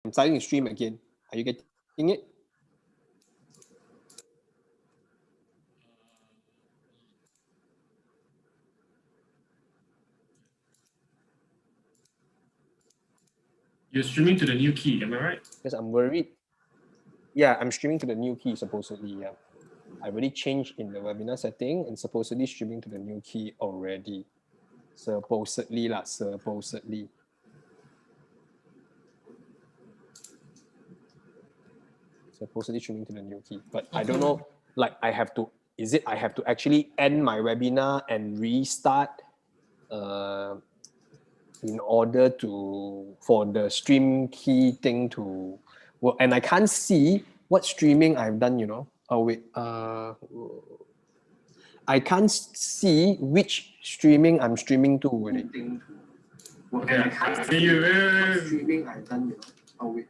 I'm starting to stream again. Are you getting it? You're streaming to the new key, am I right? Because I'm worried. Yeah, I'm streaming to the new key, supposedly, yeah. I already changed in the webinar setting and supposedly streaming to the new key already. Supposedly lah, supposedly. Supposedly streaming to the new key. But I don't know, like I have to actually end my webinar and restart in order for the stream key thing to work. And I can't see what streaming I've done, you know. Oh wait, I can't see which streaming I'm streaming to really. Okay, I can't see you. Streaming I've done, you know. Oh wait,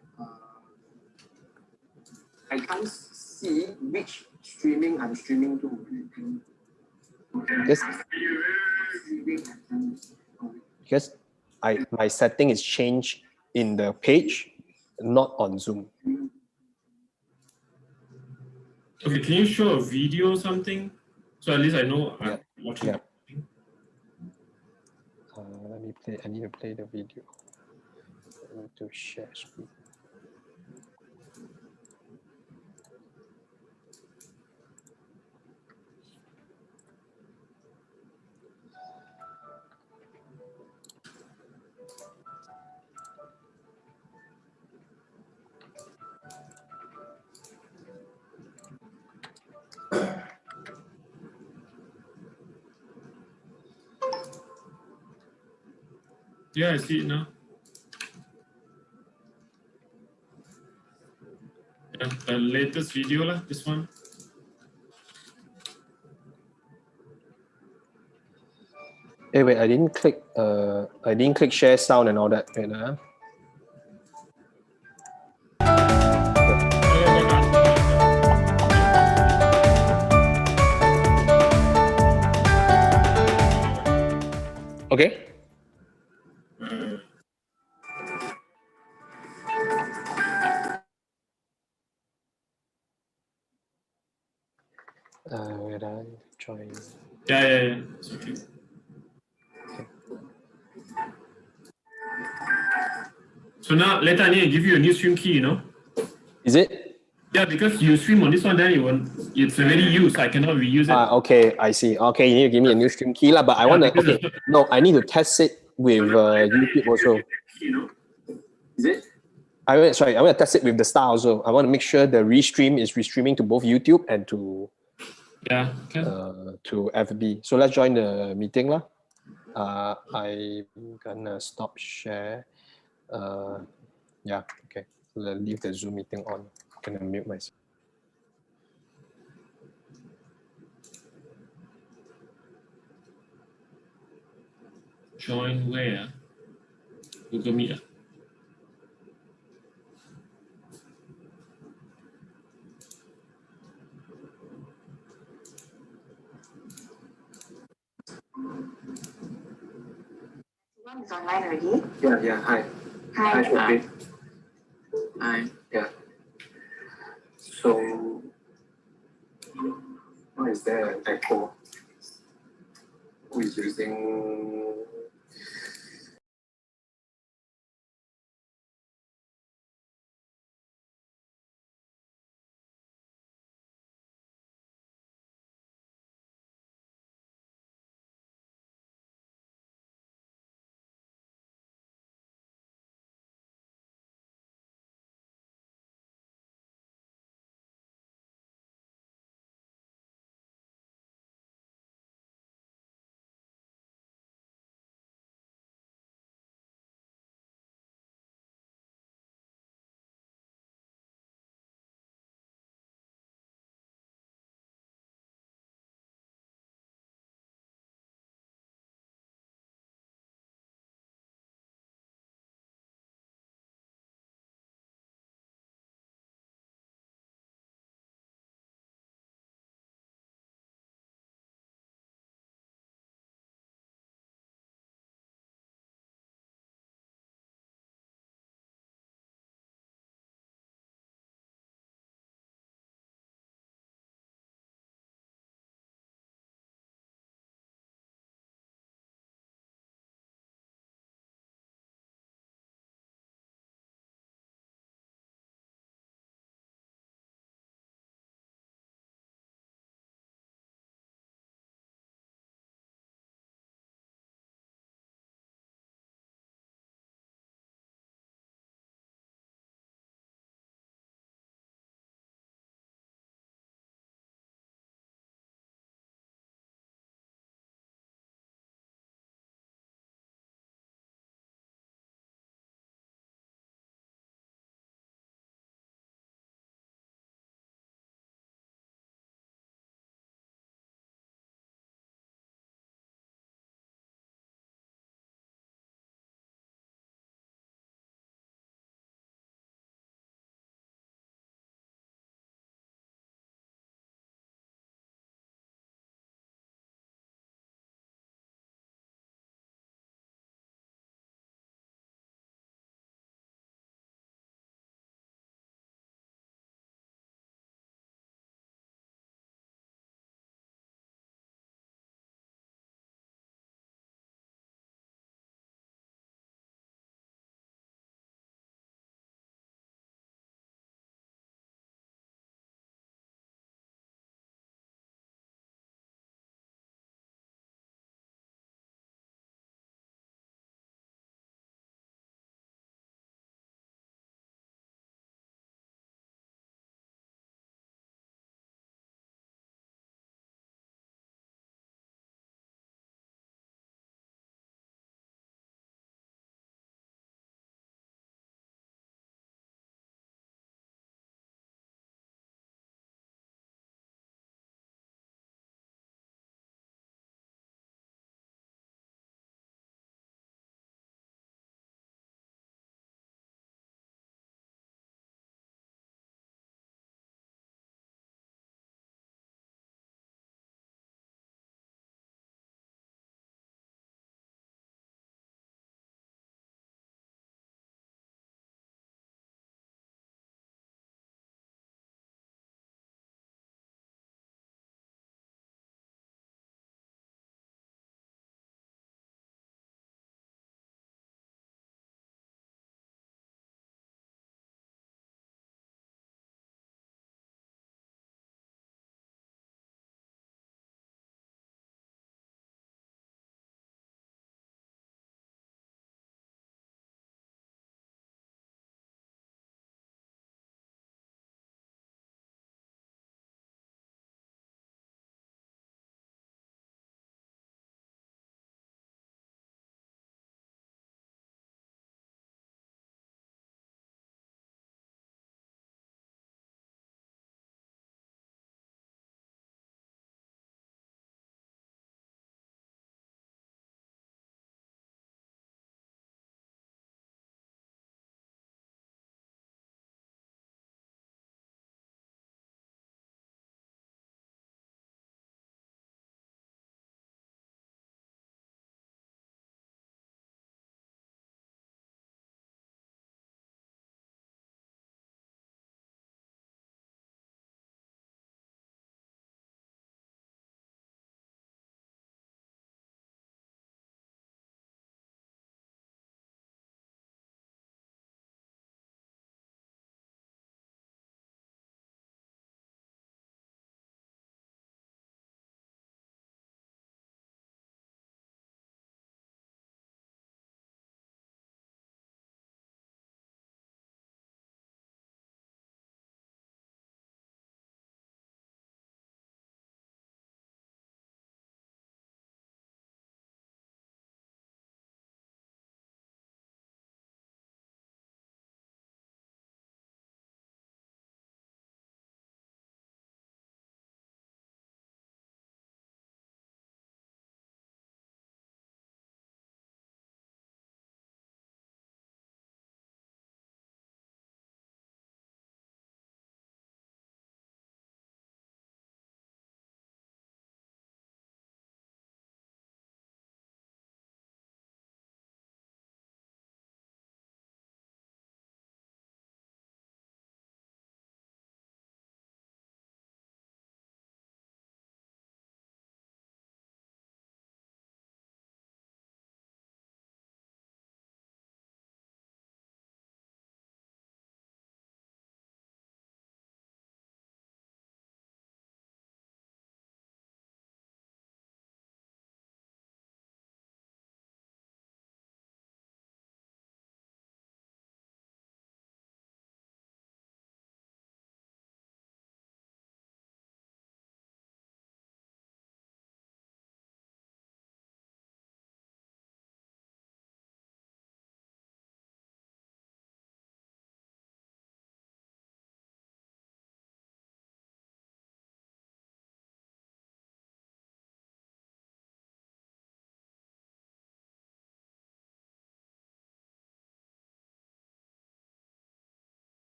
I can't see which streaming I'm streaming to. Because my setting is changed in the page, not on Zoom. Okay, can you show a video or something? So at least I know I'm watching. Yeah. Let me play. I need to play the video. I need to share screen. Yeah, I see it now. Yeah, the latest video lah, this one. Hey, wait, I didn't click share sound and all that. Wait, Okay. Wait, I join. Yeah. It's okay. So now later I need to give you a new stream key, you know? Is it? Yeah, because you stream on this one, then it's already used. I cannot reuse it. Okay, I see. Okay, you need to give me a new stream key, but I want to. Okay, no, I need to test it with YouTube also. Is it? I want to test it with the star also. I want to make sure the restream is restreaming to both YouTube and to to FB. So let's join the meeting lah. I'm gonna stop share. Yeah, okay. So let's leave the Zoom meeting on. I'm gonna mute myself. Join where? Google Meet. One is online already. Yeah. Hi. Hi. Shopee. Hi. Yeah. So, why is there an echo? Who is using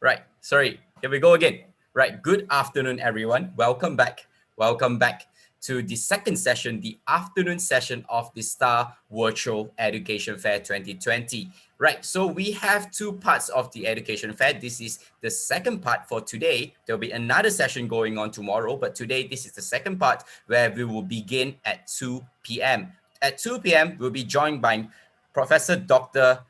Right. Sorry. Here we go again. Right. Good afternoon, everyone. Welcome back. Welcome back to the second session, the afternoon session of the Star Virtual Education Fair 2020. Right. So we have two parts of the education fair. This is the second part for today. There'll be another session going on tomorrow, but today this is the second part where we will begin at 2 p.m. At 2 p.m., we'll be joined by Professor Dr.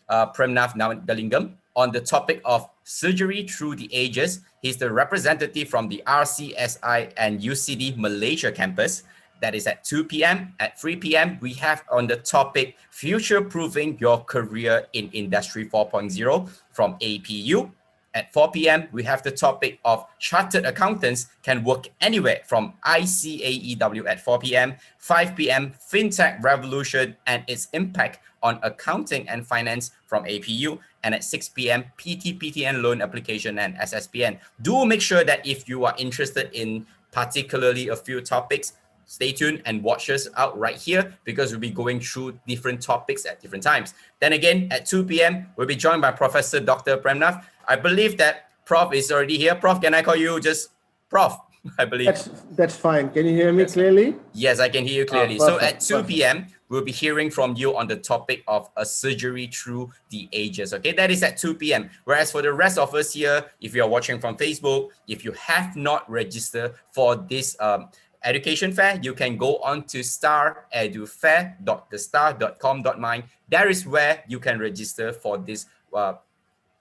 Premnath Nagalingam on the topic of surgery through the ages. He's the representative from the RCSI and UCD Malaysia campus. That is at 2 p.m. At 3 p.m., we have on the topic future-proofing your career in Industry 4.0 from APU. At 4 p.m., we have the topic of chartered accountants can work anywhere from ICAEW at 4 p.m. 5 p.m., FinTech Revolution and its impact on accounting and finance from APU. And at 6 p.m., PTPTN loan application and SSPN. Do make sure that if you are interested in particularly a few topics, stay tuned and watch us out right here because we'll be going through different topics at different times. Then again, at 2 p.m., we'll be joined by Professor Dr. Premnath. I believe that Prof is already here. Prof, can I call you just Prof? I believe. That's fine. Can you hear me clearly? Yes, I can hear you clearly. Perfect, so at 2 p.m., we'll be hearing from you on the topic of a surgery through the ages. Okay, that is at 2 p.m. Whereas for the rest of us here, if you're watching from Facebook, if you have not registered for this education fair, you can go on to staredufair.thestar.com.my. There is where you can register for this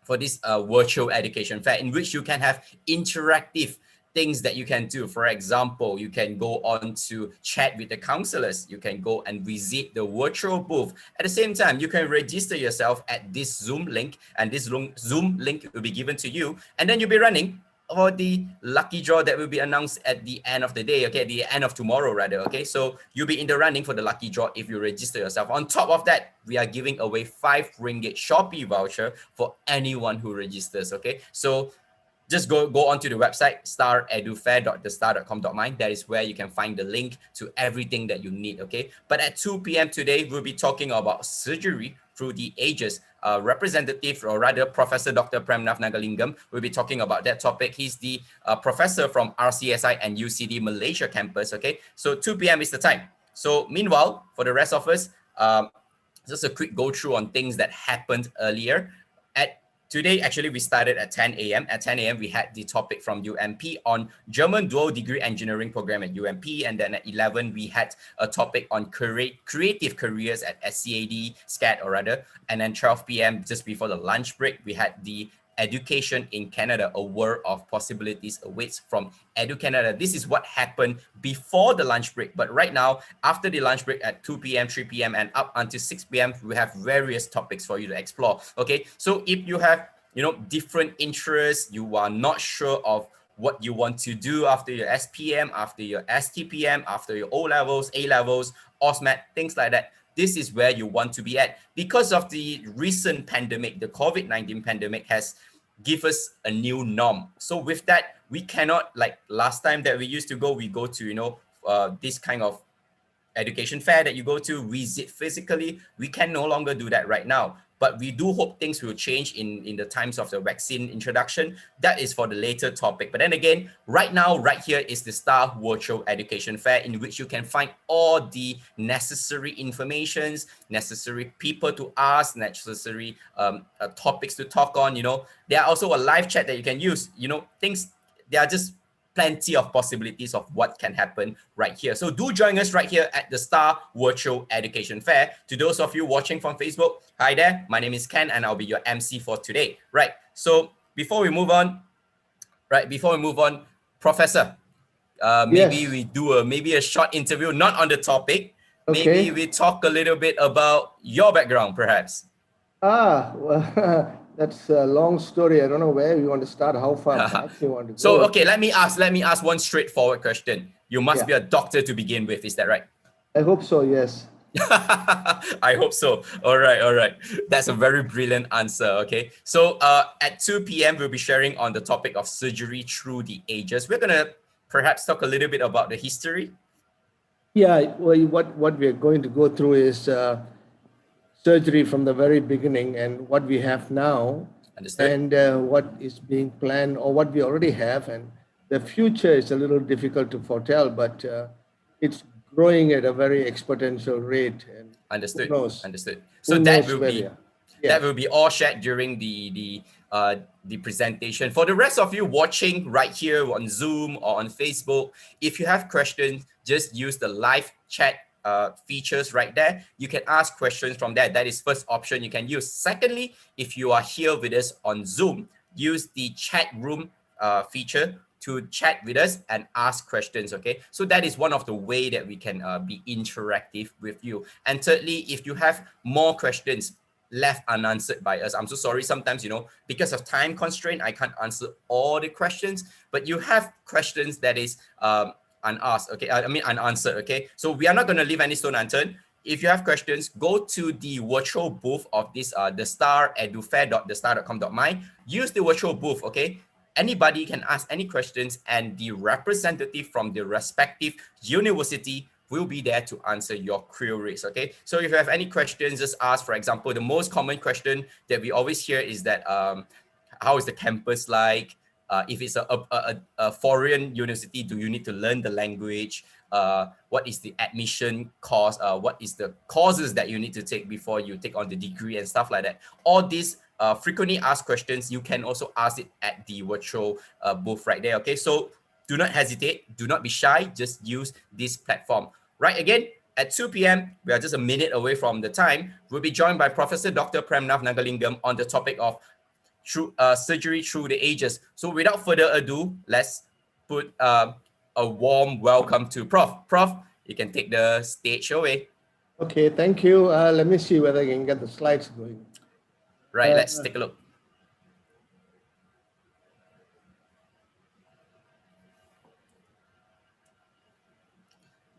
virtual education fair, in which you can have interactive things that you can do. For example, you can go on to chat with the counselors. You can go and visit the virtual booth. At the same time, you can register yourself at this Zoom link, and this Zoom link will be given to you, and then you'll be running for the lucky draw that will be announced at the end of the day, okay, at the end of tomorrow rather, okay? So you'll be in the running for the lucky draw if you register yourself. On top of that, we are giving away 5 ringgit Shopee voucher for anyone who registers, okay? So just go onto the website, staredufair.thestar.com.my. That is where you can find the link to everything that you need, okay? But at 2 p.m. today, we'll be talking about surgery through the ages. Representative, or rather Professor Dr. Premnath Nagalingam will be talking about that topic. He's the professor from RCSI and UCD Malaysia campus, okay? So 2 p.m. is the time. So meanwhile, for the rest of us, just a quick go through on things that happened earlier. Today, actually, we started at 10 a.m. At 10 a.m., we had the topic from UMP on German Dual Degree Engineering Program at UMP. And then at 11, we had a topic on creative careers at SCAD, SCAD or rather. And then 12 p.m., just before the lunch break, we had the Education in Canada, a world of possibilities awaits from EduCanada. This is what happened before the lunch break. But right now, after the lunch break at 2 p.m., 3 p.m., and up until 6 p.m., we have various topics for you to explore. Okay, so if you have, different interests, you are not sure of what you want to do after your SPM, after your STPM, after your O-levels, A-levels, OSMET, things like that, this is where you want to be at. Because of the recent pandemic, the COVID-19 pandemic has given us a new norm. So with that, we cannot, like last time that we used to go, we go to, this kind of education fair that you go to, visit physically. We can no longer do that right now. But we do hope things will change in the times of the vaccine introduction. That is for the later topic. But then again, right now, right here is the Star Virtual Education Fair, in which you can find all the necessary informations, necessary people to ask, necessary topics to talk on. There are also a live chat that you can use. Things, there are just plenty of possibilities of what can happen right here. So do join us right here at the Star Virtual Education Fair. To those of you watching from Facebook, hi there, my name is Ken and I'll be your MC for today. Right, so before we move on, Professor, maybe we do maybe a short interview, not on the topic. Okay. Maybe we talk a little bit about your background, perhaps. Well, that's a long story. I don't know where you want to start, how far back you want to go. So, okay, let me ask one straightforward question. You must be a doctor to begin with, is that right? I hope so, yes. I hope so. All right. That's a very brilliant answer, okay? So at 2 p.m., we'll be sharing on the topic of surgery through the ages. We're going to perhaps talk a little bit about the history. Yeah, well, what we're going to go through is surgery from the very beginning and what we have now. Understood. and what is being planned or what we already have. And the future is a little difficult to foretell, but it's growing at a very exponential rate. And Understood. who knows? Understood. Who So that knows will where be we are? Yeah. that will be all shared during the presentation. For the rest of you watching right here on Zoom or on Facebook, if you have questions, just use the live chat features right there. You can ask questions from there. That is first option you can use. Secondly, if you are here with us on Zoom, use the chat room feature to chat with us and ask questions. Okay, so that is one of the way that we can be interactive with you. And thirdly, if you have more questions left unanswered by us, I'm so sorry. Sometimes, because of time constraint, I can't answer all the questions, but you have questions that is unasked. Okay, I mean unanswered. Okay, so we are not going to leave any stone unturned. If you have questions, go to the virtual booth of this the star edufair.thestar.com.my. Use the virtual booth. Okay, anybody can ask any questions, and the representative from the respective university will be there to answer your queries. Okay, so if you have any questions, just ask. For example, the most common question that we always hear is that how is the campus like? If it's a foreign university, do you need to learn the language? What is the admission cost? What is the courses that you need to take before you take on the degree and stuff like that? All these frequently asked questions, you can also ask it at the virtual booth right there. Okay, so do not hesitate. Do not be shy. Just use this platform. Right, again, at 2 p.m., we are just a minute away from the time. We'll be joined by Professor Dr. Premnath Nagalingam on the topic of surgery through the ages. So without further ado, let's put a warm welcome to Prof. Prof, you can take the stage away. Okay, thank you. Let me see whether I can get the slides going. Right, let's take a look.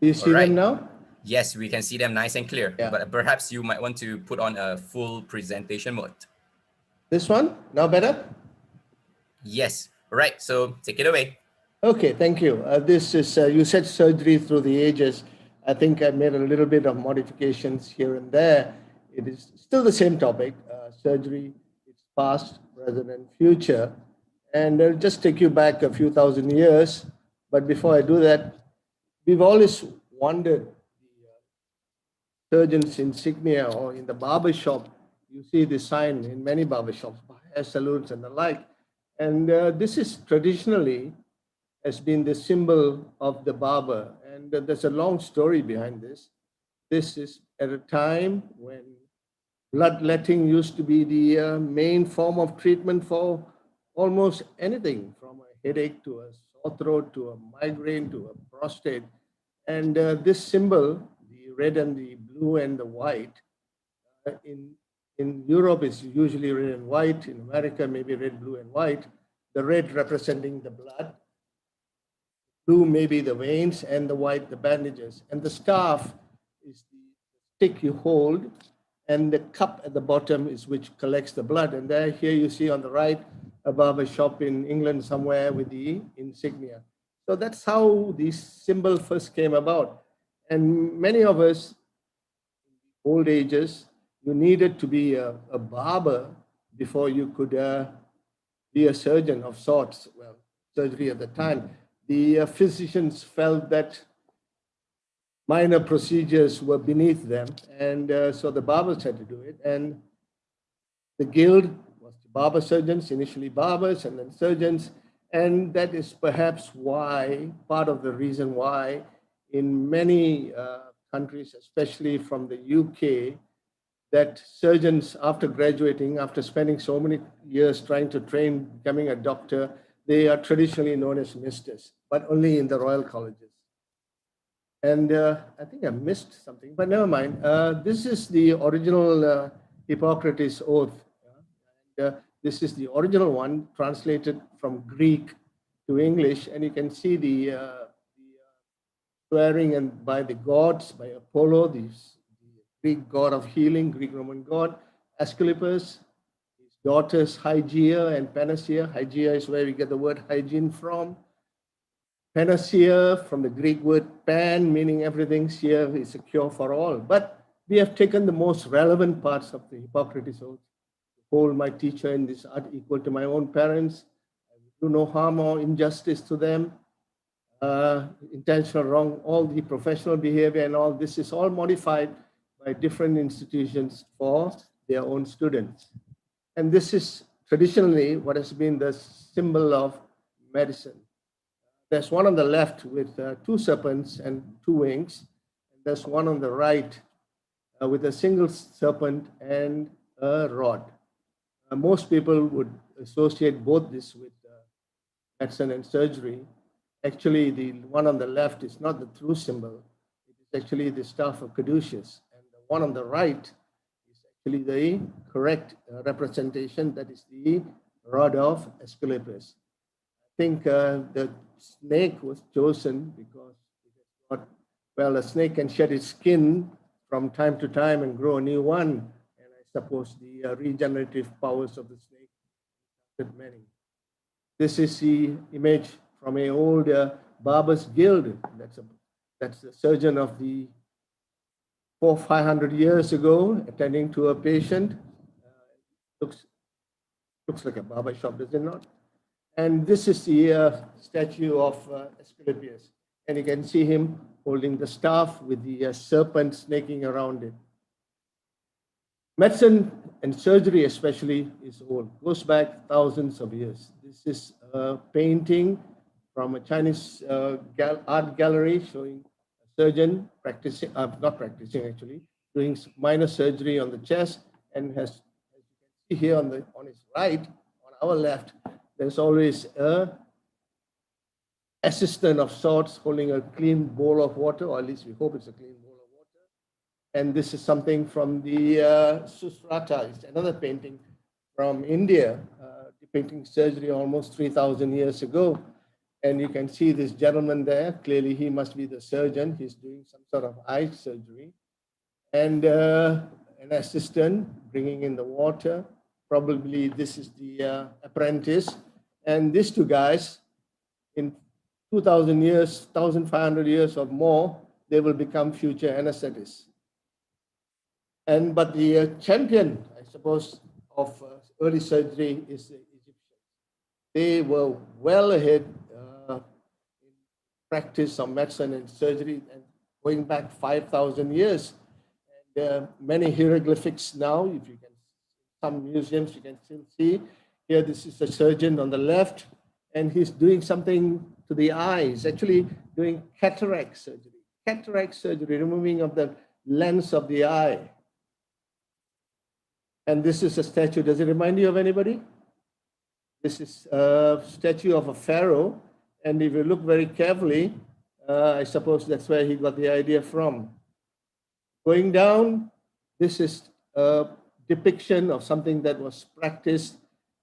Do you see them now? Yes, we can see them nice and clear, but perhaps you might want to put on a full presentation mode. This one, now better? Yes, right, so take it away. Okay, thank you. This is, you said surgery through the ages. I think I made a little bit of modifications here and there. It is still the same topic, surgery, its past, present, and future. And I'll just take you back a few thousand years. But before I do that, we've always wondered the surgeon's insignia, or in the barber shop, you see this sign in many barber shops, hair salons and the like. And this is traditionally has been the symbol of the barber. And there's a long story behind this. This is at a time when bloodletting used to be the main form of treatment for almost anything, from a headache to a sore throat to a migraine to a prostate. And this symbol, the red and the blue and the white, in Europe is usually red and white. In America, maybe red, blue, and white. The red representing the blood, blue maybe the veins, and the white the bandages. And the scarf is the stick you hold, and the cup at the bottom is which collects the blood. And there, here you see on the right, a barber shop in England somewhere with the insignia. So that's how this symbol first came about. And many of us, in old ages, you needed to be a barber before you could be a surgeon of sorts. Well, surgery at the time. The physicians felt that minor procedures were beneath them, and so the barbers had to do it. And the guild was the barber surgeons, initially barbers and then surgeons, and that is perhaps why, part of the reason why, in many countries, especially from the UK, that surgeons, after graduating, after spending so many years trying to train, becoming a doctor, they are traditionally known as misters, but only in the royal colleges. And I think I missed something, but never mind. This is the original Hippocrates Oath. And, this is the original one, translated from Greek to English, and you can see the swearing and by the gods, by Apollo, the Greek god of healing, Greek Roman god, Asclepius, his daughters Hygeia and Panacea. Hygeia is where we get the word hygiene from. Panacea from the Greek word pan, meaning everything. Here is a cure for all. But we have taken the most relevant parts of the Hippocrates Oath, hold my teacher in this art equal to my own parents. I will do no harm or injustice to them. Intentional wrong, all the professional behavior and all this is all modified by different institutions for their own students. And this is traditionally what has been the symbol of medicine. There's one on the left with two serpents and two wings. And there's one on the right with a single serpent and a rod. Most people would associate both this with medicine and surgery. Actually, the one on the left is not the true symbol. It is actually the staff of Caduceus. And the one on the right is actually the correct representation. That is the rod of Asclepius. I think the snake was chosen because it has got, well, a snake can shed its skin from time to time and grow a new one. And I suppose the regenerative powers of the snake are many. This is the image from an old barber's guild. That's the surgeon of the 500 years ago attending to a patient. Looks like a barber shop, does it not? And this is the statue of Asclepius. And you can see him holding the staff with the serpent snaking around it. Medicine and surgery especially is old, goes back thousands of years. This is a painting from a Chinese art gallery showing a surgeon practicing, not practicing actually, doing minor surgery on the chest, and has, as you can see here on his right, on our left, there's always a assistant of sorts holding a clean bowl of water, or at least we hope it's a clean bowl of water. And this is something from the Susrata. It's another painting from India, depicting surgery almost 3,000 years ago. And you can see this gentleman there. Clearly, he must be the surgeon. He's doing some sort of eye surgery. And an assistant bringing in the water. Probably this is the apprentice. And these two guys, in 2,000 years, 1,500 years or more, they will become future anesthetists. But the champion, I suppose, of early surgery is the Egyptians. They were well ahead in practice of medicine and surgery, and going back 5,000 years. And many hieroglyphics now, if you can, some museums you can still see. Here, this is a surgeon on the left, and he's doing something to the eyes, actually doing cataract surgery. Cataract surgery, removing of the lens of the eye. And this is a statue. Does it remind you of anybody? This is a statue of a pharaoh. And if you look very carefully, I suppose that's where he got the idea from. Going down, this is a depiction of something that was practiced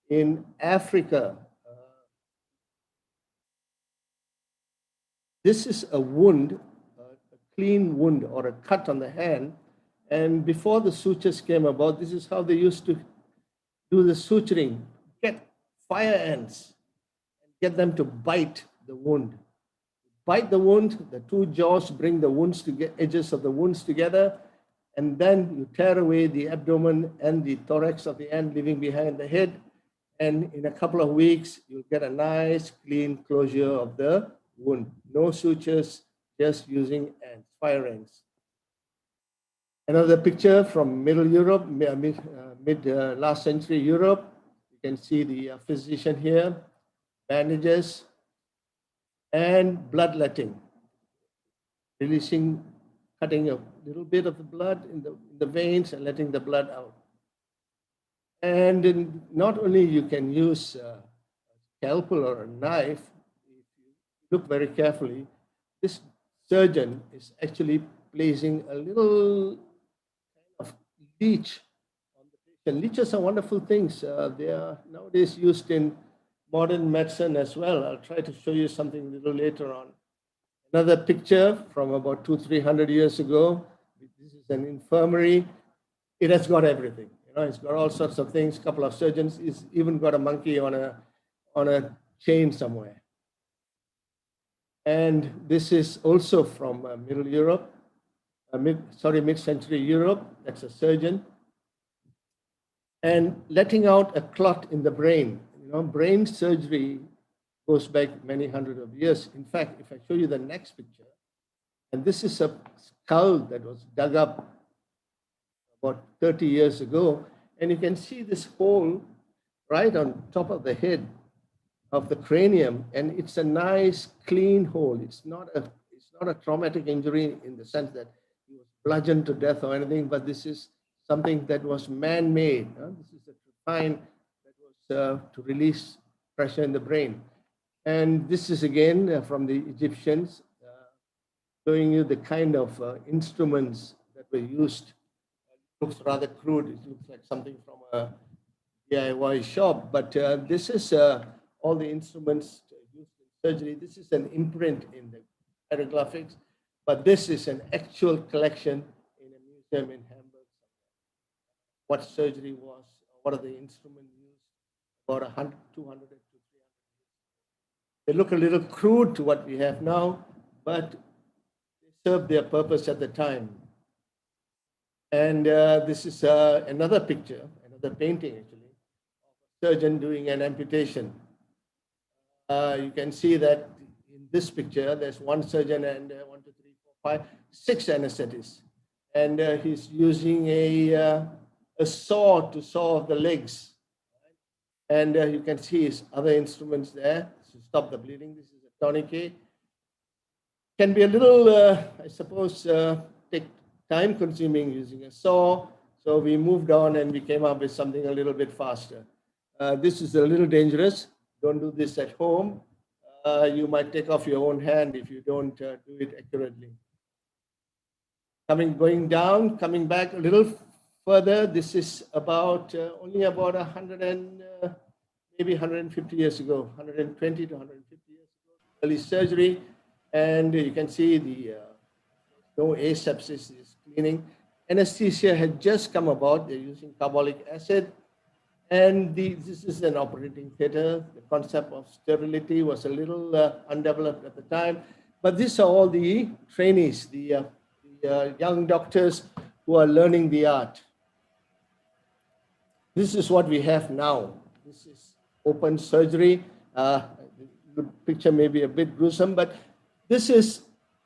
in Africa. This is a wound, a clean wound or a cut on the hand. And before the sutures came about, this is how they used to do the suturing. Get fire ants and get them to bite the wound. Bite the wound, the two jaws bring the wounds to edges of the wounds together, and then you tear away the abdomen and the thorax of the ant, leaving behind the head. And in a couple of weeks, you'll get a nice, clean closure of the wound. No sutures, just using ants, fire ants. Another picture from Middle Europe, last century Europe. You can see the physician here, bandages, and bloodletting, releasing, cutting a little bit of the blood in the veins and letting the blood out. And not only you can use a scalpel or a knife, if you look very carefully, this surgeon is actually placing a little of leech on the patient. Leeches are wonderful things. They are nowadays used in modern medicine as well. I'll try to show you something a little later on. Another picture from about 200-300 years ago. This is an infirmary. It has got everything. It's got all sorts of things. A couple of surgeons. It's even got a monkey on a chain somewhere. And this is also from Middle Europe. Mid-century Europe. That's a surgeon. and letting out a clot in the brain. You know, brain surgery goes back many hundreds of years. In fact, if I show you the next picture, and this is a skull that was dug up about 30 years ago, and you can see this hole right on top of the head of the cranium, and it's a nice clean hole. It's not a traumatic injury in the sense that he was bludgeoned to death or anything, but this is something that was man-made. This is a trephine that was to release pressure in the brain. And this is again from the Egyptians, showing you the kind of instruments that were used. It looks rather crude. It looks like something from a DIY shop, but this is all the instruments used in surgery. This is an imprint in the hieroglyphics, but this is an actual collection in a museum in Hamburg. What surgery was, what are the instruments used, about 100, 200 to 300 years. They look a little crude to what we have now, but they served their purpose at the time. And this is another picture, another painting actually, of a surgeon doing an amputation. You can see that in this picture, there's one surgeon and 1, 2, 3, 4, 5, 6 anesthetists. And he's using a saw to saw off the legs. And you can see his other instruments there to stop the bleeding. This is a tourniquet. Can be a little, I suppose, take time consuming using a saw. So we moved on and we came up with something a little bit faster. This is a little dangerous. Don't do this at home. You might take off your own hand if you don't do it accurately. Going down, coming back a little further, this is about only about 100 and maybe 150 years ago, 120 to 150 years ago, early surgery. And you can see the no asepsis is cleaning. Anesthesia had just come about. They're using carbolic acid. And this is an operating theater. The concept of sterility was a little undeveloped at the time. But these are all the trainees, the young doctors who are learning the art. This is what we have now. This is open surgery. The picture may be a bit gruesome, but this is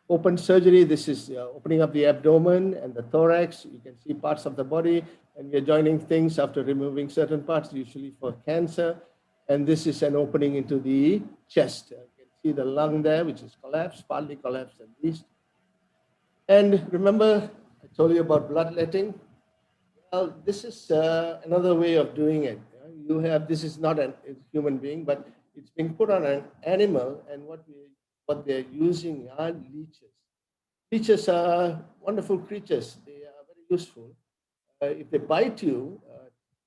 open surgery. This is opening up the abdomen and the thorax. You can see parts of the body, and we're joining things after removing certain parts, usually for cancer. And this is an opening into the chest. You can see the lung there, which is collapsed, partly collapsed at least. And remember, I told you about bloodletting. Well, this is another way of doing it. You have, this is not a human being, but it's being put on an animal, and what they're using are leeches. Leeches are wonderful creatures. They are very useful. If they bite you,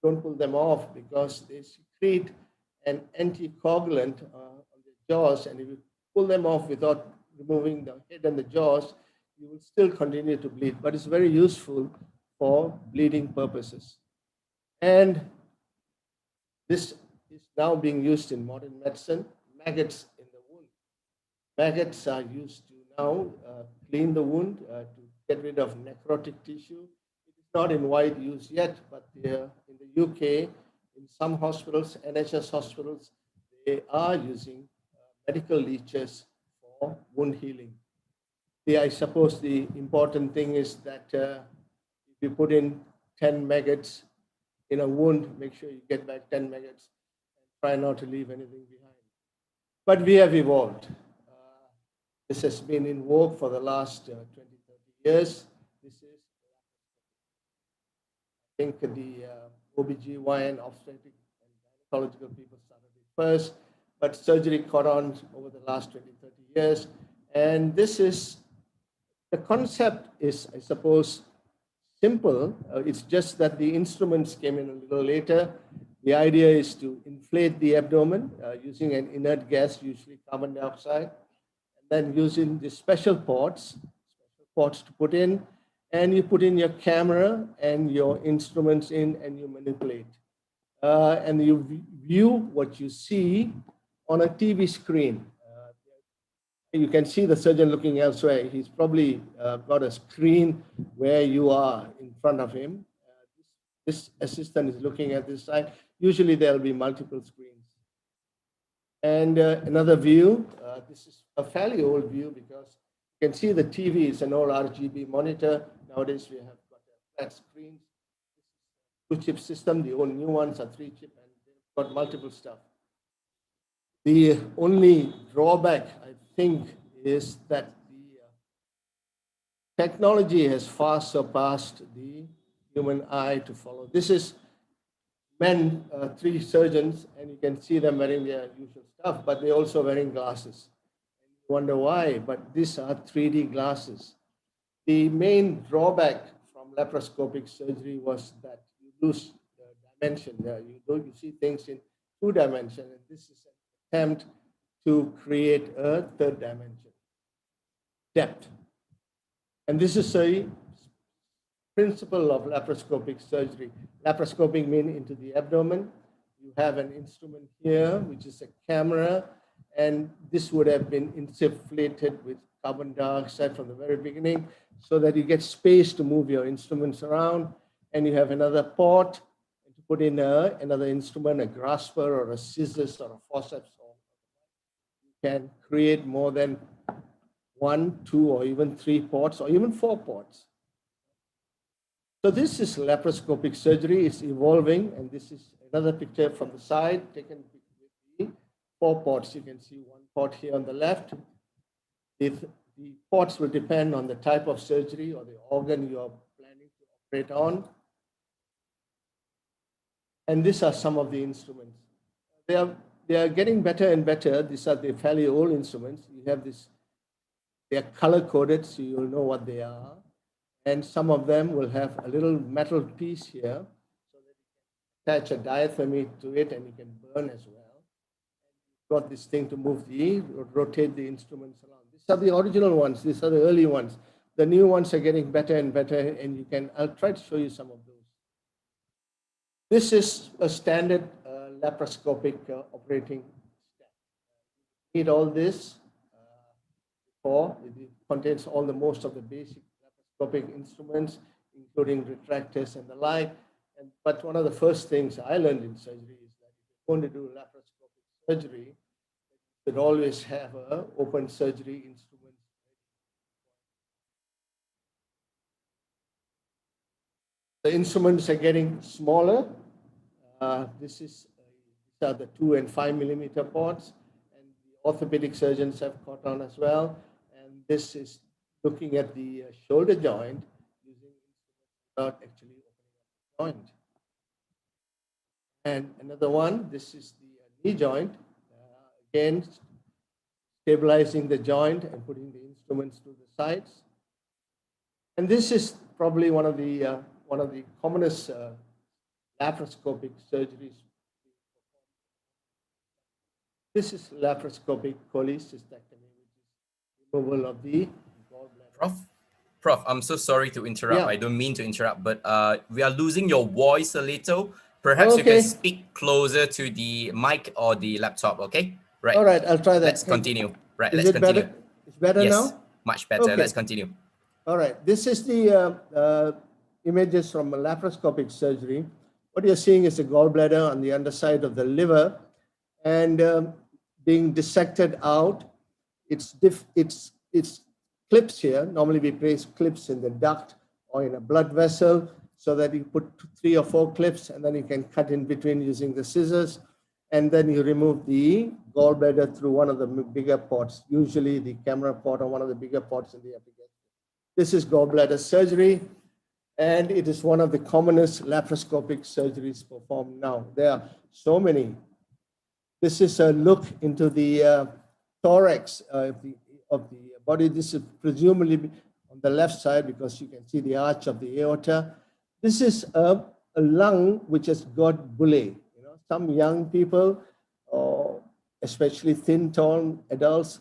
don't pull them off because they secrete an anticoagulant on the jaws, and if you pull them off without removing the head and the jaws, you will still continue to bleed, but it's very useful for bleeding purposes. And this is now being used in modern medicine. Maggots in the wound. Maggots are used to now clean the wound, to get rid of necrotic tissue. It is not in wide use yet, but in the UK, in some hospitals, NHS hospitals, they are using medical leeches for wound healing. I suppose the important thing is that if you put in 10 maggots in a wound, make sure you get back 10 maggots and try not to leave anything behind. But we have evolved. This has been in vogue for the last 20, 30 years. This is, I think, the OBGYN, obstetric and gynecological people started it first, but surgery caught on over the last 20, 30 years. And this is, the concept is, I suppose, simple. It's just that the instruments came in a little later. The idea is to inflate the abdomen using an inert gas, usually carbon dioxide, and then using the special ports to put in, and you put in your camera and your instruments in, and you manipulate. And you view what you see on a TV screen. You can see the surgeon looking elsewhere. He's probably got a screen where you are in front of him. This This assistant is looking at this side. Usually there'll be multiple screens. And another view, this is a fairly old view because you can see the TV is an old RGB monitor. Nowadays we have got flat screens. Two-chip system, the old new ones are three-chip and they've got multiple stuff. The only drawback, I think, is that the technology has far surpassed the human eye to follow. This is men, 3 surgeons, and you can see them wearing their usual stuff, but they're also wearing glasses. You wonder why, but these are 3D glasses. The main drawback from laparoscopic surgery was that you lose the dimension. You see things in 2 dimensions, and this is an attempt to create a 3rd dimension, depth. And this is a principle of laparoscopic surgery. Laparoscopic means into the abdomen. You have an instrument here, which is a camera, and this would have been insufflated with carbon dioxide from the very beginning so that you get space to move your instruments around, and you have another port to put in another instrument, a grasper or a scissors or a forceps. You can create more than 1, 2, or even 3 ports, or even 4 ports. So this is laparoscopic surgery. It's evolving, and this is another picture from the side taken with the 4 ports. You can see 1 port here on the left. The ports will depend on the type of surgery or the organ you are planning to operate on. And these are some of the instruments. They are getting better and better. These are the fairly old instruments. You have this. They are color coded, so you'll know what they are. And some of them will have a little metal piece here so that you can attach a diathermy to it and you can burn as well. And you've got this thing to rotate the instruments around. These are the original ones. These are the early ones. The new ones are getting better and better, and I'll try to show you some of those. This is a standard laparoscopic operating step. You need all this before. It contains most of the basic instruments, including retractors and the like. But one of the first things I learned in surgery is that if you're going to do laparoscopic surgery, you should always have an open surgery instrument. The instruments are getting smaller. These are the 2 and 5 millimeter ports, and the orthopedic surgeons have caught on as well. And this is looking at the shoulder joint using instruments without actually opening up the joint. And another one, this is the knee joint. Again, stabilizing the joint and putting the instruments to the sides. And this is probably one of the commonest laparoscopic surgeries. This is laparoscopic cholecystectomy, which is removal of the gallbladder. Prof, I'm so sorry to interrupt. Yeah. I don't mean to interrupt, but we are losing your voice a little. Perhaps you can speak closer to the mic or the laptop, okay? Right. All right, I'll try that. Let's continue. Right, Is let's it continue. better? It's better yes, now? Much better. Okay. Let's continue. All right, this is the images from a laparoscopic surgery. What you're seeing is a gallbladder on the underside of the liver and being dissected out. It's clips here. Normally we place clips in the duct or in a blood vessel so that you put 3 or 4 clips and then you can cut in between using the scissors. And then you remove the gallbladder through one of the bigger ports, usually the camera port or one of the bigger ports in the epigastrium. This is gallbladder surgery, and it is one of the commonest laparoscopic surgeries performed now. There are so many. This is a look into the thorax of the body. This is presumably on the left side because you can see the arch of the aorta. This is a lung which has got bullae. Some young people, especially thin, tall adults,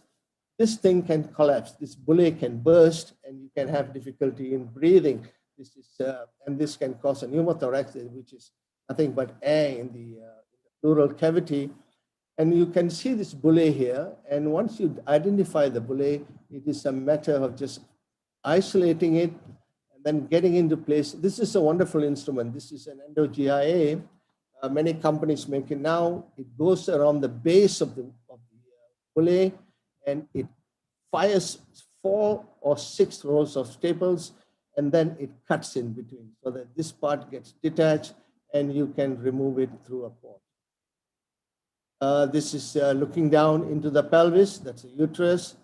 this thing can collapse. This bullae can burst, and you can have difficulty in breathing. This is, and this can cause a pneumothorax, which is nothing but air in the pleural cavity. And you can see this bullae here. And once you identify the bullae, it is a matter of just isolating it and and then getting into place. This is a wonderful instrument. This is an endo GIA. Many companies make it now. It goes around the base of the fillet, and it fires 4 or 6 rows of staples, and then it cuts in between so that this part gets detached and you can remove it through a port. This is looking down into the pelvis, that's a uterus.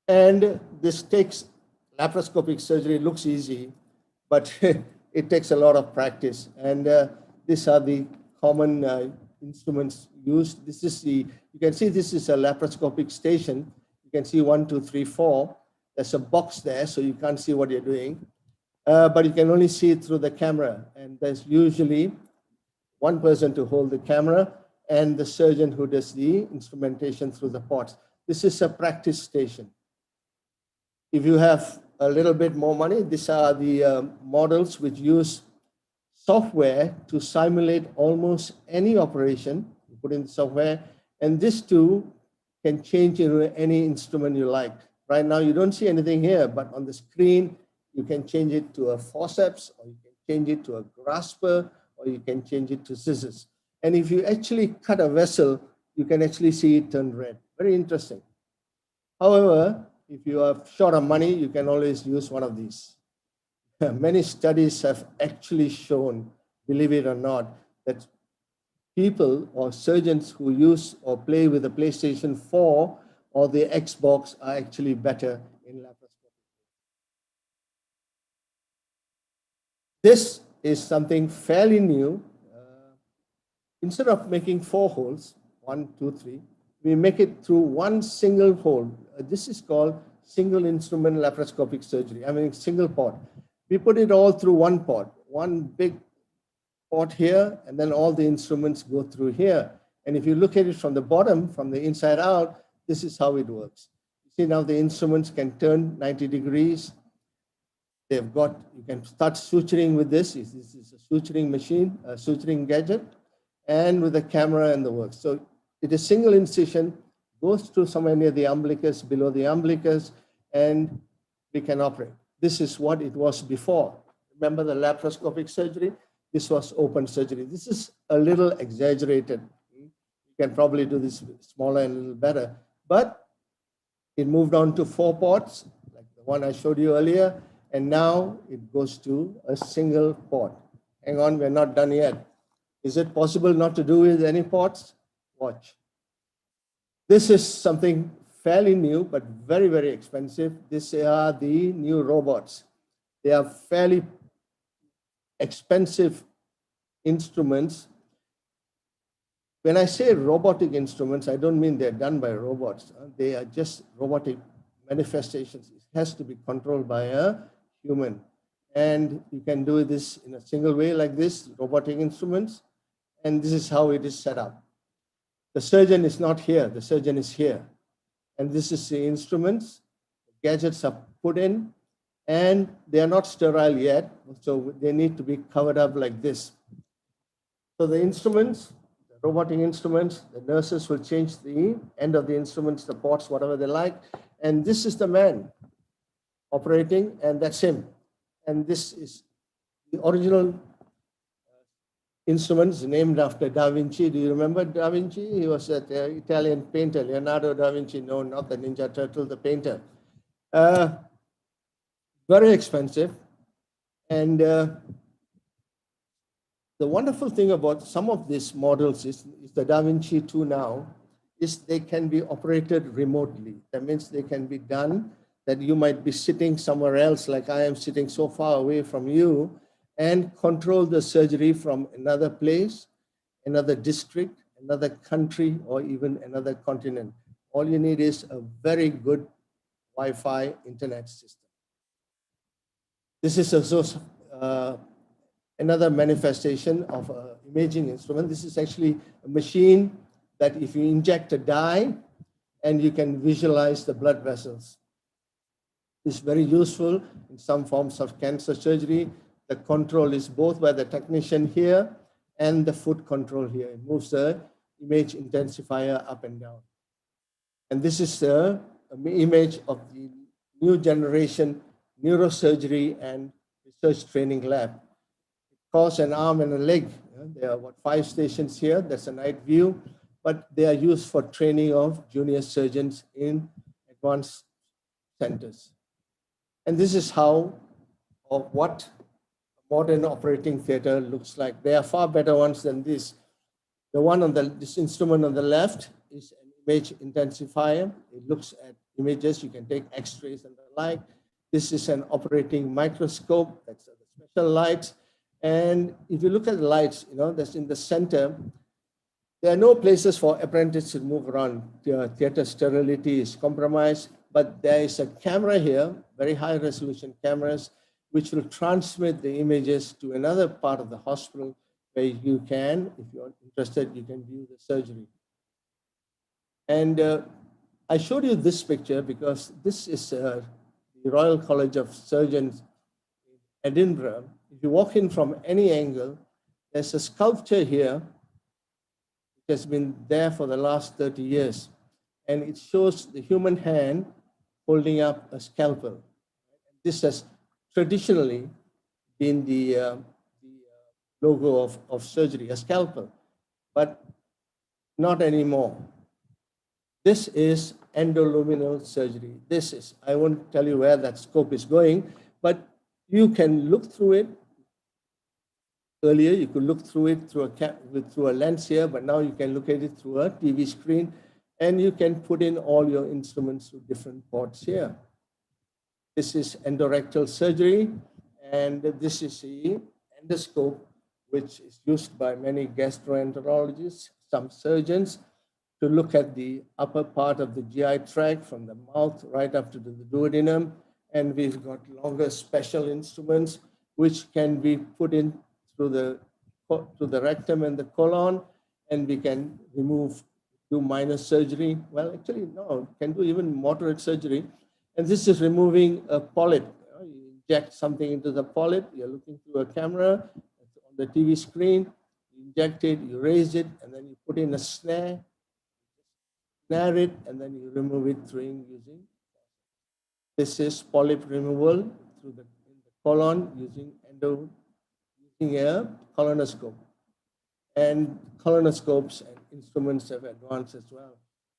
And this takes laparoscopic surgery, looks easy, but it takes a lot of practice. And these are the common instruments used. This is you can see this is a laparoscopic station. You can see 1, 2, 3, 4. There's a box there, so you can't see what you're doing. But you can only see it through the camera. And there's usually one person to hold the camera and the surgeon who does the instrumentation through the ports. This is a practice station. If you have a little bit more money, these are the models which use software to simulate almost any operation. You put in the software, and this too can change into any instrument you like. Right now, you don't see anything here, but on the screen, you can change it to a forceps, or you can change it to a grasper, or you can change it to scissors. And if you actually cut a vessel, you can actually see it turn red. Very interesting. However, if you are short of money, you can always use one of these. Many studies have actually shown, believe it or not, that people or surgeons who use or play with the PlayStation 4 or the Xbox are actually better in laparoscopy. This is something fairly new. Instead of making 4 holes, 1, 2, 3, we make it through one single hole. This is called single instrument laparoscopic surgery. I mean, single port. We put it all through one port, one big port here, and then all the instruments go through here. And if you look at it from the bottom, from the inside out, this is how it works. You see now the instruments can turn 90 degrees. They've got, you can start suturing with this. This is a suturing machine, a suturing gadget, and with the camera and the works. So it is single incision, goes through somewhere near the umbilicus, below the umbilicus, and we can operate. This is what it was before. Remember the laparoscopic surgery? This was open surgery. This is a little exaggerated. You can probably do this smaller and a little better, but it moved on to 4 ports, like the one I showed you earlier, and now it goes to a single port. Hang on, we're not done yet. Is it possible not to do with any ports? Watch. This is something fairly new, but very, very expensive. These are the new robots. They are fairly expensive instruments. When I say robotic instruments, I don't mean they're done by robots. They are just robotic manifestations. It has to be controlled by a human. And you can do this in a single way like this, robotic instruments. And this is how it is set up. The surgeon is not here, the surgeon is here. And this is the instruments, the gadgets are put in, and they are not sterile yet, so they need to be covered up like this. So the instruments, the robotic instruments, the nurses will change the end of the instruments, the ports, whatever they like. And this is the man operating, and that's him. And this is the original instruments named after Da Vinci. Do you remember Da Vinci? He was an Italian painter, Leonardo da Vinci. No, not the Ninja Turtle, the painter. Very expensive. And the wonderful thing about some of these models is the Da Vinci 2 now, is they can be operated remotely. That means they can be done that you might be sitting somewhere else, like I am sitting so far away from you, and control the surgery from another place, another district, another country, or even another continent. All you need is a very good Wi-Fi internet system. This is also another manifestation of an imaging instrument. This is actually a machine that if you inject a dye, and you can visualize the blood vessels. It's very useful in some forms of cancer surgery. The control is both by the technician here and the foot control here. It moves the image intensifier up and down. And this is the image of the new generation neurosurgery and research training lab. It costs an arm and a leg. There are 5 stations here. That's a night view, but they are used for training of junior surgeons in advanced centers. And this is how or what a modern operating theater looks like. There are far better ones than this. The one on this instrument on the left is an image intensifier. It looks at images. You can take X-rays and the like. This is an operating microscope. That's the special lights. And if you look at the lights, that's in the center. There are no places for apprentices to move around. Theater sterility is compromised, but there is a camera here, very high resolution cameras, which will transmit the images to another part of the hospital where you can, if you're interested, you can view the surgery. And I showed you this picture because this is the Royal College of Surgeons in Edinburgh. If you walk in from any angle, there's a sculpture here which has been there for the last 30 years. And it shows the human hand holding up a scalpel. This has traditionally been the logo of surgery, a scalpel, but not anymore. This is endoluminal surgery. I won't tell you where that scope is going, but you can look through it. Earlier, you could look through it through a lens here, but now you can look at it through a TV screen, and you can put in all your instruments through different ports here. This is endorectal surgery, and this is the endoscope, which is used by many gastroenterologists, some surgeons, to look at the upper part of the GI tract from the mouth right up to the duodenum. And we've got longer special instruments which can be put in through the rectum and the colon, and we can do minor surgery. Well, actually, no, can do even moderate surgery. And this is removing a polyp. You inject something into the polyp, you're looking through a camera on the TV screen, you inject it, you raise it, and then you put in a snare it, and then you remove it using. This is polyp removal in the colon using a colonoscope. And colonoscopes and instruments have advanced as well.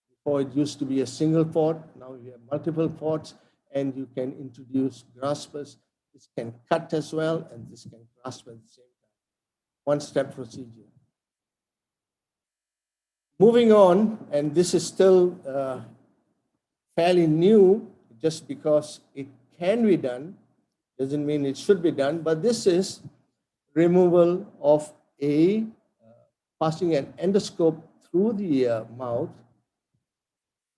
Before it used to be a single port, now we have multiple ports, and you can introduce graspers. This can cut as well, and this can grasp at the same time. One-step procedure. Moving on, and this is still fairly new, just because it can be done, doesn't mean it should be done, but this is removal of passing an endoscope through the mouth,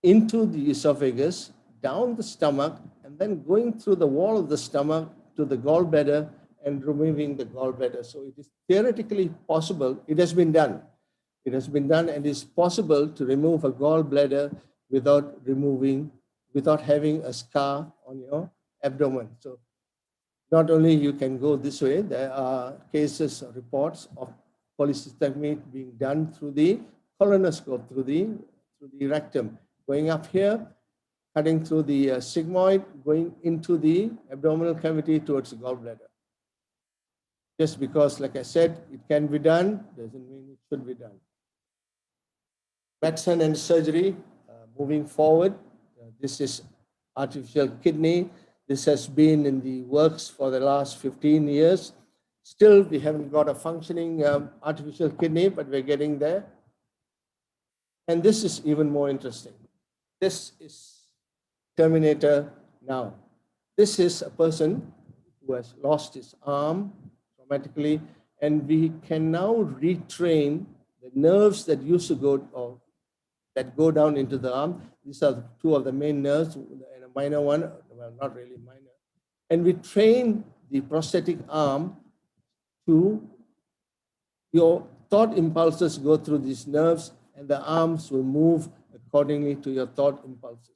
into the esophagus, down the stomach, and then going through the wall of the stomach to the gallbladder and removing the gallbladder. So it is theoretically possible. It has been done. It has been done, and it's possible to remove a gallbladder without having a scar on your abdomen. So not only you can go this way, there are cases or reports of cholecystectomy being done through the colonoscope, through the rectum, going up here, cutting through the sigmoid, going into the abdominal cavity towards the gallbladder. Just because, like I said, it can be done, doesn't mean it should be done. Medicine and surgery, moving forward. This is artificial kidney. This has been in the works for the last 15 years. Still, we haven't got a functioning artificial kidney, but we're getting there. And this is even more interesting. This is Terminator now. This is a person who has lost his arm traumatically, and we can now retrain the nerves that used to go down into the arm. These are two of the main nerves, and a minor one, well, not really minor. And we train the prosthetic arm to, your thought impulses go through these nerves, and the arms will move accordingly to your thought impulses.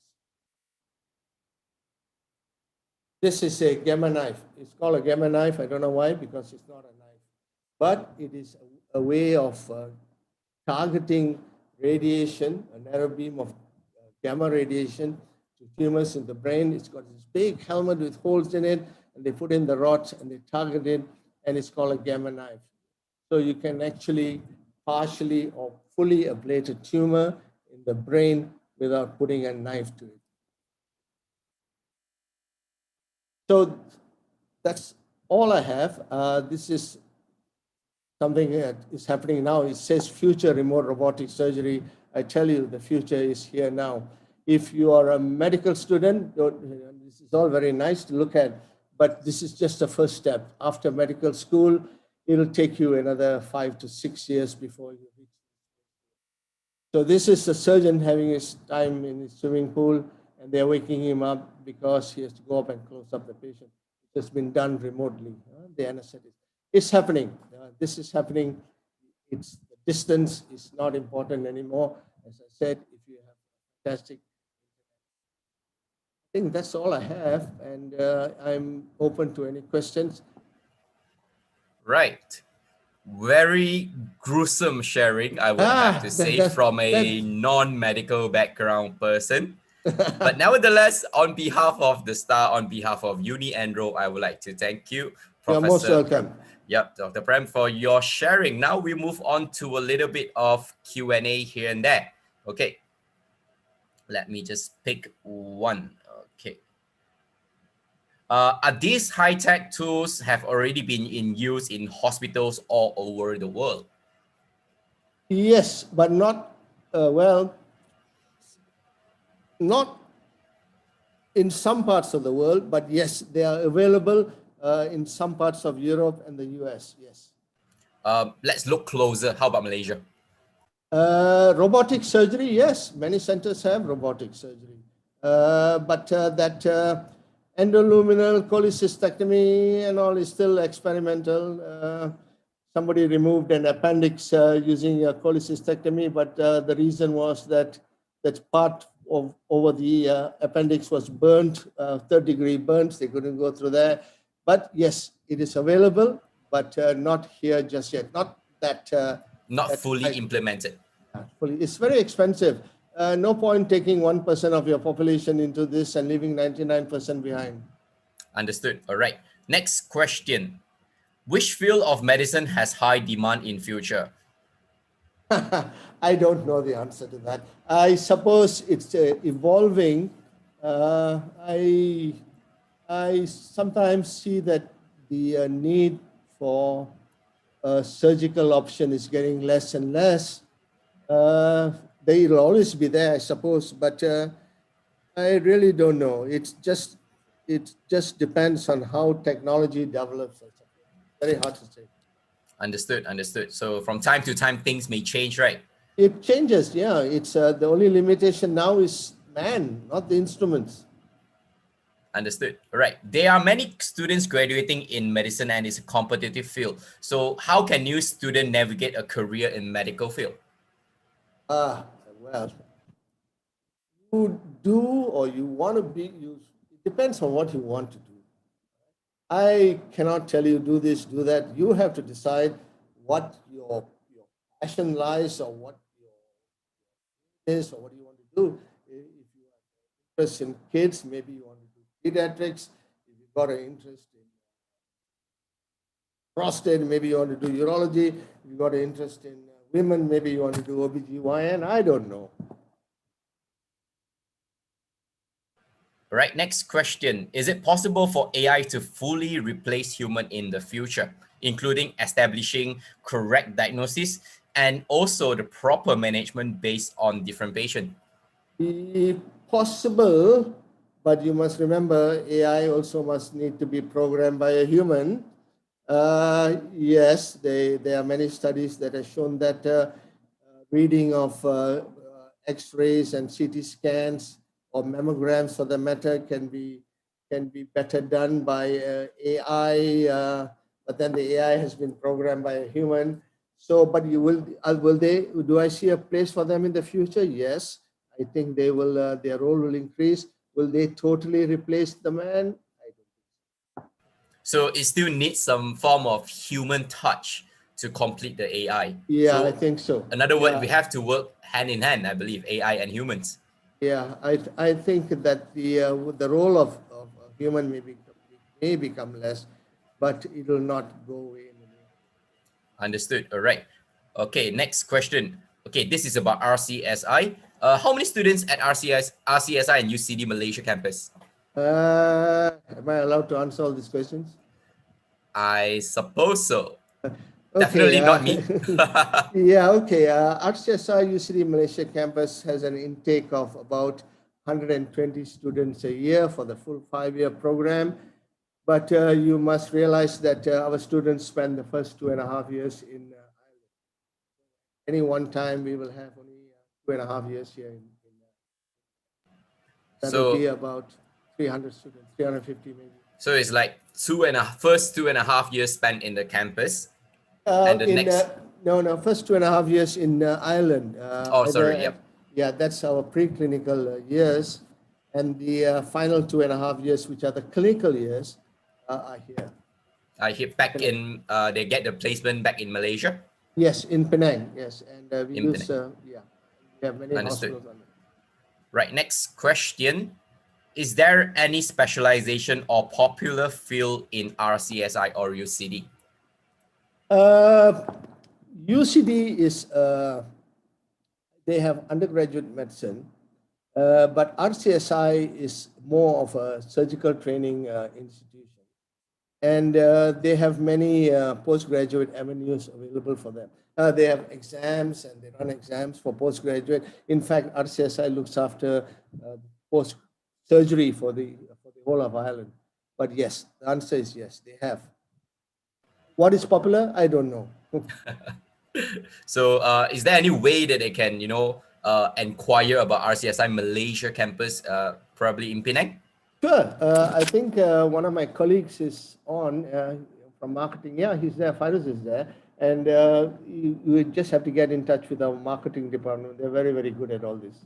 This is a gamma knife. It's called a gamma knife. I don't know why, because it's not a knife. But it is a way of targeting radiation, a narrow beam of gamma radiation, to tumors in the brain. It's got this big helmet with holes in it, and they put in the rods and they target it, and it's called a gamma knife. So you can actually partially or fully ablate a tumor in the brain without putting a knife to it. So that's all I have. This is something that is happening now. It says future remote robotic surgery. I tell you, the future is here now. If you are a medical student, this is all very nice to look at, but this is just the first step. After medical school, it'll take you another 5 to 6 years before you reach. So this is the surgeon having his time in his swimming pool, and they're waking him up because he has to go up and close up the patient. It's been done remotely, the anesthetic. It's happening. This is happening. It's the distance is not important anymore. As I said, if you have fantastic, I think that's all I have, and I'm open to any questions. Right. Very gruesome sharing, I would have to say, from a non-medical background person. But nevertheless, on behalf of the Star, on behalf of Uni Enrol, I would like to thank you, Professor. You're most welcome. Yep, Dr. Prem, for your sharing. Now we move on to a little bit of Q&A here and there. Okay, let me just pick one. Okay. Are these high-tech tools have already been in use in hospitals all over the world? Yes, but not, not in some parts of the world, but yes, they are available in some parts of Europe and the US, yes. Let's look closer. How about Malaysia? Robotic surgery, yes, many centers have robotic surgery. But that endoluminal cholecystectomy and all is still experimental. Somebody removed an appendix using a cholecystectomy, but the reason was that part of over the appendix was burnt, third-degree burns. They couldn't go through there. But yes, it is available, but not here just yet. Not that. Not fully implemented. Fully. It's very expensive. No point taking 1% of your population into this and leaving 99% behind. Understood. All right. Next question. Which field of medicine has high demand in future? I don't know the answer to that. I suppose it's evolving. I sometimes see that the need for a surgical option is getting less and less. They will always be there, I suppose, but I really don't know. It just depends on how technology develops. Very hard to say. Understood, understood. So from time to time, things may change, right? It changes, yeah. It's the only limitation now is man, not the instruments. Understood. All right. There are many students graduating in medicine and it's a competitive field. So how can new student navigate a career in medical field? Well, you do or you want to be, it depends on what you want to do. I cannot tell you do this, do that. You have to decide what your passion lies or what your is or what you want to do. If you have interest in kids, maybe you want to do pediatrics. If you've got an interest in prostate, maybe you want to do urology. If you've got an interest in women, maybe you want to do OBGYN. I don't know. All right, next question. Is it possible for AI to fully replace human in the future, including establishing correct diagnosis and also the proper management based on different patients? Possible, but you must remember AI also must need to be programmed by a human. Yes, there are many studies that have shown that reading of X-rays and CT scans or mammograms for the matter can be better done by AI, but then the AI has been programmed by a human. So, but do I see a place for them in the future? Yes, I think they will, their role will increase. Will they totally replace the man? I don't think so. So it still needs some form of human touch to complete the AI. Yeah, so I think so. In other words, we have to work hand in hand, I believe, AI and humans. Yeah, I think that the role of a human may become less, but it will not go away in the near. Understood. All right. Okay, next question. Okay, this is about RCSI. How many students at RCSI and UCD Malaysia campus? Am I allowed to answer all these questions? I suppose so. Okay. Definitely not me. Yeah, okay. RCSI UCD Malaysia campus has an intake of about 120 students a year for the full 5-year program. But you must realize that our students spend the first 2.5 years in Ireland. Any one time we will have only 2.5 years here that will be So about 300 students, 350 maybe. so it's like first 2.5 years spent in the campus, and the In next. no, first 2.5 years in Ireland. Oh, sorry. Yep. Yeah, that's our preclinical years, and the final 2.5 years, which are the clinical years, are here. I hit back in. They get the placement back in Malaysia. Yes, in Penang. Yes, and we In use we have many Understood. hospitals on it. Right. Next question. Is there any specialization or popular field in RCSI or UCD? UCD is they have undergraduate medicine, but RCSI is more of a surgical training institution, and they have many postgraduate avenues available for them. They have exams and they run exams for postgraduate. In fact, RCSI looks after post surgery for the whole of Ireland. But yes, the answer is yes, they have. What is popular? I don't know. So, is there any way that they can, inquire about RCSI Malaysia campus, probably in Penang? Sure. I think one of my colleagues is on from marketing. Yeah, he's there. Fairuz is there. And you just have to get in touch with our marketing department. They're very, very good at all this.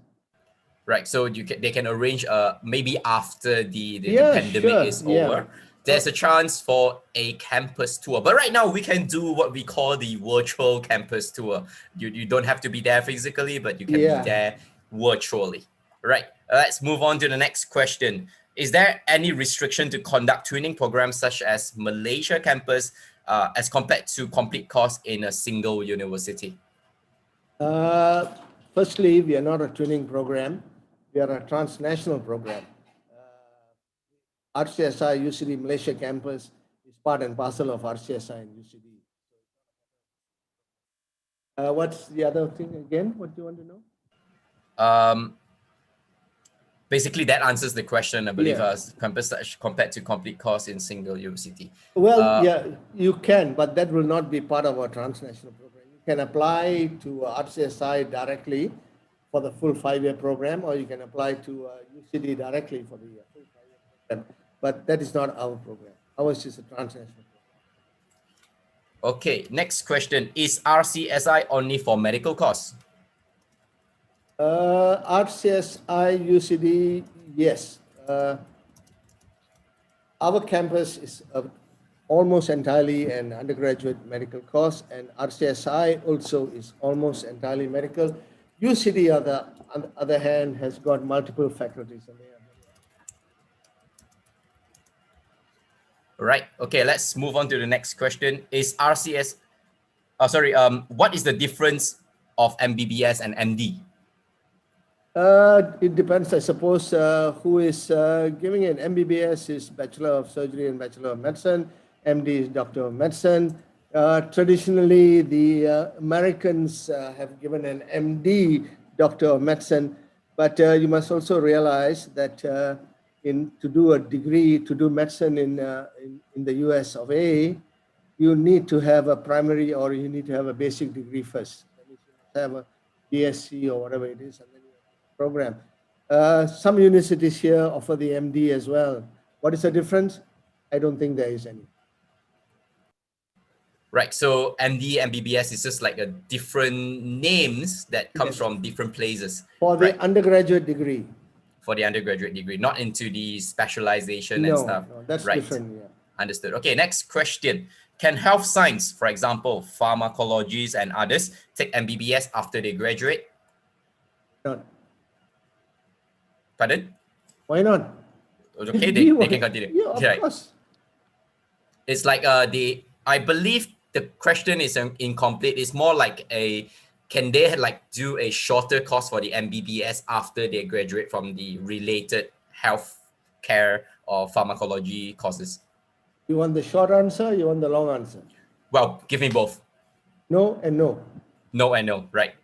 Right. So they can arrange maybe after the pandemic sure. is over. There's a chance for a campus tour. But right now we can do what we call the virtual campus tour. You don't have to be there physically, but you can be there virtually. Right. Let's move on to the next question. Is there any restriction to conduct twinning programs such as Malaysia campus as compared to complete course in a single university? Firstly, we are not a twinning program. We are a transnational program. RCSI UCD Malaysia campus is part and parcel of RCSI and UCD. What's the other thing again? What do you want to know? Basically, that answers the question, I believe, campus compared to complete course in single university. Well, you can, but that will not be part of our transnational program. You can apply to RCSI directly for the full 5-year program, or you can apply to UCD directly for the full 5-year program. But that is not our program. Ours is a transnational program. Okay, next question. Is RCSI only for medical course? RCSI, UCD, yes. Our campus is almost entirely an undergraduate medical course, and RCSI also is almost entirely medical. UCD, on the other hand, has got multiple faculties. Right. Okay, let's move on to the next question. Is what is the difference of MBBS and MD? It depends, I suppose, who is giving an MBBS is Bachelor of Surgery and Bachelor of Medicine. MD is Doctor of Medicine. Traditionally, the Americans have given an MD, Doctor of Medicine, but you must also realize that to do a degree, to do medicine in the US of A, you need to have a primary or you need to have a basic degree first. That means you must have a BSc or whatever it is, and then you have a program. Some universities here offer the MD as well. What is the difference? I don't think there is any. Right. So MD, MBBS is just like a different names that comes from different places. For the undergraduate degree. For the undergraduate degree, not into the specialization and stuff. No, that's different. Yeah. Understood. Okay, next question. Can health science, for example, pharmacologists and others, take MBBS after they graduate? No. Pardon? Why not? Okay, We they can continue. Yeah, of Right. course. It's like I believe the question is incomplete. It's more like can they like do a shorter course for the MBBS after they graduate from the related health care or pharmacology courses? You want the short answer? You want the long answer? Well, give me both. No and no. No and no, right?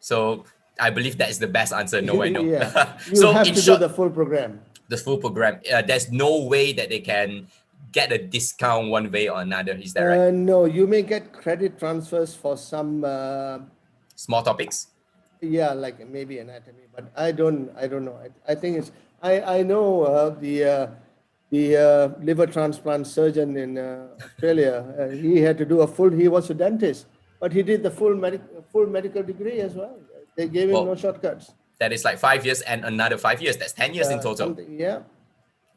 So I believe that is the best answer. No and no. Yeah. You So have in to short, do the full program. the full program. There's no way that they can get a discount one way or another. Is that right? No, you may get credit transfers for some. Small topics. Yeah, like maybe anatomy, but I don't know. I think it's. I know the liver transplant surgeon in Australia. He had to do a full. He was a dentist, but he did the full medical degree as well. They gave him no shortcuts. That is like 5 years and another 5 years. That's 10 years in total. Yeah.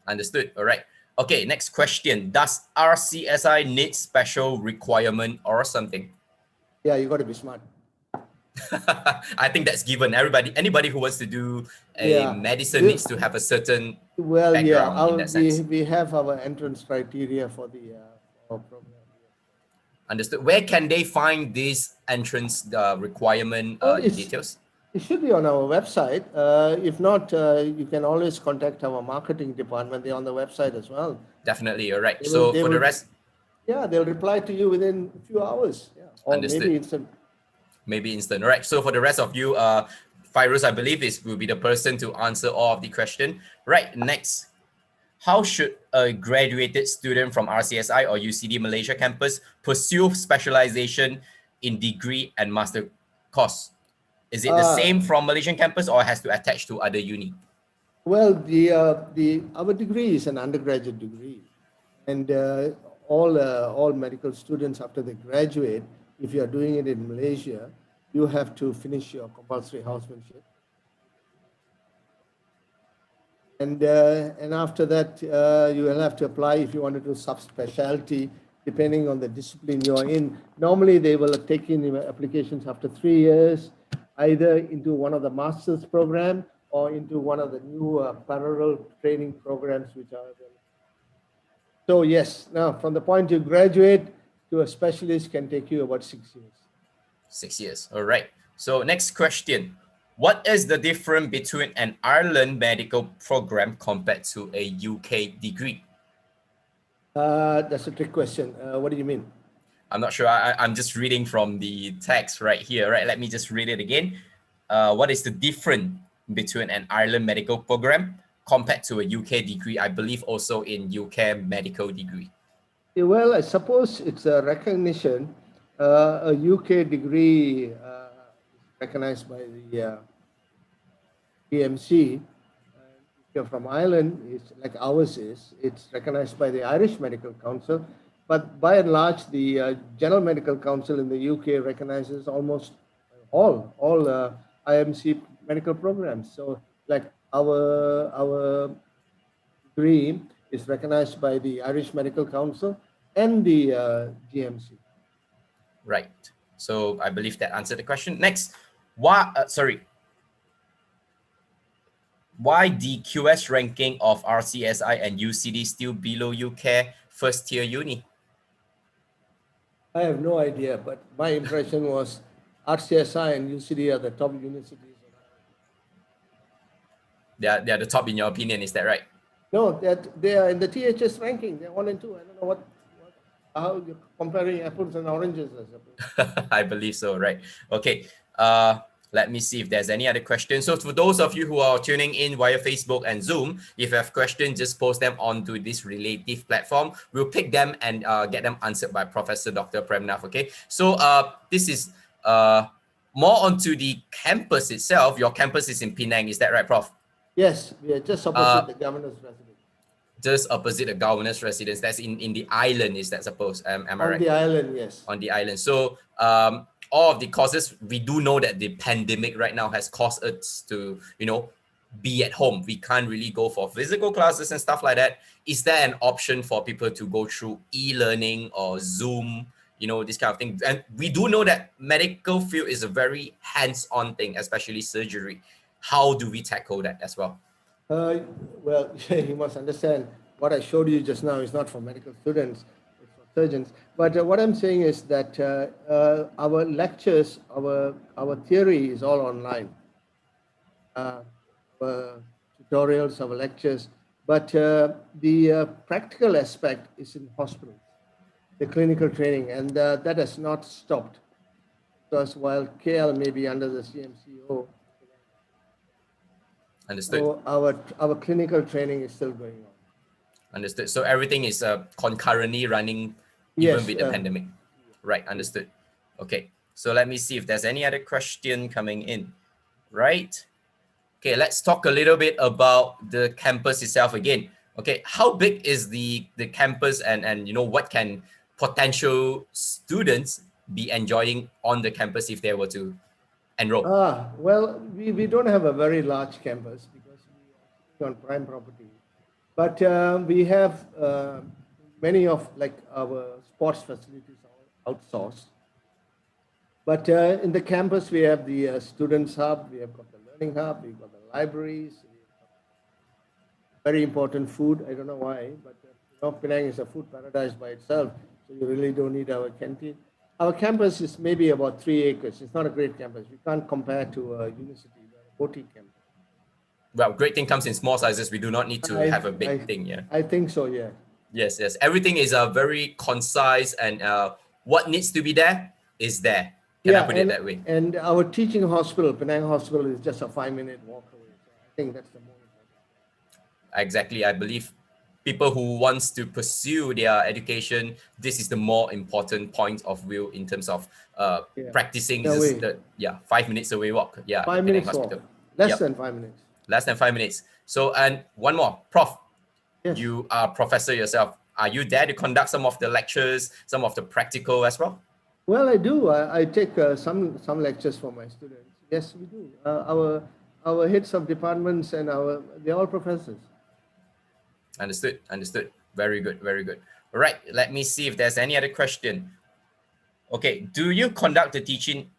Understood. All right. Okay, next question. Does RCSI need special requirement or something? Yeah, you got to be smart. I think that's given. Anybody who wants to do a medicine needs to have a certain background in that sense. We have our entrance criteria for the program. Understood. Where can they find this entrance requirement details? It should be on our website. If not, you can always contact our marketing department. They're on the website as well. Definitely. All right. So for the rest, yeah, they'll reply to you within a few hours. Yeah. Or understood. maybe instant. Maybe instant. All right. So for the rest of you, Fairuz, I believe will be the person to answer all of the question. Right. Next. How should a graduated student from RCSI or UCD Malaysia campus pursue specialization in degree and master course? Is it the same from Malaysian campus or has to attach to other uni? Well, our degree is an undergraduate degree, and all medical students after they graduate, if you are doing it in Malaysia, you have to finish your compulsory housemanship. And after that, you will have to apply if you want to do subspecialty, depending on the discipline you're in. Normally, they will take in applications after 3 years, either into one of the master's program or into one of the new parallel training programs which are available. So yes, now from the point you graduate to a specialist can take you about 6 years. 6 years, all right. So next question. What is the difference between an Ireland medical program compared to a UK degree? That's a trick question. What do you mean? I'm not sure. I'm just reading from the text right here, right? Let me just read it again. What is the difference between an Ireland medical program compared to a UK degree? I believe also in UK medical degree. Well, I suppose it's a recognition. A UK degree recognized by the PMC. If you're from Ireland, it's like ours is. It's recognized by the Irish Medical Council. But by and large, the General Medical Council in the UK recognizes almost all IMC medical programs. So, like our degree is recognized by the Irish Medical Council and the GMC. Right. So I believe that answered the question. Next, why the QS ranking of RCSI and UCD still below UK first tier uni? I have no idea, but my impression was RCSI and UCD are the top universities. They are the top in your opinion, is that right? No, they are in the THS ranking. They're 1 and 2. I don't know how you're comparing apples and oranges. I believe so, right? Okay. Let me see if there's any other questions. So for those of you who are tuning in via Facebook and Zoom, if you have questions, just post them onto this relative platform. We'll pick them and get them answered by Professor Dr. Premnath, okay? So this is more onto the campus itself. Your campus is in Penang, is that right, Prof? Yes, we are just opposite the governor's residence. Just opposite the governor's residence. That's in the island, is that suppose? Am I right? On the island, yes. On the island. So all of the courses, we do know that the pandemic right now has caused us to, be at home. We can't really go for physical classes and stuff like that. Is there an option for people to go through e-learning or Zoom, this kind of thing? And we do know that medical field is a very hands-on thing, especially surgery. How do we tackle that as well? Well, you must understand what I showed you just now is not for medical students, it's for surgeons. But what I'm saying is that our lectures, our theory is all online. Our tutorials, our lectures, but the practical aspect is in hospitals, the clinical training, and that has not stopped because while KL may be under the CMCO, Understood. our clinical training is still going on. Understood. So everything is concurrently running even Yes, with the pandemic. Right. Understood. Okay. So let me see if there's any other question coming in. Right. Okay. Let's talk a little bit about the campus itself again. Okay. How big is the campus, and you know, what can potential students be enjoying on the campus if they were to enroll? Well, we don't have a very large campus because we are sitting on prime property, but we have many of like our sports facilities are outsourced. But in the campus, we have the students hub, we have got the learning hub, we've got the libraries, we've got very important food. I don't know why, but Penang is a food paradise by itself, so you really don't need our canteen. Our campus is maybe about 3 acres. It's not a great campus. We can't compare to a university, a boutique campus. Well, great thing comes in small sizes. We do not need to have a big thing. Yeah. I think so. Yeah. Yes. Yes. Everything is very concise, and what needs to be there is there. Can I put it that way? And our teaching hospital, Penang Hospital, is just a 5-minute walk away. So I think that's the more important. Exactly. I believe people who wants to pursue their education, this is the more important point of view in terms of practicing. This is 5 minutes away walk. Yeah. 5 minutes walk. Less than 5 minutes. Less than 5 minutes. So, and one more, Prof. Yes. You are a professor yourself. Are you there to conduct some of the lectures, some of the practical as well? Well, I do. I take some lectures for my students. Yes, we do. Our heads of departments and they're all professors. Understood. Understood. Very good. Very good. All right. Let me see if there's any other question. Okay. Do you conduct the teaching?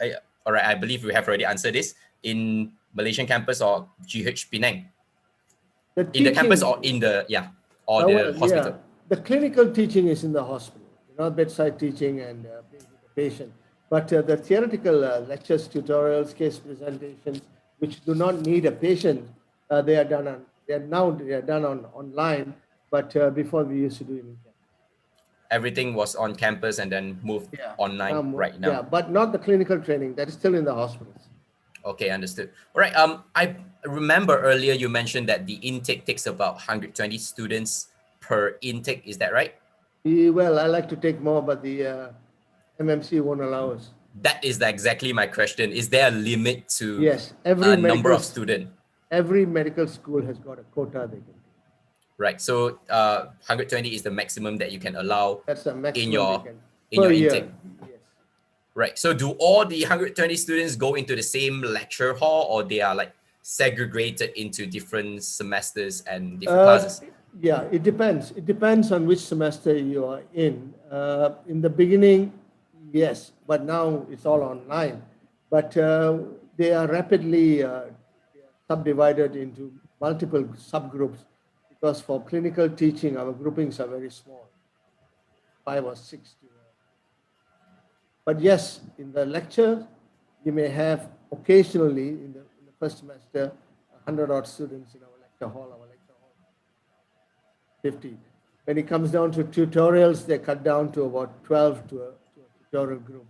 All right. I believe we have already answered this in Malaysian campus or GH Penang. In the campus or in the the hospital. Yeah. The clinical teaching is in the hospital. Bedside teaching and with the patient. But the theoretical lectures, tutorials, case presentations, which do not need a patient, they are done on online. But before we used to do it in campus. Everything was on campus and then moved online right now. Yeah, but not the clinical training. That is still in the hospitals. Okay, understood. All right. I remember earlier you mentioned that the intake takes about 120 students per intake. Is that right? Well, I like to take more, but the MMC won't allow us. That is exactly my question. Is there a limit to every number of students? Every medical school has got a quota they can take. Right. So 120 is the maximum that you can allow. That's the maximum in your intake. Yes. Right. So do all the 120 students go into the same lecture hall, or they are like segregated into different semesters and different classes? Yeah, it depends. It depends on which semester you are in. In the beginning, yes, but now it's all online. But they are rapidly subdivided into multiple subgroups because for clinical teaching, our groupings are very small, 5 or 6. But yes, in the lecture, you may have occasionally in the first semester, 100-odd students in our lecture hall. 50. When it comes down to tutorials, they cut down to about 12 to a tutorial group.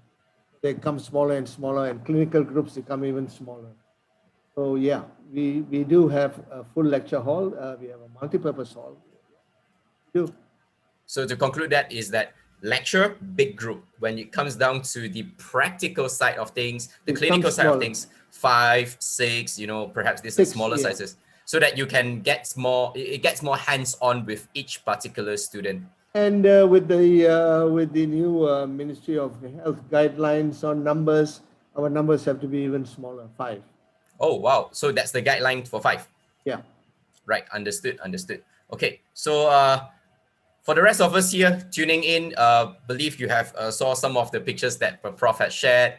They come smaller and smaller, and clinical groups become even smaller. So yeah, we do have a full lecture hall. We have a multi-purpose hall. We do. So to conclude that is that lecture, big group. When it comes down to the practical side of things, the clinical side of things, 5, 6, perhaps these are smaller sizes. So that you can get more, it gets more hands-on with each particular student. And with the new Ministry of Health guidelines on numbers, our numbers have to be even smaller, 5. Oh wow! So that's the guideline for 5. Yeah. Right. Understood. Okay. So For the rest of us here tuning in, believe you have saw some of the pictures that Prof has shared.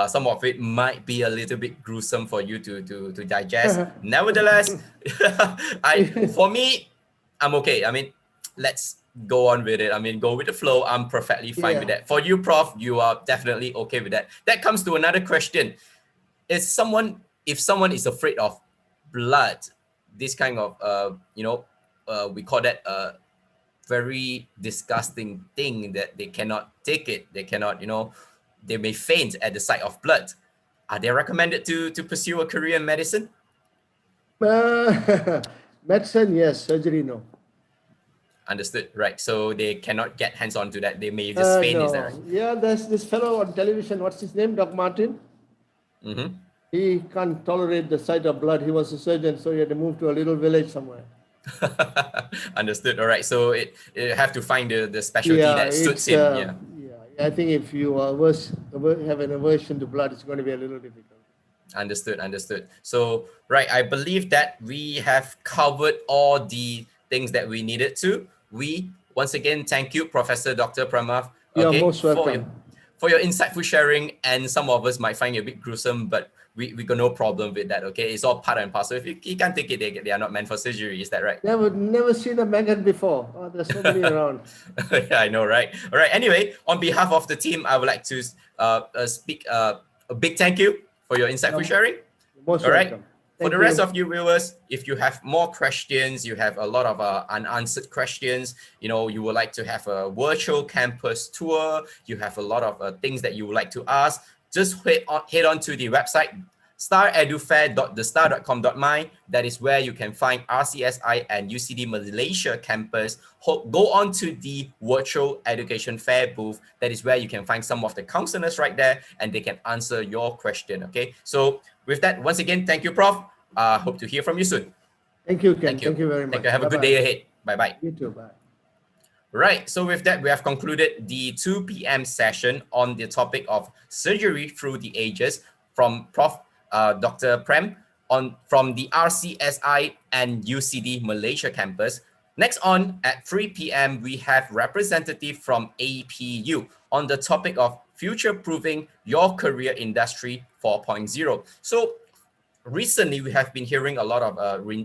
Some of it might be a little bit gruesome for you to digest. Nevertheless, for me, I'm okay. I mean, let's go on with it. I mean, go with the flow. I'm perfectly fine with that. For you, Prof, you are definitely okay with that. That comes to another question. If someone is afraid of blood, this kind of we call that very disgusting thing that they cannot take it. They cannot, they may faint at the sight of blood. Are they recommended to pursue a career in medicine? Medicine, yes. Surgery, no. Understood, right? So they cannot get hands on to that. They may just faint, no. is that right? Yeah, there's this fellow on television. What's his name? Doc Martin. Mm-hmm. He can't tolerate the sight of blood. He was a surgeon, so he had to move to a little village somewhere. Understood. All right. So it have to find the specialty that suits him. Yeah. I think if you have an aversion to blood, it's going to be a little difficult. Understood. So, right, I believe that we have covered all the things that we needed to. We, once again, thank you, Professor Dr. Pramath. You're most welcome. For your insightful sharing, and some of us might find it a bit gruesome, but we got no problem with that, okay? It's all part and parcel. If you can't take it, they are not meant for surgery, is that right? Never seen a maggot before. Oh, there's so many around. Yeah, I know, right? All right, anyway, on behalf of the team, I would like to speak a big thank you for your insightful sharing. Most all right. welcome. For the rest of you viewers, if you have more questions, you have a lot of unanswered questions, you would like to have a virtual campus tour, you have a lot of things that you would like to ask, just head on to the website, staredufair.thestar.com.my. That is where you can find RCSI and UCD Malaysia campus. Go on to the virtual education fair booth. That is where you can find some of the counselors right there, and they can answer your question, okay? So with that, once again, thank you, Prof. Hope to hear from you soon. Thank you, Ken. Thank you very much. Thank you. Have a good day ahead. Bye-bye. You too. Bye. Right. So with that, we have concluded the 2 p.m. session on the topic of surgery through the ages from Prof. Dr. Prem from the RCSI and UCD Malaysia campus. Next on at 3 p.m., we have representative from APU on the topic of future-proofing your career industry 4.0. So recently, we have been hearing a lot of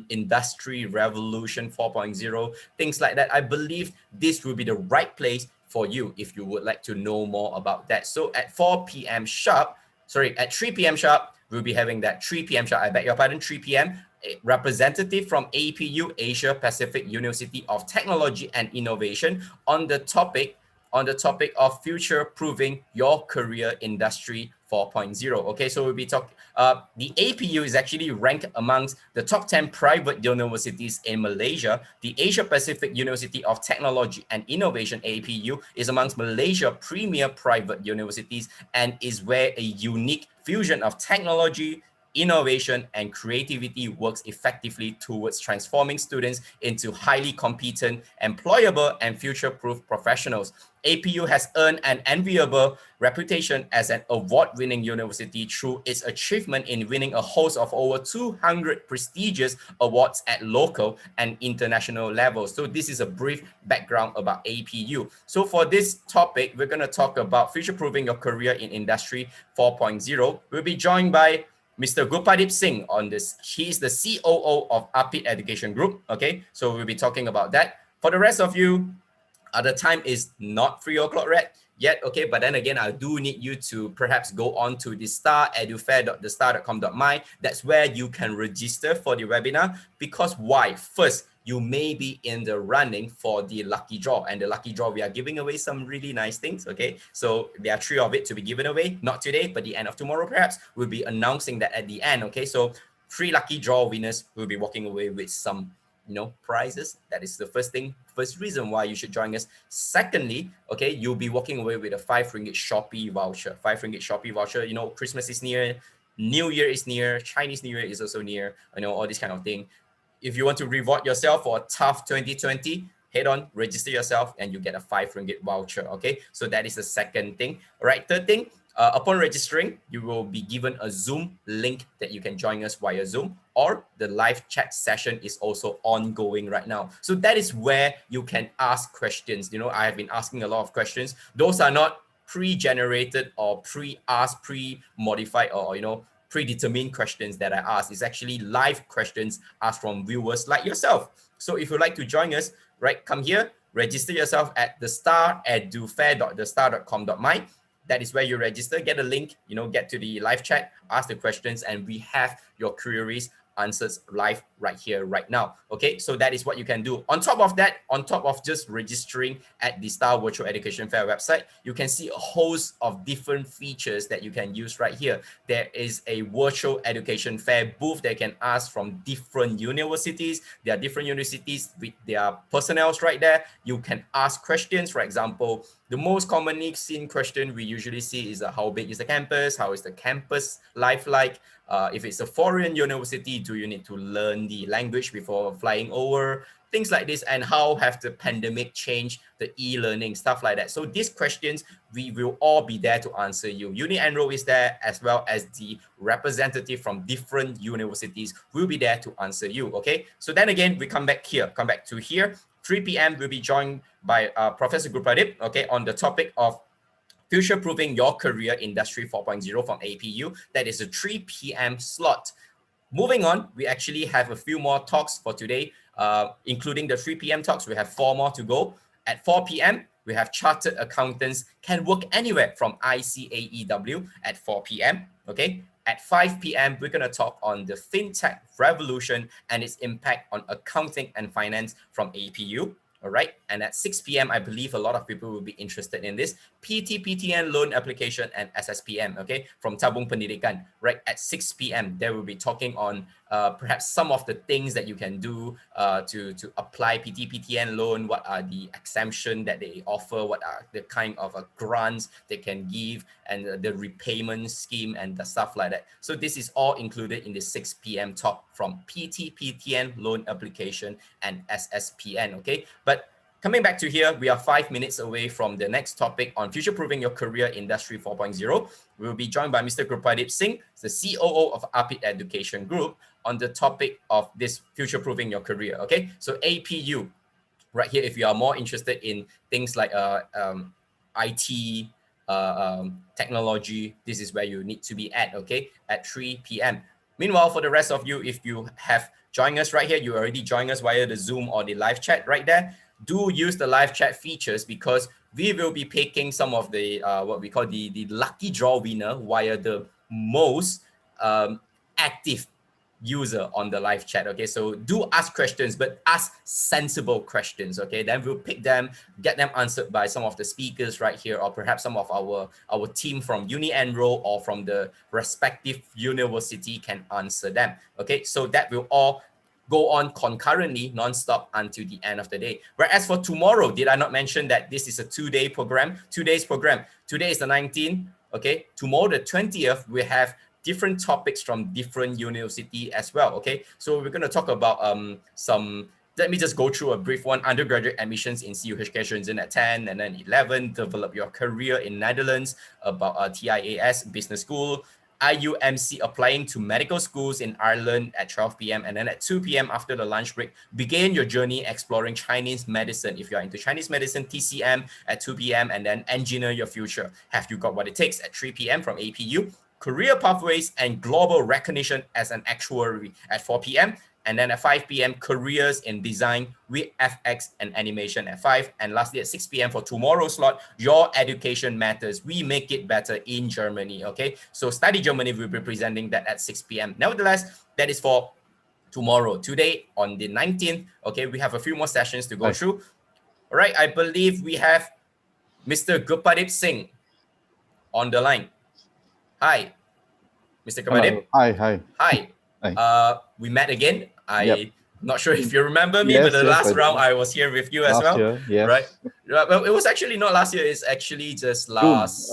industry revolution 4.0, things like that. I believe this will be the right place for you if you would like to know more about that. So at 3 p.m. sharp, we'll be having that 3 p.m. sharp. I beg your pardon, 3 p.m. A representative from APU, Asia Pacific University of Technology and Innovation, on the topic of future-proofing your career industry 4.0. Okay, so we'll be talking. The APU is actually ranked amongst the top 10 private universities in Malaysia. The Asia Pacific University of Technology and Innovation, APU, is amongst Malaysia's premier private universities and is where a unique fusion of technology, innovation, and creativity works effectively towards transforming students into highly competent, employable, and future-proof professionals. APU has earned an enviable reputation as an award-winning university through its achievement in winning a host of over 200 prestigious awards at local and international levels. So this is a brief background about APU. So for this topic, we're going to talk about future-proofing your career in Industry 4.0. We'll be joined by Mr. Gurpadip Singh on this. He is the COO of Apit Education Group. Okay, so we'll be talking about that. For the rest of you, the time is not 3 o'clock yet, okay? But then again, I do need you to perhaps go on to the staredufair.thestar.com.my. That's where you can register for the webinar. Because why? First, you may be in the running for the lucky draw. And the lucky draw, we are giving away some really nice things, okay? So there are 3 of it to be given away. Not today, but the end of tomorrow, perhaps. We'll be announcing that at the end, okay? So 3 lucky draw winners will be walking away with some prizes. That is the first reason why you should join us. Secondly, okay, you'll be walking away with a 5 ringgit Shopee voucher. 5 ringgit Shopee voucher. Christmas is near, New Year is near, Chinese New Year is also near, all this kind of thing. If you want to reward yourself for a tough 2020, head on, register yourself, and you get a 5 ringgit voucher, okay? So that is the second thing. All right, third thing, Upon registering, you will be given a Zoom link that you can join us via Zoom, or the live chat session is also ongoing right now. So that is where you can ask questions. You know, I have been asking a lot of questions. Those are not pre-generated or pre-asked, pre-modified, or, you know, predetermined questions that I ask. It's actually live questions asked from viewers like yourself. So if you'd like to join us, right, come here, register yourself at thestar@edufair.thestar.com.my. That is where you register, get a link, you know, get to the live chat, ask the questions, and we have your queries answered live right here, right now. Okay, so that is what you can do. On top of that, on top of just registering at the Star Virtual Education Fair website, you can see a host of different features that you can use right here. There is a virtual education fair booth that can ask from different universities. There are different universities with their personnels right there. You can ask questions. For example, the most commonly seen question we usually see is how big is the campus? How is the campus life like? If it's a foreign university, do you need to learn the language before flying over? Things like this, and how have the pandemic changed the e-learning, stuff like that. So these questions, we will all be there to answer you. Uni Enrol is there, as well as the representative from different universities will be there to answer you, okay? So then again, we come back here, 3 p.m. we'll be joined by Professor Gurpadip, okay, on the topic of future-proofing your career industry 4.0 from APU. That is a 3 p.m. slot. Moving on, we actually have a few more talks for today, including the 3 p.m. talks. We have 4 more to go. At 4 p.m., we have Chartered Accountants Can Work Anywhere from ICAEW at 4 p.m. Okay. At 5 p.m., we're going to talk on the FinTech revolution and its impact on accounting and finance from APU. All right. And at 6 p.m., I believe a lot of people will be interested in this PT/PTN loan application and SSPM, okay, from Tabung Pendidikan. Right. At 6 p.m., they will be talking on perhaps some of the things that you can do to apply PT/PTN loan. What are the exemption that they offer? What are the kind of grants they can give, and the repayment scheme and the stuff like that. So this is all included in the 6 p.m. talk from PT/PTN loan application and SSPN, okay? But coming back to here, we are 5 minutes away from the next topic on future-proofing your career industry 4.0. We will be joined by Mr. Gurpadip Singh, the COO of Apit Education Group, on the topic of this future-proofing your career, okay? So APU, right here, if you are more interested in things like IT, technology, this is where you need to be at, okay, at 3 p.m. Meanwhile, for the rest of you, if you have joined us right here, you already joined us via the Zoom or the live chat right there, do use the live chat features, because we will be picking some of the, what we call the lucky draw winner via the most active user on the live chat, okay? So do ask questions, but ask sensible questions, okay? Then we'll pick them, get them answered by some of the speakers right here, or perhaps some of our team from Uni Enrol or from the respective university can answer them, okay? So that will all go on concurrently, non-stop until the end of the day. Whereas for tomorrow, did I not mention that this is a 2-day program? 2 days program. Today is the 19th, okay? Tomorrow, the 20th, we have different topics from different university as well, okay? So we're going to talk about let me just go through a brief one. Undergraduate admissions in CUHK Shenzhen at 10, and then 11, develop your career in Netherlands, about TIAS Business School, IUMC applying to medical schools in Ireland at 12 p.m. And then at 2 p.m. after the lunch break, begin your journey exploring Chinese medicine. If you're into Chinese medicine, TCM at 2 p.m. and then engineer your future. Have you got what it takes at 3 p.m. from APU? Career pathways and global recognition as an actuary at 4 p.m. And then at 5 p.m., careers in design with FX and animation at 5. And lastly, at 6 p.m. for tomorrow's slot, your education matters. We make it better in Germany, okay? So Study Germany will be presenting that at 6 p.m. Nevertheless, that is for tomorrow. Today, on the 19th, okay, we have a few more sessions to go through. All right, I believe we have Mr. Gurpadip Singh on the line. Hi, Mr. Gurpadip. Hi. We met again. Yep. Not sure if you remember me, Yes, but the yes, last round I was here with you as well. Year, yes. Right? Well, it was actually not last year. It's actually just last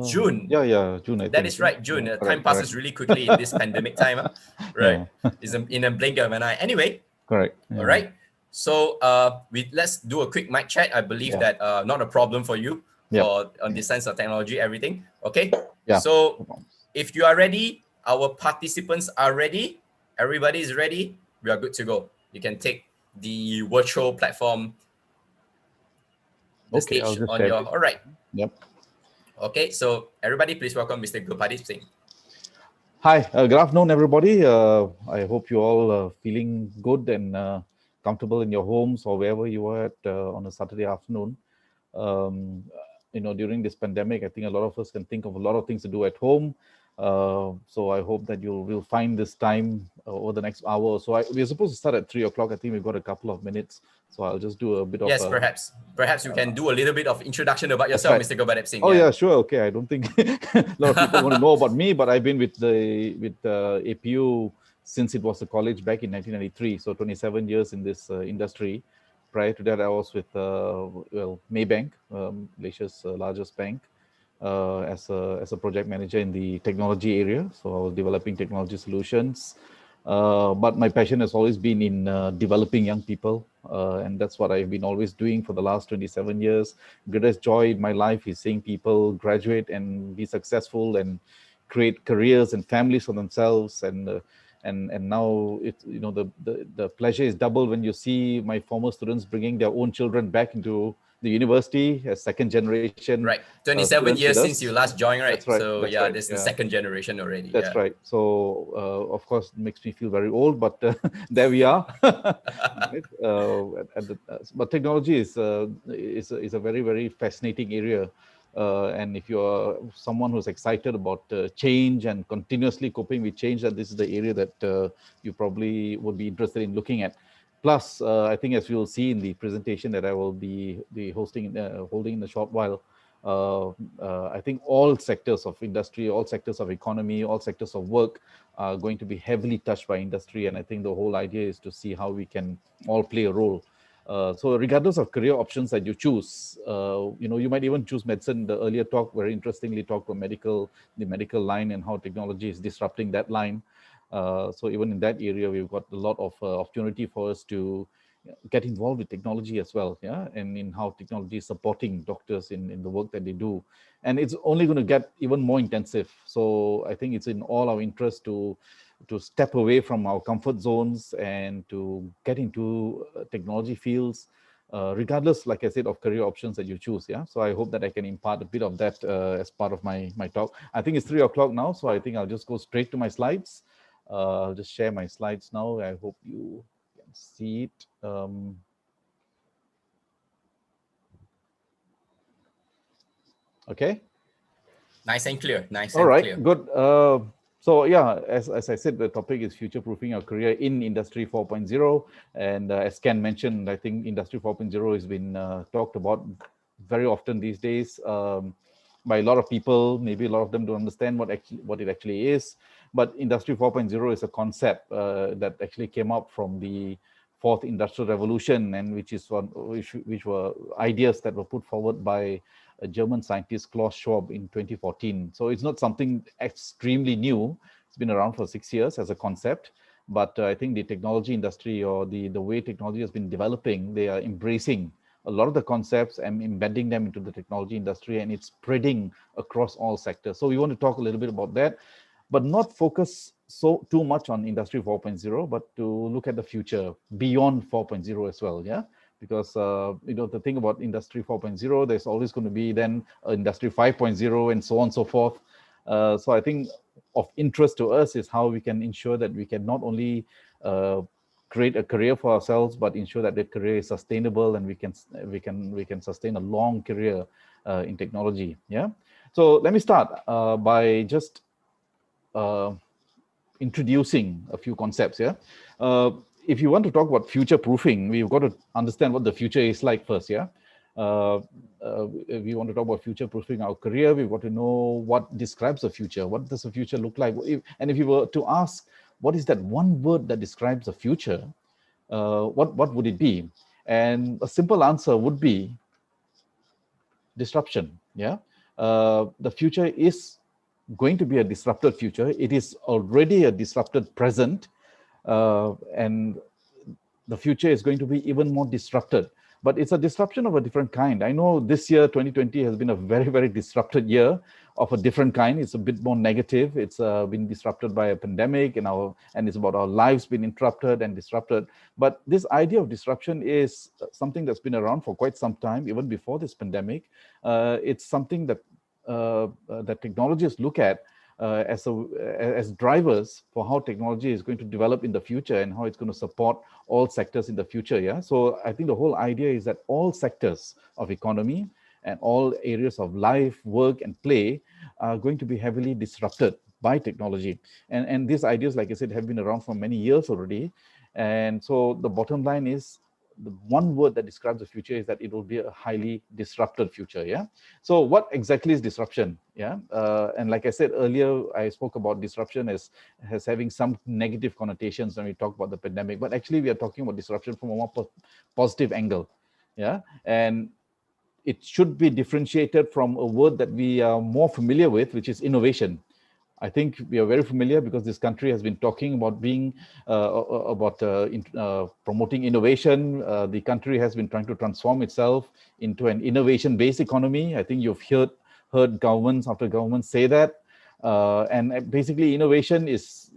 June. Yeah, June. I That think. is right, June. Yeah, Time passes really quickly in this pandemic time, right? Yeah. It's in a blink of an eye. Anyway. Correct. Yeah. All right. So let's do a quick mic check. I believe that not a problem for you. on the science of technology, everything. Okay. Yeah. So if you are ready, our participants are ready. Everybody is ready. We are good to go. You can take the virtual platform, the Okay, I'll stage just on share your. it. All right. Yep. Okay. So everybody, please welcome Mr. Gurpadip Singh. Hi, good afternoon, everybody. I hope you all feeling good and comfortable in your homes or wherever you are at on a Saturday afternoon. During this pandemic, I think a lot of us can think of a lot of things to do at home. So I hope that you will find this time over the next hour or so. We're supposed to start at 3 o'clock. I think we've got a couple of minutes. So I'll just do a bit Yes, of... perhaps you can do a little bit of introduction about yourself, right. Mr. Gurpadip Singh. Oh, yeah, sure. Okay. I don't think a lot of people want to know about me, but I've been with APU since it was a college back in 1993. So 27 years in this industry. Prior to that, I was with Maybank, Malaysia's largest bank, as a project manager in the technology area. So I was developing technology solutions. But my passion has always been in developing young people. And that's what I've been always doing for the last 27 years. Greatest joy in my life is seeing people graduate and be successful and create careers and families for themselves. And now the pleasure is double when you see my former students bringing their own children back into the university as second generation. Right, 27 years since you last joined, right? That's right. So that's yeah, right. this is the second generation already. That's right. So of course, it makes me feel very old, but there we are. Right? But technology is a very, very fascinating area. And if you're someone who's excited about change and continuously coping with change, that this is the area that you probably would be interested in looking at. Plus, I think as you'll see in the presentation that I will be holding in a short while, I think all sectors of industry, all sectors of economy, all sectors of work are going to be heavily touched by industry. And I think the whole idea is to see how we can all play a role. So regardless of career options that you choose, you might even choose medicine. The earlier talk very interestingly talked about the medical line and how technology is disrupting that line. So even in that area, we've got a lot of opportunity for us to get involved with technology as well, and in how technology is supporting doctors in the work that they do. And it's only going to get even more intensive. So I think it's in all our interest to step away from our comfort zones and to get into technology fields, regardless, like I said, of career options that you choose. So I hope that I can impart a bit of that as part of my talk. I think it's 3 o'clock now, so I think I'll just go straight to my slides. I'll just share my slides now. I hope you can see it. Okay. Nice and clear. All right, good. So yeah, as I said, the topic is future-proofing our career in Industry 4.0. And as Ken mentioned, I think Industry 4.0 has been talked about very often these days by a lot of people. Maybe a lot of them don't understand what it actually is. But Industry 4.0 is a concept that actually came up from the Fourth Industrial Revolution, and which were ideas that were put forward by a German scientist, Klaus Schwab, in 2014. So it's not something extremely new. It's been around for 6 years as a concept. But I think the technology industry, or the way technology has been developing, they are embracing a lot of the concepts and embedding them into the technology industry, and it's spreading across all sectors. So we want to talk a little bit about that, but not focus too much on Industry 4.0, but to look at the future beyond 4.0 as well. Because the thing about Industry 4.0, there's always going to be then Industry 5.0 and so on and so forth. So I think of interest to us is how we can ensure that we can not only create a career for ourselves, but ensure that that career is sustainable and we can sustain a long career in technology. So let me start by just introducing a few concepts. If you want to talk about future proofing, we've got to understand what the future is like first. If we want to talk about future proofing our career, we've got to know what describes the future. What does the future look like? And if you were to ask, what is that one word that describes the future? What would it be? And a simple answer would be disruption. The future is going to be a disrupted future. It is already a disrupted present, and the future is going to be even more disrupted. But it's a disruption of a different kind. I know this year, 2020, has been a very, very disrupted year of a different kind. It's a bit more negative. It's been disrupted by a pandemic, and it's about our lives being interrupted and disrupted. But this idea of disruption is something that's been around for quite some time, even before this pandemic. It's something that that technologists look at as drivers for how technology is going to develop in the future and how it's going to support all sectors in the future. Yeah. So I think the whole idea is that all sectors of economy and all areas of life, work, and play are going to be heavily disrupted by technology. And these ideas, like I said, have been around for many years already. And so the bottom line is, the one word that describes the future is that it will be a highly disrupted future. Yeah. So what exactly is disruption? Yeah. And like I said earlier, I spoke about disruption as having some negative connotations when we talk about the pandemic, but actually we are talking about disruption from a more positive angle. Yeah. And it should be differentiated from a word that we are more familiar with, which is innovation. I think we are very familiar because this country has been talking about promoting innovation. The country has been trying to transform itself into an innovation-based economy. I think you've heard governments after governments say that. And basically, innovation is,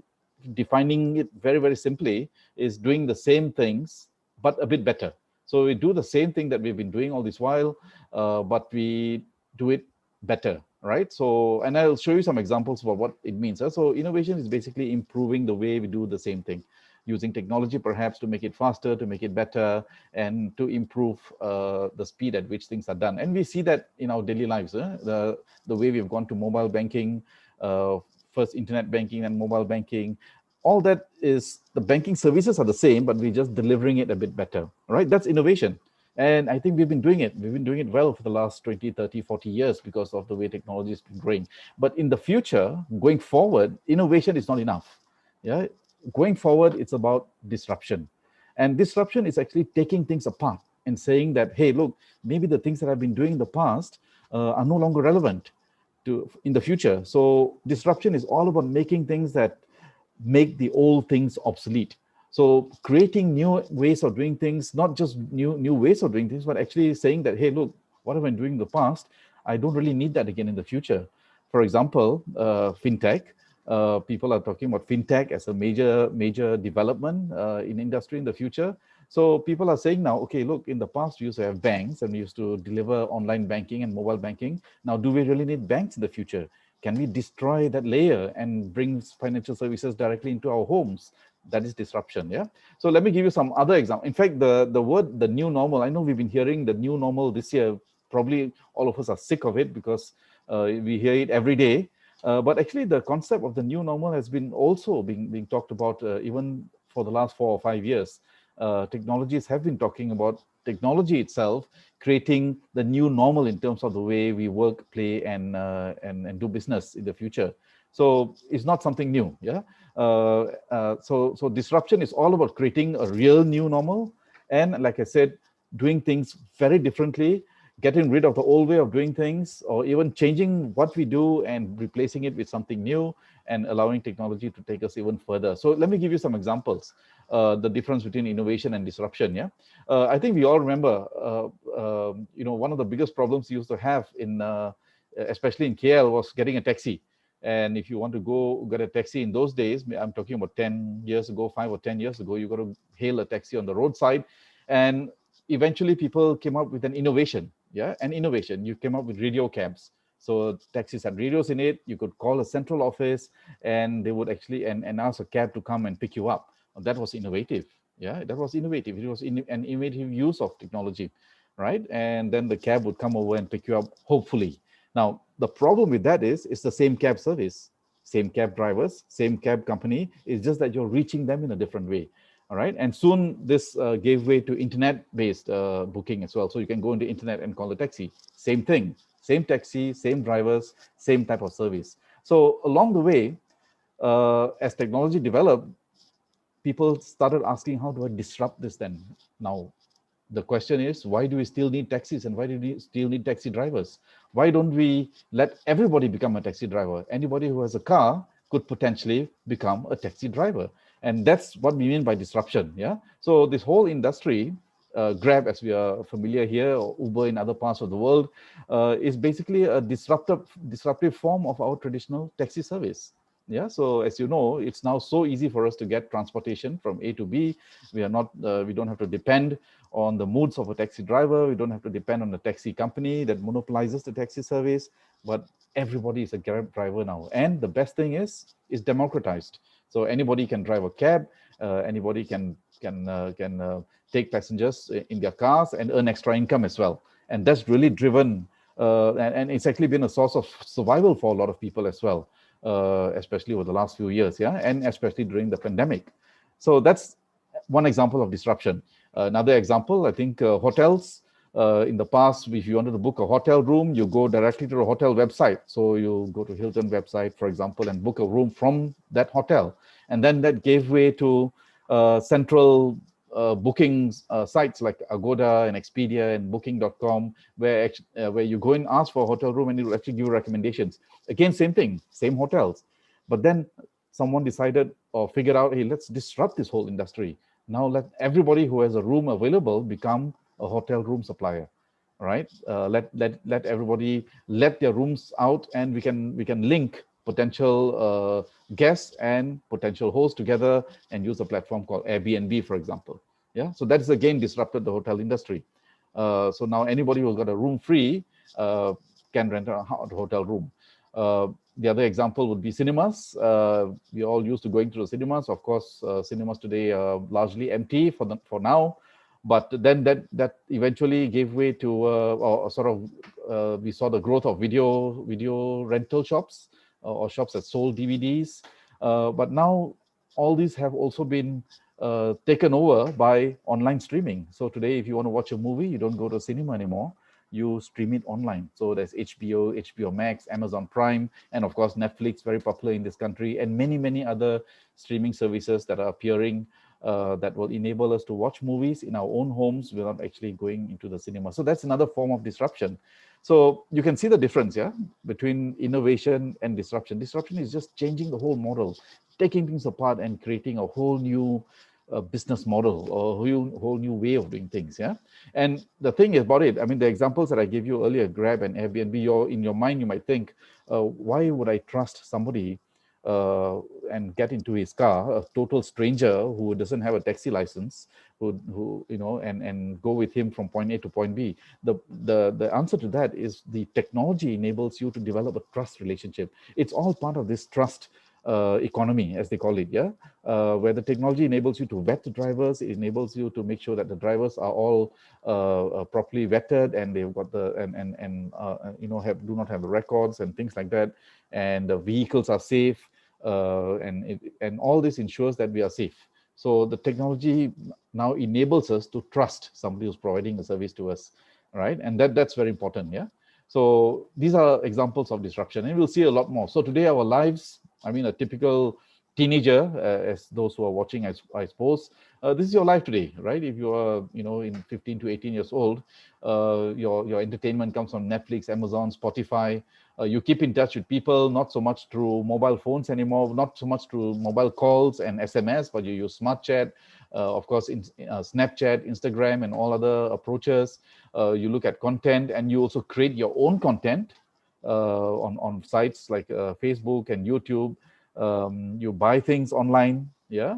defining it very, very simply, is doing the same things but a bit better. So we do the same thing that we've been doing all this while, but we do it better. Right. So, and I'll show you some examples of what it means. So innovation is basically improving the way we do the same thing, using technology perhaps to make it faster, to make it better, and to improve the speed at which things are done. And we see that in our daily lives, the way we've gone to mobile banking, first internet banking and mobile banking. All that is, the banking services are the same, but we're just delivering it a bit better. Right. That's innovation. And I think we've been doing it. We've been doing it well for the last 20, 30, 40 years because of the way technology has been growing. But in the future, going forward, innovation is not enough. Yeah, going forward, it's about disruption. And disruption is actually taking things apart and saying that, hey, look, maybe the things that I've been doing in the past are no longer relevant in the future. So disruption is all about making things that make the old things obsolete. So creating new ways of doing things, not just new ways of doing things, but actually saying that, hey, look, what have I been doing in the past? I don't really need that again in the future. For example, fintech. People are talking about fintech as a major development in industry in the future. So people are saying now, okay, look, in the past we used to have banks and we used to deliver online banking and mobile banking. Now, do we really need banks in the future? Can we destroy that layer and bring financial services directly into our homes? That is disruption. Yeah. So let me give you some other examples. In fact, the word, the new normal, I know we've been hearing the new normal this year. Probably all of us are sick of it because we hear it every day. But actually, the concept of the new normal has been also being talked about even for the last 4 or 5 years. Technologies have been talking about technology itself creating the new normal in terms of the way we work, play, and do business in the future. So it's not something new. Yeah. So disruption is all about creating a real new normal, and like I said, doing things very differently, getting rid of the old way of doing things, or even changing what we do and replacing it with something new, and allowing technology to take us even further. So let me give you some examples. The difference between innovation and disruption. Yeah, I think we all remember. One of the biggest problems we used to have in, especially in KL, was getting a taxi. And if you want to go get a taxi in those days, I'm talking about 10 years ago, 5 or 10 years ago, you got to hail a taxi on the roadside. And eventually people came up with an innovation. Yeah, an innovation. You came up with radio cabs. So taxis had radios in it. You could call a central office and they would actually and ask a cab to come and pick you up. That was innovative. Yeah, that was innovative. It was an innovative use of technology, right? And then the cab would come over and pick you up, hopefully. Now, the problem with that is it's the same cab service, same cab drivers, same cab company. It's just that you're reaching them in a different way. All right. And soon this gave way to internet-based booking as well. So you can go into internet and call a taxi. Same thing, same taxi, same drivers, same type of service. So along the way, as technology developed, people started asking, how do I disrupt this then? Now, the question is, why do we still need taxis and why do we still need taxi drivers? Why don't we let everybody become a taxi driver? Anybody who has a car could potentially become a taxi driver. And that's what we mean by disruption. Yeah. So this whole industry, Grab, as we are familiar here, or Uber in other parts of the world, is basically a disruptive form of our traditional taxi service. Yeah. So as you know, it's now so easy for us to get transportation from A to B. We don't have to depend on the moods of a taxi driver. We don't have to depend on the taxi company that monopolizes the taxi service. But everybody is a Grab driver now. And the best thing is, it's democratized. So anybody can drive a cab. Anybody can take passengers in their cars and earn extra income as well. And that's really driven, and it's actually been a source of survival for a lot of people as well, especially over the last few years, yeah, and especially during the pandemic. So that's one example of disruption. Another example, I think hotels. In the past, if you wanted to book a hotel room, you go directly to the hotel website. So you go to Hilton website, for example, and book a room from that hotel. And then that gave way to central bookings sites like Agoda and Expedia and Booking.com, where you go and ask for a hotel room and it will actually give you recommendations. Again, same thing, same hotels. But then someone decided or figured out, hey, let's disrupt this whole industry. Now let everybody who has a room available become a hotel room supplier, right? Let everybody let their rooms out, and we can link potential guests and potential hosts together and use a platform called Airbnb, for example. Yeah, so that's again disrupted the hotel industry. So now anybody who's got a room free can rent a hotel room. The other example would be cinemas. We all used to going to the cinemas. Of course, cinemas today are largely empty for now. But then that eventually gave way to or sort of we saw the growth of video rental shops or shops that sold DVDs. But now all these have also been taken over by online streaming. So today, if you want to watch a movie, you don't go to a cinema anymore. You stream it online. So there's HBO, HBO Max, Amazon Prime, and of course Netflix, very popular in this country, and many other streaming services that are appearing that will enable us to watch movies in our own homes without actually going into the cinema. So that's another form of disruption. So you can see the difference, yeah, between innovation and disruption. Disruption is just changing the whole model, taking things apart and creating a whole new business model or whole new way of doing things, yeah. And the thing about it, I mean, the examples that I gave you earlier, Grab and Airbnb, in your mind you might think, why would I trust somebody and get into his car, a total stranger who doesn't have a taxi license, who you know, and go with him from point A to point B? The answer to that is the technology enables you to develop a trust relationship. It's all part of this trust economy, as they call it, yeah, where the technology enables you to vet the drivers. It enables you to make sure that the drivers are all properly vetted and they've got the you know, do not have the records and things like that, and the vehicles are safe, and all this ensures that we are safe. So the technology now enables us to trust somebody who's providing a service to us, right? And that's very important, yeah. So these are examples of disruption, and we'll see a lot more. So today our lives, I mean, a typical teenager, as those who are watching, I suppose, this is your life today, right? If you are, you know, in 15 to 18 years old, your entertainment comes from Netflix, Amazon, Spotify. You keep in touch with people, not so much through mobile phones anymore, not so much through mobile calls and SMS, but you use smart chat, of course, Snapchat, Instagram, and all other approaches. You look at content, and you also create your own content on sites like Facebook and YouTube. You buy things online, yeah,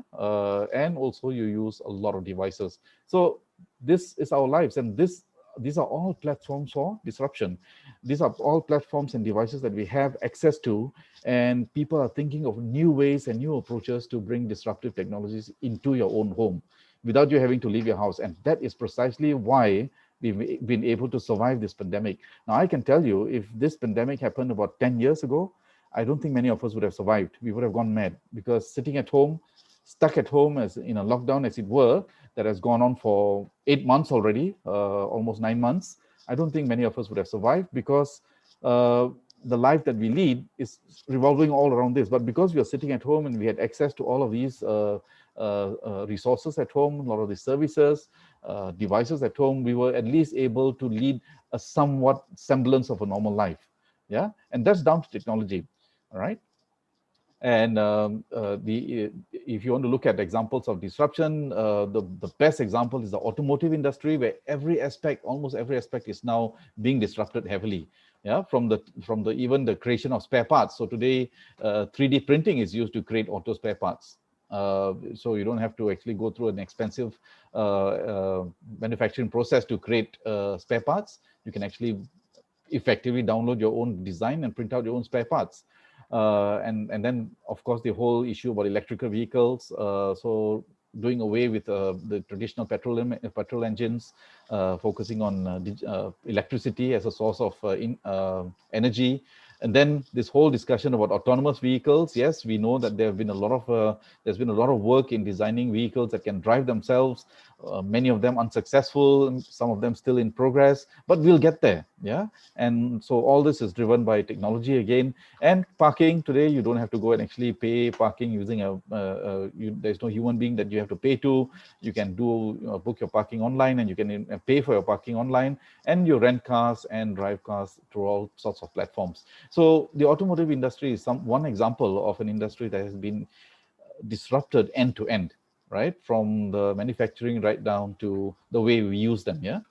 and also you use a lot of devices. So this is our lives, and these are all platforms for disruption. These are all platforms and devices that we have access to, and people are thinking of new ways and new approaches to bring disruptive technologies into your own home without you having to leave your house. And that is precisely why we've been able to survive this pandemic. Now, I can tell you, if this pandemic happened about 10 years ago, I don't think many of us would have survived. We would have gone mad, because sitting at home, stuck at home as in a lockdown, as it were, that has gone on for 8 months already, almost 9 months. I don't think many of us would have survived, because the life that we lead is revolving all around this. But because we are sitting at home and we had access to all of these resources at home, a lot of these services, devices at home, we were at least able to lead a somewhat semblance of a normal life. Yeah, and that's down to technology. All right. And if you want to look at examples of disruption, the best example is the automotive industry, where almost every aspect is now being disrupted heavily. Yeah, from the even the creation of spare parts. So today, 3D printing is used to create auto spare parts. So you don't have to actually go through an expensive manufacturing process to create spare parts. You can actually effectively download your own design and print out your own spare parts. And then, of course, the whole issue about electrical vehicles. So doing away with the traditional petrol engines, focusing on electricity as a source of energy. And then this whole discussion about autonomous vehicles. Yes, we know that there's been a lot of work in designing vehicles that can drive themselves. Many of them unsuccessful, some of them still in progress, but we'll get there. Yeah, and so all this is driven by technology again. And parking today, you don't have to go and actually pay parking using there's no human being that you have to pay to. You can book your parking online, and you can pay for your parking online, and you rent cars and drive cars through all sorts of platforms. So the automotive industry is one example of an industry that has been disrupted end to end, right? From the manufacturing right down to the way we use them, yeah?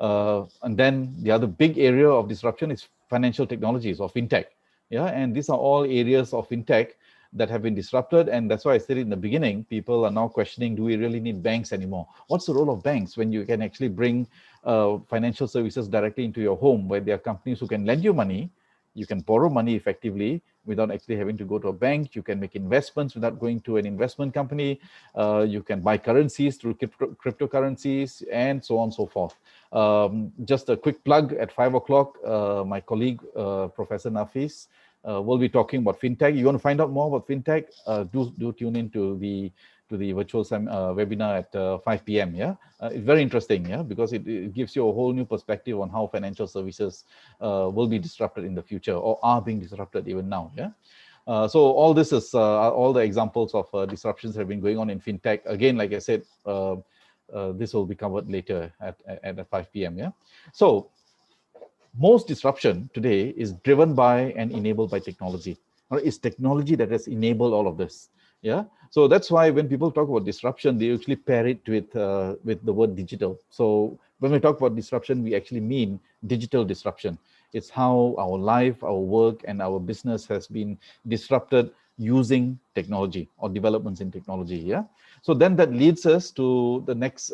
And then the other big area of disruption is financial technologies or fintech, yeah? And these are all areas of fintech that have been disrupted. And that's why I said in the beginning, people are now questioning, do we really need banks anymore? What's the role of banks when you can actually bring financial services directly into your home, where there are companies who can lend you money, you can borrow money effectively without actually having to go to a bank. You can make investments without going to an investment company. You can buy currencies through cryptocurrencies, and so on and so forth. Just a quick plug, at 5 o'clock, my colleague, Professor Nafis, will be talking about fintech. You want to find out more about fintech, do tune in to the virtual webinar at 5 p.m. Yeah, it's very interesting. Yeah, because it gives you a whole new perspective on how financial services will be disrupted in the future, or are being disrupted even now. Yeah. So all this is all the examples of disruptions that have been going on in fintech. Again, like I said, this will be covered later at 5 p.m. Yeah. So most disruption today is driven by and enabled by technology. Or it's technology that has enabled all of this. Yeah. So that's why when people talk about disruption, they actually pair it with the word digital. So when we talk about disruption, we actually mean digital disruption. It's how our life, our work, and our business has been disrupted using technology or developments in technology. Yeah. So then that leads us to the next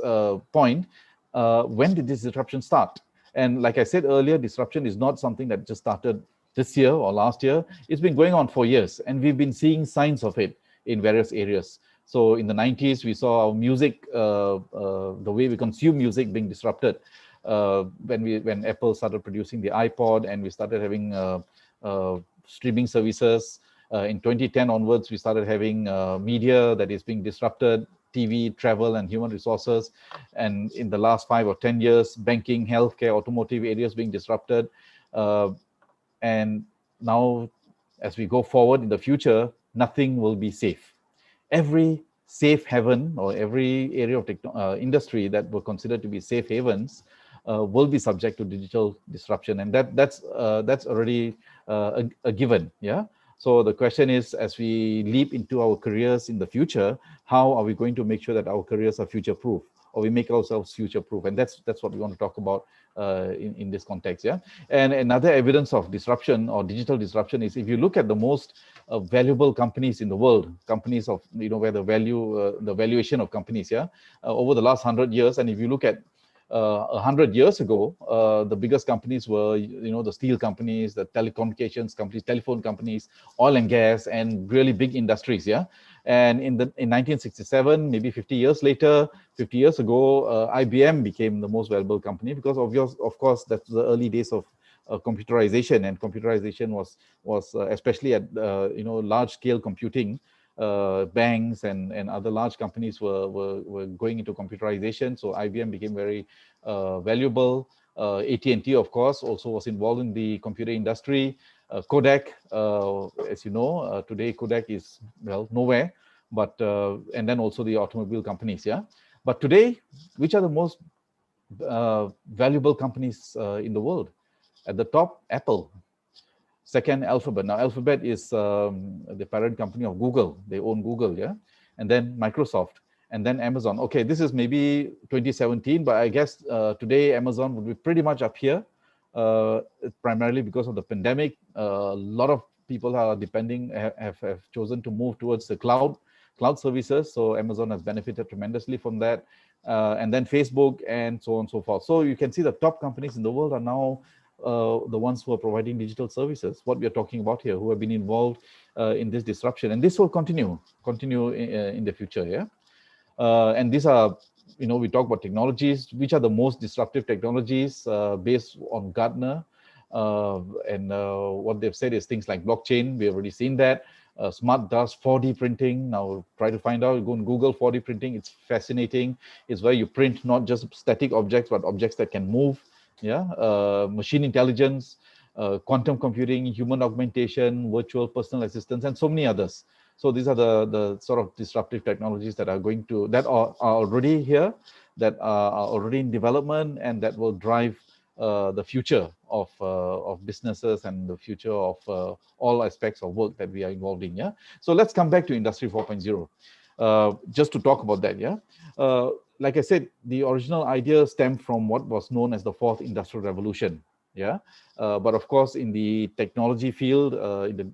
point. When did this disruption start? And like I said earlier, disruption is not something that just started this year or last year. It's been going on for years, and we've been seeing signs of it in various areas. So in the 90s, we saw our music, the way we consume music being disrupted. When Apple started producing the iPod, and we started having streaming services. In 2010 onwards, we started having media that is being disrupted, TV, travel, and human resources. And in the last 5 or 10 years, banking, healthcare, automotive areas being disrupted. And now, as we go forward in the future, nothing will be safe. Every safe haven, or every area of industry that were considered to be safe havens will be subject to digital disruption. And that's already a given. Yeah. So the question is, as we leap into our careers in the future, how are we going to make sure that our careers are future-proof, or we make ourselves future-proof? And that's what we want to talk about in this context. Yeah. And another evidence of disruption or digital disruption is, if you look at the most valuable companies in the world, companies of, where the valuation of companies, yeah, over the last 100 years, and if you look at 100 years ago, the biggest companies were, the steel companies, the telecommunications companies, telephone companies, oil and gas, and really big industries. Yeah. And in 1967, maybe 50 years later, 50 years ago, IBM became the most valuable company, because of course, that's the early days of computerization, and computerization was especially at large scale computing. Banks and other large companies were going into computerization. So IBM became very valuable. AT&T, of course, also was involved in the computer industry. Kodak, as you know, today Kodak is, well, nowhere. But and then also the automobile companies. Yeah. But today, which are the most valuable companies in the world? At the top, Apple. Second, Alphabet. Now, Alphabet is the parent company of Google. They own Google, yeah? And then Microsoft, and then Amazon. Okay, this is maybe 2017, but I guess today Amazon would be pretty much up here, primarily because of the pandemic. A lot of people are depending, have chosen to move towards the cloud services. So Amazon has benefited tremendously from that. And then Facebook and so on and so forth. So you can see the top companies in the world are now the ones who are providing digital services, what we are talking about here, who have been involved in this disruption. And this will continue in the future, yeah? And these are, we talk about technologies, which are the most disruptive technologies based on Gartner. And what they've said is things like blockchain. We have already seen that. Smart dust, 4D printing. Now try to find out, go on Google 4D printing. It's fascinating. It's where you print not just static objects, but objects that can move. Yeah, machine intelligence, quantum computing, human augmentation, virtual personal assistants, and so many others. So these are the sort of disruptive technologies that are already here, that are already in development, and that will drive the future of businesses and the future of all aspects of work that we are involved in. Yeah. So let's come back to Industry 4.0, just to talk about that. Yeah. Like I said, the original idea stemmed from what was known as the fourth industrial revolution. Yeah, but of course, in the technology field,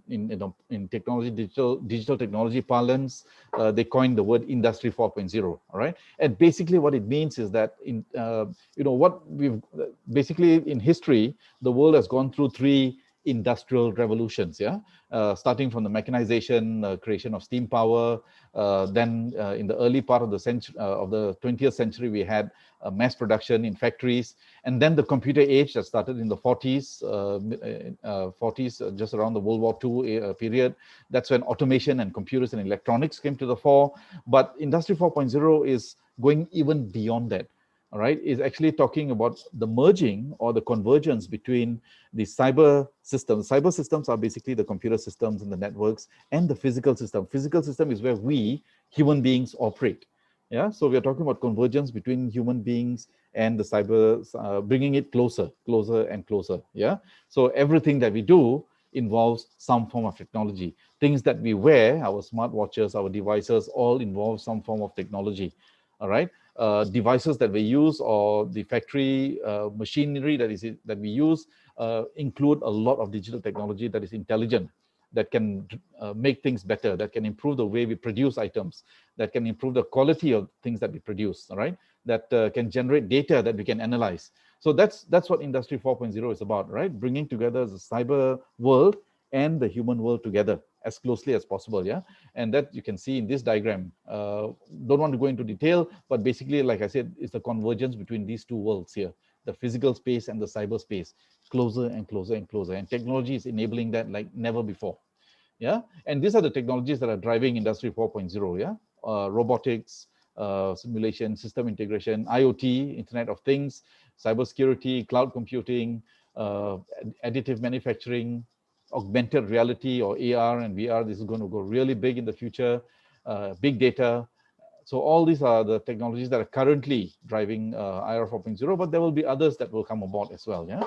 in technology, digital technology parlance, they coined the word Industry 4.0. All right, and basically what it means is that what we've basically in history, the world has gone through three industrial revolutions. Yeah, starting from the mechanization, creation of steam power. Then in the early part of the century, of the 20th century, we had mass production in factories, and then the computer age that started in the 40s, just around the World War II period. That's when automation and computers and electronics came to the fore. But Industry 4.0 is going even beyond that. All right, is actually talking about the merging or the convergence between the cyber systems. Cyber systems are basically the computer systems and the networks, and the physical system. Physical system is where we human beings operate. Yeah, so we are talking about convergence between human beings and the cyber, bringing it closer and closer. Yeah, so everything that we do involves some form of technology. Things that we wear, our smartwatches, our devices, all involve some form of technology. All right. Devices that we use, or the factory machinery that we use, include a lot of digital technology that is intelligent, that can make things better, that can improve the way we produce items, that can improve the quality of things that we produce. All right, that can generate data that we can analyze. So that's what Industry 4.0 is about, right? Bringing together the cyber world and the human world together as closely as possible. Yeah, and that you can see in this diagram. Don't want to go into detail, but basically, like I said, it's the convergence between these two worlds here, the physical space and the cyber space, closer and closer and closer, and technology is enabling that like never before. Yeah, and these are the technologies that are driving Industry 4.0. Yeah, robotics, simulation, system integration, IoT, Internet of Things, cybersecurity, cloud computing, additive manufacturing, augmented reality or AR and VR. This is going to go really big in the future. Big data. So all these are the technologies that are currently driving IR 4.0, but there will be others that will come about as well. Yeah.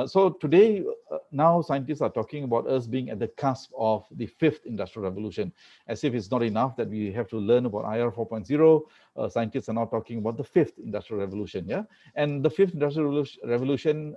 So today, now scientists are talking about us being at the cusp of the fifth industrial revolution. As if it's not enough that we have to learn about IR 4.0, scientists are now talking about the fifth industrial revolution. Yeah, and the fifth industrial revolution,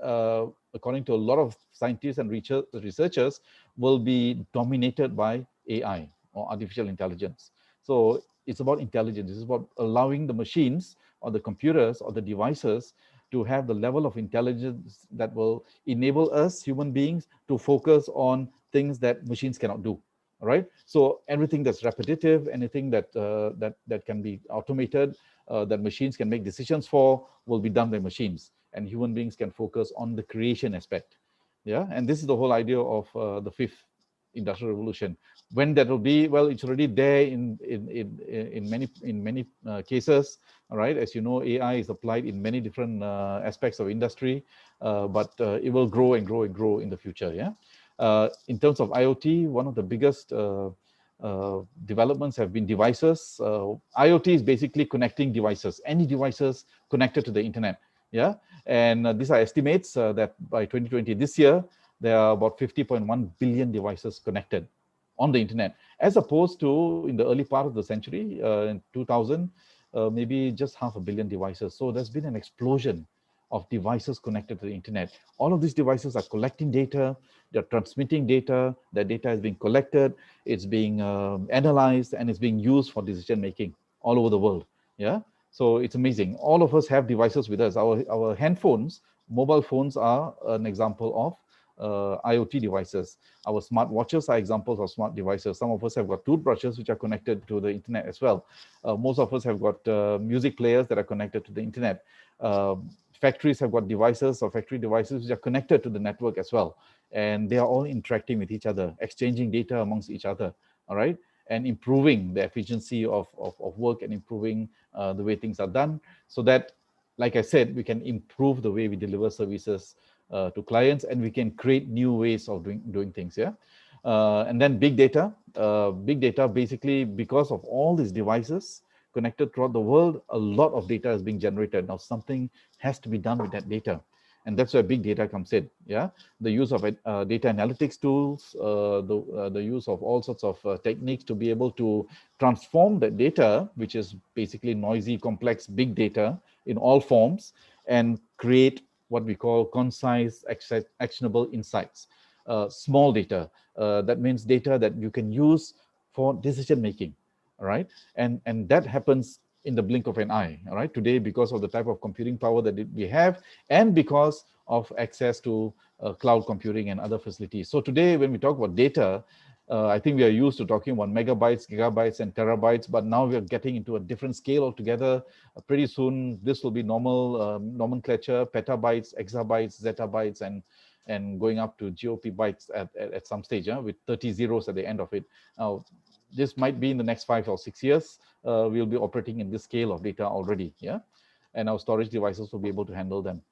according to a lot of scientists and researchers, will be dominated by AI or artificial intelligence. So it's about intelligence. It's about allowing the machines or the computers or the devices to have the level of intelligence that will enable us human beings to focus on things that machines cannot do. All right. So everything that's repetitive, anything that that can be automated, that machines can make decisions for, will be done by machines, and human beings can focus on the creation aspect. Yeah. And this is the whole idea of the fifth industrial revolution. When that will be, well, it's already there in many cases. All right, as you know, AI is applied in many different aspects of industry, but it will grow and grow and grow in the future. Yeah, in terms of IoT, one of the biggest developments have been devices. IoT is basically connecting devices, any devices connected to the internet. Yeah, and these are estimates that by 2020, this year, there are about 50.1 billion devices connected on the internet, as opposed to in the early part of the century, in 2000, maybe just 500 million devices. So there's been an explosion of devices connected to the internet. All of these devices are collecting data, they're transmitting data, that data is being collected, it's being analyzed, and it's being used for decision making all over the world. Yeah, so it's amazing. All of us have devices with us. Our handphones, mobile phones are an example of IoT devices. Our smart watches are examples of smart devices. Some of us have got toothbrushes which are connected to the internet as well. Most of us have got music players that are connected to the internet. Factories have got devices or factory devices which are connected to the network as well. And they are all interacting with each other, exchanging data amongst each other, all right? And improving the efficiency of work and improving the way things are done, so that, like I said, we can improve the way we deliver services to clients, and we can create new ways of doing things. Yeah. And then big data. Big data, basically, because of all these devices connected throughout the world, a lot of data is being generated. Now something has to be done with that data, and that's where big data comes in. Yeah, the use of data analytics tools, the use of all sorts of techniques to be able to transform that data, which is basically noisy, complex, big data in all forms, and create what we call concise, actionable insights. Small data, that means data that you can use for decision making. All right, and that happens in the blink of an eye. All right, today, because of the type of computing power that we have, and because of access to cloud computing and other facilities. So today, when we talk about data, I think we are used to talking about megabytes, gigabytes, and terabytes, but now we are getting into a different scale altogether. Pretty soon, this will be normal nomenclature: petabytes, exabytes, zettabytes, and going up to GOP bytes at some stage, with 30 zeros at the end of it. Now, this might be in the next 5 or 6 years. We'll be operating in this scale of data already, yeah, and our storage devices will be able to handle them.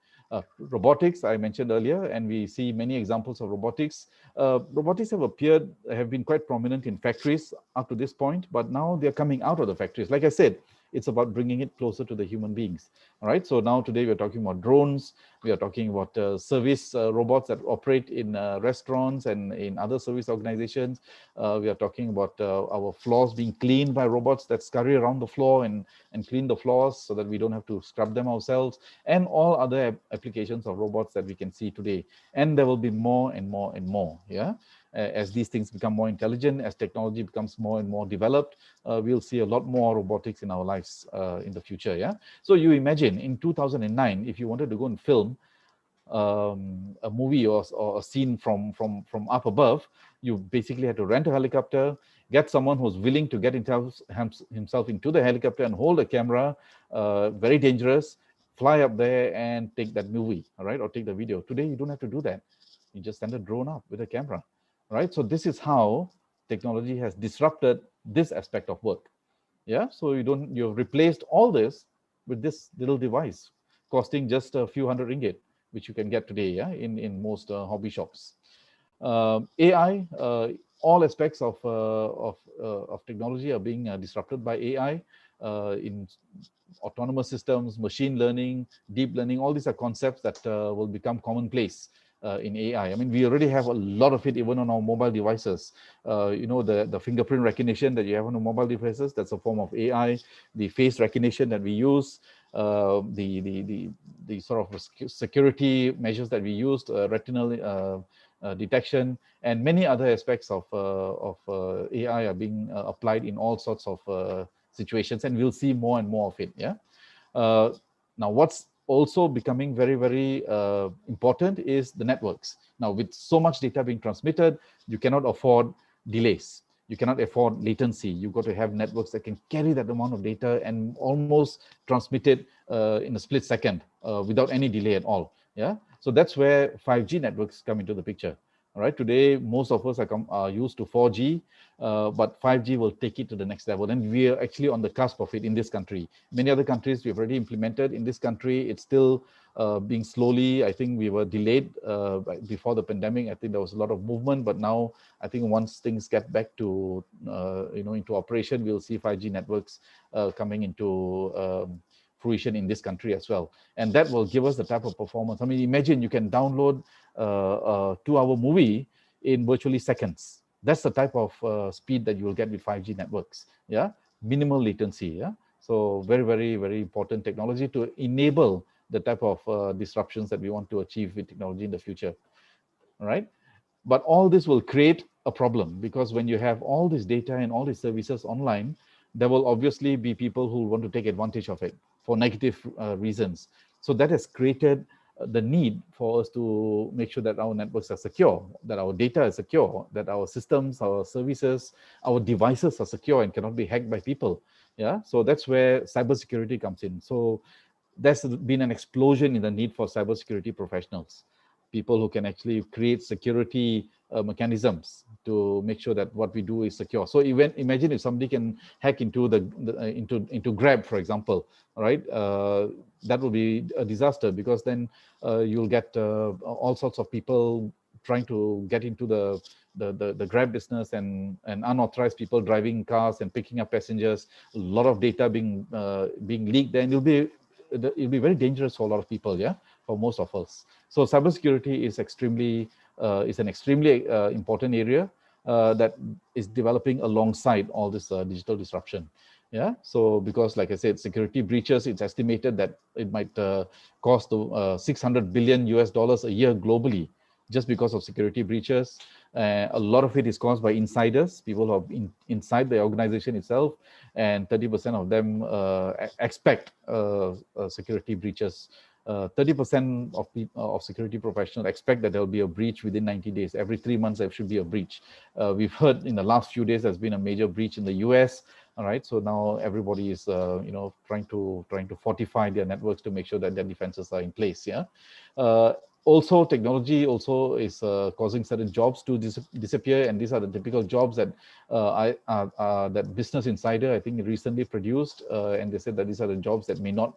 Robotics, I mentioned earlier, and we see many examples of robotics. Robotics have been quite prominent in factories up to this point, but now they're coming out of the factories. Like I said, it's about bringing it closer to the human beings. All right, so now today we're talking about drones, we are talking about service robots that operate in restaurants and in other service organizations. We are talking about our floors being cleaned by robots that scurry around the floor and clean the floors so that we don't have to scrub them ourselves, and all other applications of robots that we can see today. And there will be more and more and more, yeah? As these things become more intelligent, as technology becomes more and more developed, we'll see a lot more robotics in our lives in the future, yeah? So you imagine in 2009, if you wanted to go and film a movie or a scene from up above, you basically had to rent a helicopter, get someone who's willing to get himself into the helicopter and hold a camera, very dangerous, fly up there and take that movie, all right, or take the video. Today, you don't have to do that. You just send a drone up with a camera, right? So this is how technology has disrupted this aspect of work. Yeah, so you've replaced all this with this little device costing just a few hundred ringgit, which you can get today, yeah, in most hobby shops. AI, all aspects of technology are being disrupted by AI in autonomous systems, machine learning, deep learning. All these are concepts that will become commonplace in AI. I mean, we already have a lot of it even on our mobile devices. The fingerprint recognition that you have on the mobile devices, that's a form of AI. The face recognition that we use, the sort of security measures that we used, retinal detection, and many other aspects of AI are being applied in all sorts of situations, and we'll see more and more of it. Yeah. Now, what's also becoming very, very important is the networks. Now, with so much data being transmitted, you cannot afford delays. You cannot afford latency. You've got to have networks that can carry that amount of data and almost transmit it in a split second without any delay at all. Yeah. So that's where 5G networks come into the picture. All right. Today, most of us are used to 4G, but 5G will take it to the next level. And we are actually on the cusp of it in this country. Many other countries we've already implemented. In this country, it's still being slowly. I think we were delayed before the pandemic. I think there was a lot of movement, but now I think once things get back to into operation, we'll see 5G networks coming into fruition in this country as well. And that will give us the type of performance. I mean, imagine you can download a 2-hour movie in virtually seconds. That's the type of speed that you will get with 5G networks. Yeah, minimal latency. Yeah, so very, very, very important technology to enable the type of disruptions that we want to achieve with technology in the future. All right. But all this will create a problem, because when you have all this data and all these services online, there will obviously be people who want to take advantage of it for negative reasons. So that has created the need for us to make sure that our networks are secure, that our data is secure, that our systems, our services, our devices are secure and cannot be hacked by people. Yeah, so that's where cybersecurity comes in. So there's been an explosion in the need for cybersecurity professionals, people who can actually create security mechanisms to make sure that what we do is secure. So even imagine if somebody can hack into into Grab, for example, right? That will be a disaster, because then you'll get all sorts of people trying to get into the Grab business, and unauthorized people driving cars and picking up passengers. A lot of data being leaked, then it'll be very dangerous for a lot of people, yeah, for most of us. So cybersecurity is an extremely important area that is developing alongside all this digital disruption. Yeah, so because like I said, security breaches, it's estimated that it might cost $600 billion a year globally, just because of security breaches. A lot of it is caused by insiders, people who are inside the organization itself, and 30% of them expect security breaches. 30% of security professionals expect that there will be a breach within 90 days. Every 3 months, there should be a breach. We've heard in the last few days there's been a major breach in the US. All right, so now everybody is, trying to fortify their networks to make sure that their defenses are in place. Yeah. Also, technology also is causing certain jobs to disappear, and these are the typical jobs that that Business Insider, I think, recently produced, and they said that these are the jobs that may not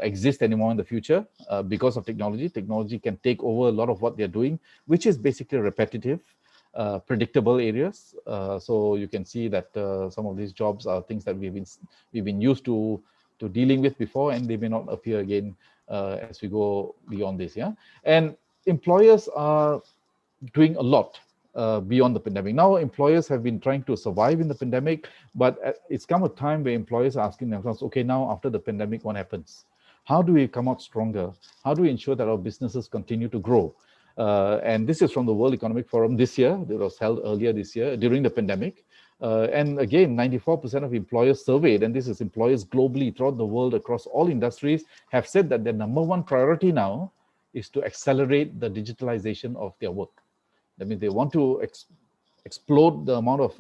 exist anymore in the future because of technology. Technology can take over a lot of what they're doing, which is basically repetitive, predictable areas. So you can see that some of these jobs are things that we've been used to dealing with before, and they may not appear again as we go beyond this. Yeah, and employers are doing a lot beyond the pandemic. Now, employers have been trying to survive in the pandemic, but it's come a time where employers are asking themselves, okay, now after the pandemic, what happens? How do we come out stronger? How do we ensure that our businesses continue to grow? And this is from the World Economic Forum this year. It was held earlier this year during the pandemic. And again, 94% of employers surveyed, and this is employers globally throughout the world across all industries, have said that their number one priority now is to accelerate the digitalization of their work. That means they want to explode the amount of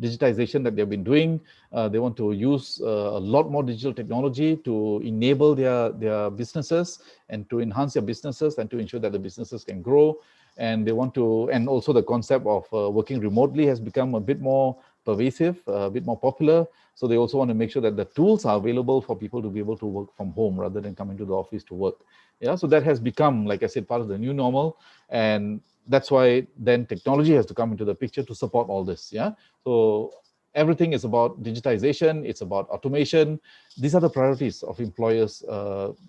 digitization that they've been doing. They want to use a lot more digital technology to enable their businesses and to enhance their businesses and to ensure that the businesses can grow. And they want to, and also the concept of working remotely has become a bit more pervasive, a bit more popular. So they also want to make sure that the tools are available for people to be able to work from home rather than coming to the office to work. Yeah, so that has become, like I said, part of the new normal. And that's why then technology has to come into the picture to support all this. Yeah, so everything is about digitization, it's about automation. These are the priorities of employers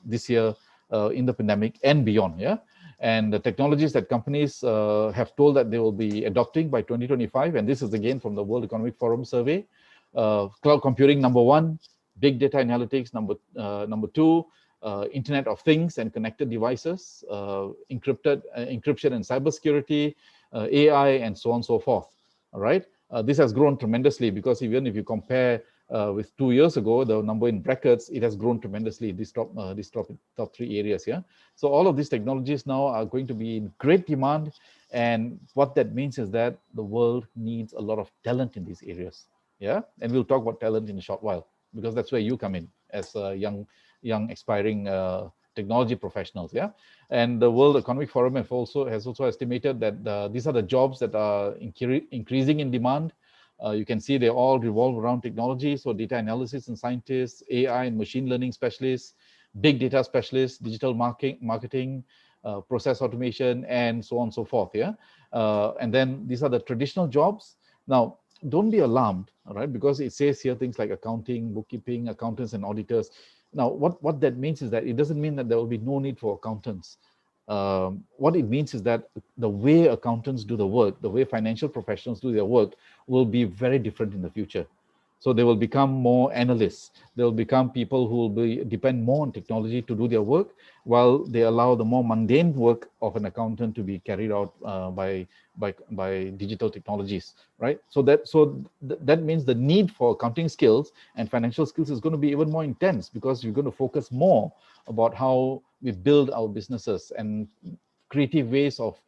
this year in the pandemic and beyond. Yeah, and the technologies that companies have told that they will be adopting by 2025, and this is again from the World Economic Forum survey. Cloud computing, number one; big data analytics, number two; Internet of Things and connected devices, encryption and cybersecurity, AI, and so on and so forth. All right, this has grown tremendously, because even if you compare with 2 years ago, the number in brackets, it has grown tremendously. These top three areas. Yeah, so all of these technologies now are going to be in great demand, and what that means is that the world needs a lot of talent in these areas. Yeah, and we'll talk about talent in a short while, because that's where you come in as a young aspiring technology professionals. Yeah, and the World Economic Forum has also estimated that these are the jobs that are increasing in demand. You can see they all revolve around technology. So data analysis and scientists, AI and machine learning specialists, big data specialists, digital marketing, process automation, and so on and so forth. Yeah, and then these are the traditional jobs. Now, don't be alarmed, all right, because it says here things like accounting, bookkeeping, accountants and auditors. Now, what that means is that it doesn't mean that there will be no need for accountants. What it means is that the way accountants do the work, the way financial professionals do their work, will be very different in the future. So they will become more analysts. They will become people who will depend more on technology to do their work, while they allow the more mundane work of an accountant to be carried out by digital technologies, right? So that means the need for accounting skills and financial skills is going to be even more intense, because you're going to focus more about how we build our businesses and creative ways of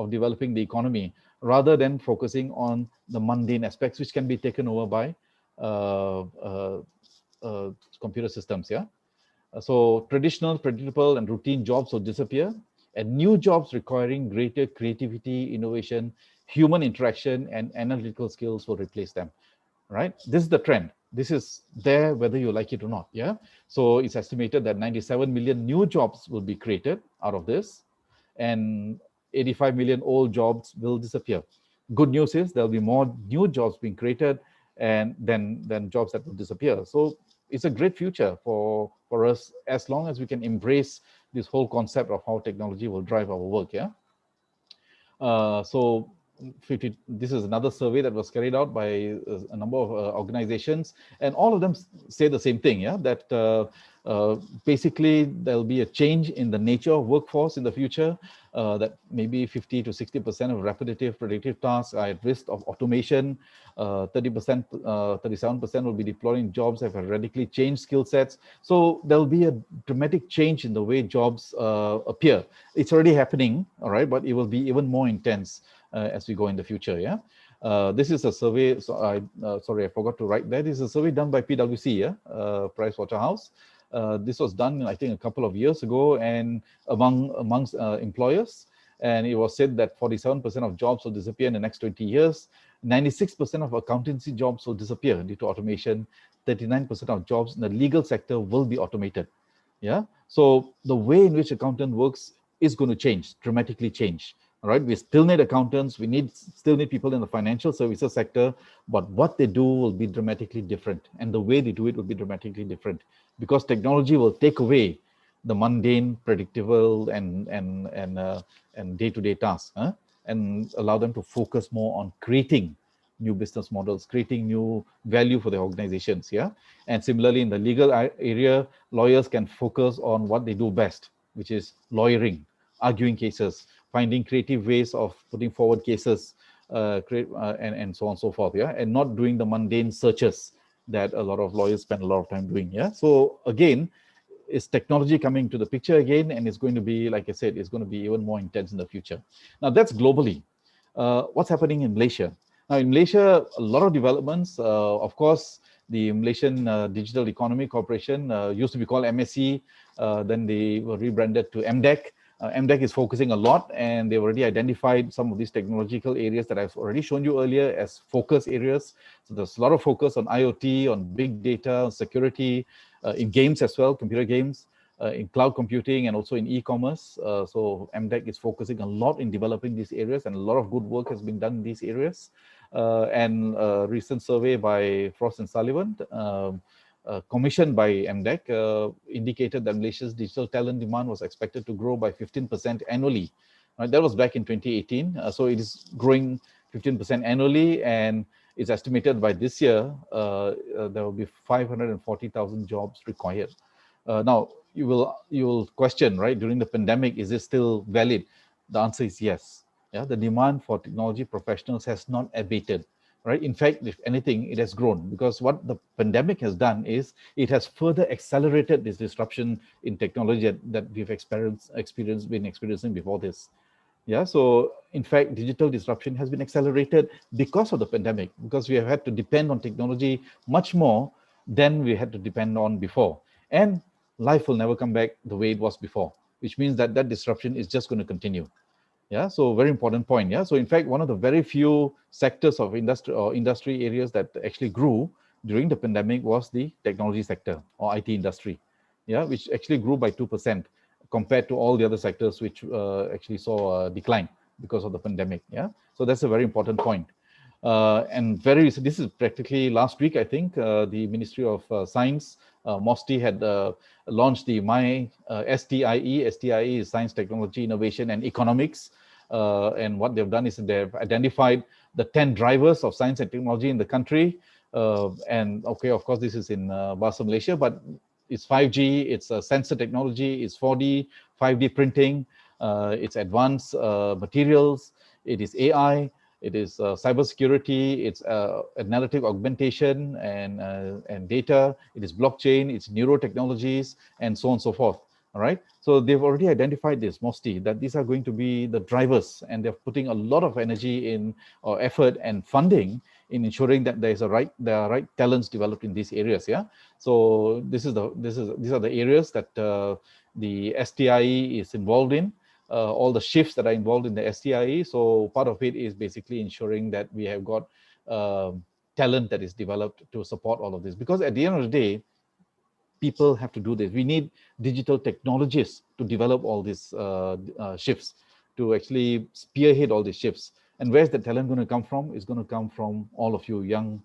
developing the economy, rather than focusing on the mundane aspects, which can be taken over by uh, uh, computer systems. Yeah. So traditional, predictable, and routine jobs will disappear, and new jobs requiring greater creativity, innovation, human interaction, and analytical skills will replace them. Right? This is the trend. This is there whether you like it or not. Yeah. So it's estimated that 97 million new jobs will be created out of this, and 85 million old jobs will disappear. Good news is there'll be more new jobs being created and then jobs that will disappear. So it's a great future for us, as long as we can embrace this whole concept of how technology will drive our work. Yeah. So this is another survey that was carried out by a number of organizations, and all of them say the same thing. Yeah, that basically there'll be a change in the nature of workforce in the future, that maybe 50 to 60% of repetitive predictive tasks are at risk of automation. 30%, 37% will be deploying jobs that have radically changed skill sets. So there'll be a dramatic change in the way jobs appear. It's already happening, all right, but it will be even more intense as we go in the future. Yeah. This is a survey. So sorry, I forgot to write that. This is a survey done by PwC, yeah, Price Waterhouse. This was done, I think, a couple of years ago, and amongst employers. And it was said that 47% of jobs will disappear in the next 20 years. 96% of accountancy jobs will disappear due to automation. 39% of jobs in the legal sector will be automated. Yeah. So the way in which accountant works is going to change, dramatically change. All right. We still need accountants. We still need people in the financial services sector, but what they do will be dramatically different, and the way they do it will be dramatically different, because technology will take away the mundane, predictable, and day-to-day tasks, and allow them to focus more on creating new business models, creating new value for the organizations. Yeah. And similarly, in the legal area, lawyers can focus on what they do best, which is lawyering, arguing cases, finding creative ways of putting forward cases, and so on and so forth. Yeah. And not doing the mundane searches that a lot of lawyers spend a lot of time doing. Yeah. So again, is technology coming to the picture again, and it's going to be, like I said, it's going to be even more intense in the future. Now that's globally. What's happening in Malaysia? Now in Malaysia, a lot of developments. Of course, the Malaysian Digital Economy Corporation used to be called MSC, then they were rebranded to MDEC. MDEC is focusing a lot, and they've already identified some of these technological areas that I've already shown you earlier as focus areas. So there's a lot of focus on IoT, on big data, on security, in games as well, computer games, in cloud computing, and also in e-commerce. So MDEC is focusing a lot in developing these areas, and a lot of good work has been done in these areas. And a recent survey by Frost & Sullivan, commissioned by MDEC, indicated that Malaysia's digital talent demand was expected to grow by 15% annually. Right, that was back in 2018. So it is growing 15% annually, and it's estimated by this year there will be 540,000 jobs required. Now you will question, right, during the pandemic, is this still valid? The answer is yes. Yeah, the demand for technology professionals has not abated. Right. In fact, if anything, it has grown, because what the pandemic has done is it has further accelerated this disruption in technology that we've been experiencing before this. Yeah. So in fact, digital disruption has been accelerated because of the pandemic, because we have had to depend on technology much more than we had to depend on before. And life will never come back the way it was before, which means that that disruption is just going to continue. Yeah, so very important point. Yeah, so in fact, one of the very few sectors of industry or industry areas that actually grew during the pandemic was the technology sector or IT industry. Yeah, which actually grew by 2% compared to all the other sectors, which actually saw a decline because of the pandemic. Yeah, so that's a very important point. And this is practically last week, I think, the Ministry of Science, MOSTI, had launched the STIE. STIE is Science, Technology, Innovation, and Economics. And what they've done is they've identified the 10 drivers of science and technology in the country. And okay, of course, this is in Bahasa Malaysia, but it's 5G, it's sensor technology, it's 4D, 5D printing, it's advanced materials, it is AI, it is cybersecurity, it's analytic augmentation and data, it is blockchain, it's neurotechnologies, and so on and so forth. All right. So they've already identified this, MOSTI, that these are going to be the drivers, and they're putting a lot of energy in, or effort and funding in ensuring that there are right talents developed in these areas. Yeah. So these are the areas that the STIE is involved in. All the shifts that are involved in the STIE. So part of it is basically ensuring that we have got talent that is developed to support all of this. Because at the end of the day, people have to do this. We need digital technologists to develop all these shifts, to actually spearhead all these shifts. And where's the talent going to come from? It's going to come from all of you young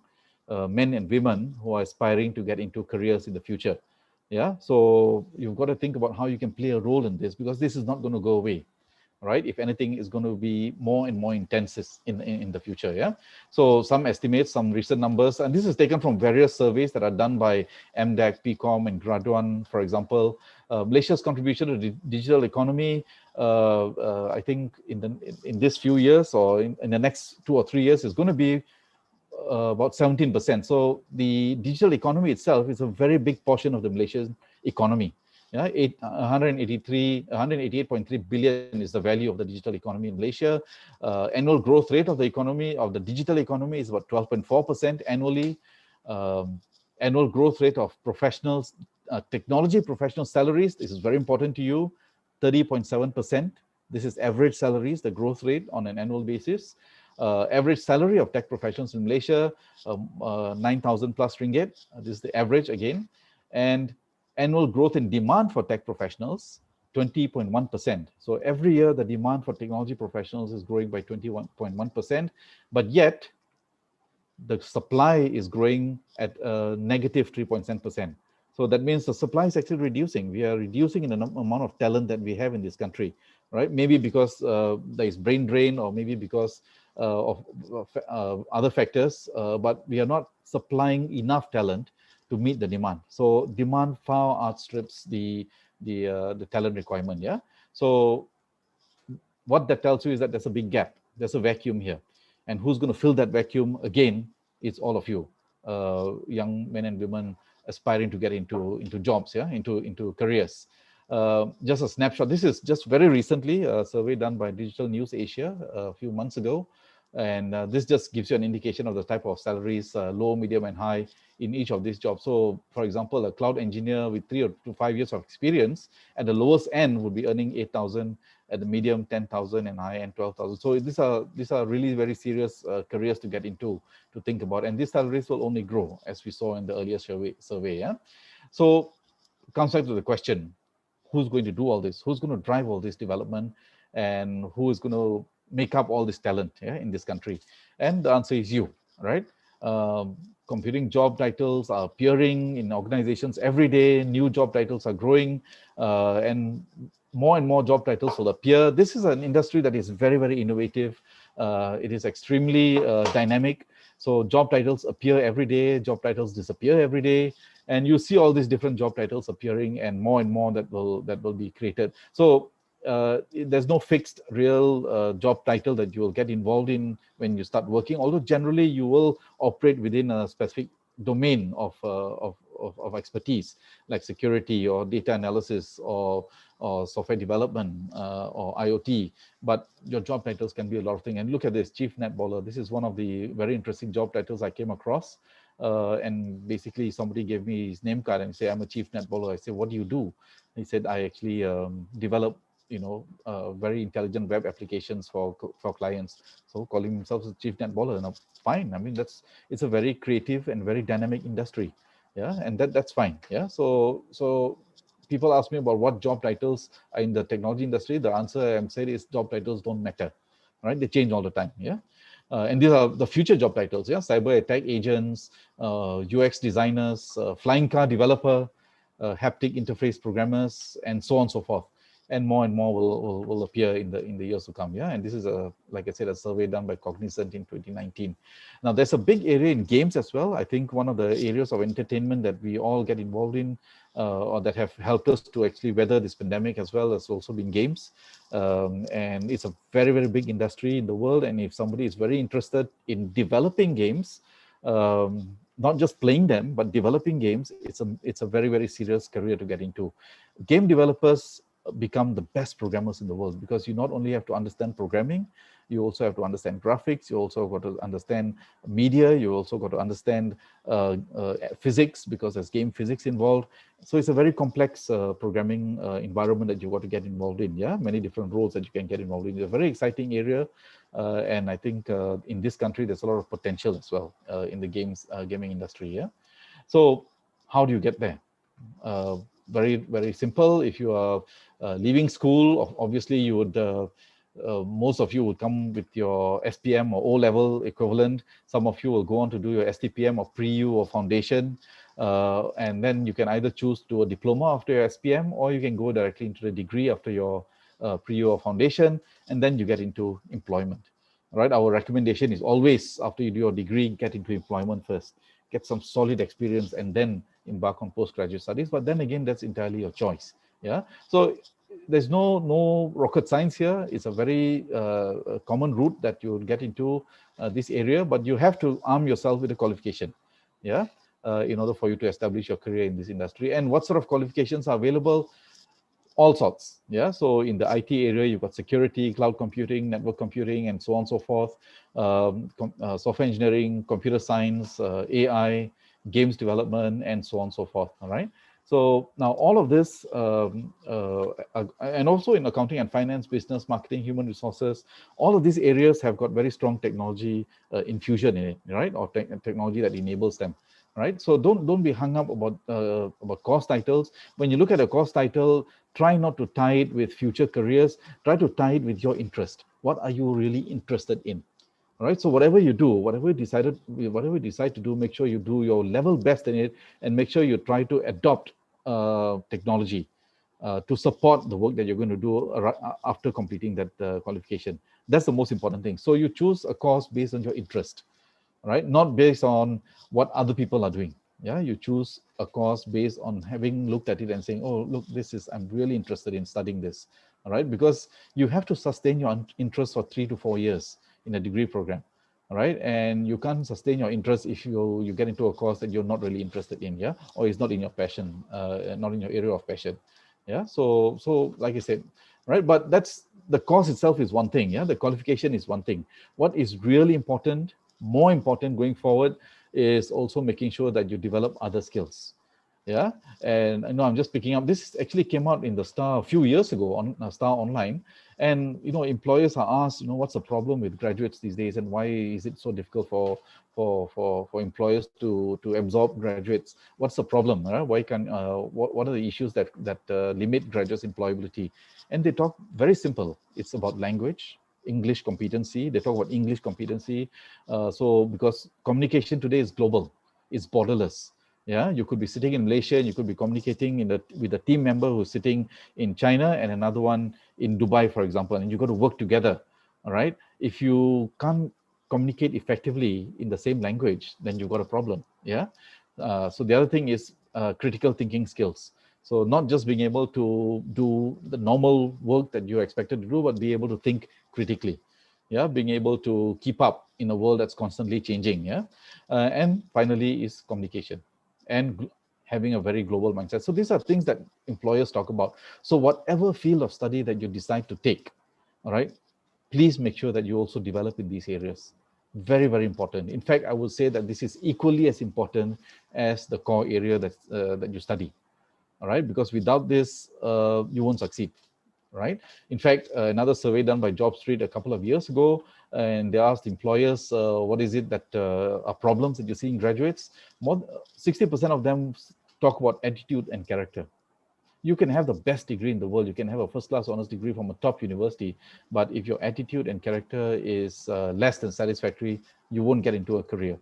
men and women who are aspiring to get into careers in the future. Yeah, so you've got to think about how you can play a role in this, because this is not going to go away, right? If anything, is going to be more and more intense in the future. Yeah. So some estimates, some recent numbers, and this is taken from various surveys that are done by MDAC, PCOM, and Graduan, for example. Malaysia's contribution to the digital economy, I think in this few years, or in the next 2 or 3 years, is going to be about 17%. So the digital economy itself is a very big portion of the Malaysian economy. Yeah, 188.3 billion is the value of the digital economy in Malaysia. Annual growth rate of the economy, of the digital economy, is about 12.4% annually. Annual growth rate of professionals, technology professional salaries, this is very important to you, 30.7%. This is average salaries, the growth rate on an annual basis. Average salary of tech professionals in Malaysia, 9,000 plus ringgit. This is the average again. And annual growth in demand for tech professionals, 20.1%. So every year, the demand for technology professionals is growing by 21.1%, but yet the supply is growing at negative 3.7%. So that means the supply is actually reducing. We are reducing in the amount of talent that we have in this country, right? Maybe because there is brain drain, or maybe because of other factors, but we are not supplying enough talent to meet the demand. So demand far outstrips the talent requirement. Yeah. So what that tells you is that there's a big gap. There's a vacuum here, and who's going to fill that vacuum again? It's all of you, young men and women aspiring to get into jobs, yeah, into careers. Just a snapshot. This is just very recently a survey done by Digital News Asia a few months ago. And this just gives you an indication of the type of salaries, low, medium, and high in each of these jobs. So, for example, a cloud engineer with 3 to 5 years of experience at the lowest end would be earning 8,000, at the medium 10,000, and high end 12,000. So these are really very serious careers to get into, to think about. And these salaries will only grow, as we saw in the earlier survey. Yeah. So it comes back to the question: who's going to do all this? Who's going to drive all this development? And who is going to make up all this talent, yeah, in this country? And the answer is you, right? Computing job titles are appearing in organizations every day. New job titles are growing, and more job titles will appear. This is an industry that is very, very innovative. It is extremely dynamic. So job titles appear every day, job titles disappear every day, and you see all these different job titles appearing, and more that will be created. So there's no fixed real job title that you will get involved in when you start working, although generally you will operate within a specific domain of expertise, like security or data analysis or software development or IoT. But your job titles can be a lot of things. And look at this, chief netballer. This is one of the very interesting job titles I came across. And basically somebody gave me his name card and said, I'm a chief netballer. I said, what do you do? He said, I actually develop very intelligent web applications for clients. So calling himself a chief netballer, now fine. I mean, it's a very creative and very dynamic industry. Yeah, and that's fine. Yeah, so people ask me about what job titles are in the technology industry. The answer I'm saying is job titles don't matter, right? They change all the time. Yeah. And these are the future job titles, yeah, cyber attack agents, UX designers, flying car developer, haptic interface programmers, and so on and so forth. And more will appear in the years to come. Yeah, and this is like I said, a survey done by Cognizant in 2019. Now there's a big area in games as well. I think one of the areas of entertainment that we all get involved in, or that have helped us to actually weather this pandemic as well, has also been games. And it's a very, very big industry in the world. And if somebody is very interested in developing games, not just playing them, but developing games, it's a very, very serious career to get into. Game developers become the best programmers in the world, because you not only have to understand programming, you also have to understand graphics, you also got to understand media, you also got to understand physics, because there's game physics involved. So it's a very complex programming environment that you got to get involved in. Yeah, many different roles that you can get involved in. It's a very exciting area, and I think in this country there's a lot of potential as well in the gaming industry. Yeah, so how do you get there? Very, very simple. If you are leaving school, obviously you would most of you would come with your SPM or O-level equivalent. Some of you will go on to do your STPM or pre-U or foundation. And then you can either choose to do a diploma after your SPM, or you can go directly into the degree after your pre-U or foundation, and then you get into employment. Right? Our recommendation is always, after you do your degree, get into employment first. Get some solid experience and then embark on postgraduate studies. But then again, that's entirely your choice. Yeah. So there's no rocket science here. It's a very common route that you'll get into this area, but you have to arm yourself with a qualification. Yeah. In order for you to establish your career in this industry. And what sort of qualifications are available? All sorts. Yeah. So in the IT area, you've got security, cloud computing, network computing, and so on and so forth. Software engineering, computer science, AI, games development, and so on and so forth. All right. So now all of this, and also in accounting and finance, business, marketing, human resources, all of these areas have got very strong technology infusion in it, right? Or technology that enables them, right? So don't be hung up about course titles. When you look at a course title, try not to tie it with future careers. Try to tie it with your interest. What are you really interested in? All right. So whatever you do, whatever you decide to do, make sure you do your level best in it, and make sure you try to adopt technology to support the work that you're going to do after completing that qualification. That's the most important thing. So you choose a course based on your interest, right? Not based on what other people are doing. Yeah, you choose a course based on having looked at it and saying, oh, look, I'm really interested in studying this. All right, because you have to sustain your interest for 3 to 4 years in a degree program. All right, and you can't sustain your interest if you get into a course that you're not really interested in, yeah, or it's not in your passion, not in your area of passion. Yeah, so like I said, right, but that's the course itself is one thing. Yeah, the qualification is one thing. What is really important, more important going forward, is also making sure that you develop other skills. Yeah, and I know I'm just picking up, this actually came out in the Star a few years ago on Star Online, and employers are asked, what's the problem with graduates these days, and why is it so difficult for employers to absorb graduates? What's the problem? Why can what are the issues that limit graduates' employability? And they talk very simple. It's about language, English competency. They talk about English competency. So because communication today is global, it's borderless. Yeah, you could be sitting in Malaysia and you could be communicating with a team member who's sitting in China and another one in Dubai, for example, and you got to work together. All right. If you can't communicate effectively in the same language, then you've got a problem. Yeah. So the other thing is critical thinking skills. So not just being able to do the normal work that you're expected to do, but be able to think critically. Yeah, being able to keep up in a world that's constantly changing. Yeah, and finally is communication and having a very global mindset. So these are things that employers talk about. So whatever field of study that you decide to take, all right, please make sure that you also develop in these areas. Very, very important. In fact, I would say that this is equally as important as the core area that you study. All right, because without this, you won't succeed. Right. In fact, another survey done by JobStreet a couple of years ago, and they asked employers, what is it that are problems that you see in graduates? 60% of them talk about attitude and character. You can have the best degree in the world. You can have a first-class honors degree from a top university, but if your attitude and character is less than satisfactory, you won't get into a career,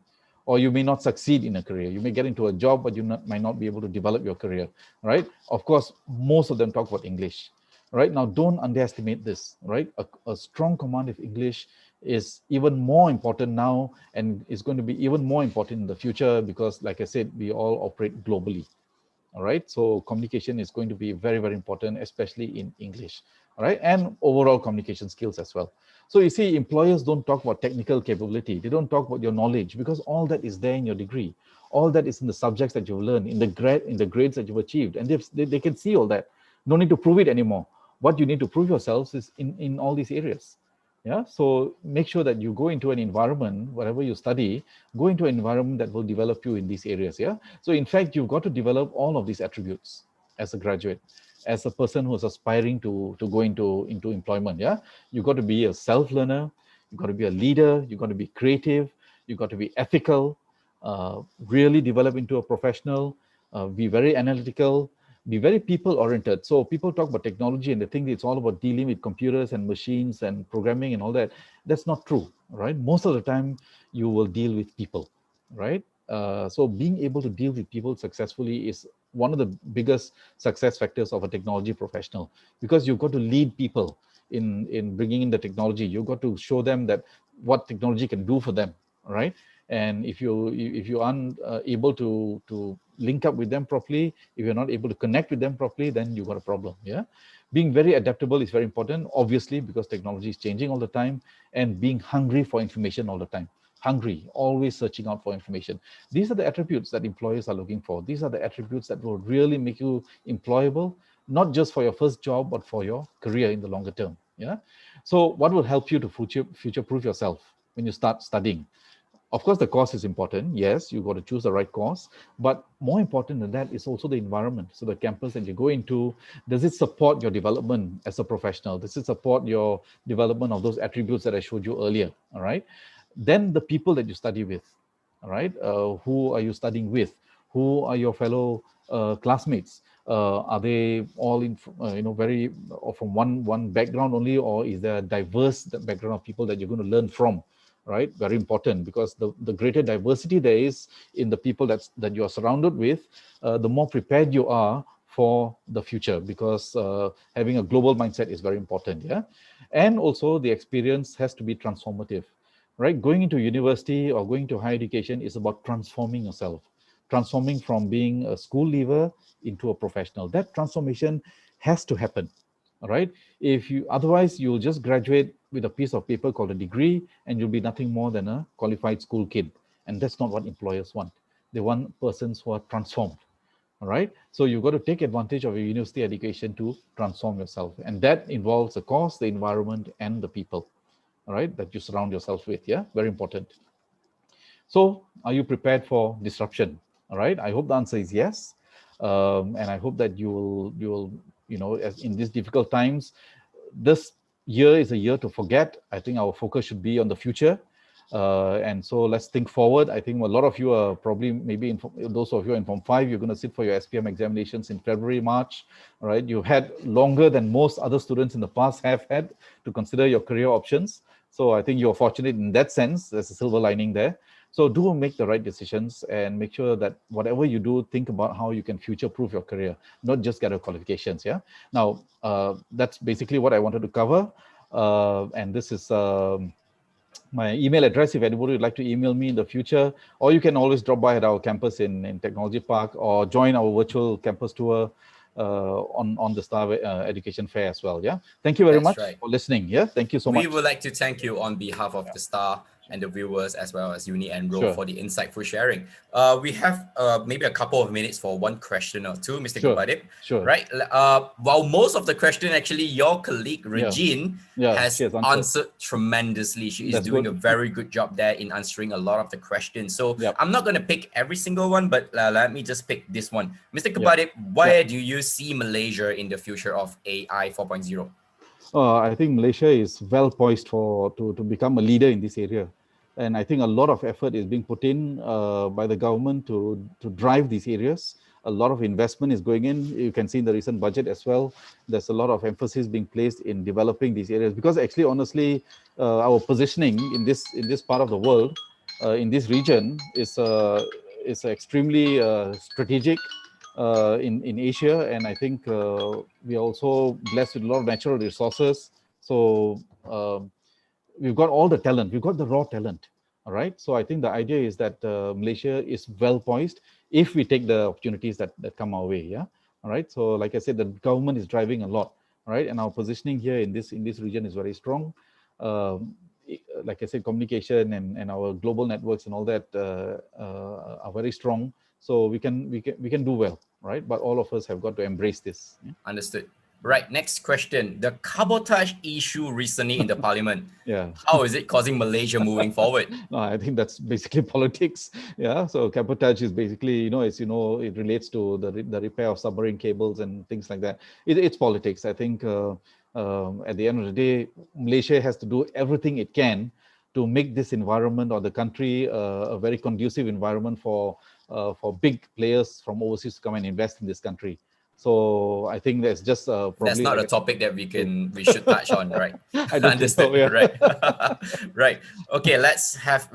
or you may not succeed in a career. You may get into a job, but you might not be able to develop your career, right? Of course, most of them talk about English, right? Now, don't underestimate this, right? A strong command of English is even more important now, and is going to be even more important in the future because, like I said, we all operate globally. All right, so communication is going to be very, very important, especially in English. All right, and overall communication skills as well. So you see, employers don't talk about technical capability. They don't talk about your knowledge, because all that is there in your degree. All that is in the subjects that you've learned, in the grades that you've achieved, and they can see all that. No need to prove it anymore. What you need to prove yourselves is in all these areas. Yeah, so make sure that you go into an environment, whatever you study, go into an environment that will develop you in these areas. Yeah, so in fact, you've got to develop all of these attributes as a graduate, as a person who's aspiring to go into employment. Yeah, you've got to be a self-learner, you've got to be a leader, you've got to be creative, you've got to be ethical, really develop into a professional, be very analytical, be very people oriented. So people talk about technology and they think it's all about dealing with computers and machines and programming and all that. That's not true, right? Most of the time you will deal with people, right? So being able to deal with people successfully is one of the biggest success factors of a technology professional, because you've got to lead people in bringing in the technology. You've got to show them that what technology can do for them, right? And if you aren't able to link up with them properly, if you're not able to connect with them properly, then you've got a problem. Yeah, being very adaptable is very important, obviously, because technology is changing all the time, and being hungry for information all the time. Hungry, always searching out for information. These are the attributes that employers are looking for. These are the attributes that will really make you employable, not just for your first job, but for your career in the longer term. Yeah. So what will help you to future-proof yourself when you start studying? Of course, the course is important. Yes, you've got to choose the right course. But more important than that is also the environment. So the campus that you go into, does it support your development as a professional? Does it support your development of those attributes that I showed you earlier? All right. Then the people that you study with, all right. Who are you studying with? Who are your fellow classmates? Are they all in, very from one background only, or is there a diverse background of people that you're going to learn from? Right, very important, because the greater diversity there is in the people that you are surrounded with, the more prepared you are for the future, because having a global mindset is very important. Yeah, and also the experience has to be transformative. Right, going into university or going to higher education is about transforming yourself, transforming from being a school leaver into a professional. That transformation has to happen. All right, if you otherwise you'll just graduate with a piece of paper called a degree, and you'll be nothing more than a qualified school kid, and that's not what employers want. They want persons who are transformed. All right, so you've got to take advantage of your university education to transform yourself, and that involves the course, the environment, and the people, all right, that you surround yourself with. Yeah, very important. So are you prepared for disruption? All right, I hope the answer is yes. And I hope that you will as in these difficult times, this year is a year to forget. I think our focus should be on the future. And so let's think forward. I think a lot of you are probably, maybe those of you in Form 5, you're going to sit for your SPM examinations in February, March. All right, you had longer than most other students in the past have had to consider your career options. So I think you're fortunate in that sense. There's a silver lining there. So do make the right decisions, and make sure that whatever you do, think about how you can future-proof your career, not just get your qualifications. Yeah. Now, that's basically what I wanted to cover. And this is my email address if anybody would like to email me in the future, or you can always drop by at our campus in Technology Park, or join our virtual campus tour on the Star Education Fair as well. Yeah. Thank you very much for listening. Yeah. Thank you so much. We would like to thank you on behalf of the Star and the viewers, as well as Uni Enrol, for the insightful sharing. We have maybe a couple of minutes for one question or two, Mr. Gubadip. Sure. Right. While most of the question, actually, your colleague Regine has answered tremendously. She is doing a very good job there in answering a lot of the questions. So I'm not going to pick every single one, but let me just pick this one. Mr. Gubadip, where do you see Malaysia in the future of AI 4.0? I think Malaysia is well poised to become a leader in this area. And I think a lot of effort is being put in by the government to drive these areas. A lot of investment is going in. You can see in the recent budget as well. There's a lot of emphasis being placed in developing these areas, because actually, honestly, our positioning in this part of the world, in this region, is extremely strategic in Asia, and I think we are also blessed with a lot of natural resources. So we've got all the talent. We've got the raw talent. All right. So I think the idea is that Malaysia is well poised if we take the opportunities that come our way. Yeah. All right. So like I said, the government is driving a lot. All right. And our positioning here in this region is very strong. Like I said, communication and our global networks and all that are very strong. So we can do well, right? But all of us have got to embrace this. Yeah? Understood. Right, next question. The cabotage issue recently in the parliament. Yeah. How is it causing Malaysia moving forward? No, I think that's basically politics. Yeah. So cabotage is basically, as you know, it relates to the repair of submarine cables and things like that. It's politics. I think at the end of the day, Malaysia has to do everything it can to make this environment or the country a very conducive environment for big players from overseas to come and invest in this country. So I think that's just probably that's not a topic that we should touch on, right? I don't understand. So, yeah. Right. Right. Okay,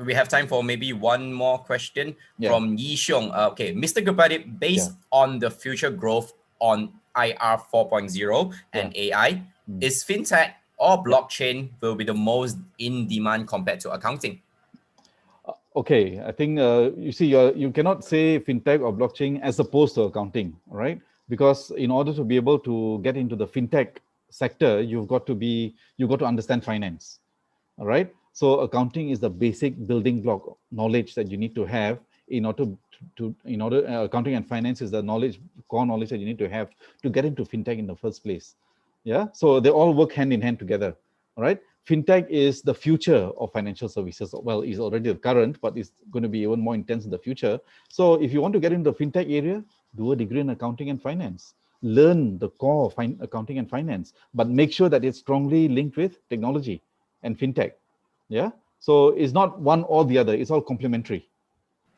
we have time for maybe one more question from Yi Xiong. Okay, Mr. Gopadi, based on the future growth on IR 4.0 and AI, is fintech or blockchain will be the most in demand compared to accounting? Okay, I think you see, you cannot say fintech or blockchain as opposed to accounting, right? Because in order to be able to get into the fintech sector, you've got to understand finance. All right. So accounting is the basic building block knowledge that you need to have in order accounting and finance is the core knowledge that you need to have to get into fintech in the first place. Yeah. So they all work hand in hand together. All right. Fintech is the future of financial services. Well, it's already the current, but it's going to be even more intense in the future. So if you want to get into the fintech area, do a degree in accounting and finance. Learn the core of accounting and finance, but make sure that it's strongly linked with technology and fintech. Yeah. So it's not one or the other. It's all complementary.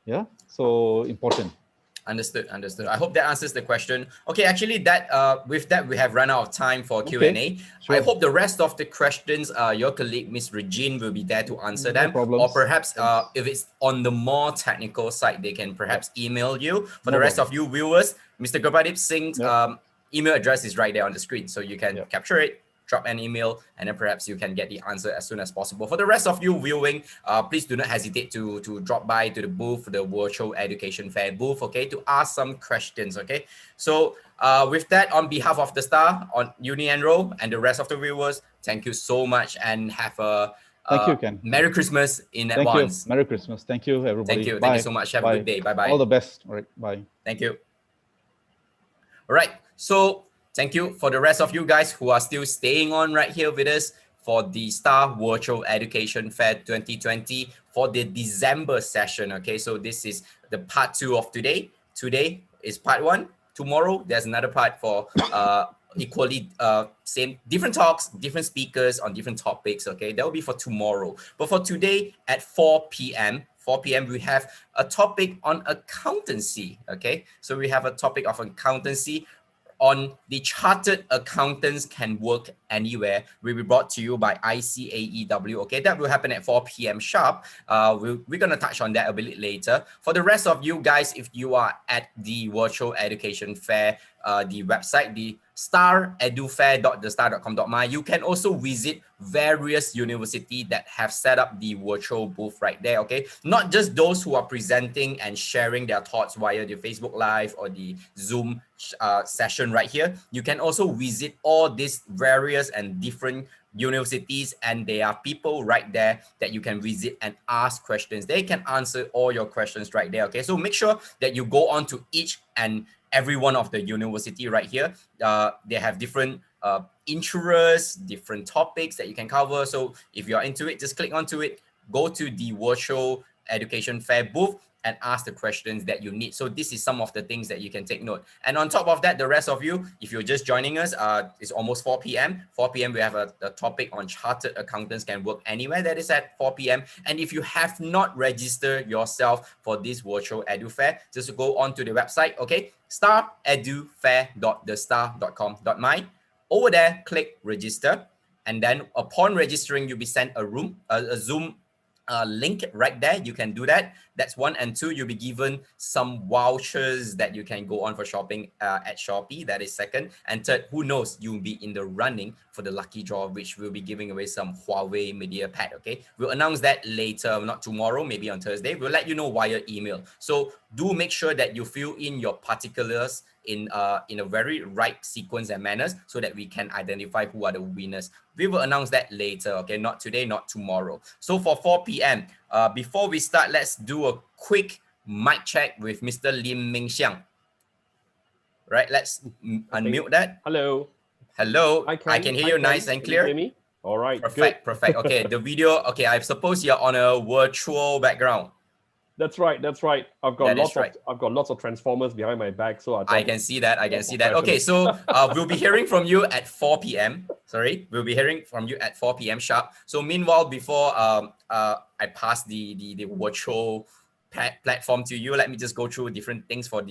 Yeah. So important. Understood. I hope that answers the question. Okay, actually, with that we have run out of time for Q&A. Sure. I hope the rest of the questions, your colleague Miss Regine will be there to answer them. Or perhaps if it's on the more technical side, they can perhaps email you. For the rest of you viewers, Mr. Gopadi Singh's email address is right there on the screen, so you can capture it, drop an email, and then perhaps you can get the answer as soon as possible. For the rest of you viewing, please do not hesitate to drop by to the booth, the Virtual Education Fair booth, okay, to ask some questions, okay? So with that, on behalf of the Star, on Uni Enrol, and the rest of the viewers, thank you so much and have a thank you, Ken. Merry Christmas in advance. Thank you. Merry Christmas. Thank you, everybody. Thank you. Bye. Thank you so much. Have a good day. Bye-bye. All the best. All right. Bye. Thank you. All right. So thank you for the rest of you guys who are still staying on right here with us for the Star Virtual Education Fair 2020 for the December session. Okay, so this is the part 2 of today. Today is part 1. Tomorrow, there's another part for equally different talks, different speakers on different topics. Okay, that will be for tomorrow. But for today at 4 p.m., we have a topic on accountancy. Okay, so we have a topic of accountancy on the Chartered Accountants Can Work Anywhere, will be brought to you by ICAEW. Okay, that will happen at 4 p.m. sharp. We're going to touch on that a bit later. For the rest of you guys, if you are at the Virtual Education Fair, the website, the staredufair.thestar.com.my, you can also visit various universities that have set up the virtual booth right there, okay? Not just those who are presenting and sharing their thoughts via the Facebook Live or the Zoom session right here. You can also visit all these various and different universities, and there are people right there that you can visit and ask questions. They can answer all your questions right there, okay? So make sure that you go on to each and every one of the university right here. They have different interests, different topics that you can cover. So if you're into it, just click onto it, go to the Virtual Education Fair booth, and ask the questions that you need. So this is some of the things that you can take note. And on top of that, the rest of you, if you're just joining us, it's almost 4 p.m. 4 p.m. we have a topic on chartered accountants can work anywhere. That is at 4 p.m. And if you have not registered yourself for this virtual edu fair, just go on to the website, okay? staredufair.thestar.com.my. Over there, click register. And then upon registering, you'll be sent a Zoom link right there. You can do that. That's one. And two, you'll be given some vouchers that you can go on for shopping at Shopee. That is second. And third, who knows, you'll be in the running for the lucky draw, which we'll be giving away some Huawei Media Pad. Okay, we'll announce that later, not tomorrow, maybe on Thursday. We'll let you know via email. So do make sure that you fill in your particulars in a very right sequence and manners so that we can identify who are the winners. We will announce that later, okay? Not today, not tomorrow. So for 4 p.m., before we start, let's do a quick mic check with Mr. Lim Ming Xiang. Right, let's unmute that. Hello. Hello, I can hear you nice and clear. Can you hear me? All right, perfect, good. Perfect. Okay, the video, okay, I suppose you're on a virtual background. That's right. I've got lots of transformers behind my back, so I can see that. Okay, so we'll be hearing from you at 4 p.m. Sorry, we'll be hearing from you at 4 p.m. sharp. So meanwhile, before I pass the virtual platform to you, let me just go through different things for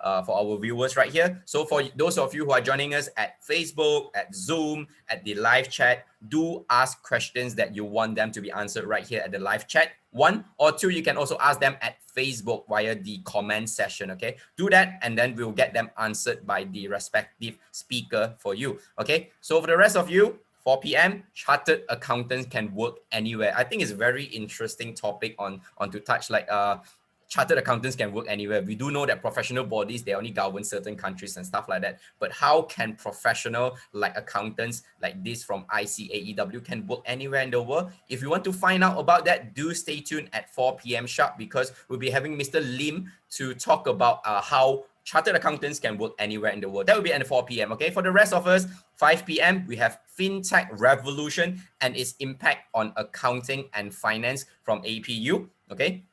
our viewers right here. So for those of you who are joining us at Facebook, at Zoom, at the live chat, do ask questions that you want them to be answered right here at the live chat. 1 or 2, you can also ask them at Facebook via the comment session, okay? Do that, and then we'll get them answered by the respective speaker for you, okay? So for the rest of you, 4 p.m., chartered accountants can work anywhere. I think it's a very interesting topic on to touch, like chartered accountants can work anywhere. We do know that professional bodies, they only govern certain countries and stuff like that. But how can professional like accountants like this from ICAEW can work anywhere in the world? If you want to find out about that, do stay tuned at 4 p.m. sharp, because we'll be having Mr. Lim to talk about how chartered accountants can work anywhere in the world. That will be at 4 p.m. Okay, for the rest of us, 5 p.m. we have FinTech Revolution and its impact on accounting and finance from APU. Okay,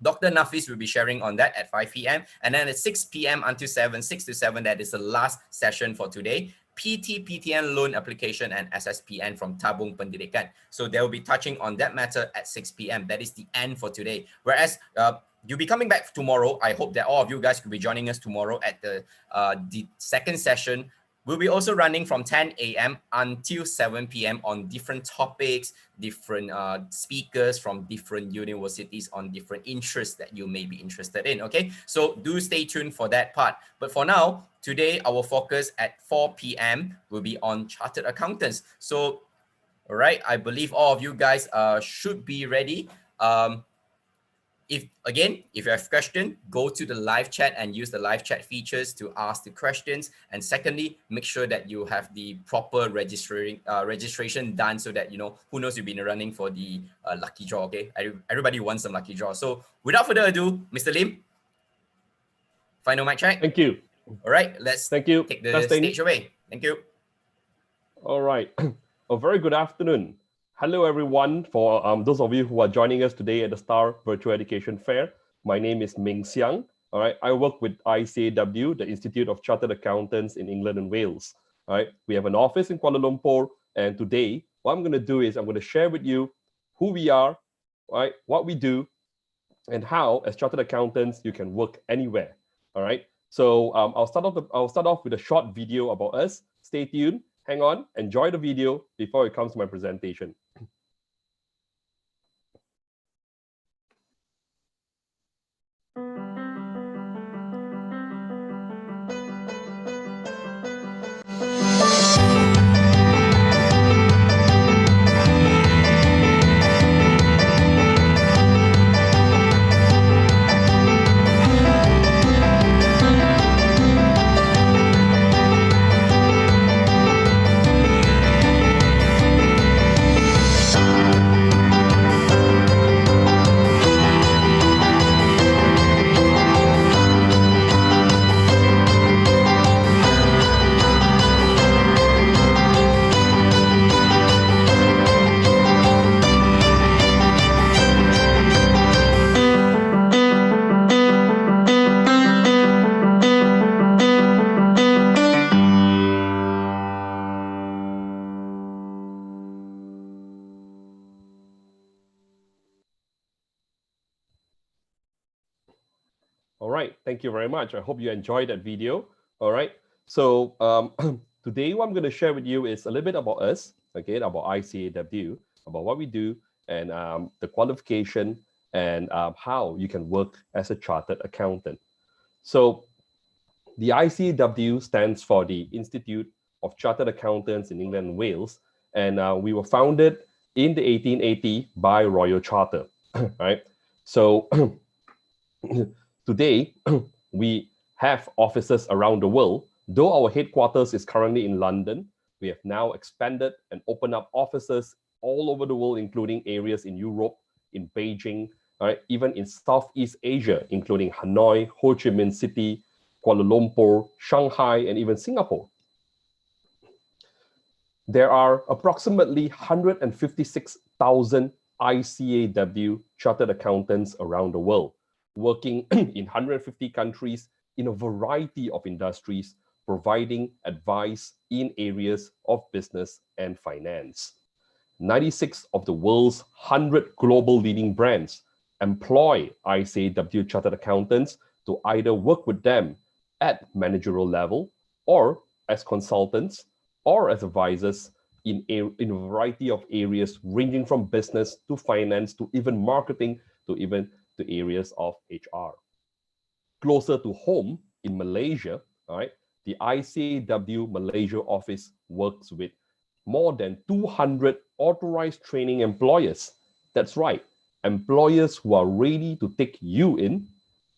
Dr. Nafis will be sharing on that at 5 p.m. And then at 6 p.m. until 6 to 7, that is the last session for today. PT-PTN loan application and SSPN from Tabung Pendidikan. So they will be touching on that matter at 6 p.m. That is the end for today. Whereas you'll be coming back tomorrow. I hope that all of you guys will be joining us tomorrow at the second session. We'll be also running from 10 a.m. until 7 p.m. on different topics, different speakers from different universities on different interests that you may be interested in, okay? So do stay tuned for that part. But for now, today, our focus at 4 p.m. will be on chartered accountants. So, all right, I believe all of you guys should be ready. If you have a question, go to the live chat and use the live chat features to ask the questions. And secondly, make sure that you have the proper registration done so that, who knows, you'll be running for the lucky draw, okay? Everybody wants some lucky draw. So without further ado, Mr. Lim, final mic check. Thank you. All right, let's take the stage away. Thank you. All right. A very good afternoon. Hello, everyone. For those of you who are joining us today at the Star Virtual Education Fair, my name is Ming Xiang. All right, I work with ICAW, the Institute of Chartered Accountants in England and Wales. All right, we have an office in Kuala Lumpur, and today what I'm going to do is I'm going to share with you who we are, all right, what we do, and how, as chartered accountants, you can work anywhere. All right. So I'll start off with a short video about us. Stay tuned. Hang on, enjoy the video before it comes to my presentation. All right, thank you very much. I hope you enjoyed that video. All right, so today what I'm going to share with you is a little bit about us, okay, about ICAW, about what we do, and the qualification, and how you can work as a chartered accountant. So the ICAW stands for the Institute of Chartered Accountants in England and Wales, and we were founded in the 1880 by Royal Charter, right? So today, we have offices around the world. Though our headquarters is currently in London, we have now expanded and opened up offices all over the world, including areas in Europe, in Beijing, right, even in Southeast Asia, including Hanoi, Ho Chi Minh City, Kuala Lumpur, Shanghai, and even Singapore. There are approximately 156,000 ICAW chartered accountants around the world, working in 150 countries in a variety of industries, providing advice in areas of business and finance. 96 of the world's 100 global leading brands employ ICAW chartered accountants to either work with them at managerial level, or as consultants, or as advisors in a variety of areas ranging from business to finance to even marketing to even to areas of HR. Closer to home in Malaysia, all right, the ICAW Malaysia office works with more than 200 authorized training employers. That's right, employers who are ready to take you in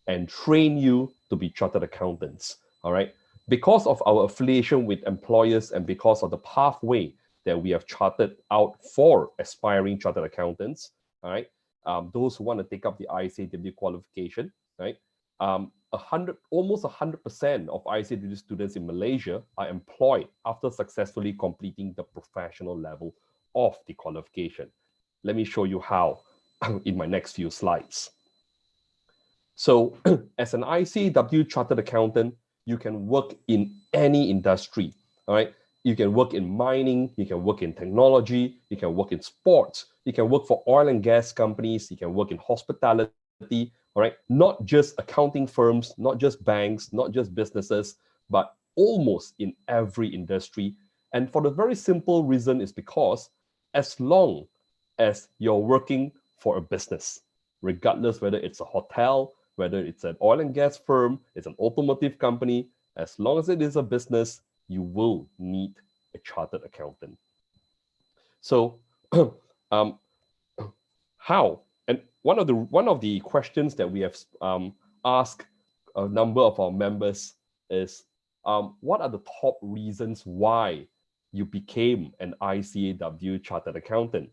and train you to be chartered accountants, all right? Because of our affiliation with employers and because of the pathway that we have charted out for aspiring chartered accountants, all right, those who want to take up the ICAW qualification, right, almost 100% of ICAW students in Malaysia are employed after successfully completing the professional level of the qualification. Let me show you how in my next few slides. So as an ICAW chartered accountant, you can work in any industry, all right? You can work in mining, you can work in technology, you can work in sports, you can work for oil and gas companies, you can work in hospitality, all right? Not just accounting firms, not just banks, not just businesses, but almost in every industry. And for the very simple reason is because as long as you're working for a business, regardless whether it's a hotel, whether it's an oil and gas firm, it's an automotive company, as long as it is a business, you will need a chartered accountant. So how? And one of the questions that we have asked a number of our members is, what are the top reasons why you became an ICAW chartered accountant?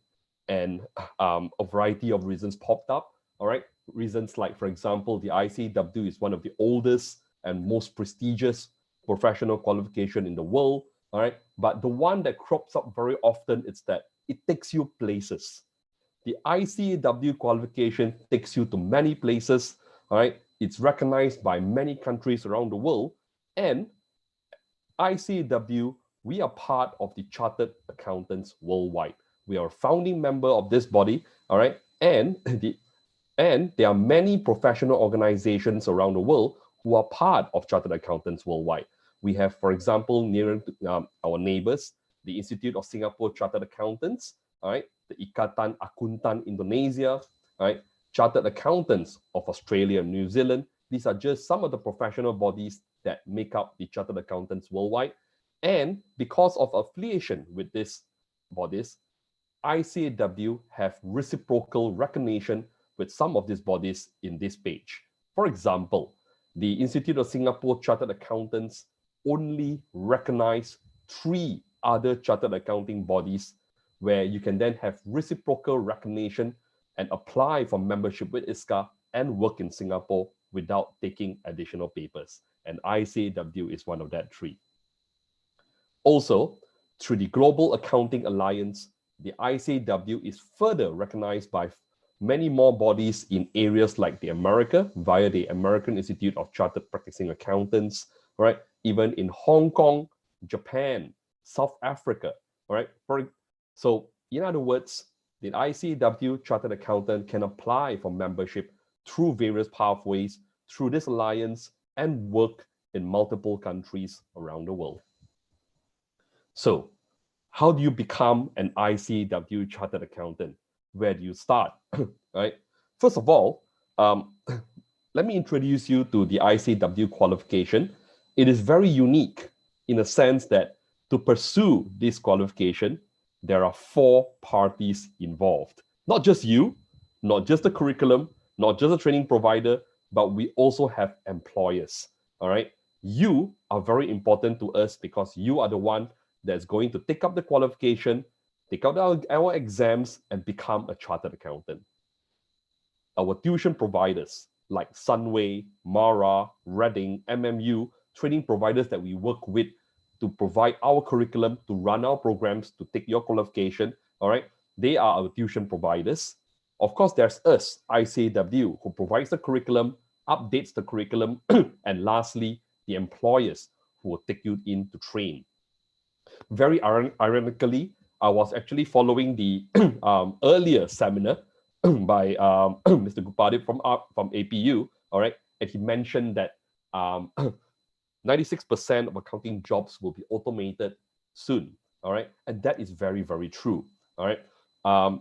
And a variety of reasons popped up, all right? Reasons like, for example, the ICAW is one of the oldest and most prestigious professional qualification in the world, all right? But the one that crops up very often is that it takes you places. The ICAW qualification takes you to many places, all right? It's recognized by many countries around the world, and ICAW, we are part of the Chartered Accountants Worldwide. We are a founding member of this body, all right? And there are many professional organizations around the world who are part of Chartered Accountants Worldwide. We have, for example, near our neighbors, the Institute of Singapore Chartered Accountants, all right? The Ikatan Akuntan Indonesia, all right? Chartered Accountants of Australia and New Zealand. These are just some of the professional bodies that make up the Chartered Accountants Worldwide. And because of affiliation with these bodies, ICAW have reciprocal recognition with some of these bodies in this page. For example, the Institute of Singapore Chartered Accountants only recognize 3 other chartered accounting bodies where you can then have reciprocal recognition and apply for membership with ISCA and work in Singapore without taking additional papers. And ICAW is one of that 3. Also, through the Global Accounting Alliance, the ICAW is further recognized by many more bodies in areas like the America via the American Institute of Chartered Practicing Accountants, right? Even in Hong Kong, Japan, South Africa, right? So in other words, the ICAW Chartered Accountant can apply for membership through various pathways through this alliance and work in multiple countries around the world. So, how do you become an ICAEW Chartered Accountant? Where do you start? Right? First of all, let me introduce you to the ICAEW qualification. It is very unique in a sense that to pursue this qualification, there are 4 parties involved. Not just you, not just the curriculum, not just the training provider, but we also have employers. All right. You are very important to us because you are the one that's going to take up the qualification, take out our exams, and become a chartered accountant. Our tuition providers like Sunway, Mara, Reading, MMU, training providers that we work with to provide our curriculum, to run our programs, to take your qualification, all right? They are our tuition providers. Of course, there's us, ICAEW, who provides the curriculum, updates the curriculum, and lastly, the employers who will take you in to train. Very ironically, I was actually following the earlier seminar by Mr. Gupadip from APU, all right? And he mentioned that 96% of accounting jobs will be automated soon, all right? And that is very, very true, all right?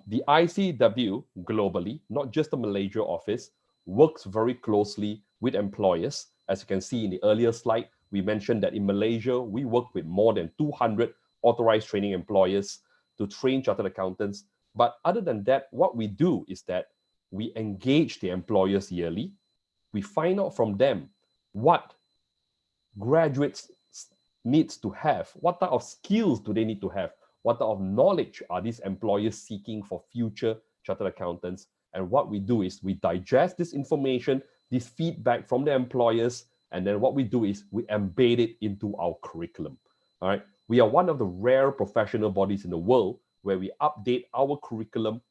The ICAEW globally, not just the Malaysia office, works very closely with employers. As you can see in the earlier slide, we mentioned that in Malaysia, we work with more than 200 authorized training employers to train chartered accountants. But other than that, what we do is that we engage the employers yearly. We find out from them what graduates needs to have, what type of skills do they need to have, what type of knowledge are these employers seeking for future chartered accountants. And what we do is we digest this information, this feedback from the employers, and then what we do is we embed it into our curriculum. All right. We are one of the rare professional bodies in the world where we update our curriculum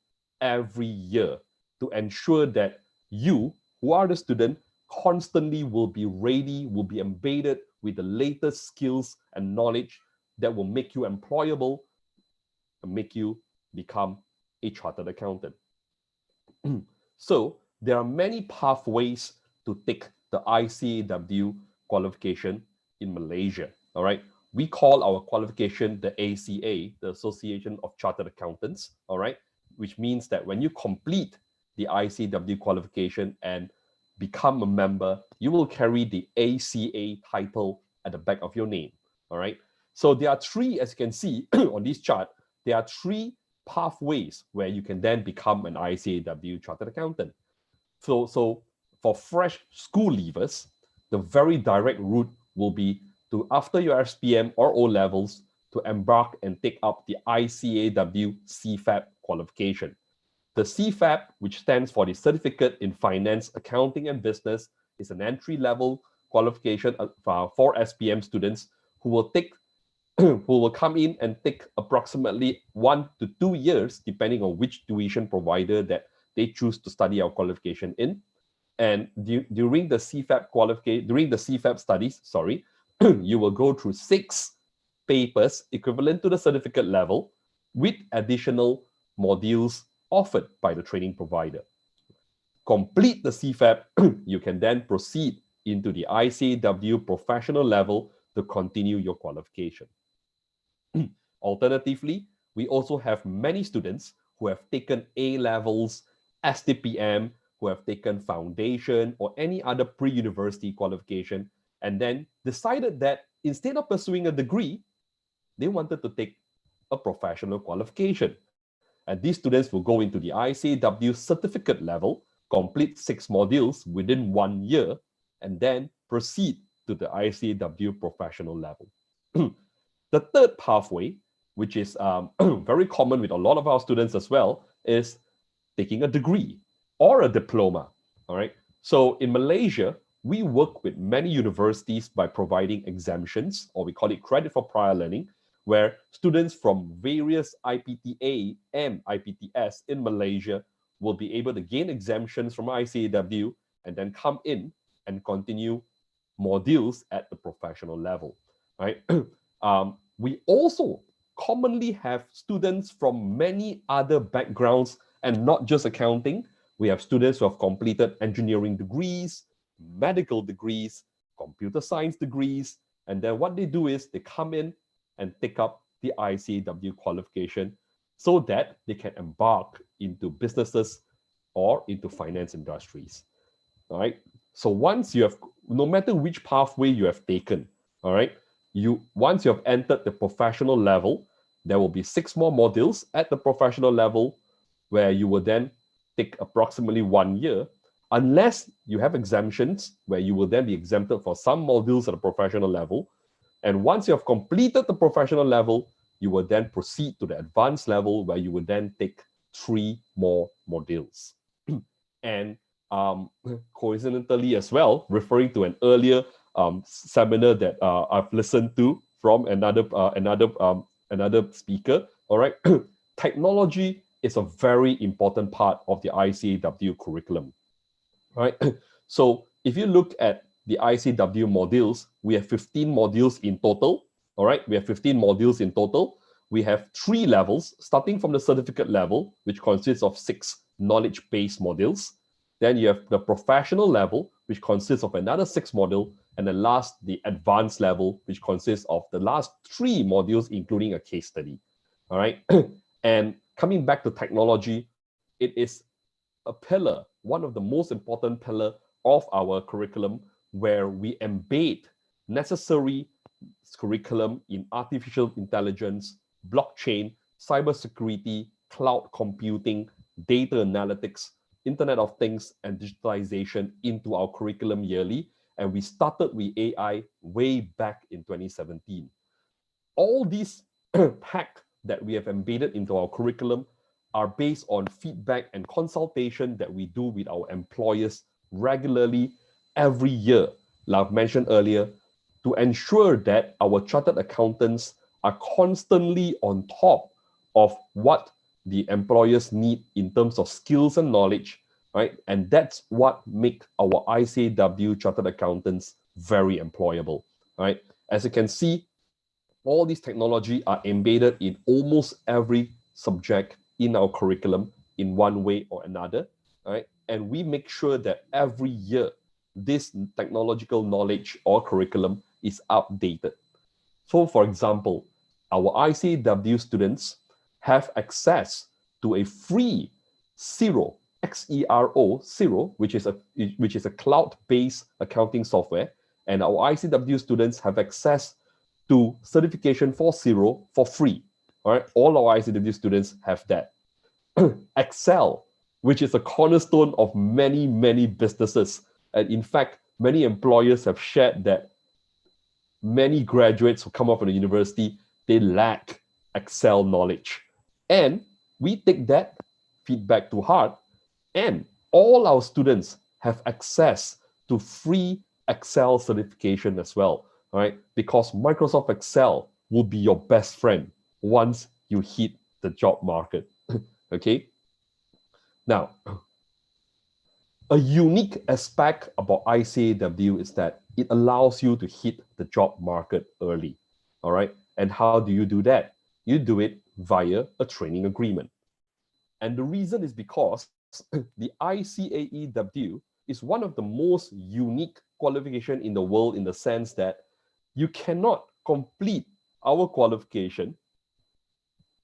every year to ensure that you, who are the student, constantly will be ready, will be embedded with the latest skills and knowledge that will make you employable and make you become a chartered accountant. So there are many pathways to take the ICAEW qualification in Malaysia. All right. We call our qualification the ACA, the Association of Chartered Accountants. All right. Which means that when you complete the ICAEW qualification and become a member, you will carry the ACA title at the back of your name. All right. So there are 3, as you can see on this chart, there are 3 pathways where you can then become an ICAEW chartered accountant. So for fresh school leavers, the very direct route will be to, after your SPM or O levels, to embark and take up the ICAEW CFAP qualification. The CFAP, which stands for the Certificate in Finance, Accounting and Business, is an entry-level qualification for SPM students who will take who will come in and take approximately 1 to 2 years, depending on which tuition provider that they choose to study our qualification in. And during the CFAP studies, you will go through 6 papers equivalent to the certificate level with additional modules offered by the training provider. Complete the CFAP, you can then proceed into the ICAEW professional level to continue your qualification. Alternatively, we also have many students who have taken A levels, STPM, who have taken foundation or any other pre-university qualification, and then decided that instead of pursuing a degree, they wanted to take a professional qualification. And these students will go into the ICAEW certificate level, complete 6 modules within 1 year, and then proceed to the ICAEW professional level. The third pathway, which is very common with a lot of our students as well, is taking a degree or a diploma. All right. So in Malaysia, we work with many universities by providing exemptions, or we call it credit for prior learning, where students from various IPTA and IPTS in Malaysia will be able to gain exemptions from ICAEW and then come in and continue modules at the professional level, right? We also commonly have students from many other backgrounds and not just accounting. We have students who have completed engineering degrees, medical degrees, computer science degrees, and then what they do is they come in and take up the ICAW qualification so that they can embark into businesses or into finance industries. All right. So once you have, no matter which pathway you have taken, all right, once you have entered the professional level, there will be 6 more modules at the professional level where you will then take approximately 1 year, unless you have exemptions where you will then be exempted for some modules at the professional level. And once you have completed the professional level, you will then proceed to the advanced level where you will then take 3 more modules. And coincidentally as well, referring to an earlier seminar that I've listened to from another speaker, all right, technology is a very important part of the ICAW curriculum, right? So if you look at the ICAW modules, we have 15 modules in total, all right? We have 15 modules in total. We have 3 levels, starting from the certificate level, which consists of 6 knowledge-based modules. Then you have the professional level, which consists of another 6 modules, and then last, the advanced level, which consists of the last 3 modules, including a case study. All right. And coming back to technology, it is a pillar, one of the most important pillars of our curriculum, where we embed necessary curriculum in artificial intelligence, blockchain, cybersecurity, cloud computing, data analytics, Internet of Things, and digitalization into our curriculum yearly. And we started with AI way back in 2017. All these hack that we have embedded into our curriculum are based on feedback and consultation that we do with our employers regularly every year, like I've mentioned earlier, to ensure that our chartered accountants are constantly on top of what the employers need in terms of skills and knowledge, right? And that's what makes our ICAW chartered accountants very employable, right? As you can see, all these technology are embedded in almost every subject in our curriculum in one way or another, right? And we make sure that every year this technological knowledge or curriculum is updated. So for example, our ICAW students have access to a free Xero, Xero, Xero, which is a cloud-based accounting software, and our ICAW students have access to certification for Xero for free. All right, all our ICAW students have that. Excel, which is a cornerstone of many, many businesses. And in fact, many employers have shared that many graduates who come out from the university, they lack Excel knowledge. And we take that feedback to heart, and all our students have access to free Excel certification as well, right? Because Microsoft Excel will be your best friend once you hit the job market, okay? Now, a unique aspect about ICAW is that it allows you to hit the job market early, all right? And how do you do that? You do it via a training agreement. And the reason is because the ICAEW is one of the most unique qualification in the world, in the sense that you cannot complete our qualification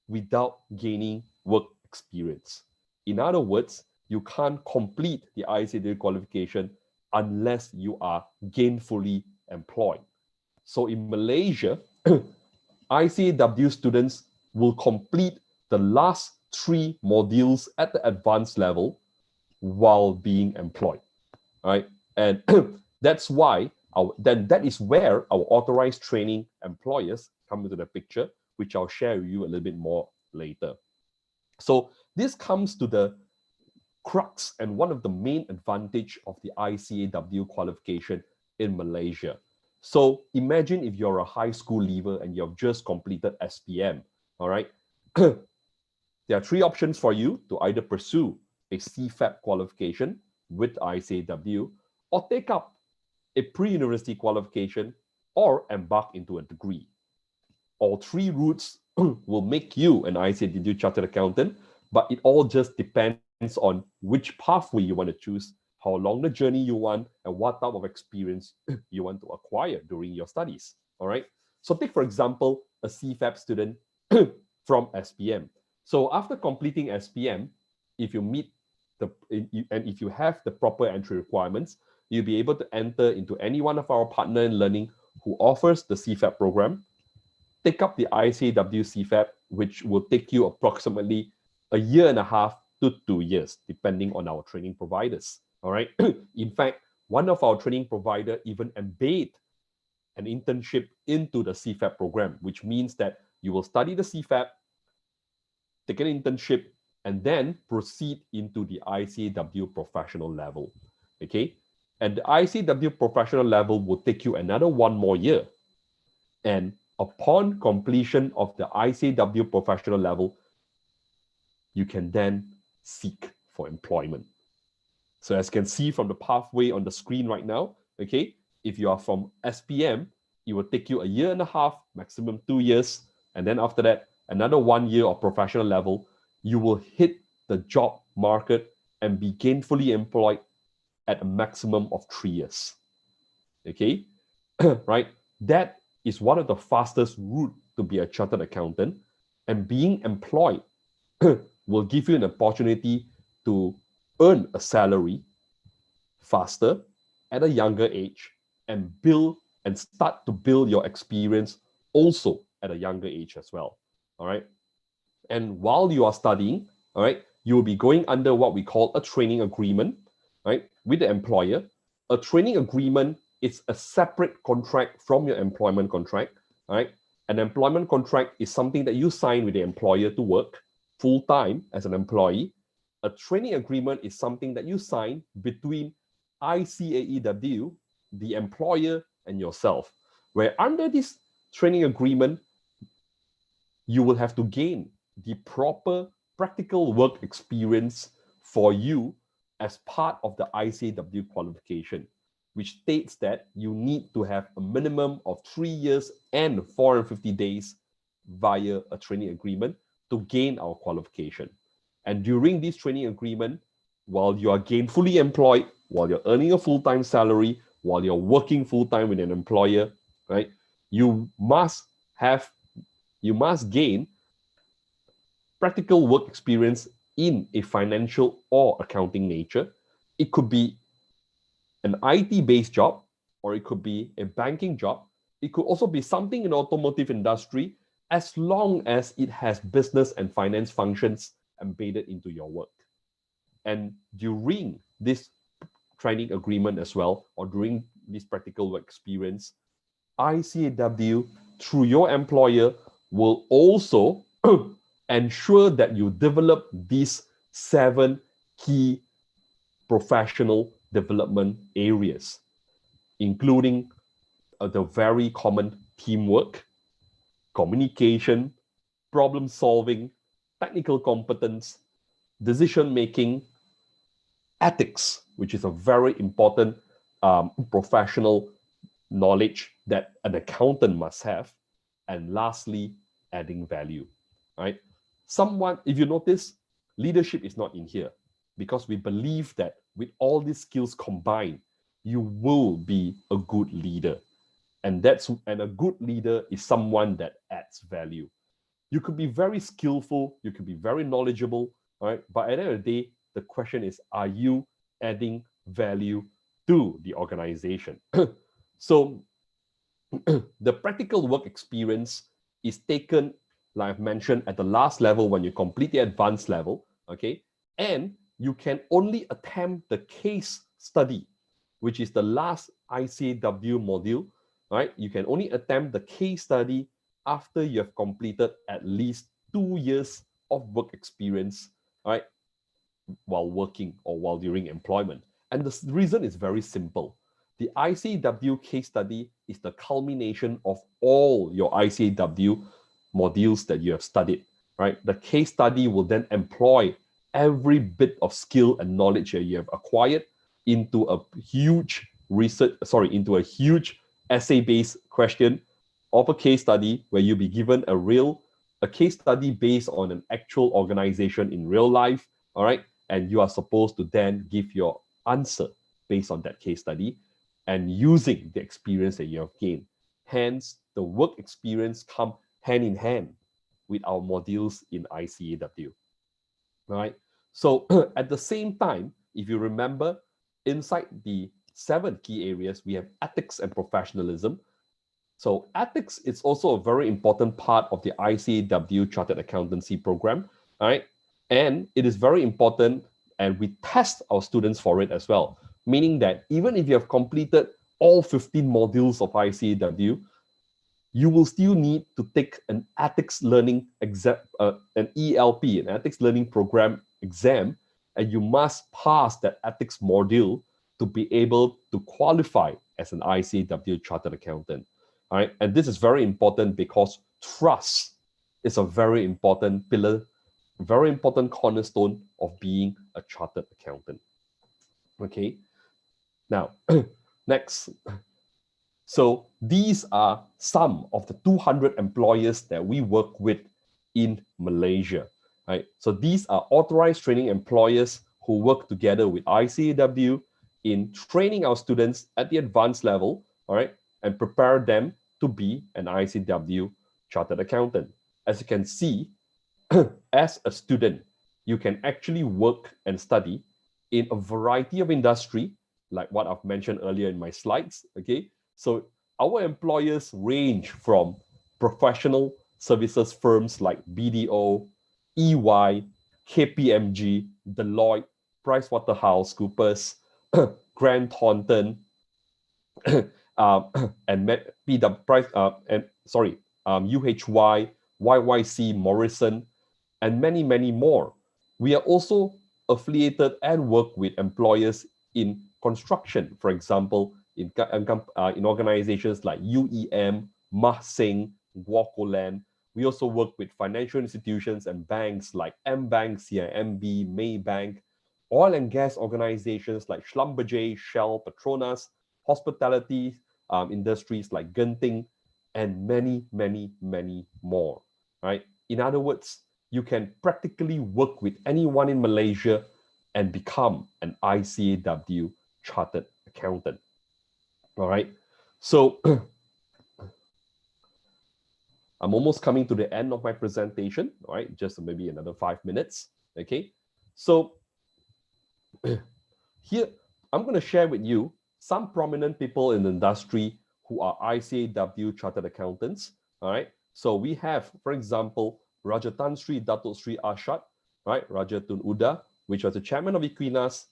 without gaining work experience. In other words, you can't complete the ICAW qualification unless you are gainfully employed. So in Malaysia, ICAW students will complete the last 3 modules at the advanced level while being employed, right? And that's why that is where our authorized training employers come into the picture, which I'll share with you a little bit more later. So this comes to the crux and one of the main advantage of the ICAW qualification in Malaysia. So imagine if you're a high school leaver and you've just completed SPM, all right? There are 3 options for you to either pursue a CFAP qualification with ICAW, or take up a pre-university qualification, or embark into a degree. All 3 routes will make you an ICAW chartered accountant, but it all just depends on which pathway you want to choose, how long the journey you want, and what type of experience you want to acquire during your studies. All right. So take, for example, a CFAP student from SPM. So after completing SPM, if you meet and if you have the proper entry requirements, you'll be able to enter into any one of our partner in learning who offers the CFAP program, take up the ICAW CFAP, which will take you approximately a year and a half to 2 years, depending on our training providers. All right. In fact, one of our training provider even embed an internship into the CFAP program, which means that you will study the CFAP, take an internship, and then proceed into the ICAW professional level. Okay. And the ICAW professional level will take you another 1 more year. And upon completion of the ICAW professional level, you can then seek for employment. So as you can see from the pathway on the screen right now, okay, if you are from SPM, it will take you a year and a half, maximum 2 years. And then after that, another 1 year of professional level, you will hit the job market and be gainfully employed at a maximum of 3 years. Okay, right? That is one of the fastest route to be a chartered accountant, and being employed will give you an opportunity to earn a salary faster at a younger age and build and start to build your experience also at a younger age as well. All right. And while you are studying, all right, you will be going under what we call a training agreement, right, with the employer. A training agreement is a separate contract from your employment contract. All right. An employment contract is something that you sign with the employer to work full-time as an employee. A training agreement is something that you sign between ICAEW, the employer, and yourself, where under this training agreement, you will have to gain the proper practical work experience for you as part of the ICAW qualification, which states that you need to have a minimum of 3 years and 450 days via a training agreement to gain our qualification. And during this training agreement, while you are gainfully employed, while you're earning a full-time salary, while you're working full-time with an employer, right, you must gain practical work experience in a financial or accounting nature. It could be an IT-based job, or it could be a banking job. It could also be something in the automotive industry, as long as it has business and finance functions embedded into your work. And during this training agreement as well, or during this practical work experience, ICAW, through your employer, will also ensure that you develop these 7 key professional development areas, including the very common teamwork, communication, problem solving, technical competence, decision making, ethics, which is a very important professional knowledge that an accountant must have, and lastly, adding value. Right? If you notice, leadership is not in here, because we believe that with all these skills combined, you will be a good leader. And a good leader is someone that adds value. You could be very skillful, you could be very knowledgeable, right? But at the end of the day, the question is, are you adding value to the organization? So the practical work experience is taken, like I've mentioned, at the last level when you complete the advanced level, okay? And you can only attempt the case study, which is the last ICAW module, right? You can only attempt the case study after you have completed at least 2 years of work experience, right, while working or while during employment. And the reason is very simple. The ICAW case study is the culmination of all your ICAW modules that you have studied, right? The case study will then employ every bit of skill and knowledge that you have acquired into a huge essay-based question of a case study, where you'll be given a case study based on an actual organization in real life, all right? And you are supposed to then give your answer based on that case study and using the experience that you have gained. Hence, the work experience come hand in hand with our modules in ICAW. All right. So at the same time, if you remember, inside the 7 key areas, we have ethics and professionalism. So ethics is also a very important part of the ICAW Chartered Accountancy program. All right. And it is very important, and we test our students for it as well. Meaning that even if you have completed all 15 modules of ICAW, you will still need to take an ethics learning exam, an ELP, an ethics learning program exam, and you must pass that ethics module to be able to qualify as an ICAW Chartered Accountant. All right, and this is very important because trust is a very important pillar, very important cornerstone of being a chartered accountant. Okay, now next. So these are some of the 200 employers that we work with in Malaysia. Right? So these are authorized training employers who work together with ICAW in training our students at the advanced level, all right, and prepare them to be an ICAW chartered accountant. As you can see, as a student, you can actually work and study in a variety of industry, like what I've mentioned earlier in my slides, okay? So our employers range from professional services firms like BDO, EY, KPMG, Deloitte, PricewaterhouseCoopers, Grant Thornton, and UHY, YYC, Morrison, and many, many more. We are also affiliated and work with employers in construction, for example, in organizations like UEM, Mah Sing, Wakoland. We also work with financial institutions and banks like M-Bank, CIMB, Maybank, oil and gas organizations like Schlumberger, Shell, Petronas, hospitality industries like Genting, and many, many, many more, right? In other words, you can practically work with anyone in Malaysia and become an ICAW chartered accountant. All right. So I'm almost coming to the end of my presentation. All right, just maybe another 5 minutes. Okay. So here I'm going to share with you some prominent people in the industry who are ICAW chartered accountants. All right. So we have, for example, Raja Tan Sri Datuk Sri Arshad, right? Raja Tun Uda, which was the chairman of Equinas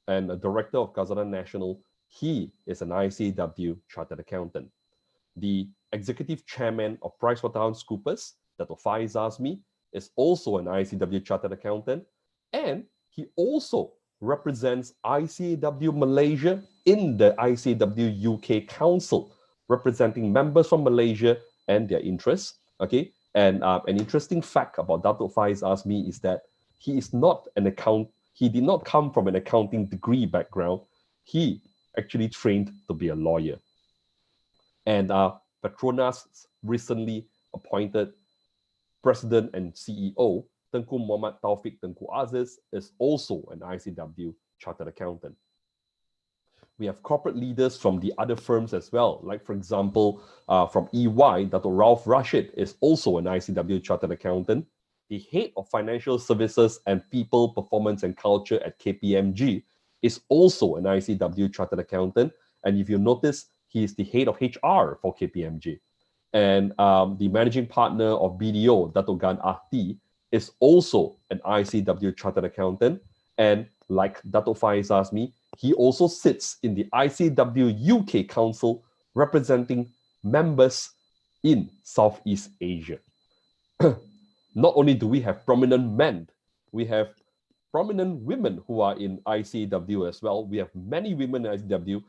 and a director of Khazanah National. He is an ICAW chartered accountant. The executive chairman of PricewaterhouseCoopers, Datuk Faiz Azmi, is also an ICAW chartered accountant, and he also represents ICAW Malaysia in the ICAW UK Council, representing members from Malaysia and their interests. Okay, and an interesting fact about Datuk Faiz Azmi is that he is not an accountant. He did not come from an accounting degree background. He actually trained to be a lawyer. And Petronas recently appointed President and CEO, Tengku Muhammad Taufik Tengku Aziz, is also an ICAW chartered accountant. We have corporate leaders from the other firms as well. Like, for example, from EY, Dr. Ralph Rashid is also an ICAW chartered accountant. The head of financial services and people, performance and culture at KPMG is also an ICAW chartered accountant. And if you notice, he is the head of HR for KPMG. And the managing partner of BDO, Dato Gan Ahti, is also an ICAW chartered accountant. And like Dato Faiz Azmi, he also sits in the ICAW UK Council, representing members in Southeast Asia. Not only do we have prominent men, we have prominent women who are in ICAW as well. We have many women in ICAW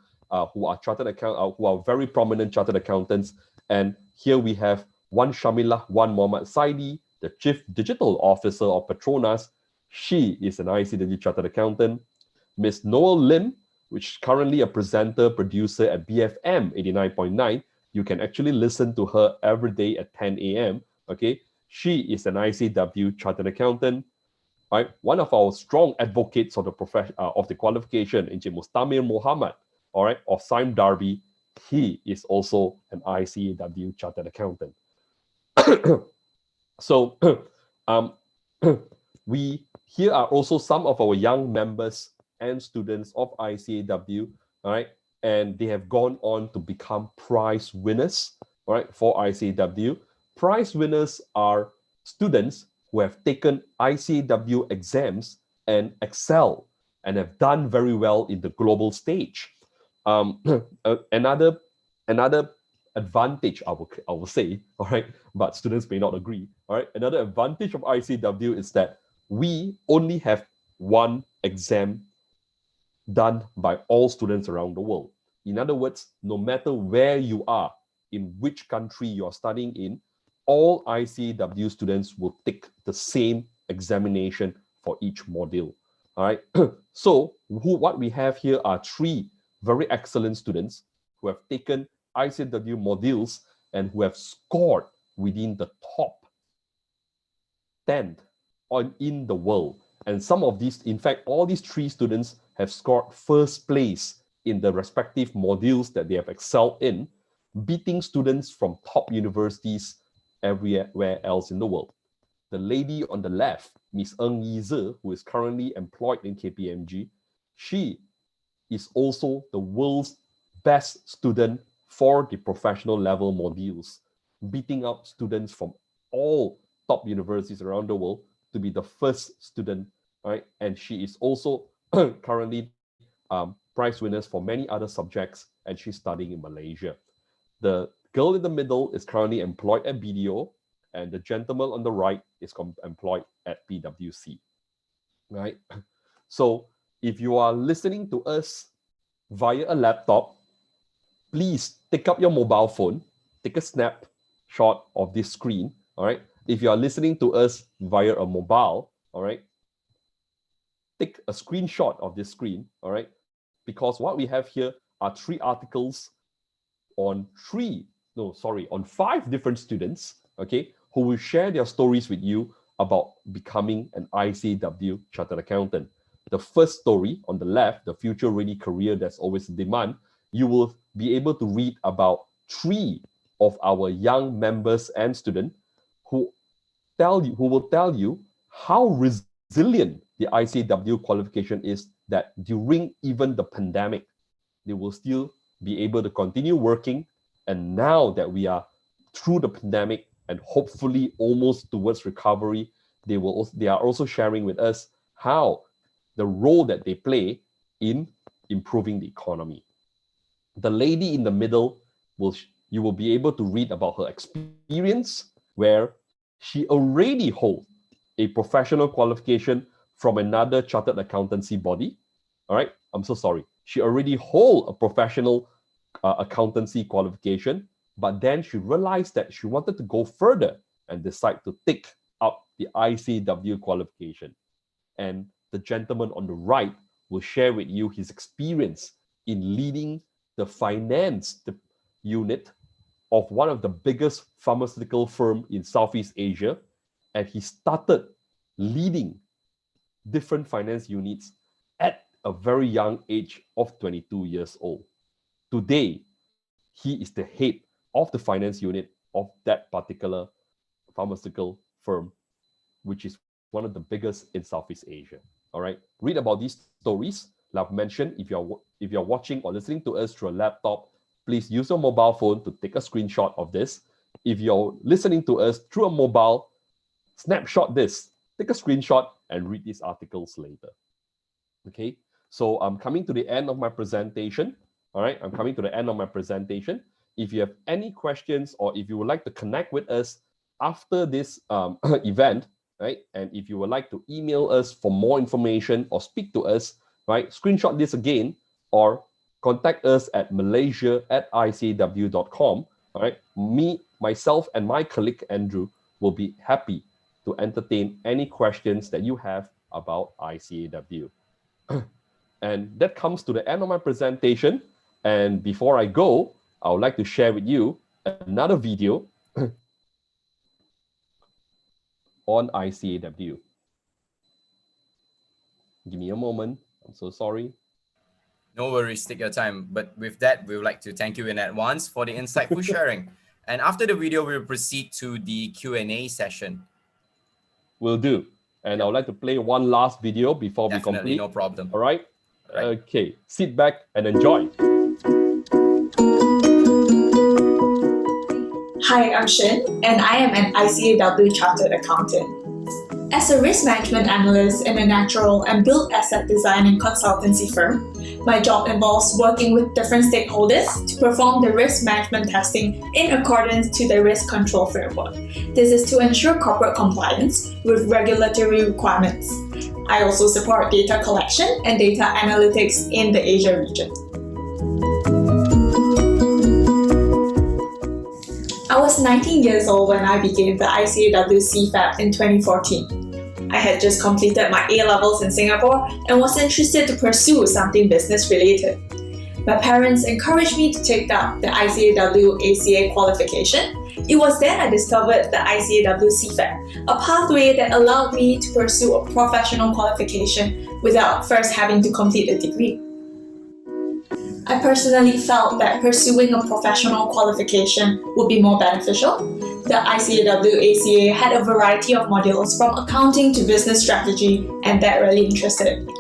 who are who are very prominent chartered accountants. And here we have one Shamilah, one Muhammad Saidi, the Chief Digital Officer of Petronas. She is an ICAW chartered accountant. Miss Noel Lim, which is currently a presenter, producer at BFM 89.9. You can actually listen to her every day at 10 a.m. Okay, she is an ICAW chartered accountant. right? One of our strong advocates of the profession of the qualification, Encik Mustamir Muhammad, all right, of Sime Darby, he is also an ICAW chartered accountant. So here are also some of our young members and students of ICAW, all right, and they have gone on to become prize winners, all right, for ICAW. Prize winners are students who have taken ICAW exams and excel and have done very well in the global stage. Another advantage, I will say, all right, but students may not agree, all right. Another advantage of ICAW is that we only have one exam done by all students around the world. In other words, no matter where you are, in which country you are studying in, all ICAW students will take the same examination for each module. All right. So what we have here are 3 very excellent students who have taken ICAW modules and who have scored within the top 10 in the world. And some of these, in fact, all these 3 students have scored first place in the respective modules that they have excelled in, beating students from top universities everywhere else in the world. The lady on the left, Miss Ng Yize, who is currently employed in KPMG, she is also the world's best student for the professional level modules, beating up students from all top universities around the world to be the first student, right? And she is also currently prize winners for many other subjects, and she's studying in Malaysia. The girl in the middle is currently employed at BDO, and the gentleman on the right is employed at PwC, right? So if you are listening to us via a laptop, please take up your mobile phone, take a snapshot of this screen, all right? If you are listening to us via a mobile, all right, take a screenshot of this screen, all right? Because what we have here are 3 articles on 5 different students, okay, who will share their stories with you about becoming an ICAW chartered accountant. The first story on the left, the future ready career that's always in demand, you will be able to read about 3 of our young members and students who will tell you how resilient the ICAW qualification is, that during even the pandemic, they will still be able to continue working. And now that we are through the pandemic and hopefully almost towards recovery, they are also sharing with us how the role that they play in improving the economy. The lady in the middle, you will be able to read about her experience, where she already holds a professional qualification from another chartered accountancy body. All right, I'm so sorry. She already holds a professional accountancy qualification, but then she realized that she wanted to go further and decide to take up the ICAW qualification. And the gentleman on the right will share with you his experience in leading the finance unit of one of the biggest pharmaceutical firm in Southeast Asia. And he started leading different finance units at a very young age of 22 years old. Today, he is the head of the finance unit of that particular pharmaceutical firm, which is one of the biggest in Southeast Asia. All right, read about these stories. Like I've mentioned, if you're watching or listening to us through a laptop, please use your mobile phone to take a screenshot of this. If you're listening to us through a mobile, snapshot this, take a screenshot, and read these articles later. Okay, so I'm coming to the end of my presentation. All right, I'm coming to the end of my presentation. If you have any questions or if you would like to connect with us after this event, right, and if you would like to email us for more information or speak to us, right, screenshot this again or contact us at malaysia@icaw.com. All right, myself, and my colleague Andrew will be happy to entertain any questions that you have about ICAW. And that comes to the end of my presentation. And before I go, I would like to share with you another video on ICAW. Give me a moment. I'm so sorry. No worries, take your time. But with that, we would like to thank you in advance for the insightful sharing. And after the video, we'll proceed to the Q&A session. Will do. And I would like to play one last video before we Definitely, complete. no problem. All right? Right. Okay. Sit back and enjoy. Hi, I'm Shin, and I am an ICAW Chartered Accountant. As a risk management analyst in a natural and built asset design and consultancy firm, my job involves working with different stakeholders to perform the risk management testing in accordance to the risk control framework. This is to ensure corporate compliance with regulatory requirements. I also support data collection and data analytics in the Asia region. I was 19 years old when I began the ICAW CFAP in 2014. I had just completed my A-levels in Singapore and was interested to pursue something business-related. My parents encouraged me to take up the ICAW ACA qualification. It was then I discovered the ICAW CFAP, a pathway that allowed me to pursue a professional qualification without first having to complete a degree. I personally felt that pursuing a professional qualification would be more beneficial. The ICAW ACA had a variety of modules from accounting to business strategy, and that really interested me.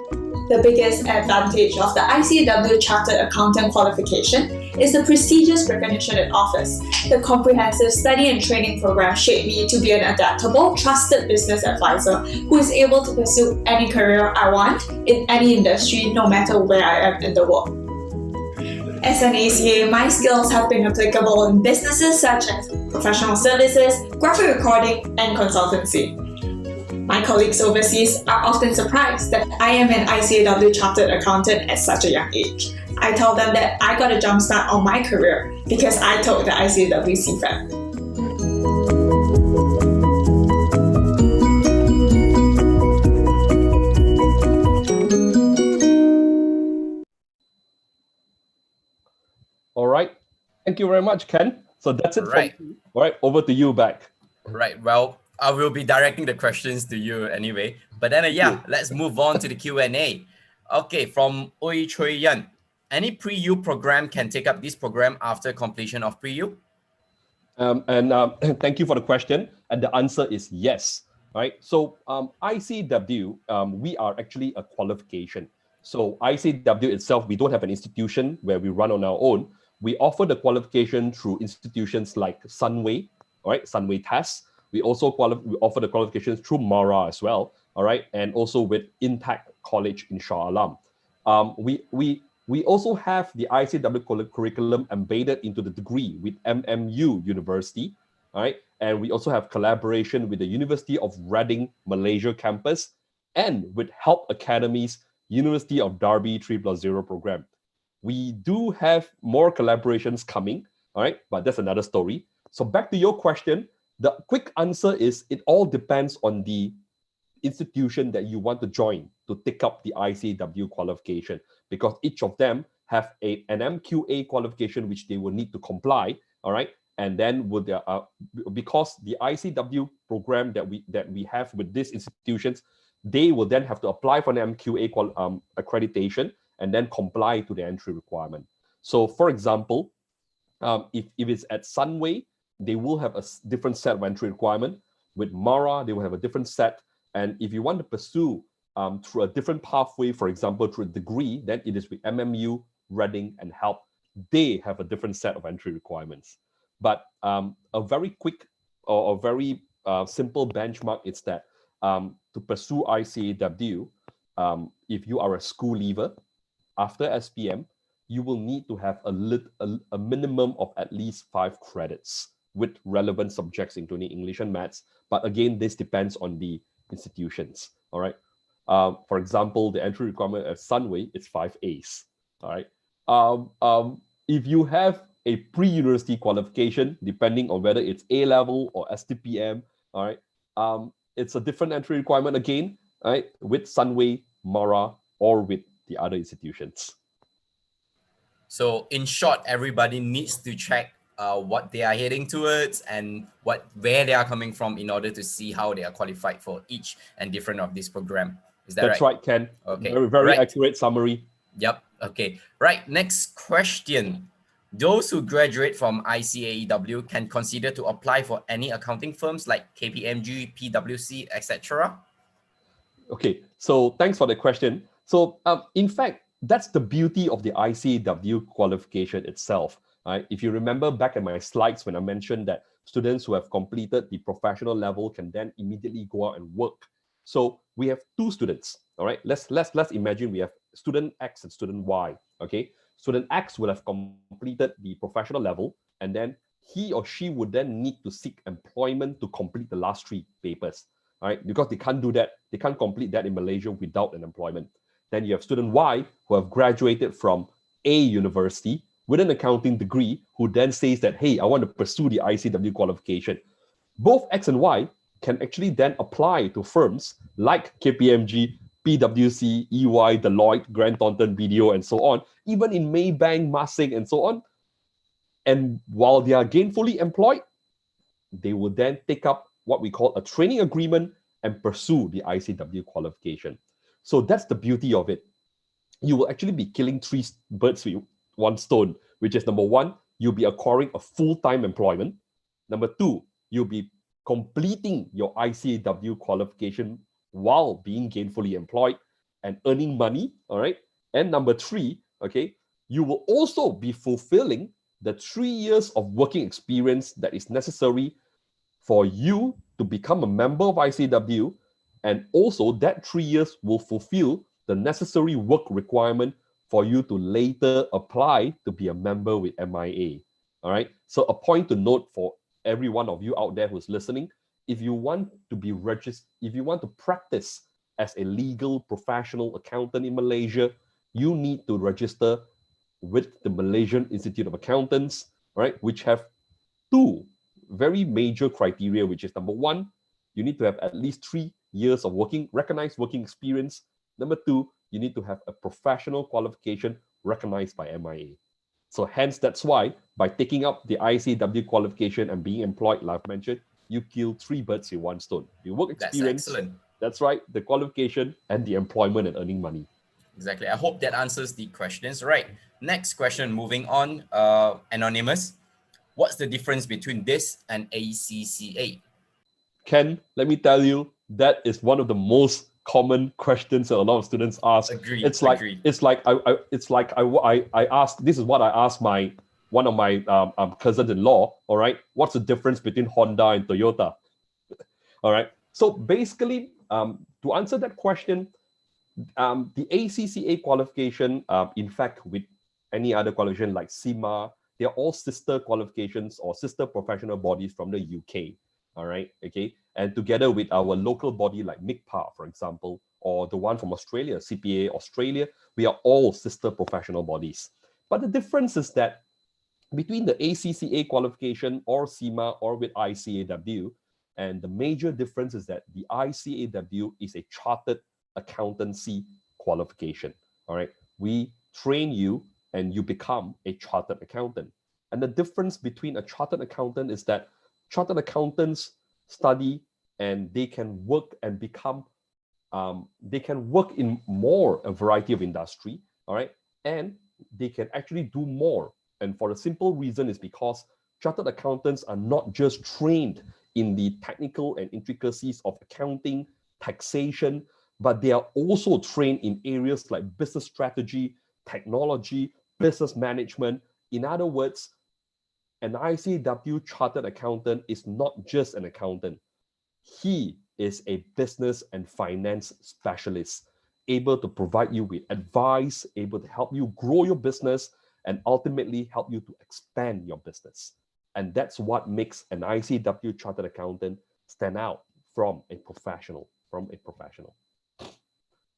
The biggest advantage of the ICAW Chartered Accountant qualification is the prestigious recognition it offers. The comprehensive study and training program shaped me to be an adaptable, trusted business advisor who is able to pursue any career I want in any industry, no matter where I am in the world. As an ACA, my skills have been applicable in businesses such as professional services, graphic recording, and consultancy. My colleagues overseas are often surprised that I am an ICAW Chartered Accountant at such a young age. I tell them that I got a jump start on my career because I took the ICAW CFAP. All right. Thank you very much, Ken. So that's it. Right. All right. Over to you back. Right. Well, I will be directing the questions to you anyway. But then, let's move on to the Q&A. Okay, from Oi Choi Yan. Any pre-U program can take up this program after completion of pre-U? Thank you for the question. And the answer is yes. Right. So ICAW, we are actually a qualification. So ICAW itself, we don't have an institution where we run on our own. We offer the qualification through institutions like Sunway, all right, Sunway Tests. We also we offer the qualifications through Mara as well, all right, and also with Intact College in Shah Alam. We also have the ICAW curriculum embedded into the degree with MMU University, all right, and we also have collaboration with the University of Reading Malaysia campus and with Help Academy's University of Derby 3+0 program. We do have more collaborations coming, all right, but that's another story. So back to your question, the quick answer is it all depends on the institution that you want to join to take up the ICAW qualification, because each of them have an MQA qualification which they will need to comply, all right, and then with the, because the ICAW program that we have with these institutions, they will then have to apply for an MQA accreditation and then comply to the entry requirement. So for example, if it's at Sunway, they will have a different set of entry requirement. With Mara, they will have a different set. And if you want to pursue through a different pathway, for example, through a degree, then it is with MMU, Reading, and Help. They have a different set of entry requirements. But a very quick or a very simple benchmark is that to pursue ICAW, if you are a school leaver, after SPM, you will need to have a minimum of at least 5 credits with relevant subjects, including English and maths. But again, this depends on the institutions, all right? For example, the entry requirement at Sunway is 5 A's, all right? If you have a pre-university qualification, depending on whether it's A-level or STPM, all right? It's a different entry requirement again, right? With Sunway, Mara, or with the other institutions. So in short, everybody needs to check what they are heading towards and where they are coming from in order to see how they are qualified for each and different of this program. Is that That's right, Ken. Okay. Very right. accurate summary. Yep. Okay. Right. Next question. Those who graduate from ICAEW can consider to apply for any accounting firms like KPMG, PwC, etc. Okay, so thanks for the question. So in fact, that's the beauty of the ICAEW qualification itself. Right? If you remember back in my slides when I mentioned that students who have completed the professional level can then immediately go out and work. So we have two students. All right, let's imagine we have student X and student Y. Okay, student X will have completed the professional level, and then he or she would then need to seek employment to complete the last three papers. All right, because they can't do that, they can't complete that in Malaysia without an employment. Then you have student Y who have graduated from a university with an accounting degree, who then says that, hey, I want to pursue the ICAEW qualification. Both X and Y can actually then apply to firms like KPMG, PwC, EY, Deloitte, Grant Thornton, BDO, and so on, even in Maybank, Masing, and so on. And while they are gainfully employed, they will then take up what we call a training agreement and pursue the ICAEW qualification. So that's the beauty of it. You will actually be killing three birds with one stone, which is number one, you'll be acquiring a full-time employment. Number two, you'll be completing your ICAEW qualification while being gainfully employed and earning money, all right? And number three, okay, you will also be fulfilling the 3 years of working experience that is necessary for you to become a member of ICAEW, and also that 3 years will fulfill the necessary work requirement for you to later apply to be a member with MIA. All right. So a point to note for every one of you out there who's listening, if you want to be registered, if you want to practice as a legal professional accountant in Malaysia, you need to register with the Malaysian Institute of Accountants, right, which have two very major criteria, which is number one, you need to have at least 3 years of recognized working experience. Number two, you need to have a professional qualification recognized by MIA. So hence, that's why by taking up the ICAEW qualification and being employed, like I mentioned, you kill 3 birds with 1 stone. The work experience, that's excellent. That's right, the qualification and the employment and earning money. Exactly. I hope that answers the questions. Right. Next question, moving on. Anonymous. What's the difference between this and ACCA? Ken, let me tell you, that is one of the most common questions that a lot of students ask. Agreed. It's like I ask. This is what I asked one of my cousins-in-law. All right, what's the difference between Honda and Toyota? All right. So basically, to answer that question, the ACCA qualification, in fact, with any other qualification like CIMA, they're all sister qualifications or sister professional bodies from the UK. All right, okay, and together with our local body like MICPA, for example, or the one from Australia, CPA Australia, we are all sister professional bodies. But the difference is that between the ACCA qualification or CIMA or with ICAEW, and the major difference is that the ICAEW is a chartered accountancy qualification. All right, we train you and you become a chartered accountant. And the difference between a chartered accountant is that chartered accountants study and they can work and become, they can work in a variety of industry, all right? And they can actually do more. And for the simple reason is because chartered accountants are not just trained in the technical and intricacies of accounting, taxation, but they are also trained in areas like business strategy, technology, business management. In other words, an ICAEW chartered accountant is not just an accountant. He is a business and finance specialist, able to provide you with advice, able to help you grow your business, and ultimately help you to expand your business. And that's what makes an ICAEW chartered accountant stand out from a professional.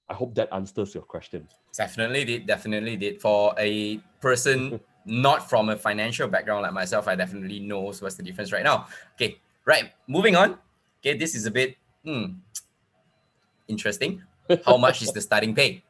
I hope that answers your question. Definitely did. For a person not from a financial background like myself, I definitely know what's the difference right now. Okay, right, moving on. Okay, this is a bit interesting. How much is the starting pay?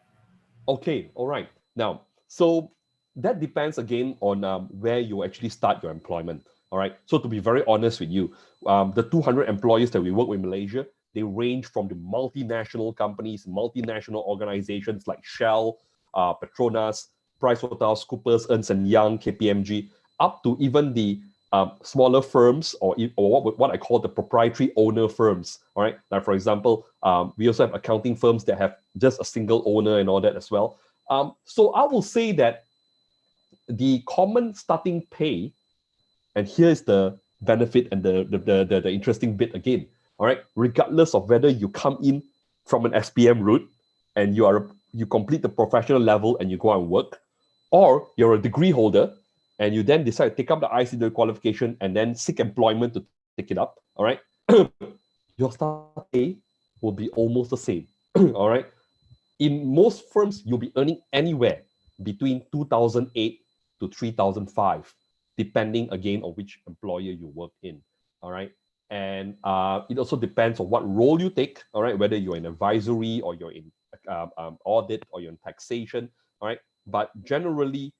Okay, all right. Now, so that depends again on where you actually start your employment. All right. So to be very honest with you, the 200 employees that we work with in Malaysia, They range from the multinational companies, multinational organizations like Shell, Petronas, PricewaterhouseCoopers, Ernst & Young, KPMG, up to even the smaller firms or what I call the proprietary owner firms. All right. Like for example, we also have accounting firms that have just a single owner and all that as well. So I will say that the common starting pay, and here's the benefit and the interesting bit again. All right. Regardless of whether you come in from an SPM route and you complete the professional level and you go and work, or you're a degree holder and you then decide to take up the ICW qualification and then seek employment to take it up, all right, your start pay will be almost the same, all right? In most firms, you'll be earning anywhere between 2008 to 3005, depending again on which employer you work in, all right? And it also depends on what role you take, all right, whether you're in advisory or you're in audit or you're in taxation, all right? But generally,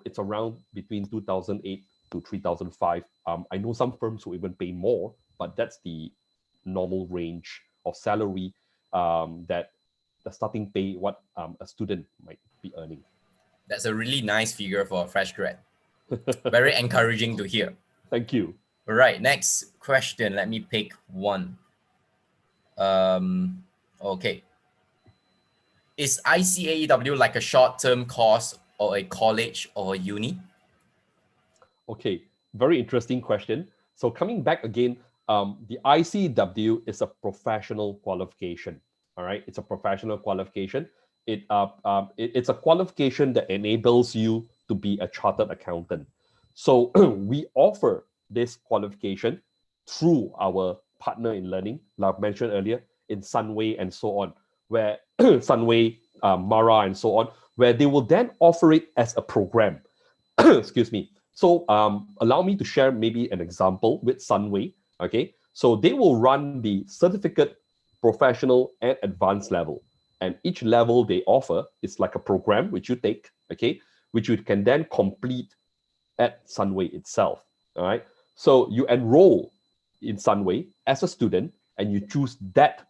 it's around between 2008 to 3005. I know some firms will even pay more, but that's the normal range of salary that the starting pay, what a student might be earning. That's a really nice figure for a fresh grad. Very encouraging to hear. Thank you. All right, next question. Let me pick one. Okay. Is ICAEW like a short-term course or a college or a uni? Okay, very interesting question. So coming back again, the ICW is a professional qualification. All right, it's a professional qualification. It's a qualification that enables you to be a chartered accountant. So we offer this qualification through our partner in learning, like I mentioned earlier, in Sunway and so on, where Sunway, Mara and so on, where they will then offer it as a program. Excuse me. So allow me to share maybe an example with Sunway. Okay, so they will run the certificate, professional, and advanced level. And each level they offer is like a program which you take, okay, which you can then complete at Sunway itself. All right. So you enroll in Sunway as a student and you choose that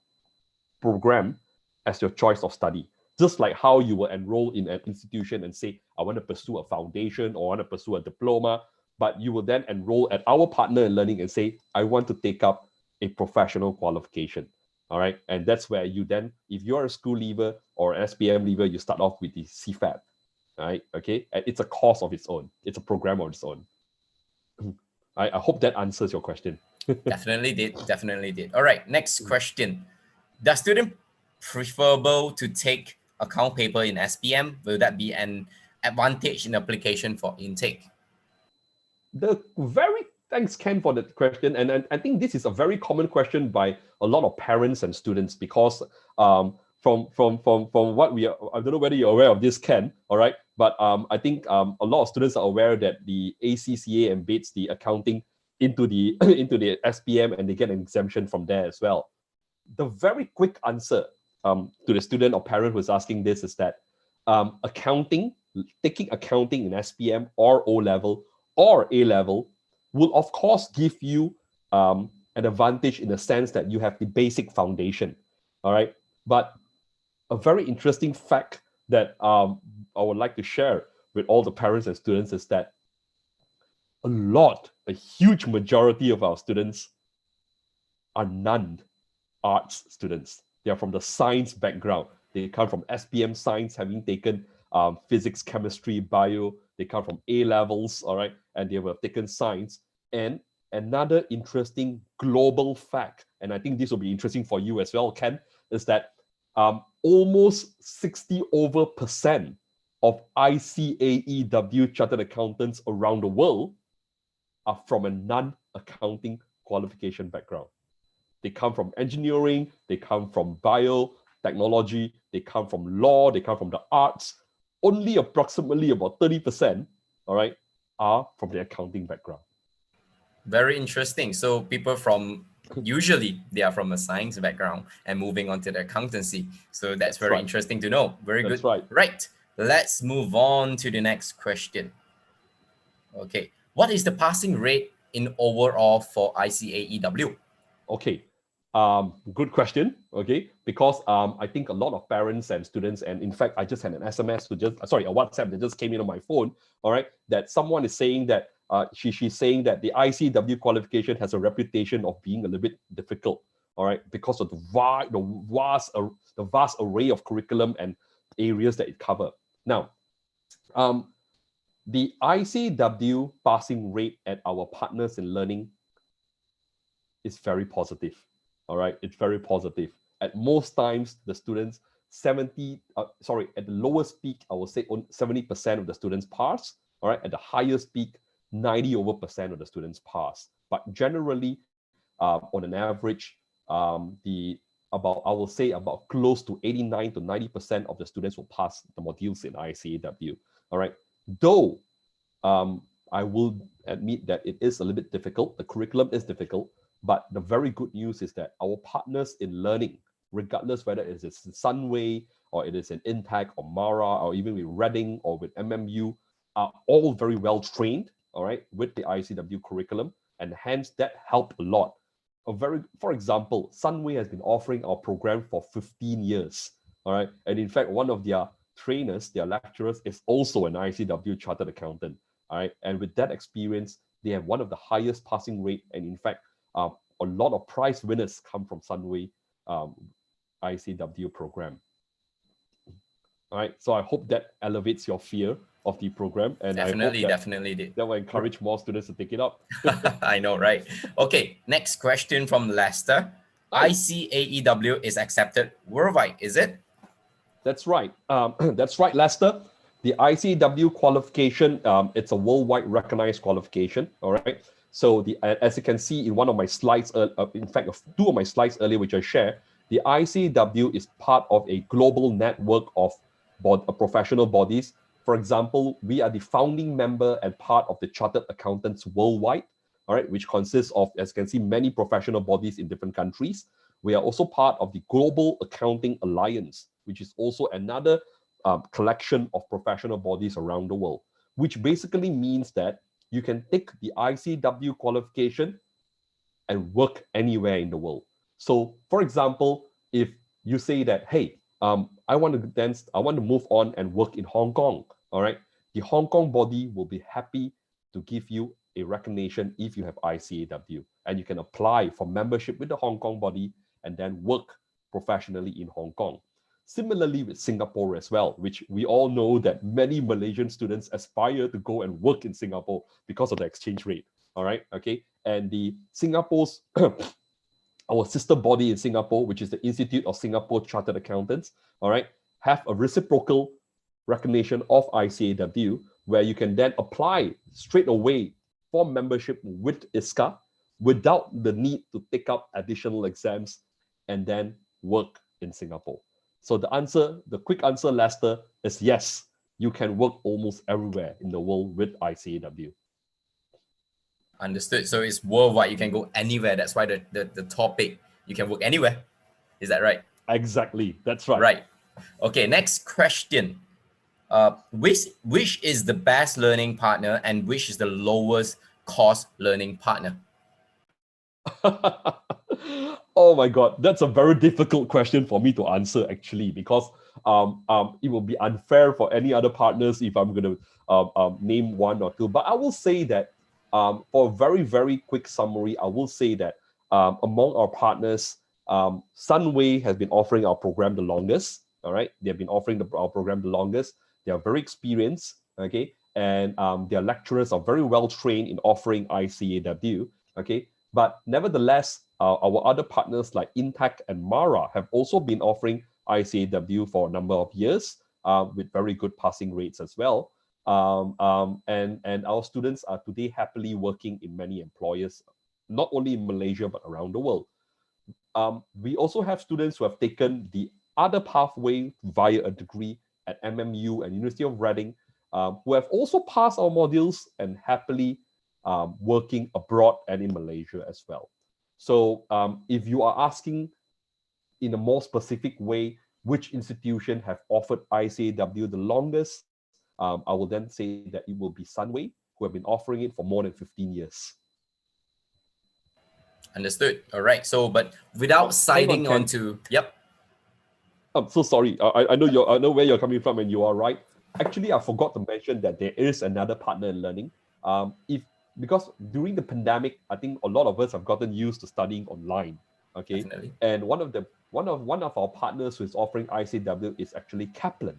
program as your choice of study. Just like how you will enroll in an institution and say, I want to pursue a foundation or I want to pursue a diploma, but you will then enroll at our partner in learning and say, I want to take up a professional qualification. All right. And that's where you then, if you're a school leaver or an SPM leaver, you start off with the CFAP. All right. Okay. And it's a course of its own. It's a program of its own. I hope that answers your question. Definitely did. Definitely did. All right. Next question. Does student preferable to take account paper in SPM? Will that be an advantage in application for intake? Thanks, Ken, for that question. And I think this is a very common question by a lot of parents and students because from what we are, I don't know whether you're aware of this, Ken, all right? But I think a lot of students are aware that the ACCA embeds the accounting into the SPM and they get an exemption from there as well. The very quick answer to the student or parent who's asking this is that taking accounting in SPM or O-level or A-level will of course give you an advantage in the sense that you have the basic foundation, all right? But a very interesting fact that I would like to share with all the parents and students is that a huge majority of our students are non-arts students. They are from the science background. They come from SPM science, having taken physics, chemistry, bio. They come from A levels, all right, and they have taken science. And another interesting global fact, and I think this will be interesting for you as well, Ken, is that almost 60% of ICAEW chartered accountants around the world are from a non-accounting qualification background. They come from engineering, they come from biotechnology, they come from law, they come from the arts. Only approximately about 30%, all right, are from the accounting background. Very interesting. So people usually they are from a science background and moving on to the accountancy. So that's very interesting to know. Very good. That's right. Right. Let's move on to the next question. Okay. What is the passing rate in overall for ICAEW? Okay. Good question. Okay, because I think a lot of parents and students, and in fact, I just had an SMS to a WhatsApp that just came in on my phone. All right, that someone is saying that she's saying that the ICW qualification has a reputation of being a little bit difficult. All right, because of the vast array of curriculum and areas that it covers. Now, the ICW passing rate at our partners in learning is very positive. All right, it's very positive. At most times, the students at the lowest peak, I will say 70% of the students pass. All right, at the highest peak, 90% of the students pass. But generally, on an average, I will say about close to 89 to 90% of the students will pass the modules in ICAW. All right, though I will admit that it is a little bit difficult. The curriculum is difficult. But the very good news is that our partners in learning, regardless whether it is in Sunway or it is in Intact or Mara or even with Reading or with MMU, are all very well trained, all right, with the ICW curriculum, and hence that helped a lot. For example, Sunway has been offering our program for 15 years, all right, and in fact, one of their trainers, their lecturers, is also an ICW chartered accountant, all right, and with that experience, they have one of the highest passing rate, and in fact, a lot of prize winners come from Sunway ICW program. All right, so I hope that elevates your fear of the program, and definitely did. That will encourage more students to take it up. I know, right? Okay, next question from Lester. ICAEW is accepted worldwide, is it? That's right. That's right, Lester. The ICAW qualification, it's a worldwide recognized qualification. All right. So as you can see in one of my slides, in fact, two of my slides earlier, which I shared, the ICAW is part of a global network of professional bodies. For example, we are the founding member and part of the Chartered Accountants Worldwide, all right, which consists of, as you can see, many professional bodies in different countries. We are also part of the Global Accounting Alliance, which is also another collection of professional bodies around the world, which basically means that you can take the ICW qualification and work anywhere in the world. So, for example, if you say that, hey, I want to move on and work in Hong Kong, all right, the Hong Kong body will be happy to give you a recognition if you have ICAW, and you can apply for membership with the Hong Kong body and then work professionally in Hong Kong. Similarly with Singapore as well, which we all know that many Malaysian students aspire to go and work in Singapore because of the exchange rate. All right, okay. And the Singapore's, our sister body in Singapore, which is the Institute of Singapore Chartered Accountants, all right, have a reciprocal recognition of ICAW, where you can then apply straight away for membership with ISCA without the need to take up additional exams and then work in Singapore. So the quick answer, Lester, is yes, you can work almost everywhere in the world with ICAW. Understood. So it's worldwide. You can go anywhere. That's why the topic, you can work anywhere. Is that right? Exactly. That's right. Right. Okay, next question. Which is the best learning partner and which is the lowest cost learning partner? Oh my God, that's a very difficult question for me to answer actually, because it will be unfair for any other partners if I'm going to name one or two. But I will say that for a very, very quick summary, I will say that among our partners, Sunway has been offering our program the longest. All right, they've been offering our program the longest. They are very experienced, okay, and their lecturers are very well trained in offering ICAW, okay. But nevertheless, our other partners like Intact and Mara have also been offering ICAW for a number of years with very good passing rates as well. And our students are today happily working in many employers, not only in Malaysia, but around the world. We also have students who have taken the other pathway via a degree at MMU and University of Reading, who have also passed our modules and happily working abroad and in Malaysia as well. So if you are asking in a more specific way, which institution have offered ICAW the longest, I will then say that it will be Sunway, who have been offering it for more than 15 years. Understood. All right. So, but without siding Ken. onto, yep. I'm so sorry. I know where you're coming from, and you are right. Actually, I forgot to mention that there is another partner in learning. Because during the pandemic, I think a lot of us have gotten used to studying online. Okay, Definitely. and one of our partners who is offering ICW is actually Kaplan,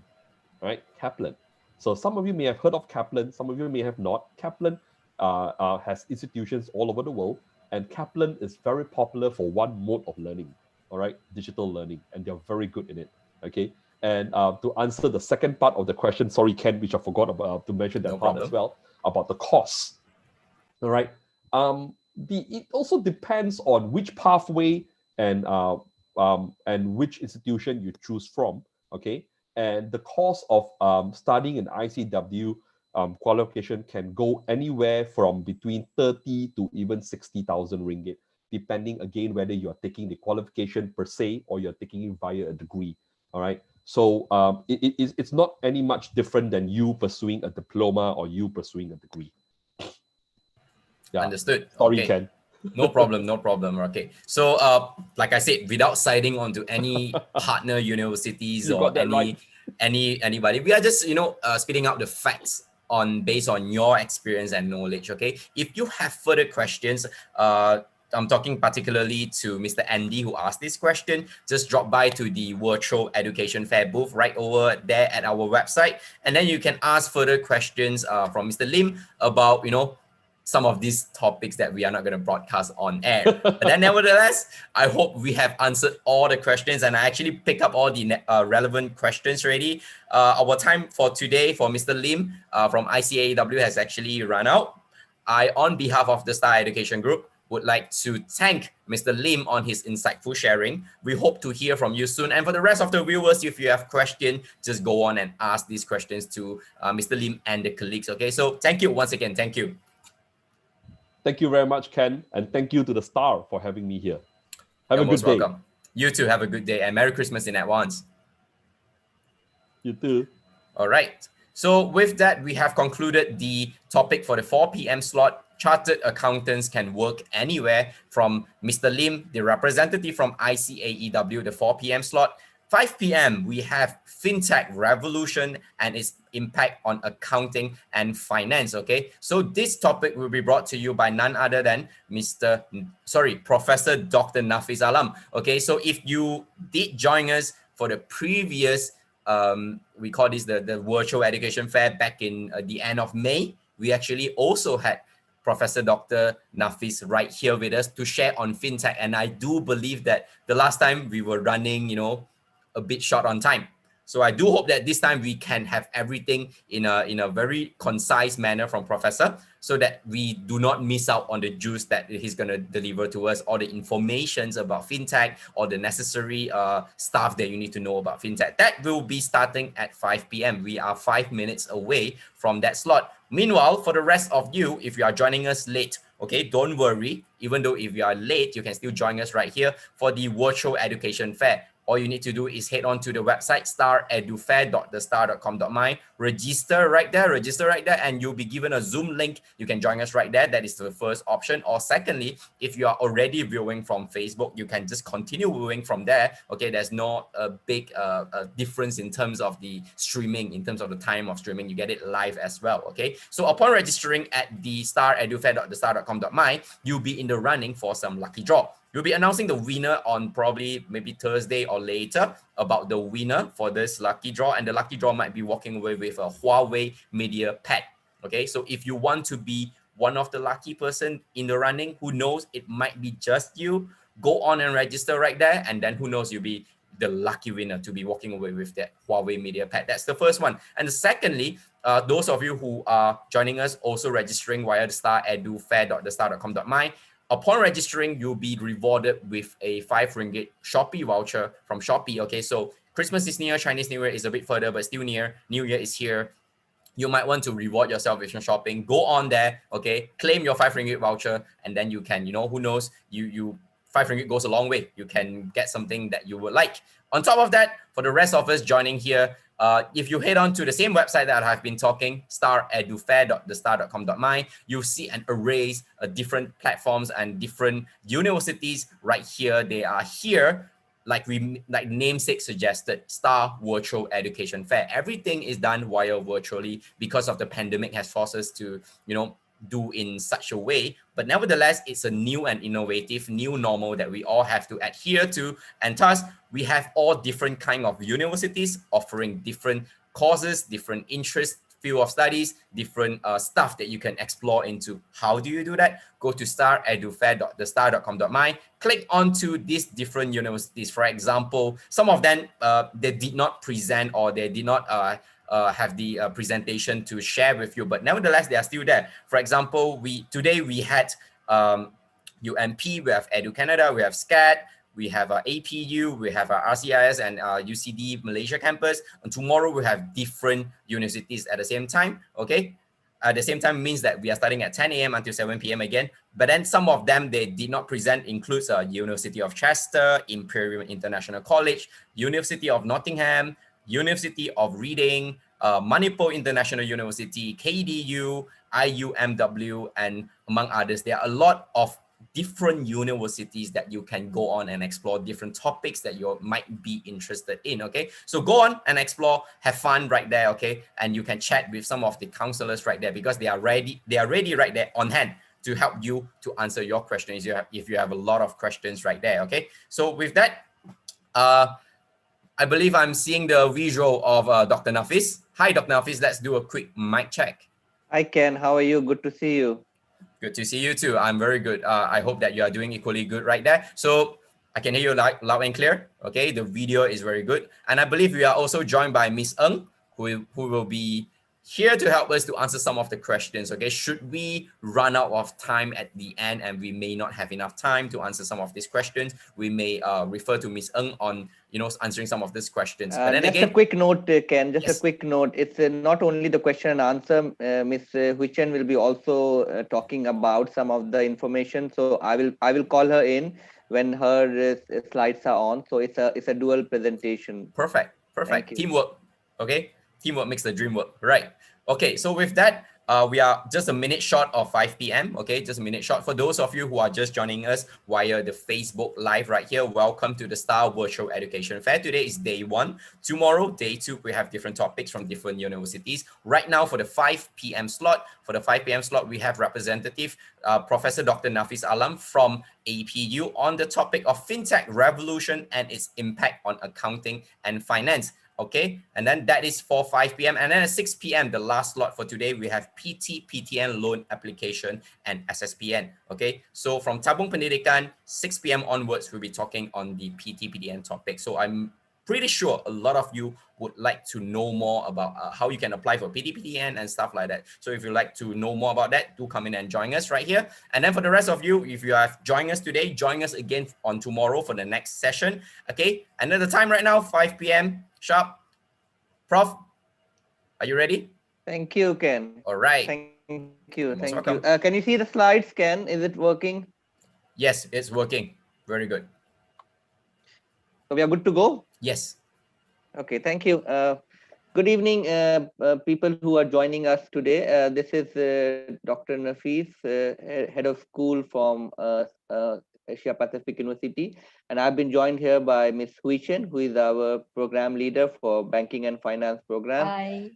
right? Kaplan. So some of you may have heard of Kaplan, some of you may have not. Kaplan has institutions all over the world, and Kaplan is very popular for one mode of learning. All right, digital learning, and they're very good in it. Okay, and to answer the second part of the question, sorry, Ken, which I forgot about to mention that No part problem. as well, about the cost. All right, it also depends on which pathway and which institution you choose from. Okay, and the cost of studying an ICW qualification can go anywhere from between 30 to even 60,000 ringgit, depending again whether you are taking the qualification per se or you're taking it via a degree. All right. So it's not any much different than you pursuing a diploma or you pursuing a degree. Yeah. Understood. Sorry, Okay. Ken. No problem, no problem. Okay. So, like I said, without siding onto any partner universities You or got that right. anybody, we are just spitting out the facts based on your experience and knowledge. Okay. If you have further questions, I'm talking particularly to Mr. Andy who asked this question. Just drop by to the virtual education fair booth right over there at our website, and then you can ask further questions from Mr. Lim about some of these topics that we are not going to broadcast on air. But then nevertheless, I hope we have answered all the questions, and I actually picked up all the relevant questions already. Our time for today for Mr. Lim from ICAEW has actually run out. On behalf of the Star Education Group, would like to thank Mr. Lim on his insightful sharing. We hope to hear from you soon. And for the rest of the viewers, if you have questions, just go on and ask these questions to Mr. Lim and the colleagues. Okay, so thank you once again. Thank you. Thank you very much, Ken, and thank you to the Star for having me here. Have You're a good most day. welcome. You too. Have a good day, and Merry Christmas in advance. You too. All right. So with that, we have concluded the topic for the 4 p.m. slot. Chartered accountants can work anywhere, from Mr. Lim, the representative from ICAEW, the 4 p.m. slot. 5 p.m., we have FinTech Revolution and its impact on accounting and finance, okay? So this topic will be brought to you by none other than Professor Dr. Nafis Alam, okay? So if you did join us for the previous, we call this the virtual education fair back in the end of May, we actually also had Professor Dr. Nafis right here with us to share on FinTech. And I do believe that the last time we were running, a bit short on time. So I do hope that this time we can have everything in a very concise manner from Professor, so that we do not miss out on the juice that he's going to deliver to us, or the informations about FinTech, or the necessary stuff that you need to know about FinTech. That will be starting at 5 p.m. We are 5 minutes away from that slot. Meanwhile, for the rest of you, if you are joining us late, okay, don't worry. Even though if you are late, you can still join us right here for the virtual education fair. All you need to do is head on to the website staredufair.thestar.com.my, register right there, and you'll be given a Zoom link. You can join us right there. That is the first option. Or secondly, if you are already viewing from Facebook, you can just continue viewing from there. Okay, there's no big difference in terms of the streaming, in terms of the time of streaming. You get it live as well. Okay, so upon registering at the staredufair.thestar.com.my, you'll be in the running for some lucky draw. We'll be announcing the winner on probably maybe Thursday or later about the winner for this lucky draw. And the lucky draw might be walking away with a Huawei Media Pad. Okay, so if you want to be one of the lucky person in the running, who knows, it might be just you. Go on and register right there. And then who knows, you'll be the lucky winner to be walking away with that Huawei Media Pad. That's the first one. And secondly, those of you who are joining us also registering via the staredufair.thestar.com.my, upon registering, you'll be rewarded with a 5 ringgit Shopee voucher from Shopee. Okay, so Christmas is near, Chinese New Year is a bit further, but still near. New Year is here. You might want to reward yourself with some shopping. Go on there, okay, claim your 5 ringgit voucher, and then you can, who knows, you 5 ringgit goes a long way. You can get something that you would like. On top of that, for the rest of us joining here, If you head on to the same website that I've been talking, staredufair.thestar.com.my, you'll see an array of different platforms and different universities right here. They are here, like namesake suggested, Star Virtual Education Fair. Everything is done via virtually because of the pandemic has forced us to, do in such a way. But nevertheless, it's a new and innovative new normal that we all have to adhere to. And thus, we have all different kind of universities offering different courses, different interest field of studies, different stuff that you can explore into. How do you do that? Go to staredufair.thestar.com.my, click onto these different universities. For example, some of them, they did not present, or they did not have the presentation to share with you, but nevertheless, they are still there. For example, today we had UMP, we have Edu Canada, we have SCAD, we have APU, we have RCIS and UCD Malaysia campus. And tomorrow we have different universities at the same time, okay? At the same time means that we are starting at 10 a.m. until 7 p.m. again. But then some of them, they did not present, includes University of Chester, Imperial International College, University of Nottingham, University of Reading, Manipur International University, KDU, IUMW, and among others. There are a lot of different universities that you can go on and explore different topics that you might be interested in, okay? So go on and explore, have fun right there, okay? And you can chat with some of the counselors right there, because they are ready right there on hand to help you to answer your questions if you have a lot of questions right there, okay? So with that, I believe I'm seeing the visual of Dr. Nafis. Hi, Dr. Nafis. Let's do a quick mic check. Hi, Ken. How are you? Good to see you. Good to see you too. I'm very good. I hope that you are doing equally good right there. So I can hear you loud and clear. Okay, the video is very good. And I believe we are also joined by Miss Ng, who will be here to help us to answer some of the questions. Okay, should we run out of time at the end and we may not have enough time to answer some of these questions, we may refer to Miss Ng on answering some of these questions. But then just again, a quick note, Ken. Just yes. a quick note. It's not only the question and answer. Miss Huichen will be also talking about some of the information. So I will call her in when her slides are on. So it's a dual presentation. Perfect. Teamwork. Okay. Teamwork makes the dream work. Right. Okay. So with that, we are just a minute short of 5 p.m. Okay, just a minute short. For those of you who are just joining us via the Facebook Live right here, welcome to the Star Virtual Education Fair. Today is day 1. Tomorrow, day 2, we have different topics from different universities. Right now, for the 5 p.m. slot, we have representative Professor Dr. Nafis Alam from APU on the topic of FinTech revolution and its impact on accounting and finance. Okay, and then that is for 5 p.m. And then at 6 p.m., the last slot for today, we have PT, PTN loan application and SSPN. Okay, so from Tabung Pendidikan, 6 p.m. onwards, we'll be talking on the PT, PTN topic. So I'm pretty sure a lot of you would like to know more about how you can apply for PT, PTN and stuff like that. So if you'd like to know more about that, do come in and join us right here. And then for the rest of you, if you have joined us today, join us again on tomorrow for the next session. Okay, and at the time right now, 5 p.m. sharp. Prof, are you ready? Thank you, Ken. All right. Thank you. Most Thank you. Can you see the slides, Ken? Is it working? Yes, it's working. Very good. So we are good to go? Yes. Okay, thank you. Good evening, people who are joining us today. This is Dr. Nafis, head of school from Asia Pacific University. And I've been joined here by Ms. Huichen, who is our program leader for Banking and Finance program. Hi.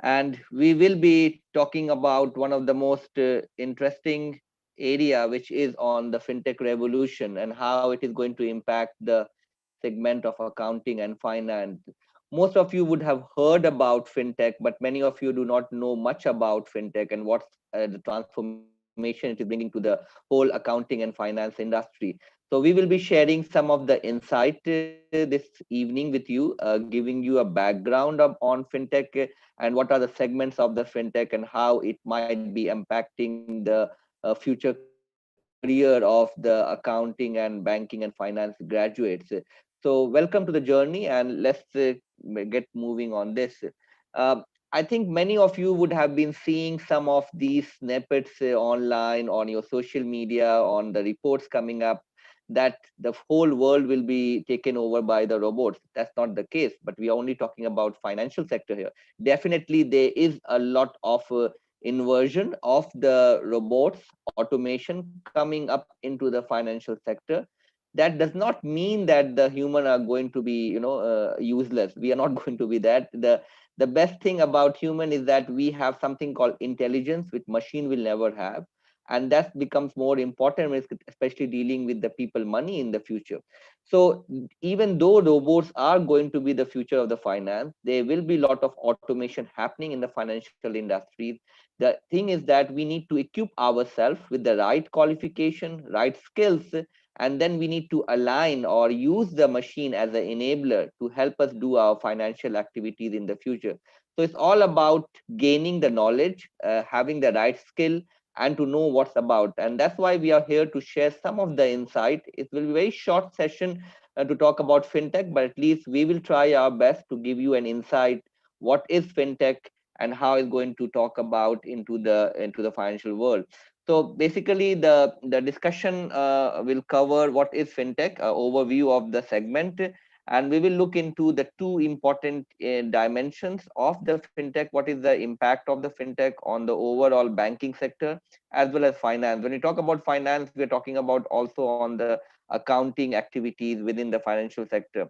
And we will be talking about one of the most interesting area, which is on the FinTech revolution and how it is going to impact the segment of accounting and finance. Most of you would have heard about FinTech, but many of you do not know much about FinTech and what the transformation it is bringing to the whole accounting and finance industry. So we will be sharing some of the insight this evening with you, giving you a background on FinTech and what are the segments of the FinTech and how it might be impacting the future career of the accounting and banking and finance graduates. So welcome to the journey, and let's get moving on this. I think many of you would have been seeing some of these snippets online on your social media, on the reports coming up. that the whole world will be taken over by the robots. That's not the case, but we are only talking about financial sector here. Definitely there is a lot of inversion of the robots, automation coming up into the financial sector. That does not mean that the human are going to be, useless. We are not going to be that. The best thing about human is that we have something called intelligence, which machine will never have, and that becomes more important, especially dealing with the people money in the future. So even though robots are going to be the future of the finance, there will be a lot of automation happening in the financial industries. The thing is that we need to equip ourselves with the right qualification, right skills, and then we need to align or use the machine as an enabler to help us do our financial activities in the future. So it's all about gaining the knowledge, having the right skill, and to know what's about. And that's why we are here to share some of the insight. It will be a very short session to talk about fintech, but at least we will try our best to give you an insight what is fintech and how it's going to talk about into the financial world. So basically, the discussion will cover what is fintech, overview of the segment, and we will look into the two important dimensions of the fintech. What is the impact of the fintech on the overall banking sector, as well as finance? When we talk about finance, we are talking about also on the accounting activities within the financial sector.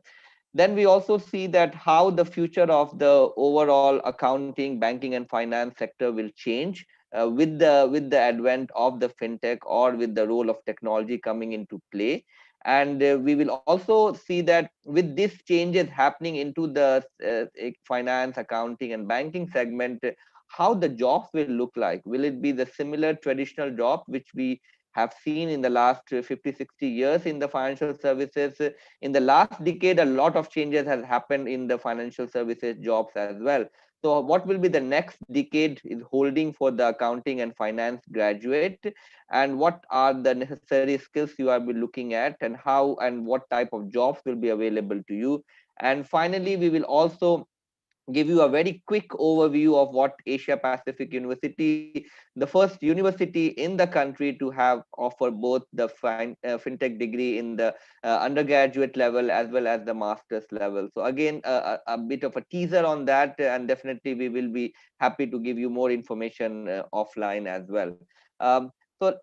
Then we also see that how the future of the overall accounting, banking, and finance sector will change with the advent of the fintech, or with the role of technology coming into play. And we will also see that with these changes happening into the finance, accounting, and banking segment, how the jobs will look like. Will it be the similar traditional job which we have seen in the last 50, 60 years in the financial services? In the last decade, a lot of changes has happened in the financial services jobs as well. So what will be the next decade is holding for the accounting and finance graduate, and what are the necessary skills you are be looking at, and how and what type of jobs will be available to you? And finally, we will also give you a very quick overview of what Asia Pacific University, the first university in the country to have offer both the fintech degree in the undergraduate level as well as the master's level. So again, a bit of a teaser on that, and definitely we will be happy to give you more information offline as well. So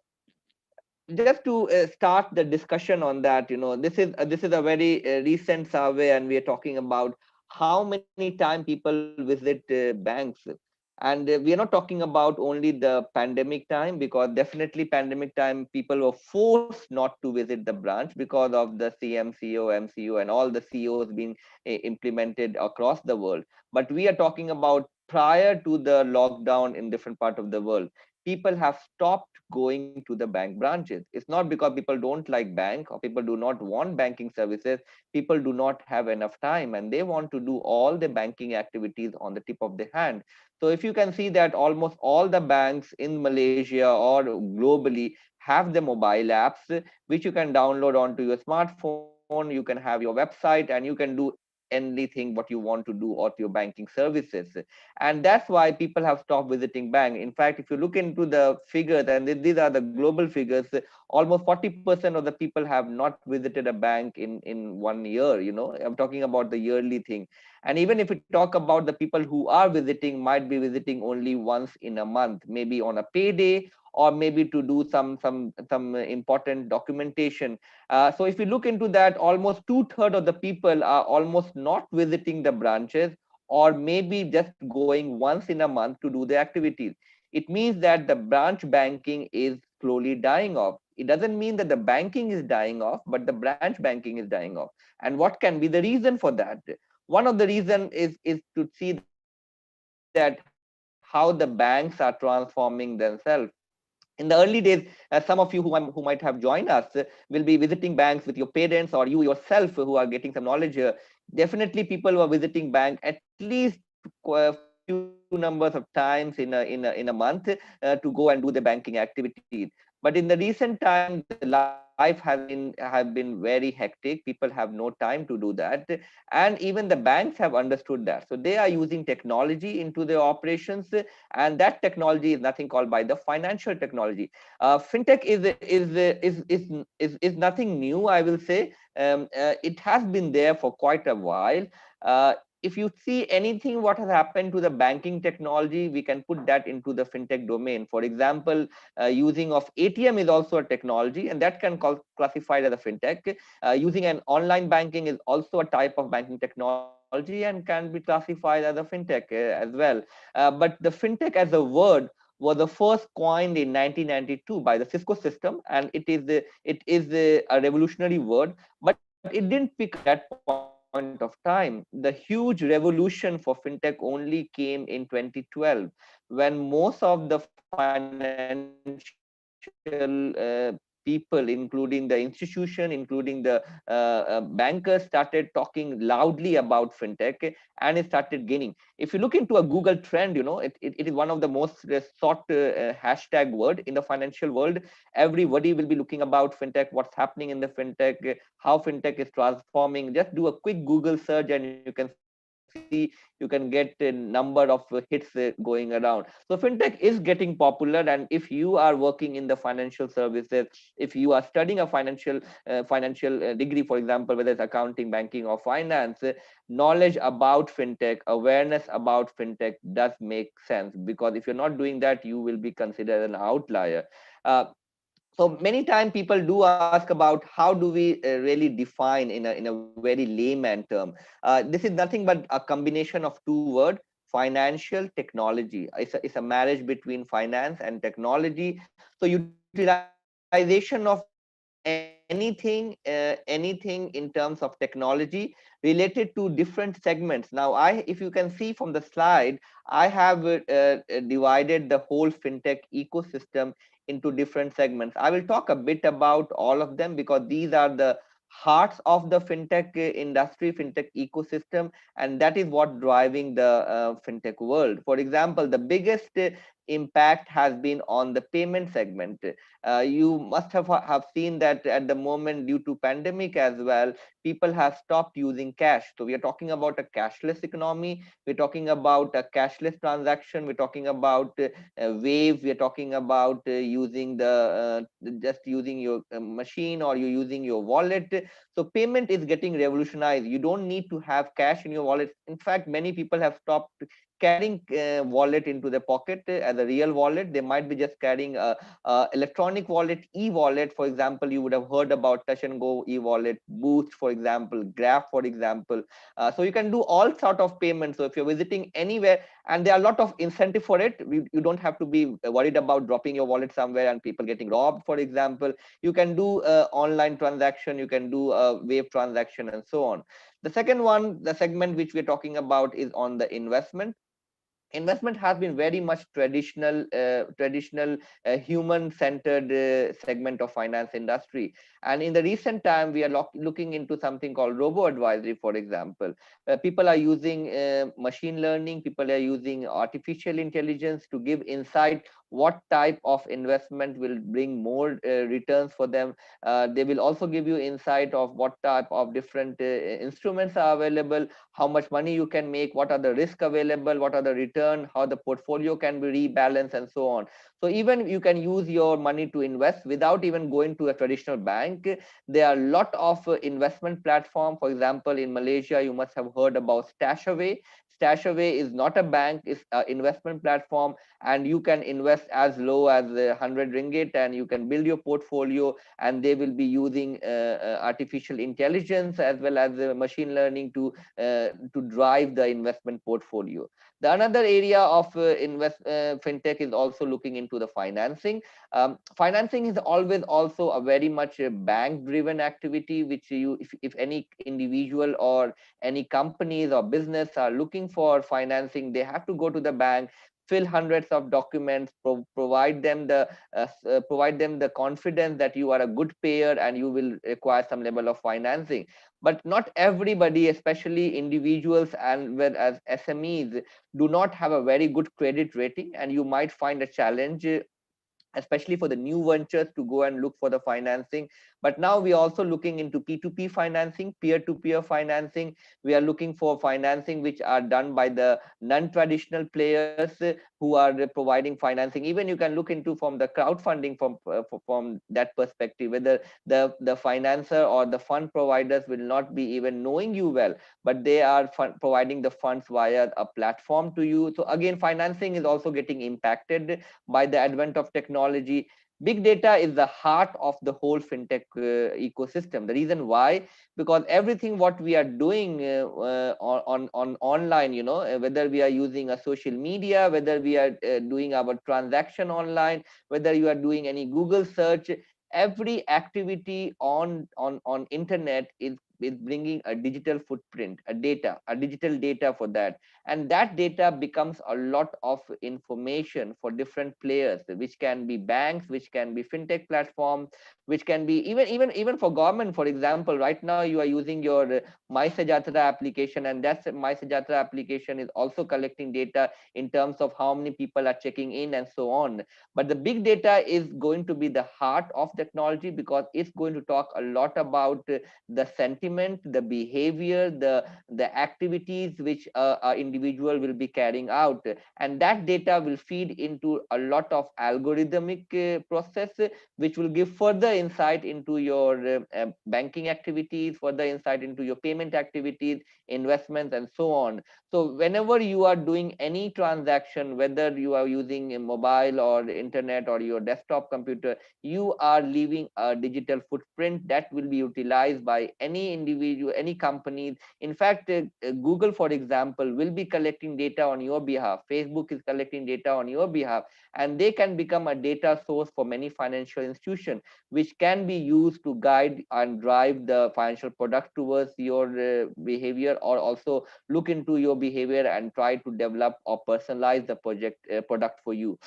just to start the discussion on that, this is a very recent survey, and we are talking about how many times people visit banks. And we are not talking about only the pandemic time, because definitely pandemic time people were forced not to visit the branch because of the CMCO, MCO, and all the COs being implemented across the world. But we are talking about prior to the lockdown in different part of the world, people have stopped going to the bank branches. It's not because people don't like bank or people do not want banking services. People do not have enough time, and they want to do all the banking activities on the tip of the hand. So if you can see that almost all the banks in Malaysia or globally have the mobile apps, which you can download onto your smartphone. You can have your website, and you can do anything what you want to do or to your banking services. And that's why people have stopped visiting bank. In fact, if you look into the figures, and these are the global figures, almost 40% of the people have not visited a bank in 1 year. I'm talking about the yearly thing. And even if we talk about the people who are visiting, might be visiting only once in a month, maybe on a payday, or maybe to do some important documentation. So if you look into that, almost 2/3 of the people are almost not visiting the branches, or maybe just going once in a month to do the activities. It means that the branch banking is slowly dying off. It doesn't mean that the banking is dying off, but the branch banking is dying off. And what can be the reason for that? One of the reason is to see that how the banks are transforming themselves. In the early days, some of you who might have joined us will be visiting banks with your parents, or you yourself who are getting some knowledge here. Definitely people who are visiting bank at least few numbers of times in a month to go and do the banking activities. But But in the recent time, the life have been very hectic. People have no time to do that, and even the banks have understood that. So they are using technology into their operations, and that technology is nothing called by the financial technology. Fintech is nothing new, I will say. It has been there for quite a while. If you see anything what has happened to the banking technology, we can put that into the fintech domain. For example, using of ATM is also a technology, and that can classified as a fintech. Using an online banking is also a type of banking technology and can be classified as a fintech as well. But the fintech as a word was the first coined in 1992 by the Cisco system, and it is a revolutionary word, but it didn't pick up at that point of time. The huge revolution for fintech only came in 2012, when most of the financial people, including the institution, including the bankers, started talking loudly about fintech, and it started gaining. If you look into a Google trend, it is one of the most sought hashtag word in the financial world. Everybody will be looking about fintech, what's happening in the fintech, how fintech is transforming. Just do a quick Google search and you can see, you can get a number of hits going around. So fintech is getting popular, and if you are working in the financial services, if you are studying a financial degree, for example, whether it's accounting, banking, or finance, knowledge about fintech, awareness about fintech does make sense, because if you're not doing that, you will be considered an outlier. uh, so many times people do ask about how do we really define in a very layman term. This is nothing but a combination of two words: financial technology. It's a marriage between finance and technology. So utilization of anything in terms of technology related to different segments. Now, if you can see from the slide, I have divided the whole fintech ecosystem into different segments. I will talk a bit about all of them because these are the hearts of the fintech industry, fintech ecosystem, and that is what driving the fintech world. For example, the biggest impact has been on the payment segment. You must have seen that at the moment, due to pandemic as well, people have stopped using cash. So we are talking about a cashless economy. We're talking about a cashless transaction. We're talking about wave. We're talking about using the just using your machine, or you're using your wallet. So payment is getting revolutionized. You don't need to have cash in your wallet. In fact, many people have stopped carrying wallet into their pocket as a real wallet. They might be just carrying a electronic wallet, e-wallet. For example, you would have heard about Touch and Go e-wallet, Boost, for example, Graph, for example. So you can do all sort of payments. So if you're visiting anywhere, and there are a lot of incentive for it, you don't have to be worried about dropping your wallet somewhere and people getting robbed, for example. You can do online transaction, you can do a wave transaction, and so on. The second one, the segment which we're talking about, is on the investment. Investment has been very much traditional human centered segment of finance industry, and in the recent time we are looking into something called robo advisory. For example, people are using machine learning, people are using artificial intelligence to give insight what type of investment will bring more returns for them. They will also give you insight of what type of different instruments are available, how much money you can make, what are the risks available, what are the return, how the portfolio can be rebalanced, and so on. So even you can use your money to invest without even going to a traditional bank. There are a lot of investment platform. For example, in Malaysia, you must have heard about Stashaway. Stashaway is not a bank, it's an investment platform, and you can invest as low as 100 ringgit, and you can build your portfolio, and they will be using artificial intelligence as well as machine learning to drive the investment portfolio. The another area of fintech is also looking into the financing. Financing is always also a very much a bank driven activity, which if any individual or any companies or business are looking for financing, they have to go to the bank, fill hundreds of documents, provide them the confidence that you are a good payer and you will require some level of financing. But not everybody, especially individuals and as SMEs, do not have a very good credit rating, and you might find a challenge especially for the new ventures to go and look for the financing. But now we are also looking into P2P financing, peer-to-peer financing. We are looking for financing which are done by the non-traditional players who are providing financing. Even you can look into from the crowdfunding from that perspective, whether the financer or the fund providers will not be even knowing you well, but they are providing the funds via a platform to you. So again, financing is also getting impacted by the advent of technology. Big data is the heart of the whole fintech ecosystem. The reason why, because everything what we are doing on online, whether we are using a social media, whether we are doing our transaction online, whether you are doing any Google search, every activity on internet is bringing a digital footprint, a digital data for that. And that data becomes a lot of information for different players, which can be banks, which can be fintech platforms, which can be even for government. For example, right now you are using your My Sajatra application, and that My Sajatra application is also collecting data in terms of how many people are checking in and so on. But the big data is going to be the heart of technology, because it's going to talk a lot about the sentiment, the behavior, the activities which a individual will be carrying out. And that data will feed into a lot of algorithmic process, which will give further insight into your banking activities, further insight into your payment activities, investments, and so on. So whenever you are doing any transaction, whether you are using a mobile or internet or your desktop computer, you are leaving a digital footprint that will be utilized by any individual, any company. In fact, Google, for example, will be collecting data on your behalf. Facebook is collecting data on your behalf, and they can become a data source for many financial institutions, which can be used to guide and drive the financial product towards your behavior, or also look into your behavior and try to develop or personalize the product for you.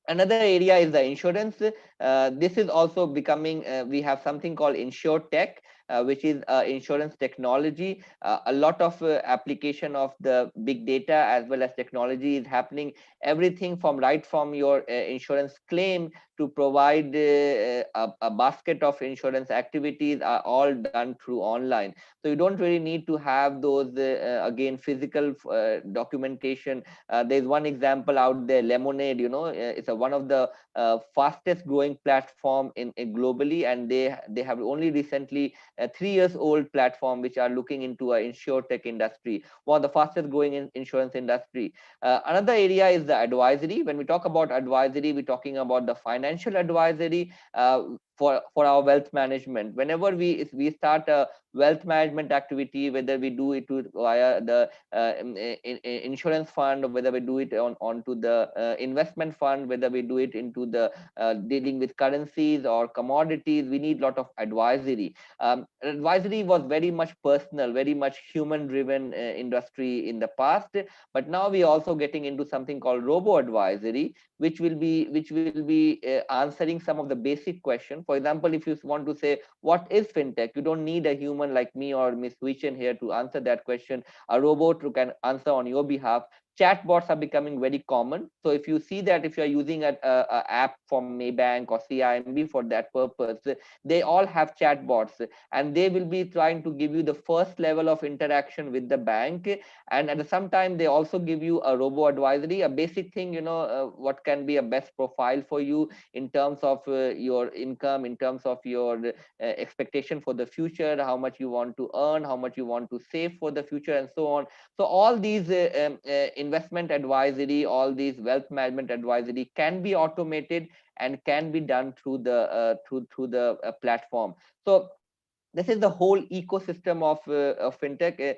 Another area is the insurance. This is also becoming, we have something called InsurTech, which is insurance technology. A lot of application of the big data as well as technology is happening. Everything from right from your insurance claim to provide a basket of insurance activities are all done through online. So you don't really need to have those, again, physical documentation. There's one example out there, Lemonade, it's one of the fastest growing platform in globally, and they have only recently a 3 years old platform which are looking into a insurtech industry, one of the fastest growing in insurance industry. Another area is the advisory. When we talk about advisory, we're talking about the financial advisory for our wealth management. Whenever we start a wealth management activity, whether we do it via the insurance fund, or whether we do it onto the investment fund, whether we do it into the dealing with currencies or commodities, we need a lot of advisory. Advisory was very much personal, very much human driven industry in the past, but now we are also getting into something called robo advisory, which will be answering some of the basic questions. For example, if you want to say what is fintech, you don't need a human like me or Miss Vichen here to answer that question. A robot who can answer on your behalf. Chatbots are becoming very common. So if you see that, if you are using an app from Maybank or CIMB for that purpose, they all have chatbots, and they will be trying to give you the first level of interaction with the bank. And at the same time, they also give you a robo advisory, a basic thing, what can be a best profile for you in terms of your income, in terms of your expectation for the future, how much you want to earn, how much you want to save for the future, and so on. So all these investment advisory, all these wealth management advisory can be automated and can be done through the platform. So this is the whole ecosystem of fintech.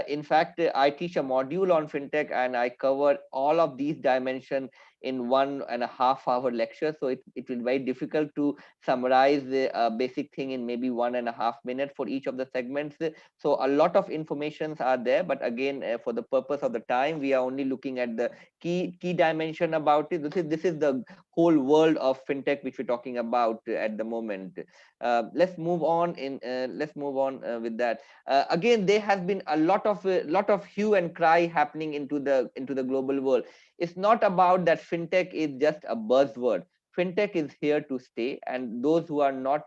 In fact, I teach a module on fintech, and I cover all of these dimensions in 1.5 hour lecture. So it will be very difficult to summarize the basic thing in maybe 1.5 minutes for each of the segments. So a lot of informations are there, but again, for the purpose of the time, we are only looking at the key dimension about it. This is the whole world of fintech which we're talking about at the moment. Let's move on with that. Again, there has been a lot of hue and cry happening into the global world. It's not about that fintech is just a buzzword. fintech is here to stay, and those who are not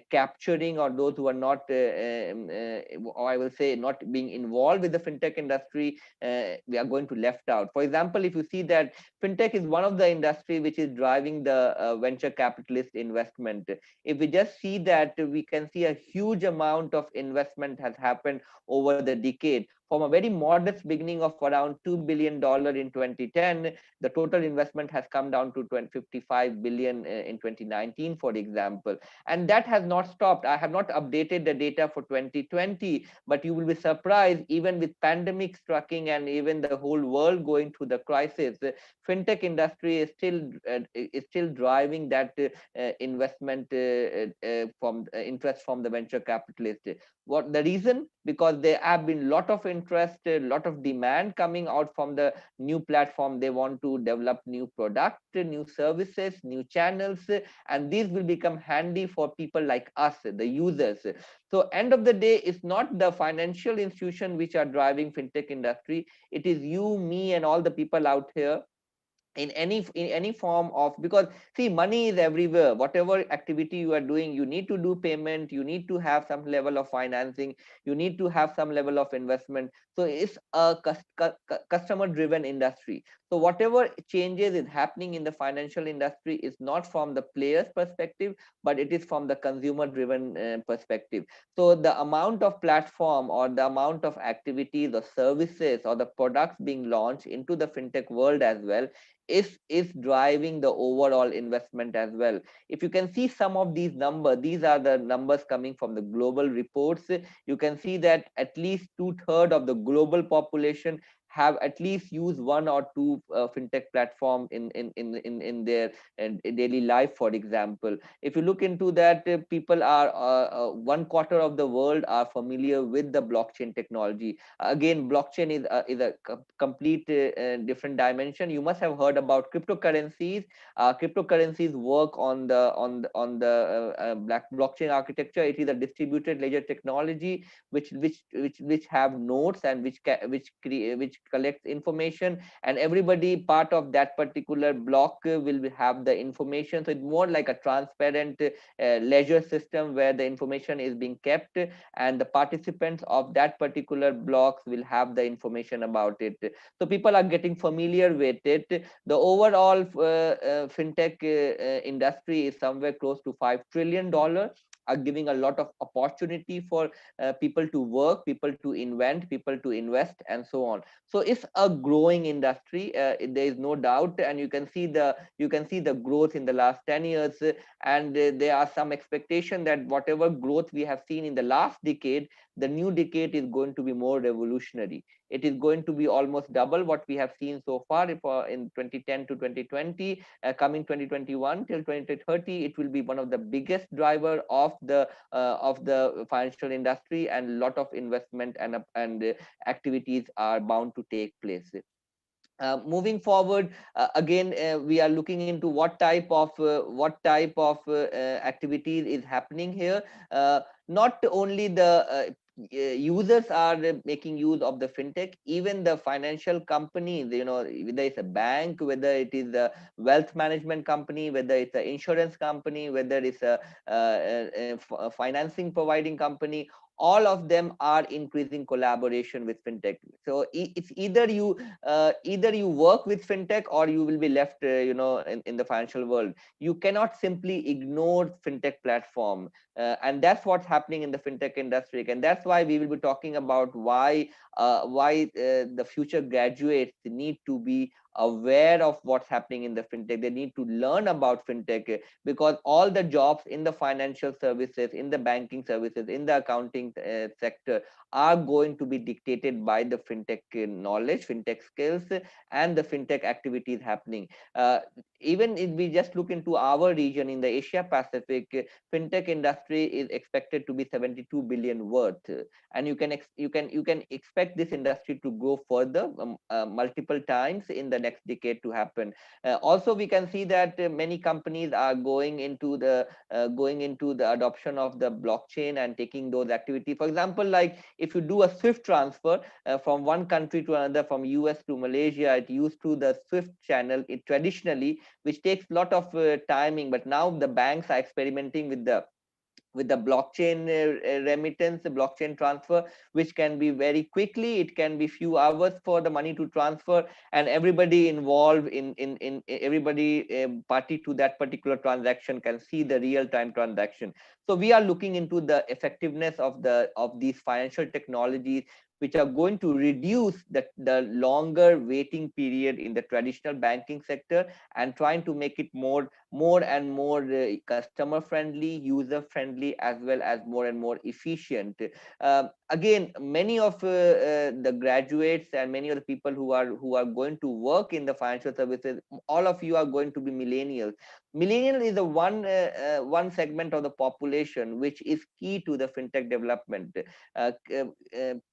capturing, or those who are not, or I will say, not being involved with the fintech industry, we are going to left out. For example, if you see that fintech is one of the industry which is driving the venture capitalist investment. If we just see that, we can see a huge amount of investment has happened over the decade, from a very modest beginning of around $2 billion in 2010. The total investment has come down to 55 billion in 2019, for example. And that has not stopped. I have not updated the data for 2020, but you will be surprised, even with pandemic striking and even the whole world going through the crisis, fintech industry is still driving that investment from interest from the venture capitalist. What the reason? Because there have been lot of interest, a lot of demand coming out from the new platform. They want to develop new product, new services, new channels, and these will become handy for people like us, the users. So end of the day, it's not the financial institution which are driving fintech industry. It is you, me, and all the people out here in any form of, because see, money is everywhere. Whatever activity you are doing, you need to do payment, you need to have some level of financing, you need to have some level of investment. So it's a customer driven industry. So whatever changes is happening in the financial industry is not from the player's perspective, but it is from the consumer driven perspective. So the amount of platform, or the amount of activities or services or the products being launched into the fintech world as well is driving the overall investment as well. If you can see some of these numbers, these are the numbers coming from the global reports. You can see that at least 2/3 of the global population have at least used one or two fintech platform in their daily life, for example. If you look into that, people are 1/4 of the world are familiar with the blockchain technology. Again, blockchain is a complete different dimension. You must have heard about cryptocurrencies. Cryptocurrencies work on the blockchain architecture. It is a distributed ledger technology which have nodes, and which collects information, and everybody part of that particular block will have the information. So it's more like a transparent ledger system where the information is being kept, and the participants of that particular blocks will have the information about it. So people are getting familiar with it. The overall fintech industry is somewhere close to $5 trillion, are giving a lot of opportunity for people to work, people to invent, people to invest, and so on. So it's a growing industry. There is no doubt, and you can see the growth in the last 10 years, and there are some expectation that whatever growth we have seen in the last decade, the new decade is going to be more revolutionary. It is going to be almost double what we have seen so far. If in 2010 to 2020, coming 2021 till 2030, it will be one of the biggest driver of the financial industry, and a lot of investment and activities are bound to take place. Moving forward, again, we are looking into what type of activities is happening here. Not only the users are making use of the fintech, even the financial companies, whether it's a bank, whether it is a wealth management company, whether it's an insurance company, whether it's a financing providing company, all of them are increasing collaboration with fintech. So it's either you work with fintech, or you will be left in the financial world. You cannot simply ignore fintech platform, and that's what's happening in the fintech industry. And that's why we will be talking about why the future graduates need to be aware of what's happening in the fintech. They need to learn about fintech, because all the jobs in the financial services, in the banking services, in the accounting sector are going to be dictated by the fintech knowledge, fintech skills, and the fintech activities happening. Even if we just look into our region in the Asia Pacific, fintech industry is expected to be 72 billion worth, and you can expect this industry to grow further multiple times in the next decade to happen. Also, we can see that many companies are going into the adoption of the blockchain and taking those activities. For example, like if you do a Swift transfer from one country to another, from US to Malaysia, it used to the Swift channel traditionally, which takes a lot of timing, but now the banks are experimenting with the blockchain remittance, the blockchain transfer, which can be very quickly. It can be few hours for the money to transfer, and everybody involved in everybody party to that particular transaction can see the real time transaction. So we are looking into the effectiveness of these financial technologies, which are going to reduce the longer waiting period in the traditional banking sector, and trying to make it more and more customer friendly, user friendly, as well as more and more efficient. Again, many of the graduates and many of the people who are going to work in the financial services, all of you are going to be millennials. Millennial is the one segment of the population which is key to the fintech development.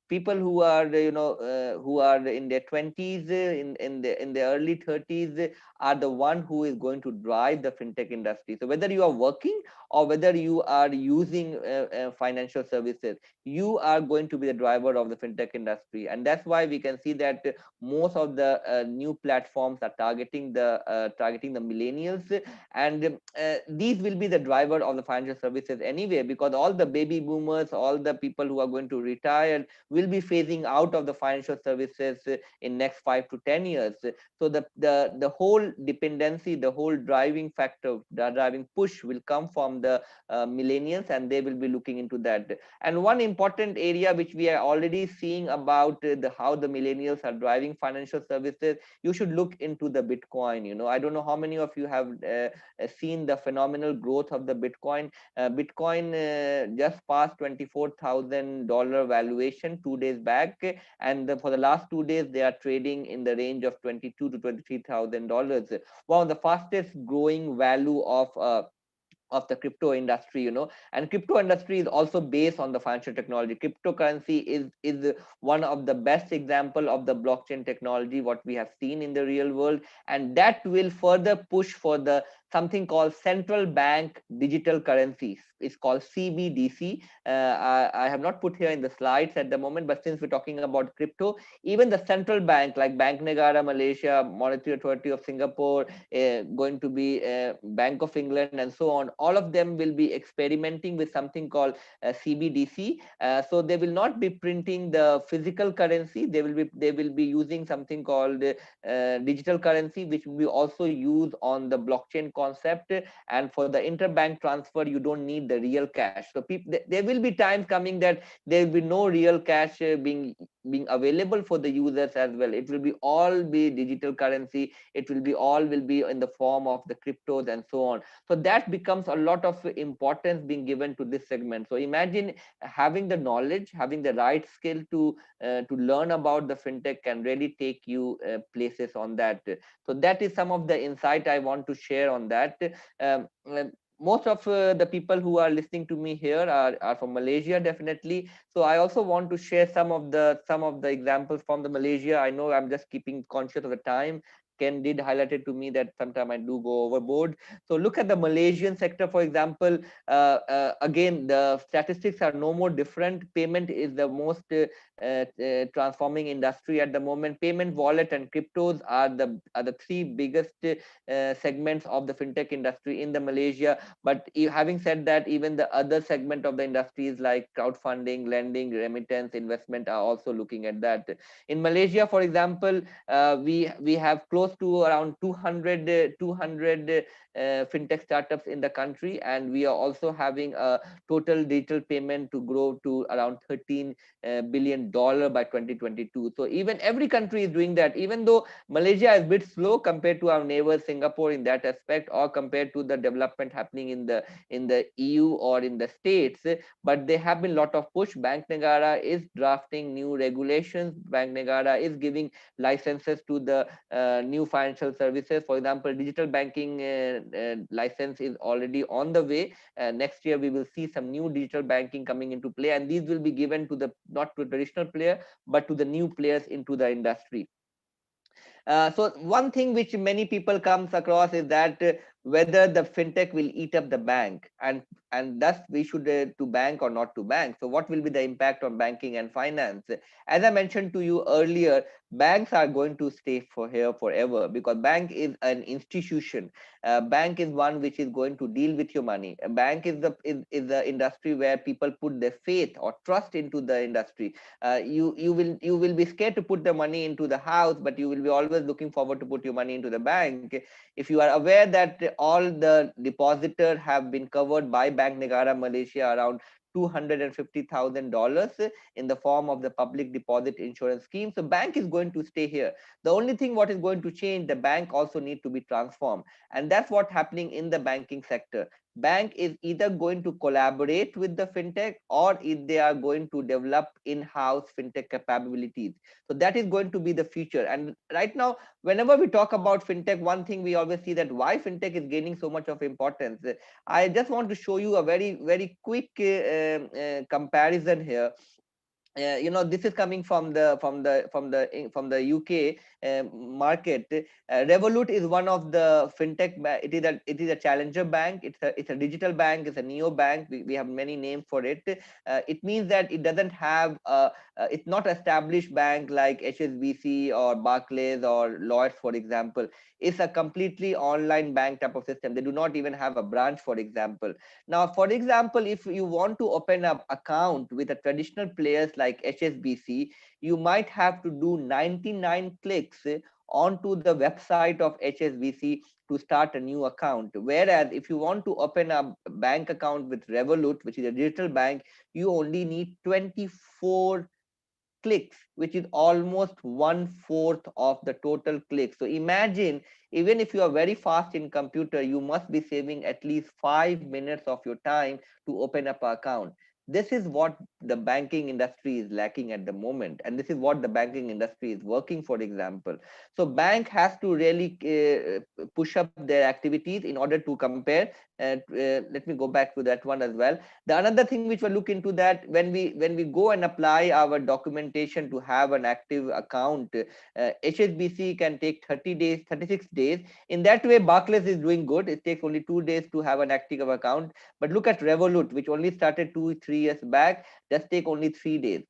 People who are who are in their 20s, in the early 30s, are the one who is going to drive the fintech industry. So whether you are working or whether you are using financial services, you are going to be the driver of the fintech industry. And that's why we can see that most of the new platforms are targeting the millennials, and these will be the driver of the financial services anyway, because all the baby boomers, all the people who are going to retire will be phasing out of the financial services in next 5 to 10 years. So the whole dependency, the whole driving factor, the driving push will come from the millennials, and they will be looking into that. And one important area which we are already seeing about how the millennials are driving financial services, you should look into the Bitcoin. I don't know how many of you have seen the phenomenal growth of the Bitcoin. Bitcoin just passed $24,000 valuation 2 days back, and for the last 2 days they are trading in the range of $22,000 to $23,000. One of the fastest growing value of the crypto industry. And crypto industry is also based on the financial technology. Cryptocurrency is one of the best example of the blockchain technology what we have seen in the real world, and that will further push for the something called central bank digital currencies. It's called CBDC. I have not put here in the slides at the moment, but since we're talking about crypto, even the central bank like Bank Negara Malaysia, Monetary Authority of Singapore, going to be Bank of England, and so on, all of them will be experimenting with something called CBDC. So they will not be printing the physical currency. They will be using something called digital currency, which will be also used on the blockchain concept. And for the interbank transfer, you don't need the real cash. So there will be times coming that there will be no real cash being available for the users as well. It will all be digital currency. It will be in the form of the cryptos and so on. So that becomes a lot of importance being given to this segment. So imagine having the knowledge, having the right skill to learn about the fintech can really take you places on that. So that is some of the insight I want to share on that. Most of the people who are listening to me here are from Malaysia, definitely. So I also want to share some of the examples from the Malaysia. I know I'm just keeping conscious of the time. Ken did highlight it to me that sometimes I do go overboard. So look at the Malaysian sector, for example. Again, the statistics are no more different. Payment is the most transforming industry at the moment. Payment, wallet, and cryptos are the three biggest segments of the fintech industry in the Malaysia. But having said that, even the other segment of the industries like crowdfunding, lending, remittance, investment are also looking at that. In Malaysia, for example, we have close to around 200 fintech startups in the country, and we are also having a total digital payment to grow to around $13 billion by 2022. So even every country is doing that, even though Malaysia is a bit slow compared to our neighbor Singapore in that aspect, or compared to the development happening in the EU or in the States. But there have been a lot of push. Bank Negara is drafting new regulations. Bank Negara is giving licenses to the new financial services. For example, digital banking license is already on the way. Next year we will see some new digital banking coming into play, and these will be given to not to traditional player but to the new players into the industry. So one thing which many people comes across is that whether the fintech will eat up the bank, and thus we should to bank or not to bank. So what will be the impact on banking and finance? As I mentioned to you earlier, banks are going to stay for here forever, because bank is an institution. Bank is one which is going to deal with your money. A bank is the industry where people put their faith or trust into the industry. You will be scared to put the money into the house, but you will be always looking forward to put your money into the bank. If you are aware that all the depositors have been covered by Bank Negara Malaysia around $250,000 in the form of the public deposit insurance scheme. So bank is going to stay here. The only thing what is going to change, the bank also need to be transformed. And that's what happening in the banking sector. Bank is either going to collaborate with the fintech, or if they are going to develop in-house fintech capabilities. So that is going to be the future. And right now, whenever we talk about fintech, one thing we always see that why fintech is gaining so much of importance. I just want to show you a very quick comparison here. This is coming from the UK market. Revolut is one of the fintech. It is a challenger bank. It's a digital bank. It's a neo bank. We have many names for it. It means that it doesn't have. It's not established bank like HSBC or Barclays or Lloyds, for example. It's a completely online bank type of system. They do not even have a branch, for example. Now, for example, if you want to open up account with a traditional players like HSBC, you might have to do 99 clicks onto the website of HSBC to start a new account. Whereas if you want to open a bank account with Revolut, which is a digital bank, you only need 24 clicks, which is almost 1/4 of the total clicks. So imagine, even if you are very fast in computer, you must be saving at least 5 minutes of your time to open up an account. This is what the banking industry is lacking at the moment, and this is what the banking industry is working, for example. So bank has to really push up their activities in order to compare. Let me go back to that one as well. The another thing which we'll look into, that when we go and apply our documentation to have an active account, HSBC can take 30 days, 36 days. In that way, Barclays is doing good. It takes only 2 days to have an active account. But look at Revolut, which only started 2-3 years back, just take only 3 days.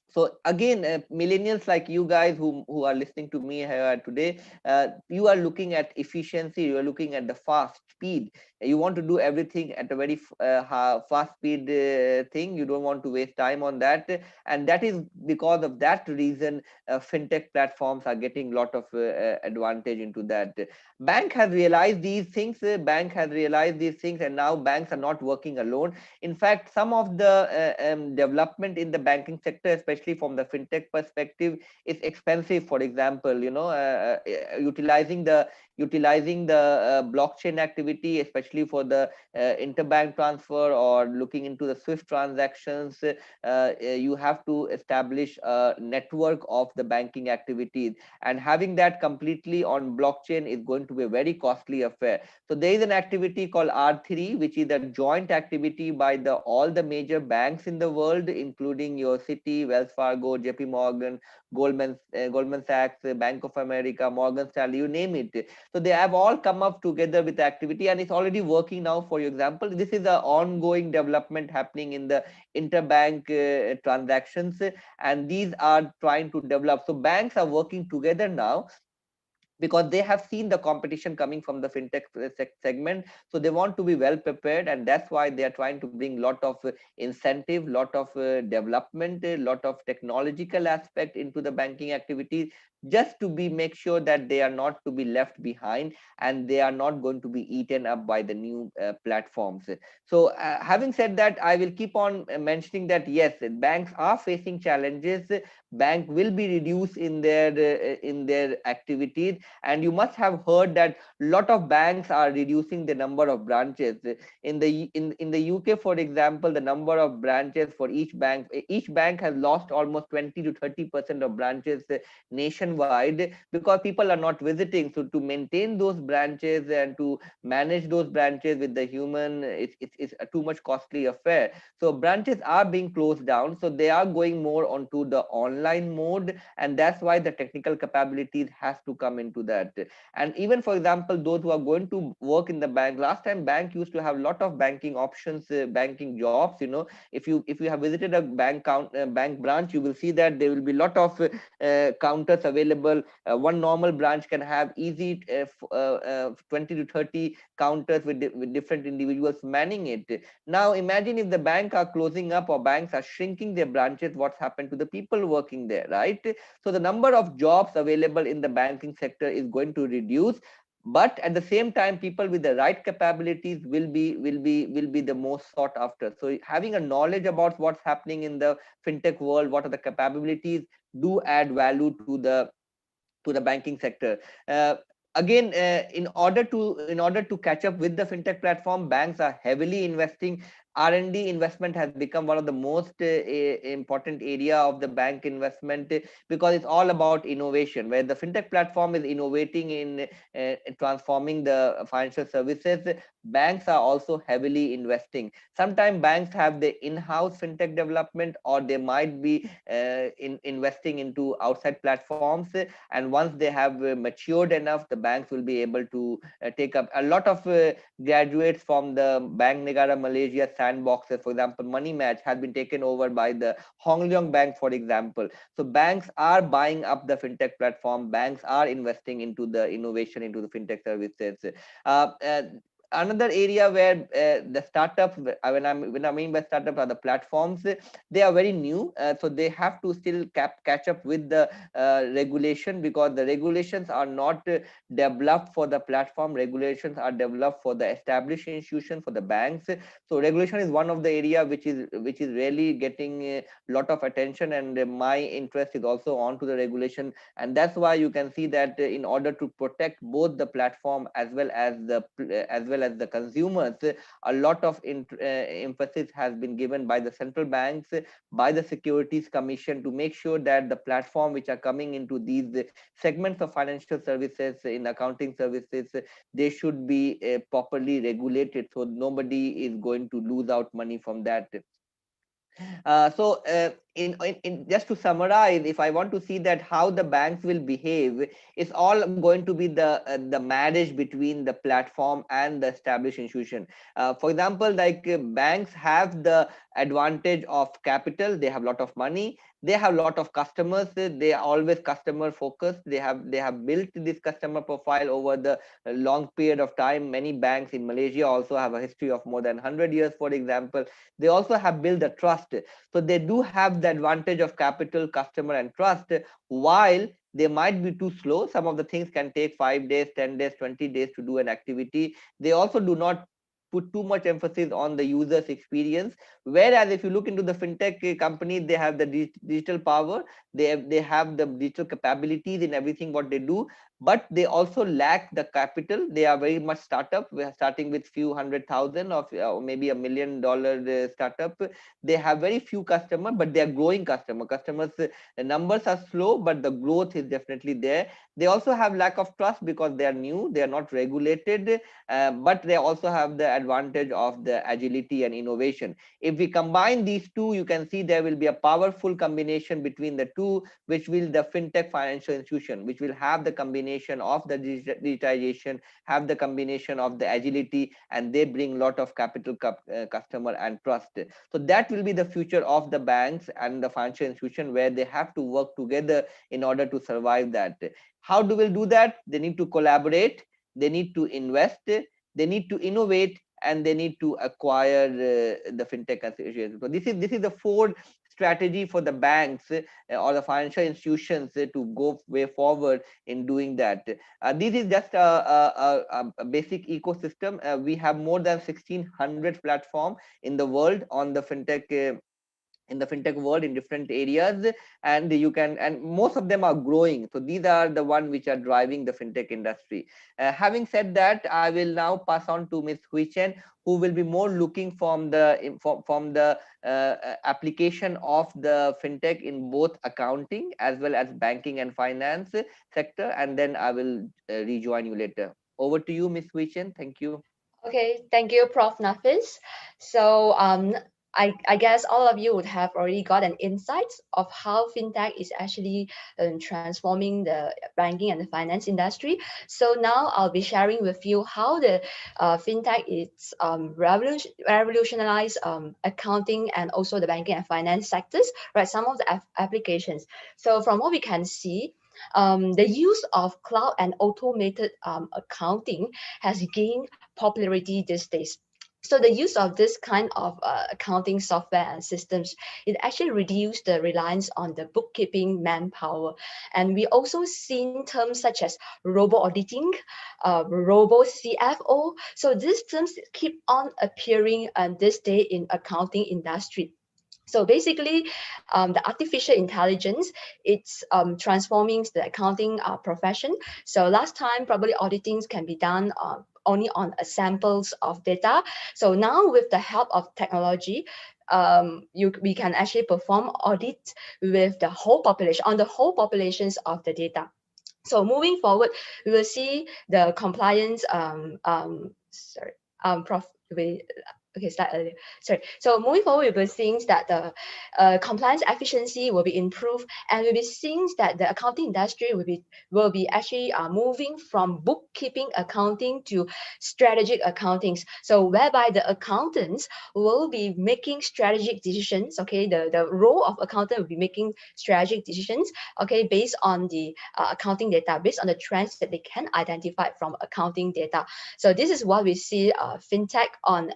So again, millennials like you guys who are listening to me here today, you are looking at efficiency, you are looking at the fast speed. You want to do everything at a very fast speed thing. You don't want to waste time on that, and that is because of that reason fintech platforms are getting a lot of advantage into that. Bank has realized these things. Bank has realized these things, and now banks are not working alone. In fact, some of the development in the banking sector, especially from the fintech perspective, is expensive. For example, utilizing the blockchain activity, especially for the interbank transfer or looking into the Swift transactions, you have to establish a network of the banking activities, and having that completely on blockchain is going to be a very costly affair. So there is an activity called R3, which is a joint activity by all the major banks in the world, including your Citi, Wells Fargo, JP Morgan, Goldman Sachs, Bank of America, Morgan Stanley, you name it. So they have all come up together with the activity, and it's already working now. For example, this is an ongoing development happening in the interbank transactions, and these are trying to develop. So banks are working together now, because they have seen the competition coming from the fintech segment. So they want to be well prepared, and that's why they are trying to bring lot of incentive, lot of development, a lot of technological aspect into the banking activities, just to make sure that they are not to be left behind, and they are not going to be eaten up by the new platforms. So having said that, I will keep on mentioning that yes, banks are facing challenges. Bank will be reduced in their activities, and you must have heard that a lot of banks are reducing the number of branches. In the UK, for example, the number of branches for each bank has lost almost 20 to 30% of branches nationwide nationwide, because people are not visiting. So to maintain those branches and to manage those branches with the human, it's a too much costly affair. So branches are being closed down. So they are going more onto the online mode, and that's why the technical capabilities has to come into that. And even, for example, those who are going to work in the bank, last time bank used to have a lot of banking options, banking jobs. If you have visited a bank branch, you will see that there will be a lot of counters available. One normal branch can have easy 20 to 30 counters with different individuals manning it. Now imagine if the bank are closing up or banks are shrinking their branches, what's happened to the people working there, right? So the number of jobs available in the banking sector is going to reduce, but at the same time, people with the right capabilities will be the most sought after. So having a knowledge about what's happening in the fintech world, what are the capabilities, do add value to the banking sector. Again, in order to catch up with the fintech platform, banks are heavily investing. R&D investment has become one of the most important area of the bank investment, because it's all about innovation, where the fintech platform is innovating in transforming the financial services. Banks are also heavily investing. Sometimes banks have the in-house fintech development, or they might be investing into outside platforms. And once they have matured enough, the banks will be able to take up a lot of graduates from the Bank Negara Malaysia sandboxes. For example, Money Match has been taken over by the Hong Leong Bank, for example. So banks are buying up the fintech platform. Banks are investing into the innovation, into the fintech services. Uh, uh, Another area where the startups, when I mean by startups, are the platforms. They are very new, so they have to still catch up with the regulation, because the regulations are not developed for the platform. Regulations are developed for the established institutions, for the banks. So regulation is one of the area which is really getting a lot of attention, and my interest is also on to the regulation. And that's why you can see that in order to protect both the platform as well as the consumers, a lot of emphasis has been given by the central banks, by the Securities Commission, to make sure that the platform which are coming into these segments of financial services, in accounting services, they should be properly regulated, so nobody is going to lose out money from that. In just to summarize, if I want to see that how the banks will behave, it's all going to be the marriage between the platform and the established institution. For example, like banks have the advantage of capital. They have a lot of money. They have a lot of customers. They are always customer focused. They have built this customer profile over the long period of time. Many banks in Malaysia also have a history of more than 100 years, for example. They also have built the trust. So they do have the advantage of capital, customer, and trust. While they might be too slow, some of the things can take 5 days, 10 days, 20 days to do an activity. They also do not put too much emphasis on the user's experience. Whereas if you look into the fintech company, they have the digital power, they have the digital capabilities in everything what they do, but they also lack the capital. They are very much startup. We are starting with few 100,000 or maybe $1 million startup. They have very few customers, but they are growing customers. Numbers are slow, but the growth is definitely there. They also have lack of trust because they are new, they are not regulated, but they also have the advantage of the agility and innovation. If we combine these two, you can see there will be a powerful combination between the two, which will the fintech financial institution, which will have the combination of the digitization, have the combination of the agility, and they bring a lot of capital, customer, and trust. So that will be the future of the banks and the financial institution, where they have to work together in order to survive that. How do we do that? They need to collaborate, they need to invest, they need to innovate, and they need to acquire the fintech association. So this is the four strategy for the banks or the financial institutions to go way forward in doing that. This is just a basic ecosystem. We have more than 1,600 platforms in the world on the fintech in the fintech world in different areas, and you can, and most of them are growing. So these are the one which are driving the fintech industry. Having said that, I will now pass on to Ms. Hui Chen, who will be more looking from the application of the fintech in both accounting as well as banking and finance sector, and then I will rejoin you later. Over to you, Ms. Hui Chen. Thank you. Okay, thank you, Prof. Nafis. So I guess all of you would have already got an insight of how fintech is actually transforming the banking and the finance industry. So now I'll be sharing with you how the fintech is revolutionized accounting and also the banking and finance sectors, right? Some of the applications. So from what we can see, the use of cloud and automated accounting has gained popularity these days. So the use of this kind of accounting software and systems, it actually reduced the reliance on the bookkeeping manpower. And we also seen terms such as robo auditing, robo CFO. So these terms keep on appearing this day in accounting industry. So basically, the artificial intelligence, it's transforming the accounting profession. So last time, probably auditings can be done only on samples of data. So now with the help of technology, we can actually perform audits with the whole population, on the whole populations of the data. So moving forward, we will see the compliance, Prof, okay, start earlier. Sorry. So moving forward, we'll be seeing that the compliance efficiency will be improved, and we'll be seeing that the accounting industry will be actually moving from bookkeeping accounting to strategic accountings. So whereby the accountants will be making strategic decisions. Okay, the role of accountant will be making strategic decisions. Okay, based on the accounting data, based on the trends that they can identify from accounting data. So this is what we see fintech on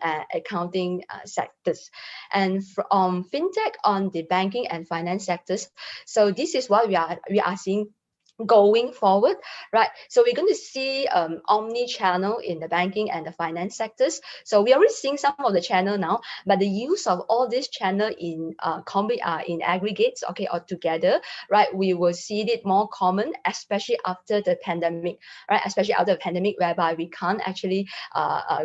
accounting sectors, and from fintech on the banking and finance sectors. So this is what we are seeing going forward, right? So we're going to see omni-channel in the banking and the finance sectors. So we are already seeing some of the channel now, but the use of all this channel in in aggregates, okay, or together, right? We will see it more common, especially after the pandemic, right? Especially after the pandemic, whereby we can't actually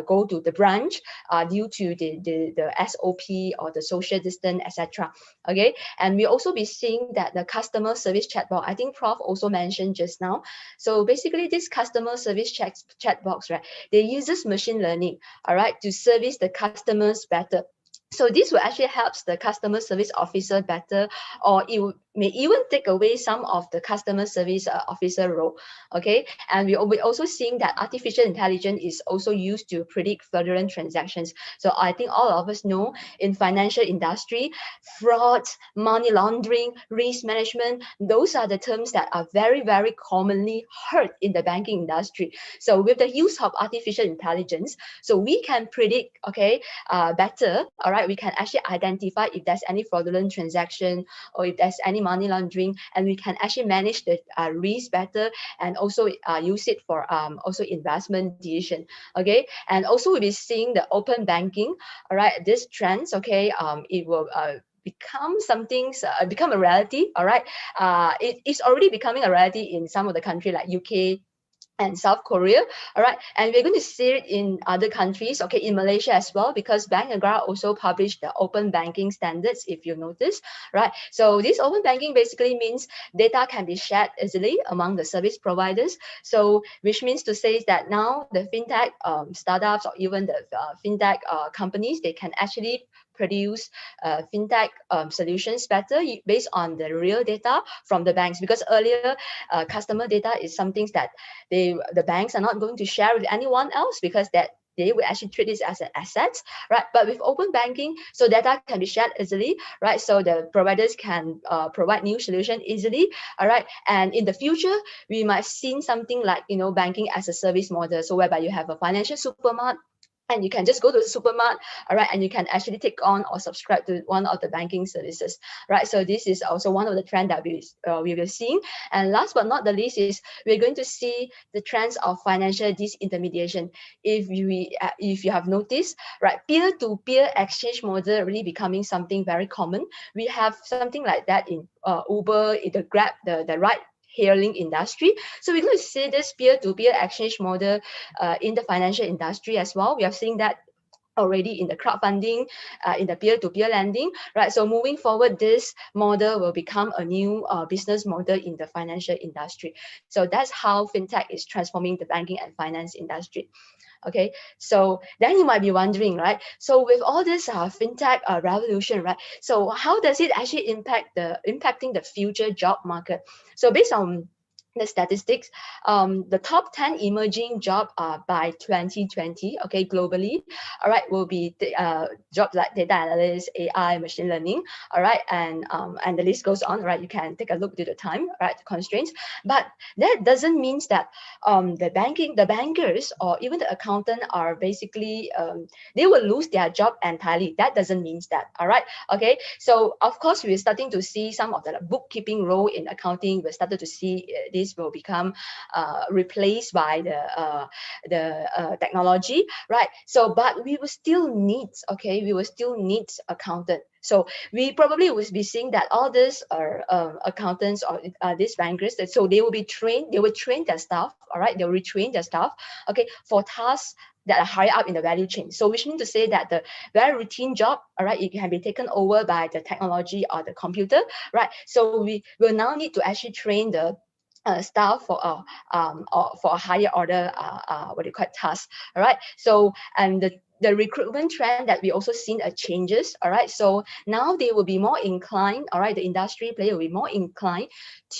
go to the branch due to the SOP or the social distance, etc. Okay, and we also be seeing that the customer service chatbot, I think Prof also mentioned just now. So basically this customer service chatbots, right, they uses machine learning, all right, to service the customers better. So this will actually help the customer service officer better, or it may even take away some of the customer service officer role. Okay, and we're also seeing that artificial intelligence is also used to predict fraudulent transactions. So I think all of us know in financial industry, fraud, money laundering, risk management, those are the terms that are very, very commonly heard in the banking industry. So with the use of artificial intelligence, so we can predict, okay, better, all right, we can actually identify if there's any fraudulent transaction or if there's any money laundering, and we can actually manage the risk better, and also use it for also investment decision. Okay, and also we'll be seeing the open banking, all right, this trends, okay, it will become something, become a reality, all right. It's already becoming a reality in some of the country like UK and South Korea, all right, and we're going to see it in other countries, okay, in Malaysia as well, because Bank Negara also published the open banking standards, if you notice, right? So this open banking basically means data can be shared easily among the service providers. So which means to say that now the fintech startups or even the fintech companies, they can actually produce fintech solutions better based on the real data from the banks, because earlier customer data is something that the banks are not going to share with anyone else, because that they will actually treat this as an asset, right? But with open banking, so data can be shared easily, right? So the providers can provide new solution easily, all right? And in the future, we might see something like, you know, banking as a service model. So whereby you have a financial supermarket, and you can just go to the supermarket, all right, and you can actually take on or subscribe to one of the banking services, right? So this is also one of the trends that we will seeing. And last but not the least is we're going to see the trends of financial disintermediation. If you have noticed, right, peer-to-peer exchange model really becoming something very common. We have something like that in Uber, in the Grab, the ride hailing industry. So we're going to see this peer-to-peer exchange model in the financial industry as well. We are seeing that already in the crowdfunding, in the peer-to-peer lending, right? So moving forward, this model will become a new business model in the financial industry. So that's how fintech is transforming the banking and finance industry. Okay, so then you might be wondering, right? So with all this fintech revolution, right? So how does it actually impacting the future job market? So based on the statistics, the top 10 emerging job by 2020, okay, globally, all right, will be jobs like data analyst, AI, machine learning, all right, and the list goes on, right? You can take a look to the time, right, constraints, but that doesn't mean that the bankers or even the accountant are basically they will lose their job entirely. That doesn't mean that, all right, okay. So of course we're starting to see some of the bookkeeping role in accounting. We started to see this will become replaced by the technology, right? So but we will still need, okay, we will still need accountant. So we probably will be seeing that all these are accountants or these bankers, that so they will be trained, they will train their staff, all right, they will retrain their staff, okay, for tasks that are higher up in the value chain. So which means to say that the very routine job, all right, it can be taken over by the technology or the computer, right? So we will now need to actually train the staff for a higher order what do you call it, task, all right? So and the recruitment trend that we also seen changes, all right? So now they will be more inclined, all right, the industry player will be more inclined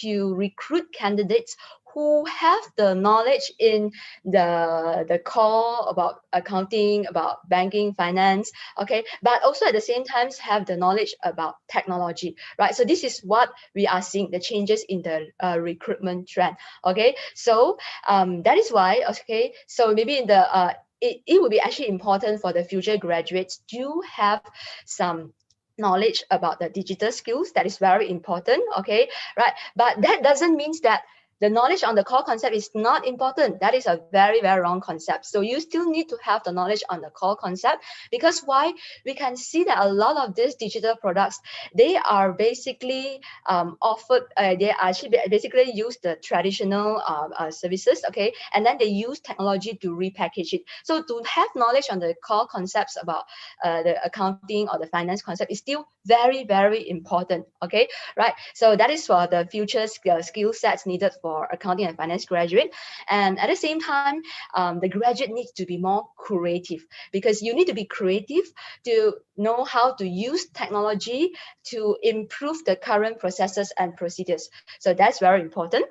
to recruit candidates who have the knowledge in the core about accounting, about banking, finance, okay, but also at the same time have the knowledge about technology, right? So this is what we are seeing, the changes in the recruitment trend, okay? So that is why, okay, so maybe in the it will be actually important for the future graduates to have some knowledge about the digital skills. That is very important, okay, right? But that doesn't mean that the knowledge on the core concept is not important. That is a very, very wrong concept. So you still need to have the knowledge on the core concept, because why? We can see that a lot of these digital products, they are basically offered, they actually basically use the traditional services, okay, and then they use technology to repackage it. So to have knowledge on the core concepts about the accounting or the finance concept is still very, very important, okay, right? So that is for the future skill sets needed for accounting and finance graduate. And at the same time, the graduate needs to be more creative, because you need to be creative to know how to use technology to improve the current processes and procedures. So that's very important.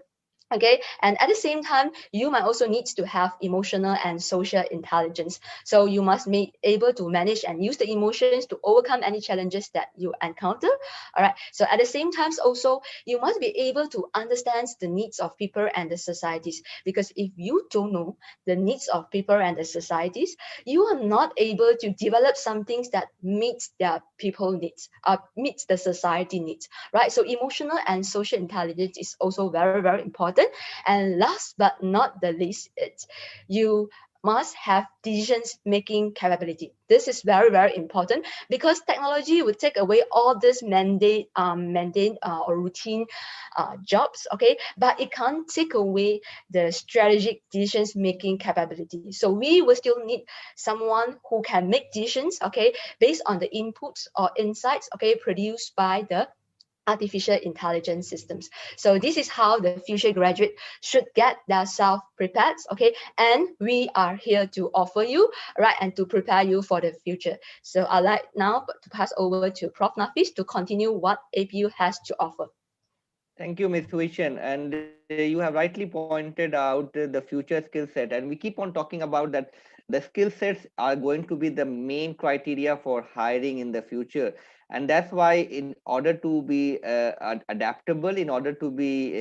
Okay, and at the same time, you might also need to have emotional and social intelligence. So you must be able to manage and use the emotions to overcome any challenges that you encounter. All right. So at the same time, also you must be able to understand the needs of people and the societies. Because if you don't know the needs of people and the societies, you are not able to develop some things that meets their people needs, meets the society needs. Right. So emotional and social intelligence is also very, very important. And last but not the least, it's you must have decisions making capability. This is very, very important, because technology will take away all this mundane or routine jobs, okay, but it can't take away the strategic decisions making capability. So we will still need someone who can make decisions, okay, based on the inputs or insights, okay, produced by the artificial intelligence systems. So this is how the future graduate should get themselves prepared, okay? And we are here to offer you, right, and to prepare you for the future. So I'd like now to pass over to Prof. Nafis to continue what APU has to offer. Thank you, Ms. Huishan. And you have rightly pointed out the future skill set, and we keep on talking about that the skill sets are going to be the main criteria for hiring in the future. And that's why, in order to be adaptable, in order to be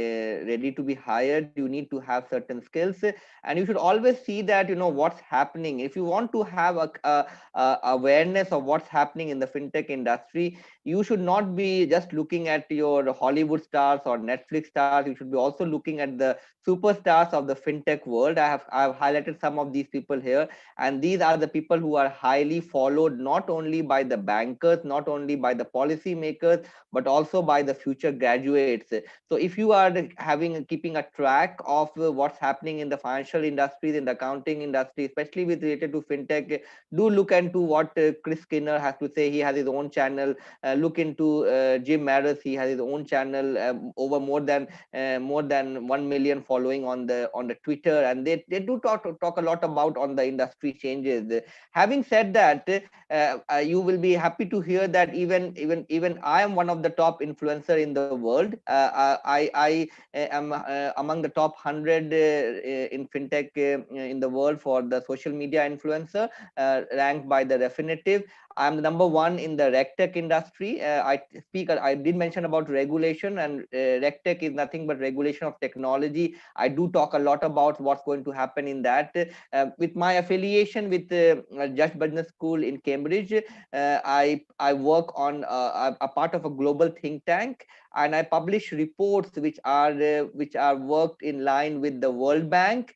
ready to be hired, you need to have certain skills. And you should always see that, what's happening. If you want to have a awareness of what's happening in the fintech industry, you should not be just looking at your Hollywood stars or Netflix stars. You should be also looking at the superstars of the fintech world. I have highlighted some of these people here, and these are the people who are highly followed, not only by the bankers, not only by the policy makers, but also by the future graduates. So if you are keeping a track of what's happening in the financial industries, in the accounting industry, especially with related to fintech, do look into what Chris Skinner has to say. He has his own channel. Look into Jim Maris. He has his own channel, over more than 1 million following on the Twitter, and they do talk a lot about on the industry changes. Having said that, you will be happy to hear that even I am one of the top influencer in the world. I am among the top 100 in fintech in the world for the social media influencer, ranked by the Refinitiv. I'm the number one in the RegTech industry. I did mention about regulation, and RegTech is nothing but regulation of technology. I do talk a lot about what's going to happen in that. With my affiliation with Just Business School in Cambridge, I work on a part of a global think tank, and I publish reports which are worked in line with the World Bank,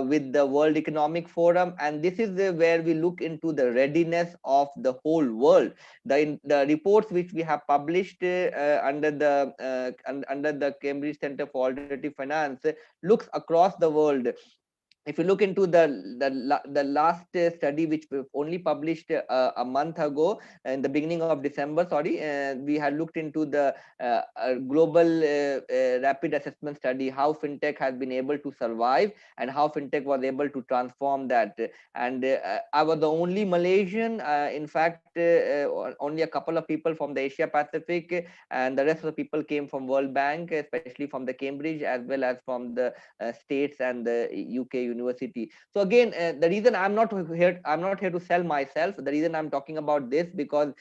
with the World Economic Forum, and this is where we look into the readiness of the whole world. The reports which we have published under the Cambridge Center for Alternative Finance looks across the world. If you look into the last study, which we only published a month ago, in the beginning of December, sorry, we had looked into the global rapid assessment study, how fintech has been able to survive and how fintech was able to transform that. And I was the only Malaysian. In fact, only a couple of people from the Asia Pacific, and the rest of the people came from World Bank, especially from the Cambridge, as well as from the States and the UK university. So again, the reason I'm not here to sell myself. The reason I'm talking about this, because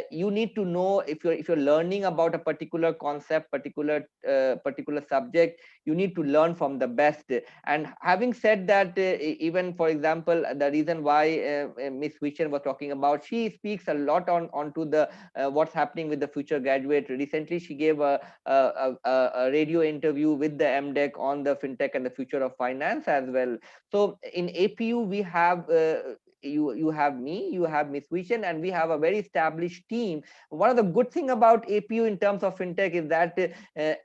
you need to know, if you're learning about a particular concept, particular subject, you need to learn from the best. And having said that, even for example, the reason why Miss Vishen was talking about, she speaks a lot onto the what's happening with the future graduate. Recently, she gave a radio interview with the MDEC on the fintech and the future of finance as well. So in APU, we have you have me, you have Miss Vishen, and we have a very established team. One of the good thing about APU in terms of fintech is that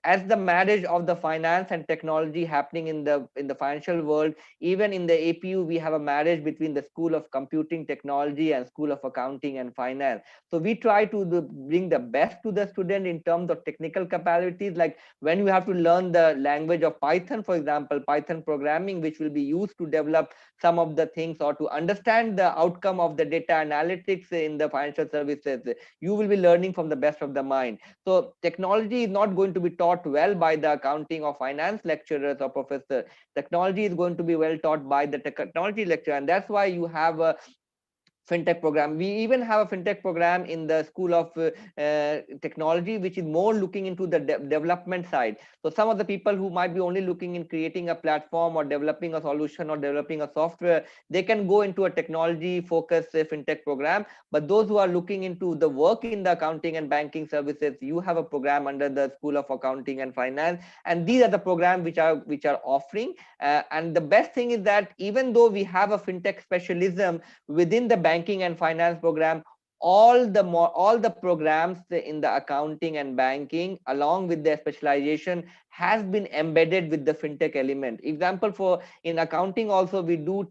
as the marriage of the finance and technology happening in the financial world, even in the APU, we have a marriage between the School of Computing Technology and School of Accounting and Finance. So we try to bring the best to the student in terms of technical capabilities, like when you have to learn the language of Python, for example, Python programming, which will be used to develop some of the things or to understand the outcome of the data analytics in the financial services. You will be learning from the best of the mind. So technology is not going to be taught well by the accounting or finance lecturers or professors. Technology is going to be well taught by the technology lecturer, and that's why you have a fintech program. We even have a fintech program in the School of Technology, which is more looking into the development side. So some of the people who might be only looking in creating a platform or developing a solution or developing a software, they can go into a technology focused fintech program. But those who are looking into the work in the accounting and banking services, you have a program under the School of Accounting and Finance, and these are the programs which are offering. And the best thing is that even though we have a fintech specialism within the banking and finance program, all the programs in the accounting and banking, along with their specialization, has been embedded with the fintech element. Example, for in accounting also, we do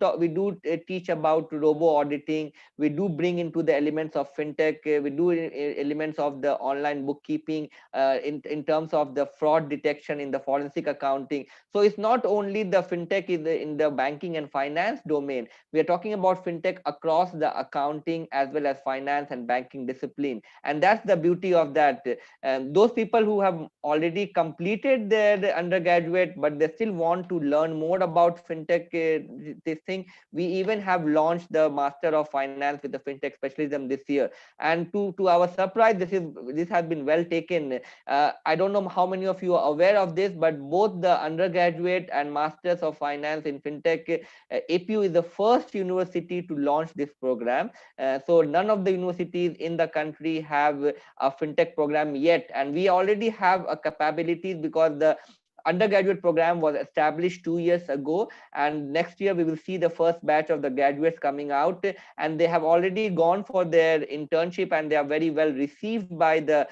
teach about robo auditing. We do bring into the elements of fintech. We do elements of the online bookkeeping in terms of the fraud detection in the forensic accounting. So it's not only the fintech in the banking and finance domain. We are talking about fintech across the accounting as well as finance and banking discipline, and that's the beauty of that. Those people who have already completed their undergraduate, but they still want to learn more about fintech, this thing, we even have launched the Master of Finance with the fintech specialism this year. And to our surprise, this has been well taken. I don't know how many of you are aware of this, but both the undergraduate and Masters of Finance in fintech, APU is the first university to launch this program. So none of the universities in the country have a fintech program yet, and we already have a capabilities because the undergraduate program was established 2 years ago, and next year we will see the first batch of the graduates coming out, and they have already gone for their internship, and they are very well received by the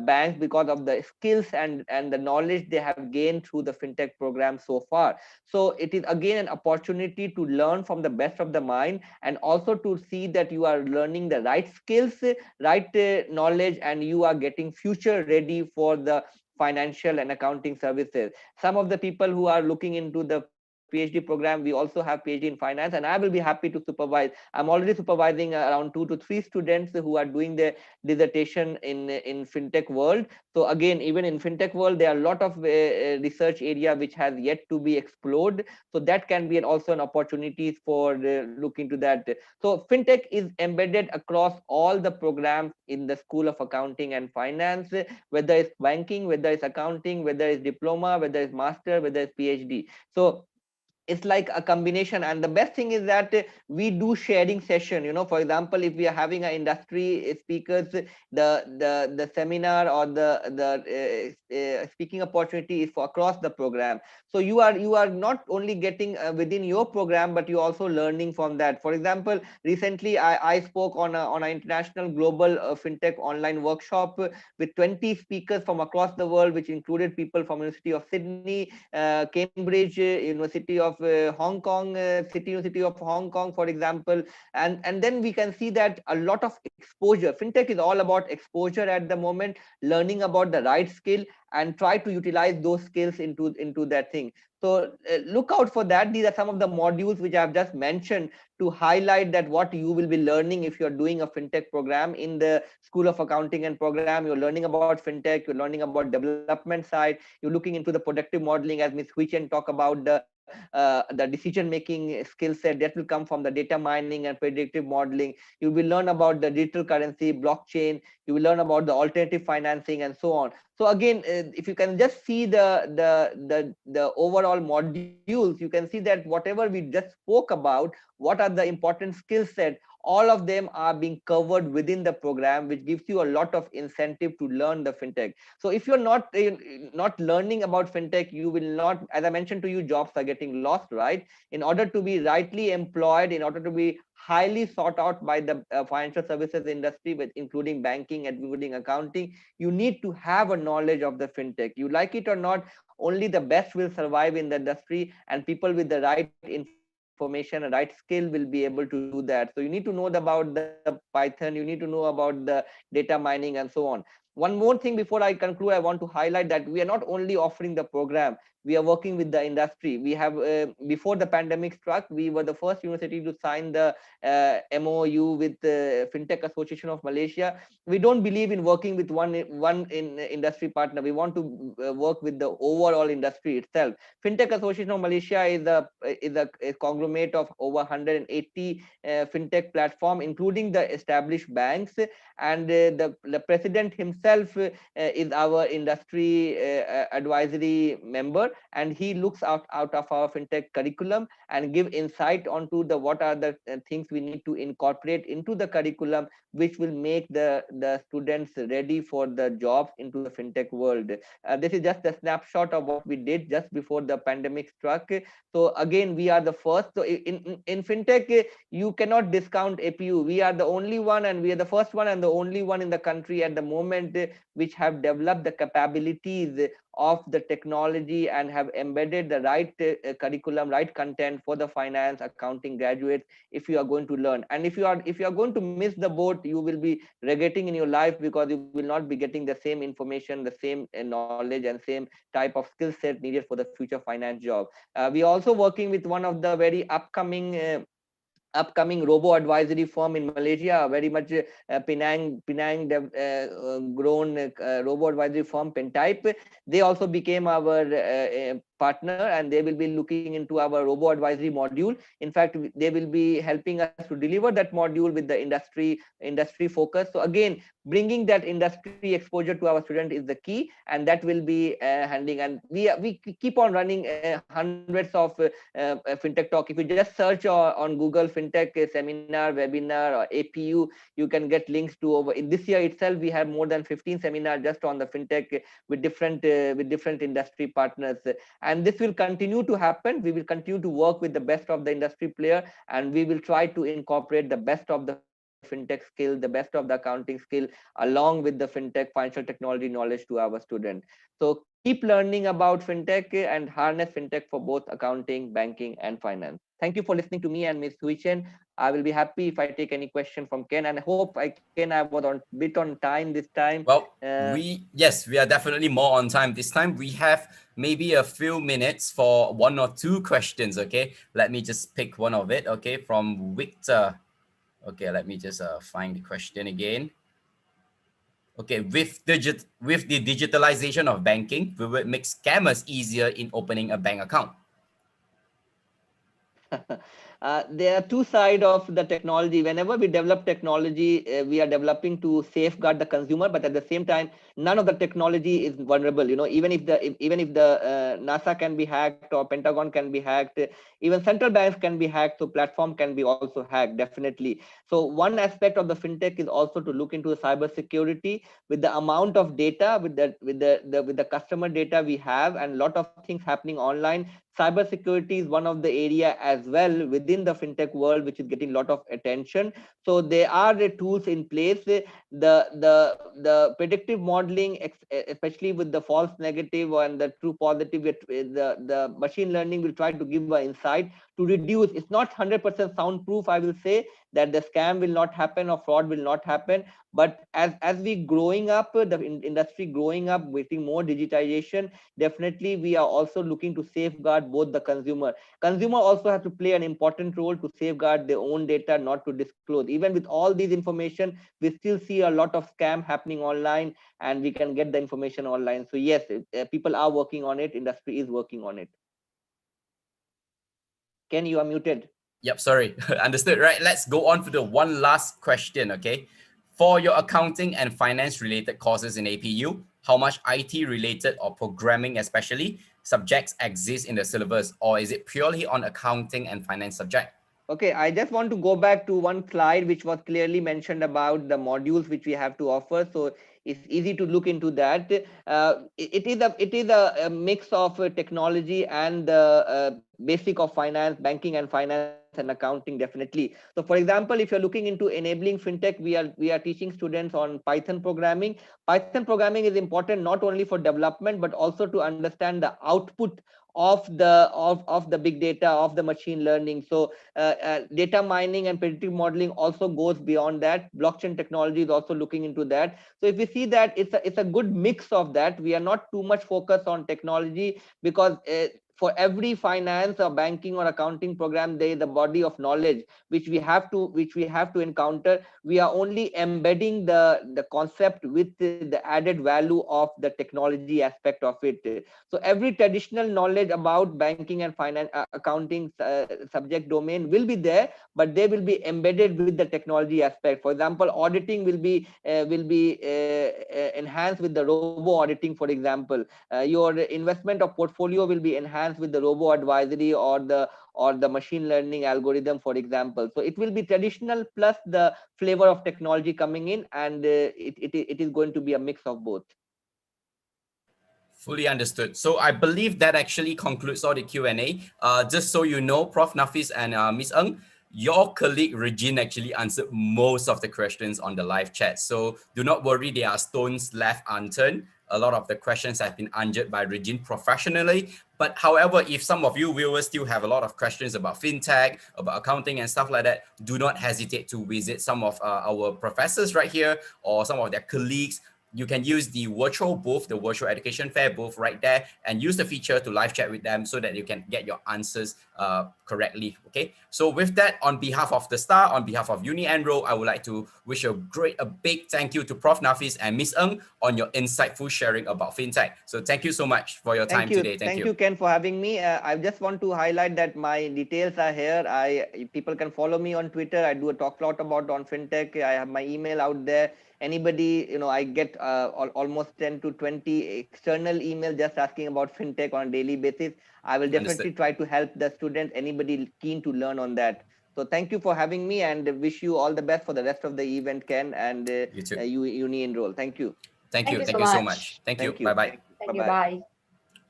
banks because of the skills and the knowledge they have gained through the fintech program so far. So it is again an opportunity to learn from the best of the mind, and also to see that you are learning the right skills, right knowledge, and you are getting future ready for the financial and accounting services. Some of the people who are looking into the PhD program, we also have PhD in finance, and I will be happy to supervise. I'm already supervising around 2 to 3 students who are doing their dissertation in fintech world. So again, even in fintech world, there are a lot of research area which has yet to be explored. So that can be also an opportunity for looking to that. So fintech is embedded across all the programs in the School of Accounting and Finance, whether it's banking, whether it's accounting, whether it's diploma, whether it's master, whether it's PhD. So it's like a combination, and the best thing is that we do sharing session. For example, if we are having an industry speakers, the seminar or the speaking opportunity is for across the program. So you are not only getting within your program, but you're also learning from that. For example, recently I spoke on an international global fintech online workshop with 20 speakers from across the world, which included people from University of Sydney, Cambridge, University of Hong Kong, City University of Hong Kong, for example. And then we can see that a lot of exposure. Fintech is all about exposure at the moment, learning about the right skill, and try to utilize those skills into that thing. So look out for that. These are some of the modules which I've just mentioned to highlight that what you will be learning if you're doing a fintech program in the School of Accounting and Program. You're learning about fintech, you're learning about development side, you're looking into the predictive modeling, as Ms. Huichen talk about the decision making skill set that will come from the data mining and predictive modeling. You will learn about the digital currency, blockchain. You will learn about the alternative financing and so on. So again, if you can just see the overall modules, you can see that whatever we just spoke about, what are the important skill set, all of them are being covered within the program, which gives you a lot of incentive to learn the fintech. So if you're not learning about fintech, you will not, as I mentioned to you, jobs are getting lost, right? In order to be rightly employed, in order to be highly sought out by the financial services industry, with including banking, including accounting, you need to have a knowledge of the fintech. You like it or not, only the best will survive in the industry, and people with the right information and right skill will be able to do that. So you need to know about the Python, you need to know about the data mining and so on. One more thing before I conclude, I want to highlight that we are not only offering the program, we are working with the industry. We have, before the pandemic struck, we were the first university to sign the MOU with the Fintech Association of Malaysia. We don't believe in working with one industry partner. We want to work with the overall industry itself. Fintech Association of Malaysia is a conglomerate of over 180 fintech platform, including the established banks, and the president himself is our industry advisory member, and he looks out of our fintech curriculum and give insight onto the what are the things we need to incorporate into the curriculum, which will make the students ready for the jobs into the fintech world. This is just a snapshot of what we did just before the pandemic struck. So again, we are the first. So in fintech, you cannot discount APU. We are the only one, and we are the first one and the only one in the country at the moment which have developed the capabilities of the technology and have embedded the right curriculum, right content for the finance accounting graduates if you are going to learn. And if you are going to miss the boat, you will be regretting in your life, because you will not be getting the same information, the same knowledge and same type of skill set needed for the future finance job. We are also working with one of the very upcoming upcoming robo advisory firm in Malaysia, very much Penang grown robo advisory firm Pentype. They also became our partner, and they will be looking into our robo advisory module. In fact, they will be helping us to deliver that module with the industry focus. So again, bringing that industry exposure to our student is the key, and that will be handling. And we keep on running hundreds of fintech talk. If you just search on Google fintech seminar, webinar, or APU, you can get links to over. In this year itself, we have more than 15 seminars just on the fintech with different industry partners. And this will continue to happen. We will continue to work with the best of the industry player, and we will try to incorporate the best of the fintech skill, the best of the accounting skill, along with the fintech financial technology knowledge to our students. So keep learning about fintech and harness fintech for both accounting, banking, and finance. Thank you for listening to me and Ms. Huichen. I will be happy if I take any question from Ken, and I hope Ken, I was on bit on time this time. Well, we are definitely more on time this time. We have maybe a few minutes for one or two questions. Okay, let me just pick one of it. Okay, from Victor. Okay, let me just find the question again. Okay, with the digitalization of banking, will it make scammers easier in opening a bank account? There are two sides of the technology. Whenever we develop technology, we are developing to safeguard the consumer, but at the same time, none of the technology is vulnerable. You know, even if the NASA can be hacked or Pentagon can be hacked, even central banks can be hacked, so platform can be also hacked, definitely. So one aspect of the fintech is also to look into cyber security with the amount of data, with the customer data we have, and a lot of things happening online. Cybersecurity is one of the area as well within the fintech world, which is getting a lot of attention. So there are the tools in place. The predictive modeling, especially with the false negative and the true positive, the machine learning will try to give an insight to reduce. It's not 100% soundproof, I will say, that the scam will not happen or fraud will not happen. But as we growing up, the industry growing up, waiting more digitization, definitely we are also looking to safeguard both the consumer. Consumer also has to play an important role to safeguard their own data, not to disclose. Even with all these information, we still see a lot of scam happening online, and we can get the information online. So yes, people are working on it. Industry is working on it. Ken, you are muted. Yep, sorry. Understood, right? Let's go on to the one last question, okay? For your accounting and finance related courses in APU, how much IT related or programming especially subjects exist in the syllabus, or is it purely on accounting and finance subject? Okay, I just want to go back to one slide which was clearly mentioned about the modules which we have to offer. So it's easy to look into that. It is a mix of technology and the basic of finance, banking and finance and accounting, definitely. So for example, if you're looking into enabling fintech, we are teaching students on Python programming. Python programming is important not only for development, but also to understand the output of the big data, of the machine learning. So data mining and predictive modeling also goes beyond that. Blockchain technology is also looking into that. So if we see that it's a good mix of that, we are not too much focused on technology, because for every finance or banking or accounting program, there is a body of knowledge which we have to encounter. We are only embedding the concept with the added value of the technology aspect of it. So every traditional knowledge about banking and finance accounting subject domain will be there, but they will be embedded with the technology aspect. For example, auditing will be enhanced with the robo auditing, for example. Your investment or portfolio will be enhanced with the robo advisory or the machine learning algorithm, for example. So it will be traditional plus the flavor of technology coming in, and it is going to be a mix of both. Fully understood. So I believe that actually concludes all the Q&A. Just so you know, Prof. Nafis and Ms. Ng, your colleague Regine actually answered most of the questions on the live chat. So do not worry, there are stones left unturned. A lot of the questions have been answered by Regine professionally. But however, if some of you viewers still have a lot of questions about fintech, about accounting and stuff like that, do not hesitate to visit some of our professors right here or some of their colleagues you can use the virtual booth, the virtual education fair booth right there, and use the feature to live chat with them so that you can get your answers correctly. Okay. So with that, on behalf of the Star, on behalf of Uni Enrol, I would like to wish a big thank you to Prof. Nafis and Miss Ng on your insightful sharing about fintech. So thank you so much for your time today. Thank you, Ken, for having me. I just want to highlight that my details are here. People can follow me on Twitter. I do a talk lot about on fintech. I have my email out there. Anybody, I get almost 10 to 20 external emails just asking about fintech on a daily basis. I will definitely try to help the students, anybody keen to learn on that. So thank you for having me, and wish you all the best for the rest of the event, Ken, and Uni Enrol. Thank you. Thank you so much. Thank you. Bye-bye. Thank you. Bye.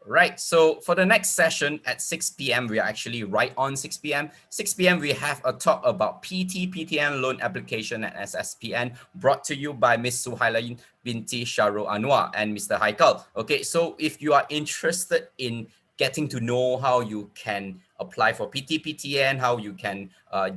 Right, so for the next session at 6 p.m., we are actually right on 6 p.m. 6 p.m., we have a talk about PTPTN loan application at SSPN, brought to you by Ms. Suhailain binti Sharul Anwar and Mr. Haikal. Okay, so if you are interested in getting to know how you can apply for PTPTN, how you can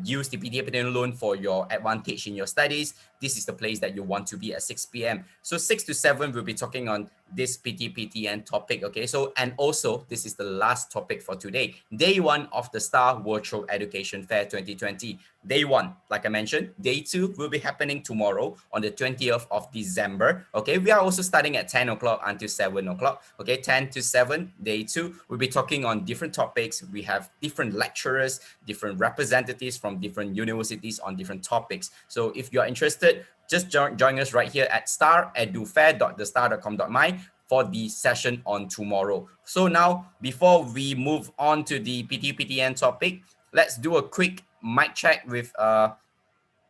use the PTPTN loan for your advantage in your studies, this is the place that you want to be at 6 p.m. So 6 to 7, we'll be talking on this PTPTN topic, okay? So, and also, this is the last topic for today. Day 1 of the Star Virtual Education Fair 2020. Day 1, like I mentioned, day 2 will be happening tomorrow on the 20th of December, okay? We are also starting at 10 o'clock until 7 o'clock, okay? 10 to 7, day 2, we'll be talking on different topics. We have different lecturers, different representatives from different universities on different topics. So if you're interested, just join us right here at star@edufair.thestar.com.my for the session on tomorrow. So now, before we move on to the PTPTN topic, let's do a quick mic check with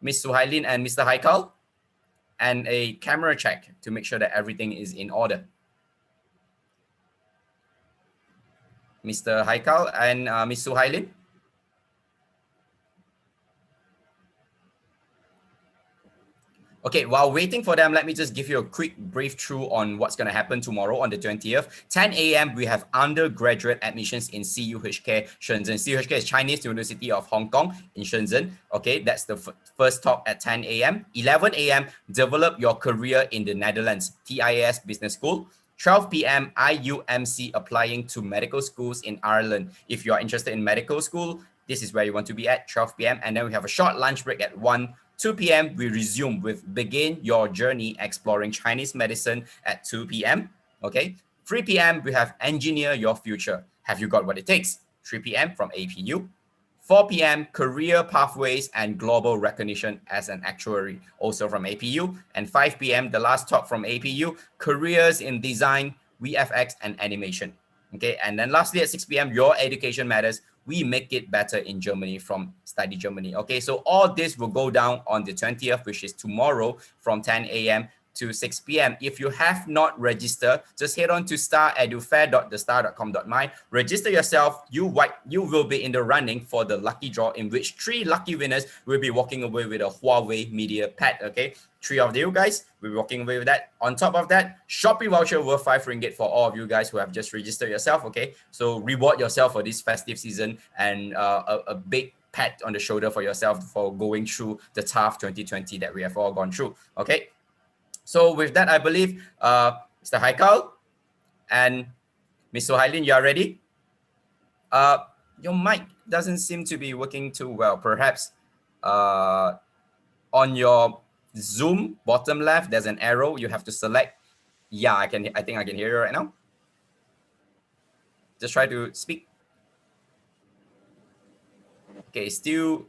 Ms. Suhailin and Mr. Haikal, and a camera check to make sure that everything is in order. Mr. Haikal and Ms. Suhailin. Okay, while waiting for them, let me just give you a quick brief through on what's going to happen tomorrow on the 20th. 10 a.m., we have undergraduate admissions in CUHK Shenzhen. CUHK is Chinese University of Hong Kong in Shenzhen. Okay, that's the first talk at 10 a.m. 11 a.m., develop your career in the Netherlands, TIS Business School. 12 p.m., IUMC applying to medical schools in Ireland. If you are interested in medical school, this is where you want to be at, 12 p.m. And then we have a short lunch break at 1. 2 p.m., we resume with Begin Your Journey Exploring Chinese Medicine at 2 p.m. Okay, 3 p.m., we have Engineer Your Future. Have you got what it takes? 3 p.m. from APU. 4 p.m., Career Pathways and Global Recognition as an Actuary, also from APU. And 5 p.m., the last talk from APU, Careers in Design, VFX, and Animation. Okay, and then lastly at 6 p.m., Your Education Matters. We make it better in Germany from Study Germany. Okay, so all this will go down on the 20th, which is tomorrow from 10 a.m. to 6 p.m. If you have not registered, just head on to star@edufair.thestar.com.my. Register yourself. You will be in the running for the lucky draw, in which 3 lucky winners will be walking away with a Huawei Media Pad. Okay, 3 of you guys will be walking away with that. On top of that, Shopee voucher worth ringgit for all of you guys who have just registered yourself. Okay, so reward yourself for this festive season, and a big pat on the shoulder for yourself for going through the tough 2020 that we have all gone through. Okay. So with that, I believe Mr. Haikal and Ms. Suhailin, you are ready? Your mic doesn't seem to be working too well. Perhaps on your Zoom bottom left, there's an arrow you have to select. Yeah, I think I can hear you right now. Just try to speak. Okay, still.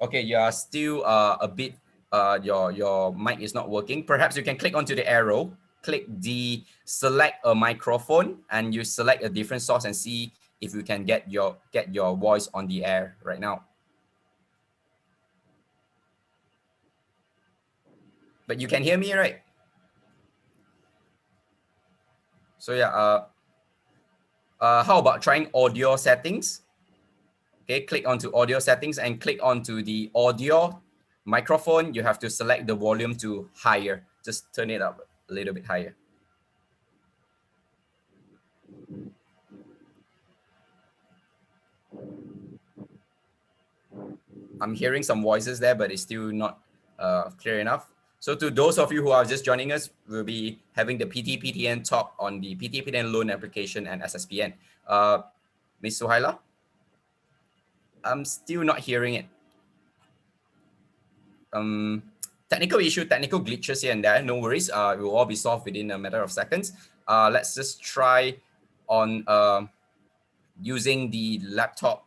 Okay, you are still a bit. Your mic is not working. Perhaps you can click onto the arrow, click the select a microphone, and you select a different source and see if you can get your voice on the air right now. But you can hear me, right? So yeah, how about trying audio settings? Okay, click onto audio settings and click onto the audio microphone. You have to select the volume to higher. Just turn it up a little bit higher. I'm hearing some voices there, but it's still not clear enough. So to those of you who are just joining us, we'll be having the PT-PTN talk on the PT-PTN loan application and SSPN. Ms. Suhaila? I'm still not hearing it. Technical issue, technical glitches here and there. No worries. It will all be solved within a matter of seconds. Let's just try on using the laptop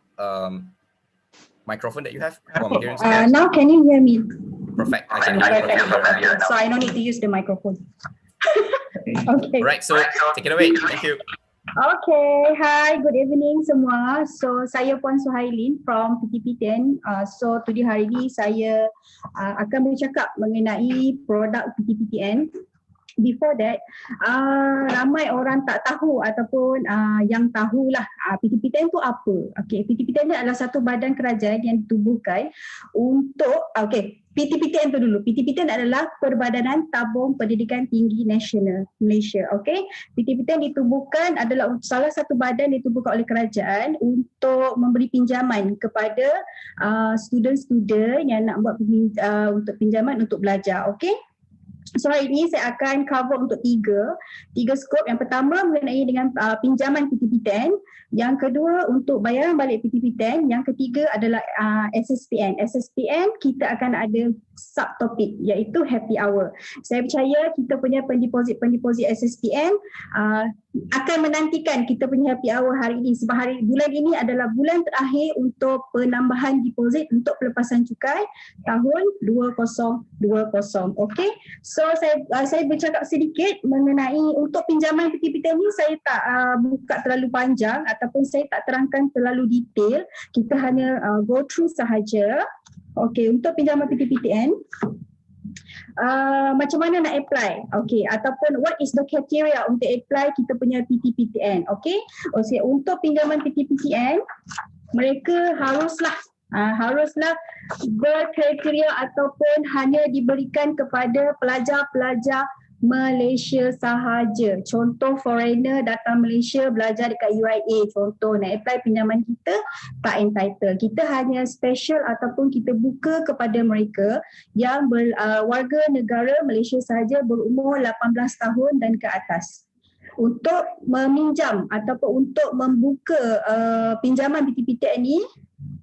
microphone that you have. Oh, I'm hearing now can you hear me? Perfect. I can hear you perfectly. So I don't need to use the microphone. Okay. Right. So take it away. Thank you. Okay. Hi. Good evening semua. So saya Puan Suhailin from PT-PTN. So today hari ini saya akan bercakap mengenai produk PT-PTN. Before that, ramai orang tak tahu ataupun yang tahulah PT-PTN tu apa. Okay, PT-PTN ni adalah satu badan kerajaan yang ditubuhkan untuk, PT-PTN tu dulu. PT-PTN adalah Perbadanan Tabung Pendidikan Tinggi Nasional Malaysia. Okay, PT-PTN ditubuhkan adalah salah satu badan ditubuhkan oleh kerajaan untuk memberi pinjaman kepada student-student yang nak buat untuk pinjaman untuk belajar. Okay. So hari ini saya akan cover untuk tiga skop. Yang pertama mengenai dengan pinjaman PT-PTN. Yang kedua untuk bayaran balik PT-PTN. Yang ketiga adalah SSPN. SSPN kita akan ada subtopik iaitu happy hour. Saya percaya kita punya pendeposit SSPN akan menantikan kita punya happy hour hari ini sebab bulan ini adalah bulan terakhir untuk penambahan deposit untuk pelepasan cukai tahun 2020. Okey. So saya bercakap sedikit mengenai untuk pinjaman PT-PTN ni. Saya tak buka terlalu panjang ataupun saya tak terangkan terlalu detail. Kita hanya go through sahaja. Okey, untuk pinjaman PT-PTN macam mana nak apply, okey, ataupun what is the criteria untuk apply kita punya PT-PTN. Okey, untuk pinjaman PT-PTN mereka haruslah berkriteria ataupun hanya diberikan kepada pelajar-pelajar Malaysia sahaja. Contoh foreigner datang Malaysia belajar dekat UIA, contoh nak apply pinjaman kita tak entitled. Kita hanya special ataupun kita buka kepada mereka yang warga negara Malaysia sahaja berumur 18 tahun dan ke atas. Untuk meminjam ataupun untuk membuka pinjaman PT-PTN ni,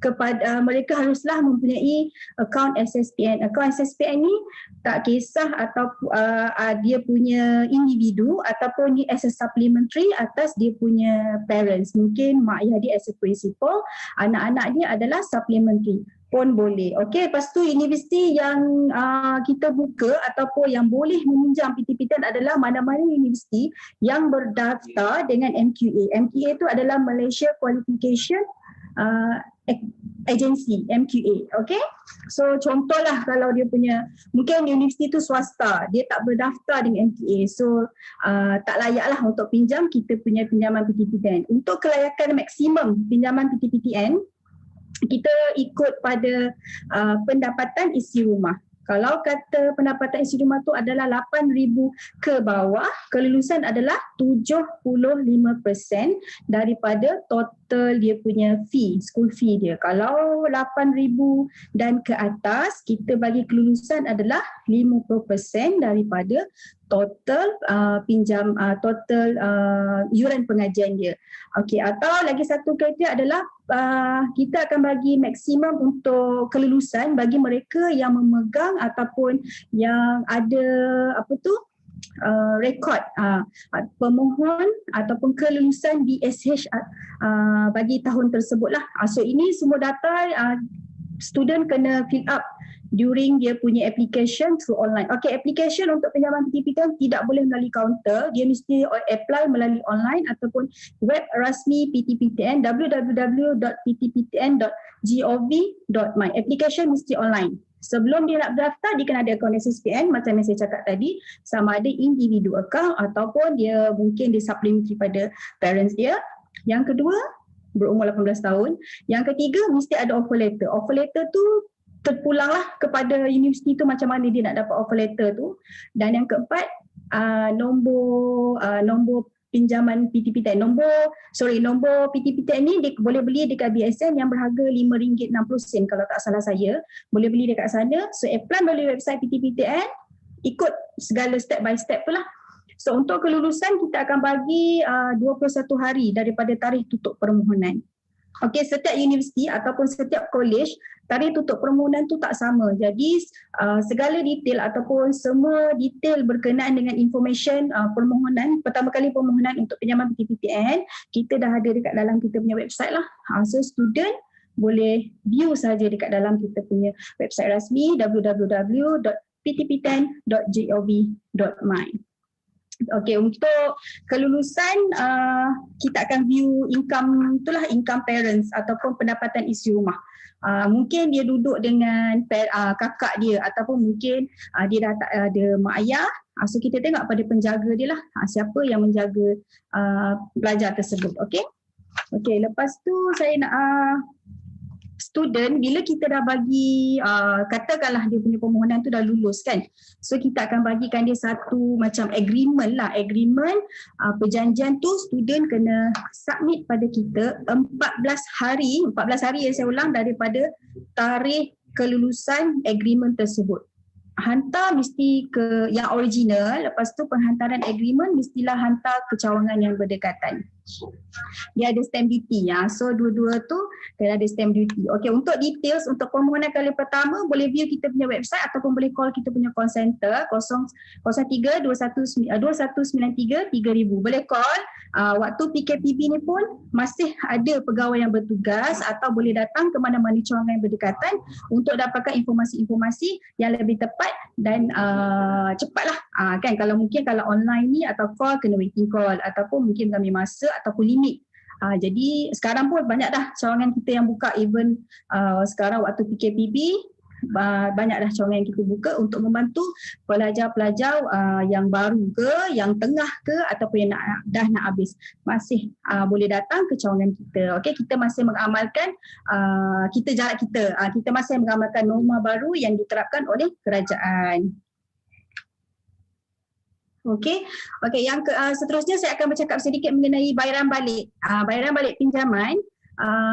kepada mereka haruslah mempunyai akaun SSPN. Akaun SSPN ni tak kisah atau dia punya individu ataupun ni as a supplementary atas dia punya parents. Mungkin mak ayah dia as a principal, anak-anak dia adalah supplementary pun boleh. Okey, lepas tu universiti yang kita buka ataupun yang boleh meminjam PT-PTN adalah mana-mana universiti yang berdaftar dengan MQA. MQA itu adalah Malaysia Qualification Agency, MQA. Okay, so contohlah kalau dia punya mungkin universiti tu swasta, dia tak berdaftar dengan MQA, so tak layaklah untuk pinjam kita punya pinjaman PT-PTN. Untuk kelayakan maksimum pinjaman PT-PTN, kita ikut pada pendapatan isi rumah. Kalau kata pendapatan isi rumah tu adalah 8,000 ke bawah, kelulusan adalah 75% daripada total dia punya fee, school fee dia. Kalau 8,000 dan ke atas, kita bagi kelulusan adalah 50% daripada total iuran pengajian dia. Okey, atau lagi satu kriteria adalah kita akan bagi maksimum untuk kelulusan bagi mereka yang memegang ataupun yang ada rekod pemohon ataupun kelulusan BSH bagi tahun tersebutlah. So ini semua data student kena fill up during dia punya application through online. Okay, application untuk pinjaman PT-PTN tidak boleh melalui kaunter. Dia mesti apply melalui online ataupun web rasmi PT-PTN, www.pt-ptn.gov.my. Application mesti online. Sebelum dia nak berdaftar, dia kena ada akaun SSPN macam yang saya cakap tadi, sama ada individu account ataupun dia mungkin dia supplementary pada parents dia. Yang kedua, berumur 18 tahun. Yang ketiga, mesti ada offer letter. Offer letter tu terpulanglah kepada universiti tu macam mana dia nak dapat offer letter tu. Dan yang keempat, nombor pinjaman PT-PTN. Nombor PT-PTN ni dia boleh beli dekat BSN yang berharga RM5.60 kalau tak salah saya. Boleh beli dekat sana. So apply melalui website PT-PTN. ikut segala step by step tu lah. So untuk kelulusan kita akan bagi 21 hari daripada tarikh tutup permohonan. Okey, setiap universiti ataupun setiap college tarikh tutup permohonan tu tak sama. Jadi segala detail ataupun semua detail berkenaan dengan information permohonan, pertama kali permohonan untuk pinjaman PTPTN, kita dah ada dekat dalam kita punya website lah. So student boleh view saja dekat dalam kita punya website rasmi www.ptp10.gov.my. Okey, untuk kelulusan kita akan view income itulah, income parents ataupun pendapatan isi rumah. Mungkin dia duduk dengan kakak dia ataupun mungkin dia dah tak ada mak ayah. So kita tengok pada penjaga dia lah, siapa yang menjaga pelajar tersebut. Okey. Okey, lepas tu saya nak student, bila kita dah bagi katakanlah dia punya permohonan tu dah lulus kan, so kita akan bagikan dia satu macam agreement lah, perjanjian tu student kena submit pada kita 14 hari ya, saya ulang, daripada tarikh kelulusan agreement tersebut. Hantar mesti ke yang original, lepas tu penghantaran agreement mestilah hantar ke cawangan yang berdekatan. Dia ada stamp duty ya. So dua-dua tu kena ada stamp duty. Okey, untuk details untuk permohonan kali pertama boleh view kita punya website ataupun boleh call kita punya call center 03 2193 3000. Boleh call. Waktu PKPB ni pun masih ada pegawai yang bertugas atau boleh datang ke mana-mana cawangan yang berdekatan untuk dapatkan informasi-informasi yang lebih tepat dan cepatlah. Kan kalau mungkin kalau online ni atau call kena waiting call ataupun mungkin kami masa ataupun limit. Jadi sekarang pun banyak dah cawangan kita yang buka, even sekarang waktu PKPB banyak dah cawangan yang kita buka untuk membantu pelajar-pelajar yang baru ke, yang tengah ke ataupun yang dah nak habis, masih boleh datang ke cawangan kita. Okey, kita masih mengamalkan kita masih mengamalkan norma baru yang diterapkan oleh kerajaan. Okey, yang seterusnya saya akan bercakap sedikit mengenai bayaran balik. Bayaran balik pinjaman,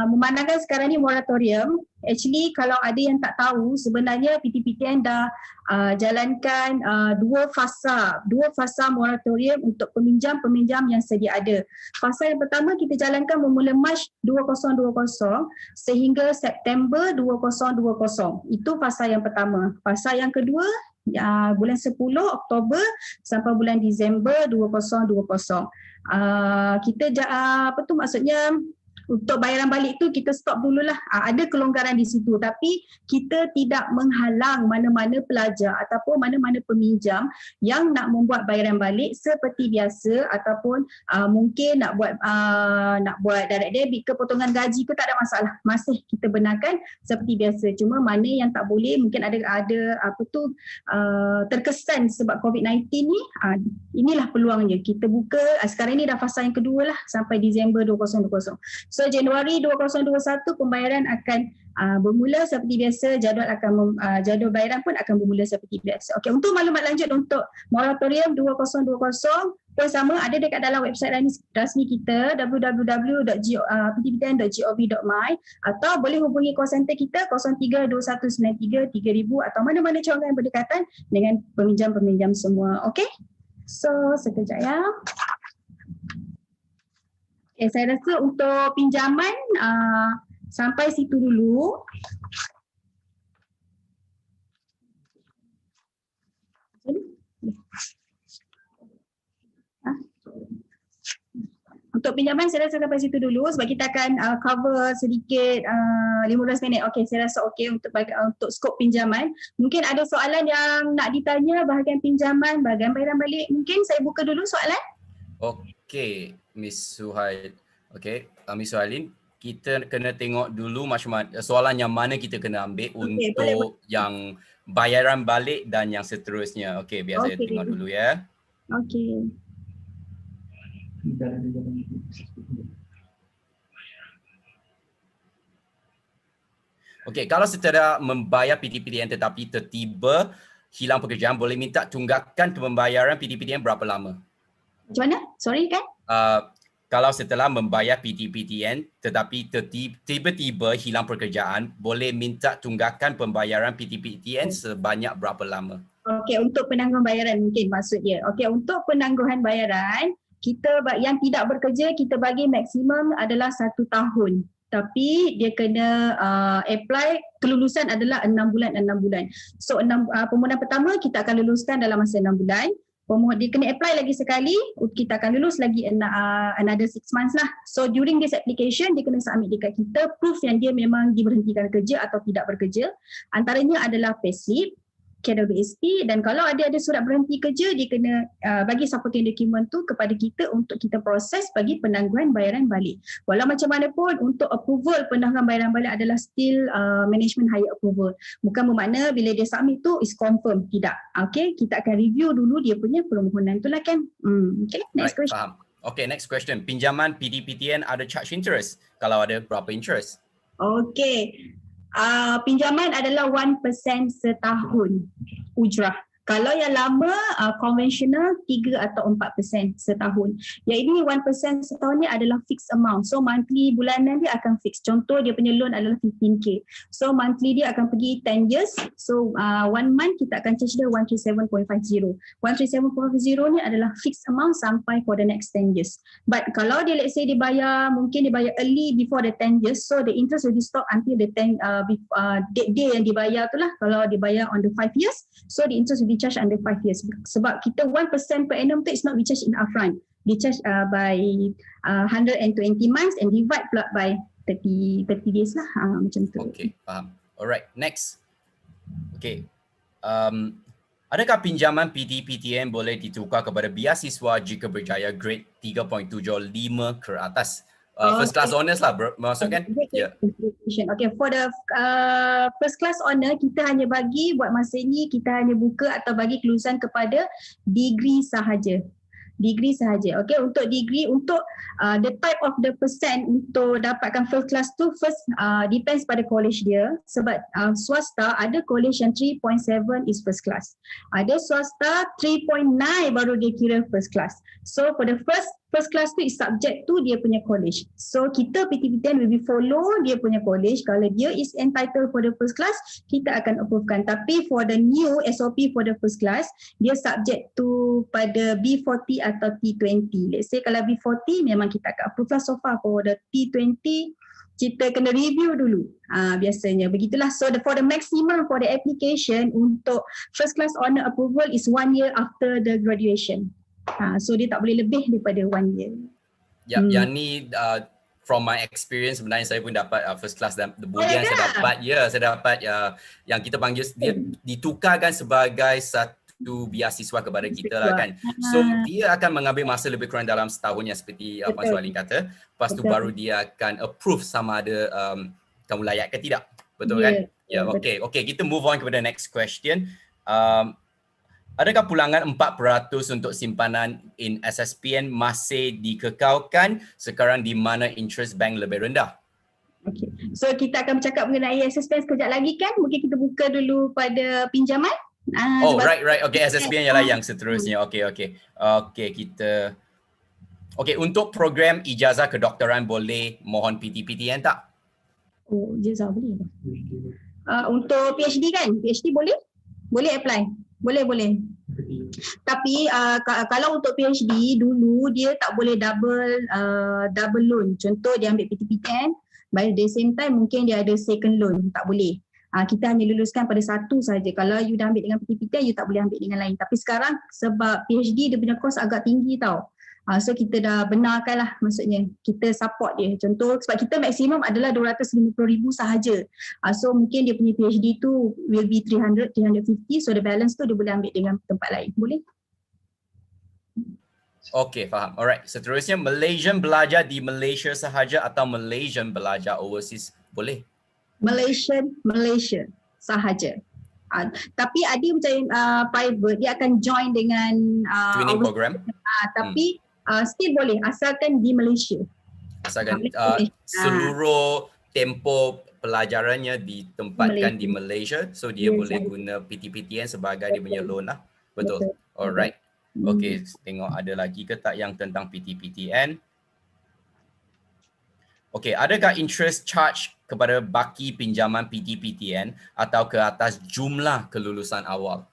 memandangkan sekarang ni moratorium, actually kalau ada yang tak tahu, sebenarnya PTPTN dah jalankan dua fasa moratorium untuk peminjam-peminjam yang sedia ada. Fasa yang pertama kita jalankan bermula Mac 2020 sehingga September 2020. Itu fasa yang pertama. Fasa yang kedua bulan 10 Oktober sampai bulan Disember 2020. Maksudnya untuk bayaran balik tu kita stop dululah. Ada kelonggaran di situ tapi kita tidak menghalang mana-mana pelajar ataupun mana-mana peminjam yang nak membuat bayaran balik seperti biasa ataupun mungkin nak buat direct debit ke potongan gaji ke, tak ada masalah. Masih kita benarkan seperti biasa. Cuma mana yang tak boleh, mungkin ada terkesan sebab COVID-19 ni, inilah peluangnya. Kita buka sekarang ni dah fasa yang kedua lah sampai Disember 2020. So Januari 2021 pembayaran akan bermula seperti biasa, jadual bayaran pun akan bermula seperti biasa. Okey, untuk maklumat lanjut untuk moratorium 2020 pun sama, ada dekat dalam website rasmi kita www.ptptn.gov.my atau boleh hubungi call center kita 0321933000 atau mana-mana cawangan yang berdekatan dengan peminjam-peminjam semua. Okey, so sekejap ya. Okay, saya rasa untuk pinjaman sampai situ dulu. Untuk pinjaman saya rasa sampai situ dulu sebab kita akan cover sedikit 15 minit. Okey, saya rasa okey untuk skop pinjaman. Mungkin ada soalan yang nak ditanya bahagian pinjaman, bahagian bayaran balik. Mungkin saya buka dulu soalan. Okey, Miss Suhail. Okey, Miss Suhailin, kita kena tengok dulu macam mana soalan yang mana kita kena ambil untuk boleh. Yang bayaran balik dan yang seterusnya. Okey, biar saya tengok dulu ya. Okey. Okey, kalau setelah membayar PTPTN tetapi tertiba hilang pekerjaan, boleh minta tunggakan pembayaran PTPTN berapa lama? Macam mana? Sorry kan? Kalau setelah membayar PTPTN tetapi tiba-tiba hilang pekerjaan, boleh minta tunggakan pembayaran PTPTN sebanyak berapa lama? Okey, untuk penangguhan bayaran mungkin maksud dia. Okey, untuk penangguhan bayaran, kita yang tidak bekerja kita bagi maksimum adalah 1 tahun. Tapi dia kena apply, kelulusan adalah 6 bulan. So permohonan pertama kita akan luluskan dalam masa 6 bulan. Dia kena apply lagi sekali, kita akan lulus lagi another 6 months lah. So during this application, dia kena submit dekat kita proof yang dia memang diberhentikan kerja atau tidak bekerja. Antaranya adalah payslip, KWSP, dan kalau ada surat berhenti kerja, dia kena bagi supporting document tu kepada kita untuk kita proses bagi penangguhan bayaran balik. Walau macam mana pun untuk approval penangguhan bayaran balik adalah still management higher approval. Bukan bermakna bila dia submit tu is confirm, tidak. Okay, kita akan review dulu dia punya permohonan tu lah kan. Okay, next question. Faham. Okay, next question. Pinjaman PTPTN ada charge interest? Kalau ada, berapa interest? Okay. Pinjaman adalah 1% setahun ujrah. Kalau yang lama konvensional 3 atau 4% setahun. Yang ini 1% setahun ni adalah fixed amount. So monthly bulanan dia akan fix. Contoh dia punya loan adalah 15k. So monthly dia akan pergi 10 years. So 1 month kita akan charge dia 137.50. 137.50 ni adalah fixed amount sampai for the next 10 years. But kalau dia let's say dia bayar, mungkin dia bayar early before the 10 years. So the interest will be stopped until the 10 date day yang dibayar tu lah. Kalau dia bayar on the 5 years, so the interest will be charged under 5 years. Sebab kita 1% per annum tu is not be charged in upfront. Be charged by 120 months and divide pula by 30 days lah. Macam tu. Okay, faham. Alright, next. Okay. Adakah pinjaman PTPTN boleh ditukar kepada beasiswa jika berjaya grade 3.75 ke atas? First class honours lah maksudkan? Ya. Okay, for the first class honour kita hanya bagi buat masa ini, kita hanya buka atau bagi kelulusan kepada degree sahaja. Degree sahaja. Okay, untuk degree, untuk the type of the percent untuk dapatkan first class tu first depends pada college dia. Sebab swasta ada college yang 3.7 is first class. Ada swasta 3.9 baru dia kira first class. So for the first class tu is subject to dia punya college. So kita PTPTN will be follow dia punya college. Kalau dia is entitled for the first class, kita akan approvekan. Tapi for the new SOP for the first class, dia subject to pada B40 atau T20. Let's say kalau B40 memang kita akan approve lah so far. For the T20 kita kena review dulu. Biasanya begitulah. So for the maximum for the application untuk first class honour approval is 1 year after the graduation. So dia tak boleh lebih daripada 1 year. Yang ni from my experience sebenarnya saya pun dapat first class dan kemudian saya dapat yang kita panggil dia ditukarkan sebagai satu beasiswa kepada kita lah kan. So dia akan mengambil masa lebih kurang dalam setahun yang seperti Puan Suhalin kata. Lepas tu baru dia akan approve sama ada kamu layak ke tidak. Betul kan? Ya, okay, kita move on kepada next question. Adakah pulangan 4% untuk simpanan in SSPN masih dikekalkan sekarang di mana interest bank lebih rendah? Okay. So kita akan bercakap mengenai SSPN sekejap lagi kan? Mungkin kita buka dulu pada pinjaman. Right. Okay, SSPN ialah yang seterusnya. Okay, kita... Okay, untuk program ijazah kedoktoran boleh mohon PTPTN tak? Oh, ijazah boleh. Untuk PhD kan? PhD boleh? Boleh apply? Boleh. Tapi kalau untuk PhD dulu dia tak boleh double loan. Contoh dia ambil PTPTN, by the same time mungkin dia ada second loan, tak boleh. Kita hanya luluskan pada satu saja. Kalau you dah ambil dengan PTPTN, you tak boleh ambil dengan lain. Tapi sekarang sebab PhD dia punya kos agak tinggi tau. So kita dah benarkan lah, maksudnya kita support dia. Contoh sebab kita maksimum adalah 250,000 sahaja. So mungkin dia punya PhD tu will be 300, 350. So the balance tu dia boleh ambil dengan tempat lain. Boleh? Okay, faham. Alright, seterusnya Malaysian belajar di Malaysia sahaja atau Malaysian belajar overseas boleh? Malaysia sahaja. Tapi ada macam private, dia akan join dengan twinning program. Tapi still boleh asalkan di Malaysia. Asalkan seluruh tempoh pelajarannya ditempatkan di Malaysia, so dia boleh guna PTPTN sebagai dia punya loan lah. Betul. Alright. Okay, tengok ada lagi ke tak yang tentang PTPTN. Okay, adakah interest charge kepada baki pinjaman PTPTN atau ke atas jumlah kelulusan awal?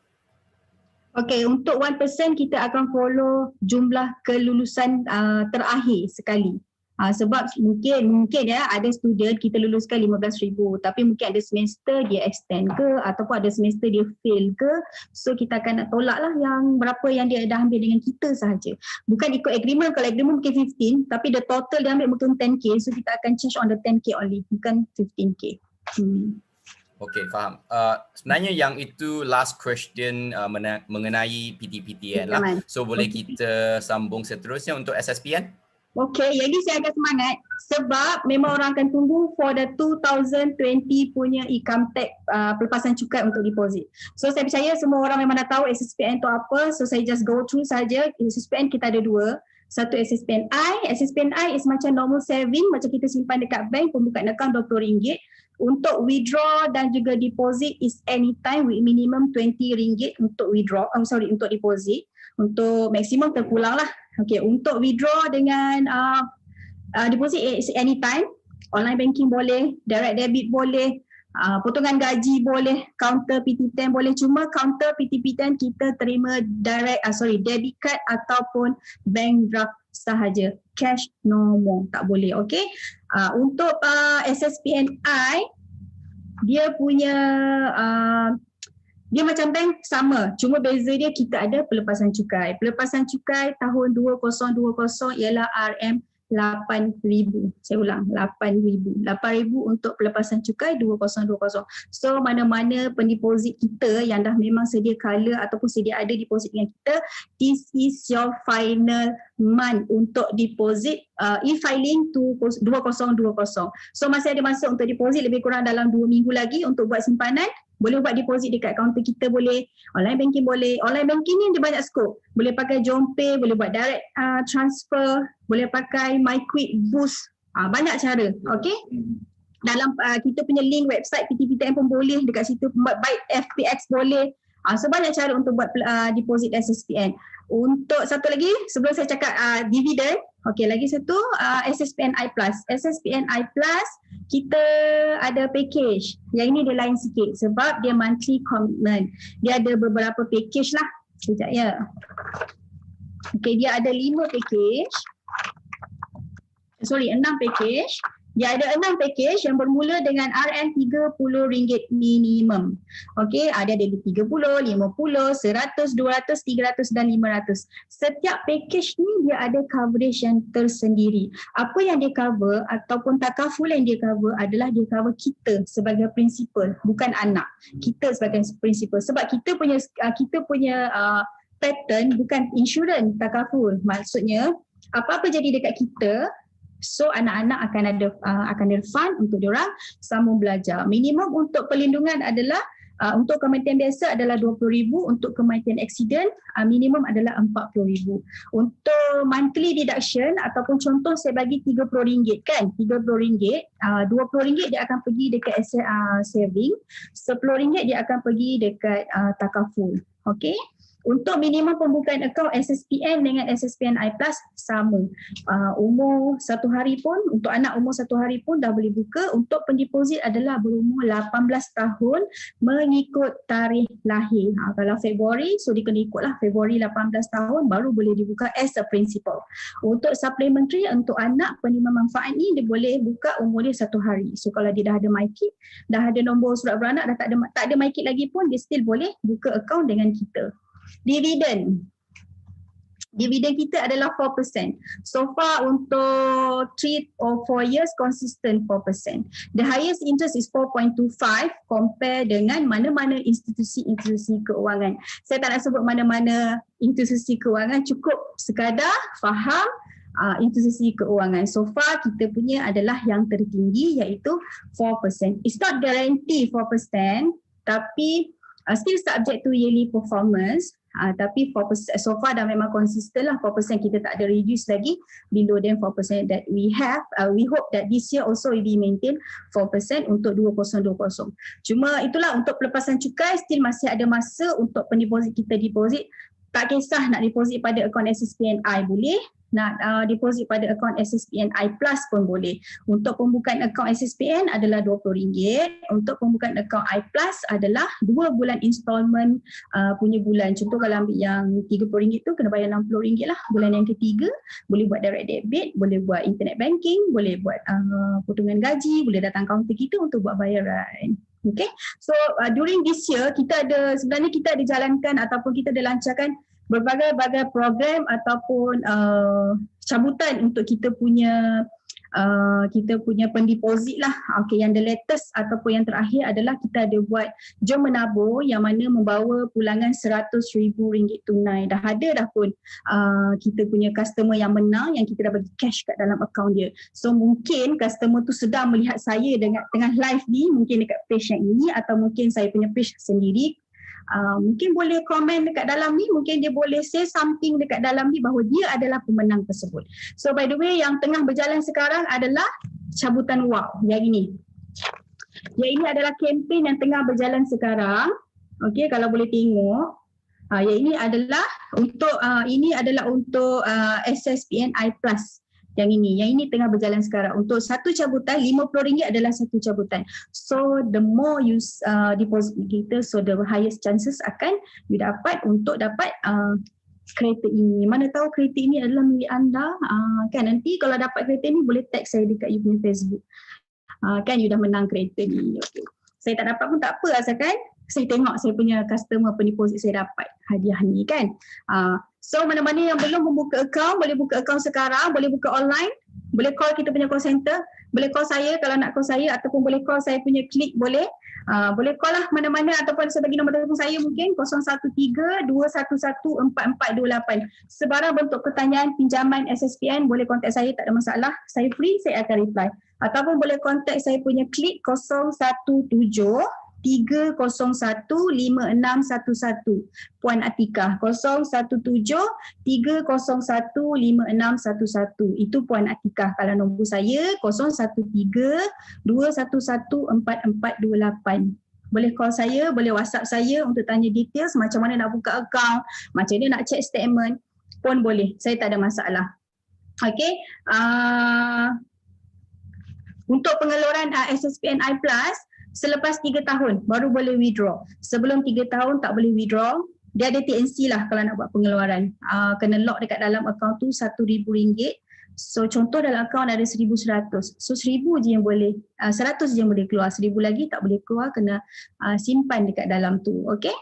Okey, untuk 1% kita akan follow jumlah kelulusan terakhir sekali. Sebab mungkin ya ada student kita luluskan 15,000 tapi mungkin ada semester dia extend ke ataupun ada semester dia fail ke, so kita akan nak tolak lah yang berapa yang dia dah ambil dengan kita sahaja. Bukan ikut agreement, kalau agreement mungkin 15 tapi the total dia ambil mungkin 10k, so kita akan change on the 10k only, bukan 15k. Okay, faham. Sebenarnya yang itu last question mengenai PTPTN lah. So boleh kita sambung seterusnya untuk SSPN? Okay, jadi saya agak semangat sebab memang orang akan tunggu for the 2020 punya income tax pelepasan cukai untuk deposit. So saya percaya semua orang memang dah tahu SSPN tu apa, so saya just go through saja. SSPN kita ada dua. Satu SSPN I is macam normal saving, macam kita simpan dekat bank, pembukaan akaun RM20. Untuk withdraw dan juga deposit is anytime with minimum RM20 untuk withdraw, untuk deposit. Untuk maksimum terpulang lah. Okay, untuk withdraw dengan deposit is anytime. Online banking boleh, direct debit boleh, potongan gaji boleh, counter PT10 boleh. Cuma counter PT10 kita terima debit card ataupun bank draft sahaja. Cash no more, tak boleh. Okay. Untuk SSPNI, dia punya dia macam bank sama, cuma beza dia kita ada pelepasan cukai. Pelepasan cukai tahun 2020 ialah RM8,000. Saya ulang, 8,000. 8,000 untuk pelepasan cukai 2020. So mana-mana pendeposit kita yang dah memang sedia kala ataupun sedia ada deposit dengan kita, this is your final month untuk deposit e-filing to 2020. So masih ada masa untuk deposit lebih kurang dalam 2 minggu lagi untuk buat simpanan. Boleh buat deposit dekat kaunter kita, boleh online banking boleh. Online banking ni dia banyak skop. Boleh pakai JomPay, boleh buat direct transfer, boleh pakai MyQuick Boost. Banyak cara. Okay. Dalam kita punya link website PTPTN pun boleh dekat situ, baik FPX boleh. So banyak cara untuk buat deposit SSPN. Untuk satu lagi sebelum saya cakap dividen, okey, lagi satu SSPNI Plus. SSPNI Plus kita ada package. Yang ini dia lain sikit sebab dia monthly commitment. Dia ada beberapa package lah. Sekejap ya. Okey, dia ada 6 package. 6 package. Dia ada 6 package yang bermula dengan RM30 minimum. Okey, ada 30, 50, 100, 200, 300 dan 500. Setiap package ni dia ada coverage yang tersendiri. Apa yang dia cover ataupun takaful yang dia cover adalah dia cover kita sebagai principal, bukan anak. Kita sebagai principal. Sebab kita punya pattern bukan insurans takaful. Maksudnya apa-apa jadi dekat kita, so anak-anak akan ada fund untuk diorang sambung belajar. Minimum untuk perlindungan adalah untuk kematian biasa adalah RM20,000, untuk kematian accident minimum adalah RM40,000. Untuk monthly deduction ataupun contoh saya bagi RM30 kan, RM30, RM20 dia akan pergi dekat saving, RM10 dia akan pergi dekat takaful. Okey. Untuk minimum pembukaan akaun SSPN dengan SSPNI Plus sama. Umur 1 hari pun, untuk anak umur 1 hari pun dah boleh buka. Untuk pendeposit adalah berumur 18 tahun mengikut tarikh lahir. Kalau Februari, so dia kena ikutlah Februari 18 tahun baru boleh dibuka as a principal. Untuk supplementary, untuk anak penerima manfaat ni dia boleh buka umur dia 1 hari. So kalau dia dah ada MyKit, dah ada nombor surat beranak, dah tak ada MyKit lagi pun dia still boleh buka akaun dengan kita. Dividen kita adalah 4%. So far untuk 3 or 4 years consistent 4%. The highest interest is 4.25 compare dengan mana-mana institusi keuangan. Saya tak nak sebut mana-mana institusi keuangan, cukup sekadar faham institusi keuangan. So far kita punya adalah yang tertinggi iaitu 4%. It's not guarantee 4%, tapi still subject to yearly performance, tapi 4% so far dah memang konsisten lah. 4% kita tak ada reduce lagi below than 4% that we have. We hope that this year also will be maintain 4% untuk 2020. Cuma itulah untuk pelepasan cukai still masih ada masa untuk pendeposit kita deposit tak kisah nak deposit pada akaun SSPNI boleh, nak deposit pada akaun SSPNI Plus pun boleh. Untuk pembukaan akaun SSPN adalah RM20, untuk pembukaan akaun I Plus adalah 2 bulan installment punya bulan. Contoh kalau ambil yang RM30 tu kena bayar RM60 lah. Bulan yang ketiga boleh buat direct debit, boleh buat internet banking, boleh buat potongan gaji, boleh datang kaunter kita untuk buat bayaran. Okay, so during this year sebenarnya kita ada jalankan ataupun kita ada lancarkan berbagai-bagai program ataupun cabutan untuk kita punya pendeposit lah. Okay, yang the latest ataupun yang terakhir adalah kita ada buat jom menabur yang mana membawa pulangan RM100,000 tunai. Dah ada dah pun kita punya customer yang menang yang kita dah bagi cash kat dalam akaun dia. So mungkin customer tu sedang melihat saya tengah live ni, mungkin dekat page yang ini atau mungkin saya punya page sendiri. Mungkin boleh komen dekat dalam ni, mungkin dia boleh say something dekat dalam ni bahawa dia adalah pemenang tersebut. So by the way, yang tengah berjalan sekarang adalah cabutan wow yang ini. Yang ini adalah kempen yang tengah berjalan sekarang. Okey, kalau boleh tengok. Yang ini adalah untuk SSPNI Plus. Yang ini tengah berjalan sekarang. Untuk satu cabutan RM50 adalah satu cabutan. So the more you deposit kita, so the highest chances akan you dapat untuk dapat kereta ini. Mana tahu kereta ini adalah milik anda. Kan nanti kalau dapat kereta ini boleh tag saya dekat you punya Facebook. Kan you dah menang kereta ni. Okay. Saya tak dapat pun tak apa, asalkan saya tengok saya punya customer pendeposit saya dapat hadiah ni kan. So mana-mana yang belum membuka akaun, boleh buka akaun sekarang, boleh buka online, boleh call kita punya call center, boleh call saya kalau nak call saya ataupun boleh call saya punya klik boleh. Boleh call lah mana-mana ataupun saya bagi nombor telefon saya mungkin 013-211-4428. Sebarang bentuk pertanyaan pinjaman SSPN boleh kontak saya, tak ada masalah. Saya free, saya akan reply. Ataupun boleh kontak saya punya klik 017-301-5611. Puan Atikah 017-301-5611. Itu Puan Atikah. Kalau nombor saya 013-211-4428. Boleh call saya, boleh WhatsApp saya untuk tanya details macam mana nak buka akaun, macam mana nak check statement pun boleh. Saya tak ada masalah. Okay. Untuk pengeluaran SSPNI Plus, selepas 3 tahun baru boleh withdraw. Sebelum 3 tahun tak boleh withdraw. Dia ada TNC lah kalau nak buat pengeluaran. Kena lock dekat dalam akaun tu RM1,000. So contoh dalam akaun ada 1,100. So 1,000 je yang boleh, 100 je yang boleh keluar. 1,000 lagi tak boleh keluar, kena simpan dekat dalam tu. Okay.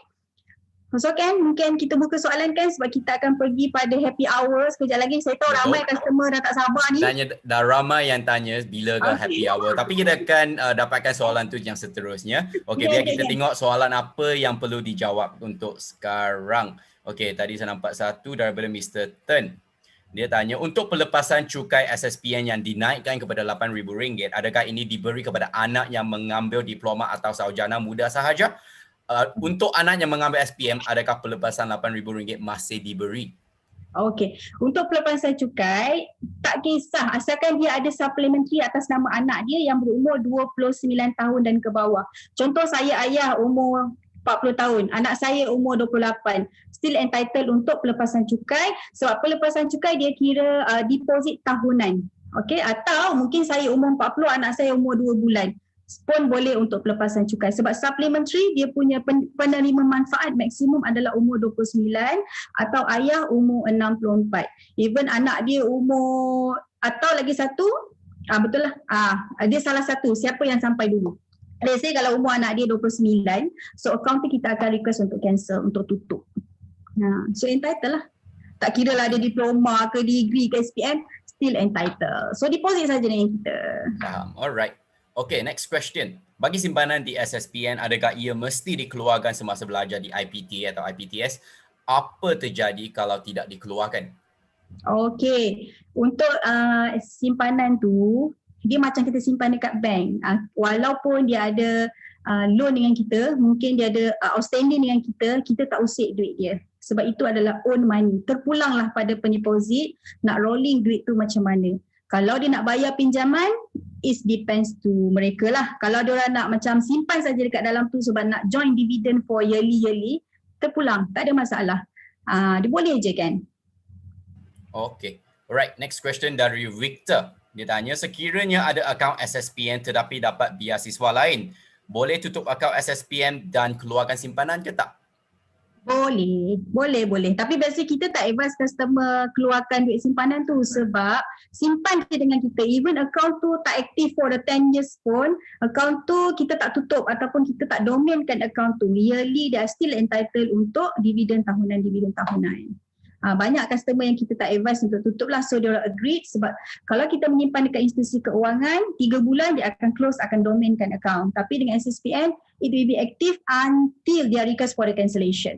So kan mungkin kita buka soalan kan sebab kita akan pergi pada happy hour sekejap lagi. Saya tahu ramai customer dah tak sabar ni. Dah ramai yang tanya bila ke happy hour. Tapi kita akan dapatkan soalan tu yang seterusnya. Okey, biar kita tengok soalan apa yang perlu dijawab untuk sekarang. Okey, tadi saya nampak satu daripada Mr. Ten. Dia tanya, untuk pelepasan cukai SSPN yang dinaikkan kepada RM8,000, adakah ini diberi kepada anak yang mengambil diploma atau sarjana muda sahaja? Untuk anak yang mengambil SPM, adakah pelepasan RM8,000 masih diberi? Okey, untuk pelepasan cukai, tak kisah asalkan dia ada supplementary atas nama anak dia yang berumur 29 tahun dan ke bawah. Contoh saya ayah umur 40 tahun, anak saya umur 28, still entitled untuk pelepasan cukai sebab pelepasan cukai dia kira deposit tahunan. Okey, atau mungkin saya umur 40, anak saya umur 2 bulan. Pun boleh untuk pelepasan cukai sebab supplementary dia punya penerima manfaat maksimum adalah umur 29 atau ayah umur 64. Even anak dia umur atau lagi satu betul lah dia salah satu siapa yang sampai dulu. Let's say kalau umur anak dia 29, so account tu kita akan request untuk cancel, untuk tutup. So entitled lah. Tak kira lah ada diploma ke degree ke SPM, still entitled. So deposit saja dengan kita. Alright. Okay, next question. Bagi simpanan di SSPN, adakah ia mesti dikeluarkan semasa belajar di IPT atau IPTS? Apa terjadi kalau tidak dikeluarkan? Okay, untuk simpanan tu, dia macam kita simpan dekat bank. Walaupun dia ada loan dengan kita, mungkin dia ada outstanding dengan kita, kita tak usik duit dia. Sebab itu adalah own money. Terpulanglah pada pendeposit, nak rolling duit tu macam mana. Kalau dia nak bayar pinjaman, it depends to mereka lah. Kalau dia orang nak macam simpan saja dekat dalam tu sebab nak join dividend for yearly, terpulang, tak ada masalah. Dia boleh je kan. Okay. Alright, next question dari Victor. Dia tanya, sekiranya ada akaun SSPN tetapi dapat beasiswa lain, boleh tutup akaun SSPN dan keluarkan simpanan ke tak? Boleh. Tapi biasa kita tak advise customer keluarkan duit simpanan tu sebab simpan je dengan kita. Even account tu tak aktif for the 10 years pun, account tu kita tak tutup ataupun kita tak domainkan account tu. Yearly they are still entitled untuk dividen tahunan. Banyak customer yang kita tak advise untuk tutup lah. So dia agreed sebab kalau kita menyimpan dekat institusi keuangan, 3 bulan dia akan close, akan domainkan account. Tapi dengan SSPN, it will be active until dia request for the cancellation.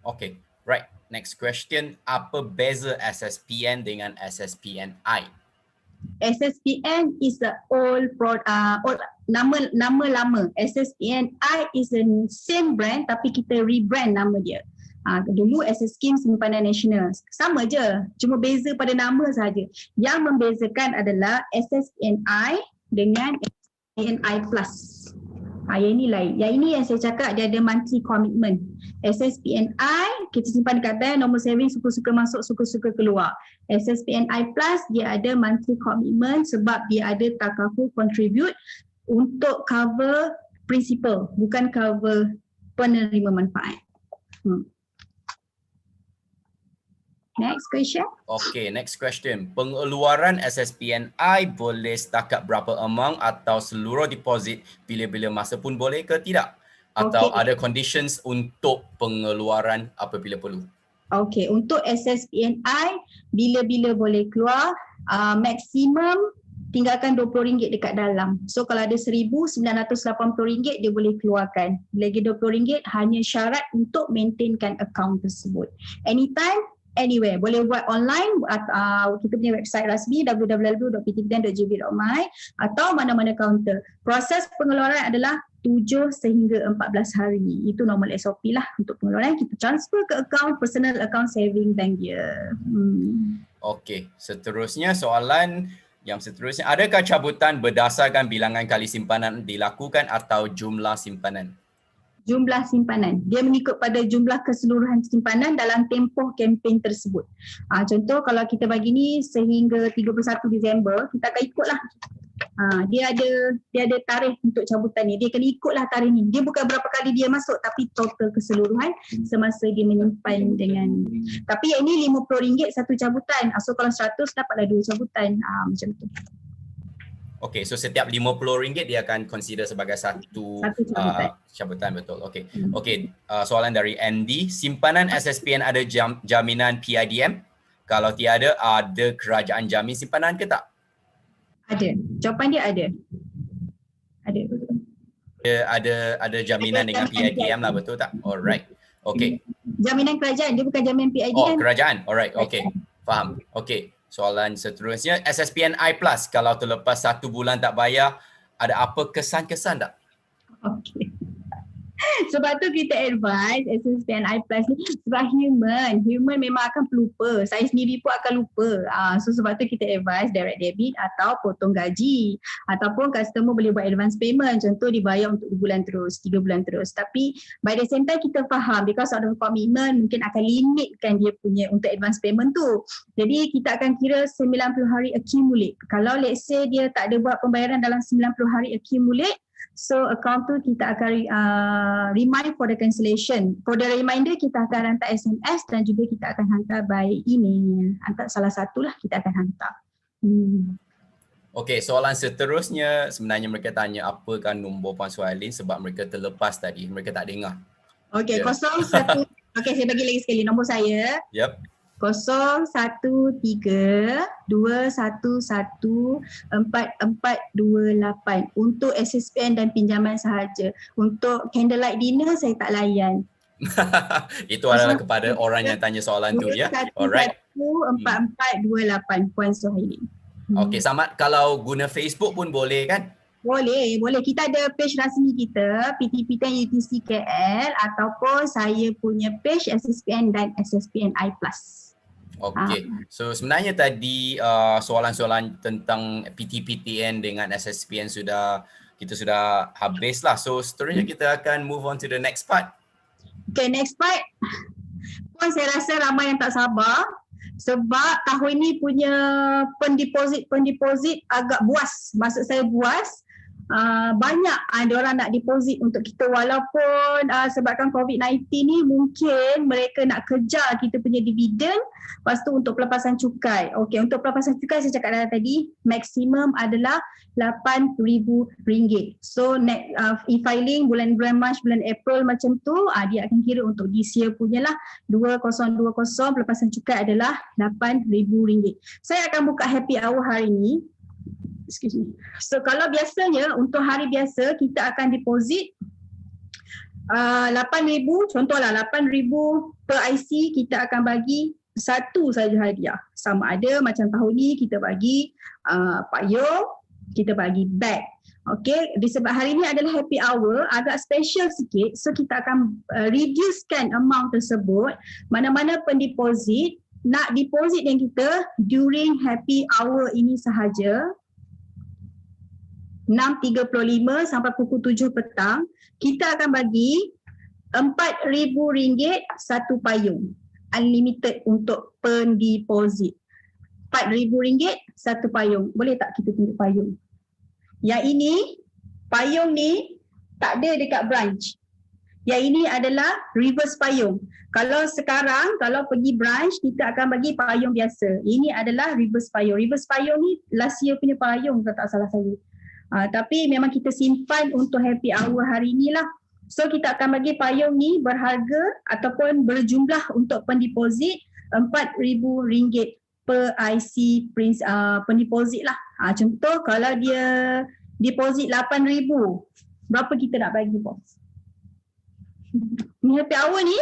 Okay, right. Next question. Apa beza SSPN dengan SSPNI? SSPN is the old nama lama. SSPNI is the same brand tapi kita rebrand nama dia. Dulu SS Scheme Simpanan Nasional. Sama je, cuma beza pada nama saja. Yang membezakan adalah SSPNI dengan SSPNI Plus. Yang ini lain. Yang ini yang saya cakap dia ada monthly commitment. SSPNI kita simpan dekat bank, normal saving suka-suka masuk, suka-suka keluar. SSPNI Plus dia ada monthly commitment sebab dia ada takaful contribute untuk cover principal, bukan cover penerima manfaat. Next question. Okay, next question. Pengeluaran SSPNI boleh setakat berapa amount atau seluruh deposit bila-bila masa pun boleh ke tidak? Atau ada conditions untuk pengeluaran apabila perlu? Okay, untuk SSPNI bila-bila boleh keluar, maksimum tinggalkan RM20 dekat dalam. So kalau ada RM1,980 dia boleh keluarkan. Lagi RM20 hanya syarat untuk maintainkan akaun tersebut. Anytime, anywhere. Boleh buat online, kita punya website rasmi www.ptpten.gb.my atau mana-mana kaunter. Proses pengeluaran adalah 7 sehingga 14 hari. Itu normal SOP lah untuk pengeluaran. Kita transfer ke akaun, personal account saving bank dia. Okey, seterusnya soalan yang seterusnya. Adakah cabutan berdasarkan bilangan kali simpanan dilakukan atau jumlah simpanan? Jumlah simpanan. Dia mengikut pada jumlah keseluruhan simpanan dalam tempoh kempen tersebut. Contoh kalau kita bagi ni sehingga 31 Disember, kita akan ikutlah. Dia ada tarikh untuk cabutan ni. Dia kena ikutlah tarikh ni. Dia bukan berapa kali dia masuk tapi total keseluruhan semasa dia menyimpan dengan. Tapi yang ni RM50 satu cabutan. So kalau 100 dapatlah 2 cabutan. Macam tu. Okey, so setiap RM50 dia akan consider sebagai satu cabutan, betul. Okey. Okey, soalan dari Andy, simpanan SSPN ada jaminan PIDM? Kalau tiada, ada kerajaan jamin simpanan ke tak? Ada. Jawapan dia ada. Ada jaminan dengan PIDM lah, betul tak? Alright. Okey. Jaminan kerajaan, dia bukan jaminan PIDM. Oh, kerajaan. Alright, okey. Faham. Okey. Soalan seterusnya, SSPNI Plus kalau terlepas 1 bulan tak bayar, ada apa kesan-kesan tak? Okey. Sebab tu kita advise SSPNI Plus ni sebab human memang akan pelupa. Saya sendiri pun akan lupa. So sebab tu kita advise direct debit atau potong gaji. Ataupun customer boleh buat advance payment. Contoh dibayar untuk 2 bulan terus, 3 bulan terus. Tapi by the same time kita faham because of the commitment mungkin akan limitkan dia punya untuk advance payment tu. Jadi kita akan kira 90 hari accumulate. Kalau let's say dia tak ada buat pembayaran dalam 90 hari accumulate, so account tu kita akan remind for the cancellation. For the reminder kita akan hantar SMS dan juga kita akan hantar by email. Hantar salah satulah kita akan hantar. Okey, soalan seterusnya sebenarnya mereka tanya apakah nombor Puan Suhailin sebab mereka terlepas tadi. Mereka tak dengar. Okey, 01. Okey, saya bagi lagi sekali nombor saya. Yep. 013-211-4428 untuk SSPN dan pinjaman sahaja. Untuk candlelight dinner saya tak layan. Itu adalah kepada orang yang tanya soalan tu ya. Alright. 4428 Puan Suhailin. Okey, Samad kalau guna Facebook pun boleh kan? Boleh. Kita ada page rasmi kita, PTPTen UTC KL ataupun saya punya page SSPN dan SSPNI Plus. Okey. So sebenarnya tadi soalan-soalan tentang PTPTN dengan SSPN kita sudah habis lah. So seterusnya kita akan move on to the next part. Okay, next part. pun saya rasa ramai yang tak sabar sebab tahun ni punya pendeposit agak buas. Maksud saya buas. Banyak ada orang nak deposit untuk kita walaupun sebabkan COVID-19 ni mungkin mereka nak kejar kita punya dividen, lepas tu untuk pelepasan cukai. Okey, untuk pelepasan cukai saya cakap tadi maksimum adalah RM8,000. So e-filing bulan Mac, bulan April macam tu dia akan kira untuk this year punya lah 2020 pelepasan cukai adalah RM8,000. Saya akan buka happy hour hari ni. Excuse me. So kalau biasanya untuk hari biasa kita akan deposit 8,000, contohlah 8,000 per IC, kita akan bagi satu saja hadiah. Sama ada macam tahun ni kita bagi payung, kita bagi bag. Okey, disebab hari ni adalah happy hour, agak special sikit, so kita akan reducekan amount tersebut. Mana-mana pendeposit nak deposit dengan kita during happy hour ini sahaja, 6.35 sampai pukul 7 petang, kita akan bagi RM4,000 satu payung. Unlimited untuk pendeposit. RM4,000 satu payung. Boleh tak kita tunjuk payung? Yang ini, payung ni tak ada dekat branch. Yang ini adalah reverse payung. Kalau sekarang, kalau pergi branch, kita akan bagi payung biasa. Ini adalah reverse payung. Reverse payung ni last year punya payung, kalau tak salah saya. Tapi memang kita simpan untuk happy hour hari ni lah. So kita akan bagi payung ni berharga ataupun berjumlah untuk pendeposit RM4,000 per IC pendeposit lah. Contoh kalau dia deposit RM8,000, berapa kita nak bagi bos? Ni happy hour ni,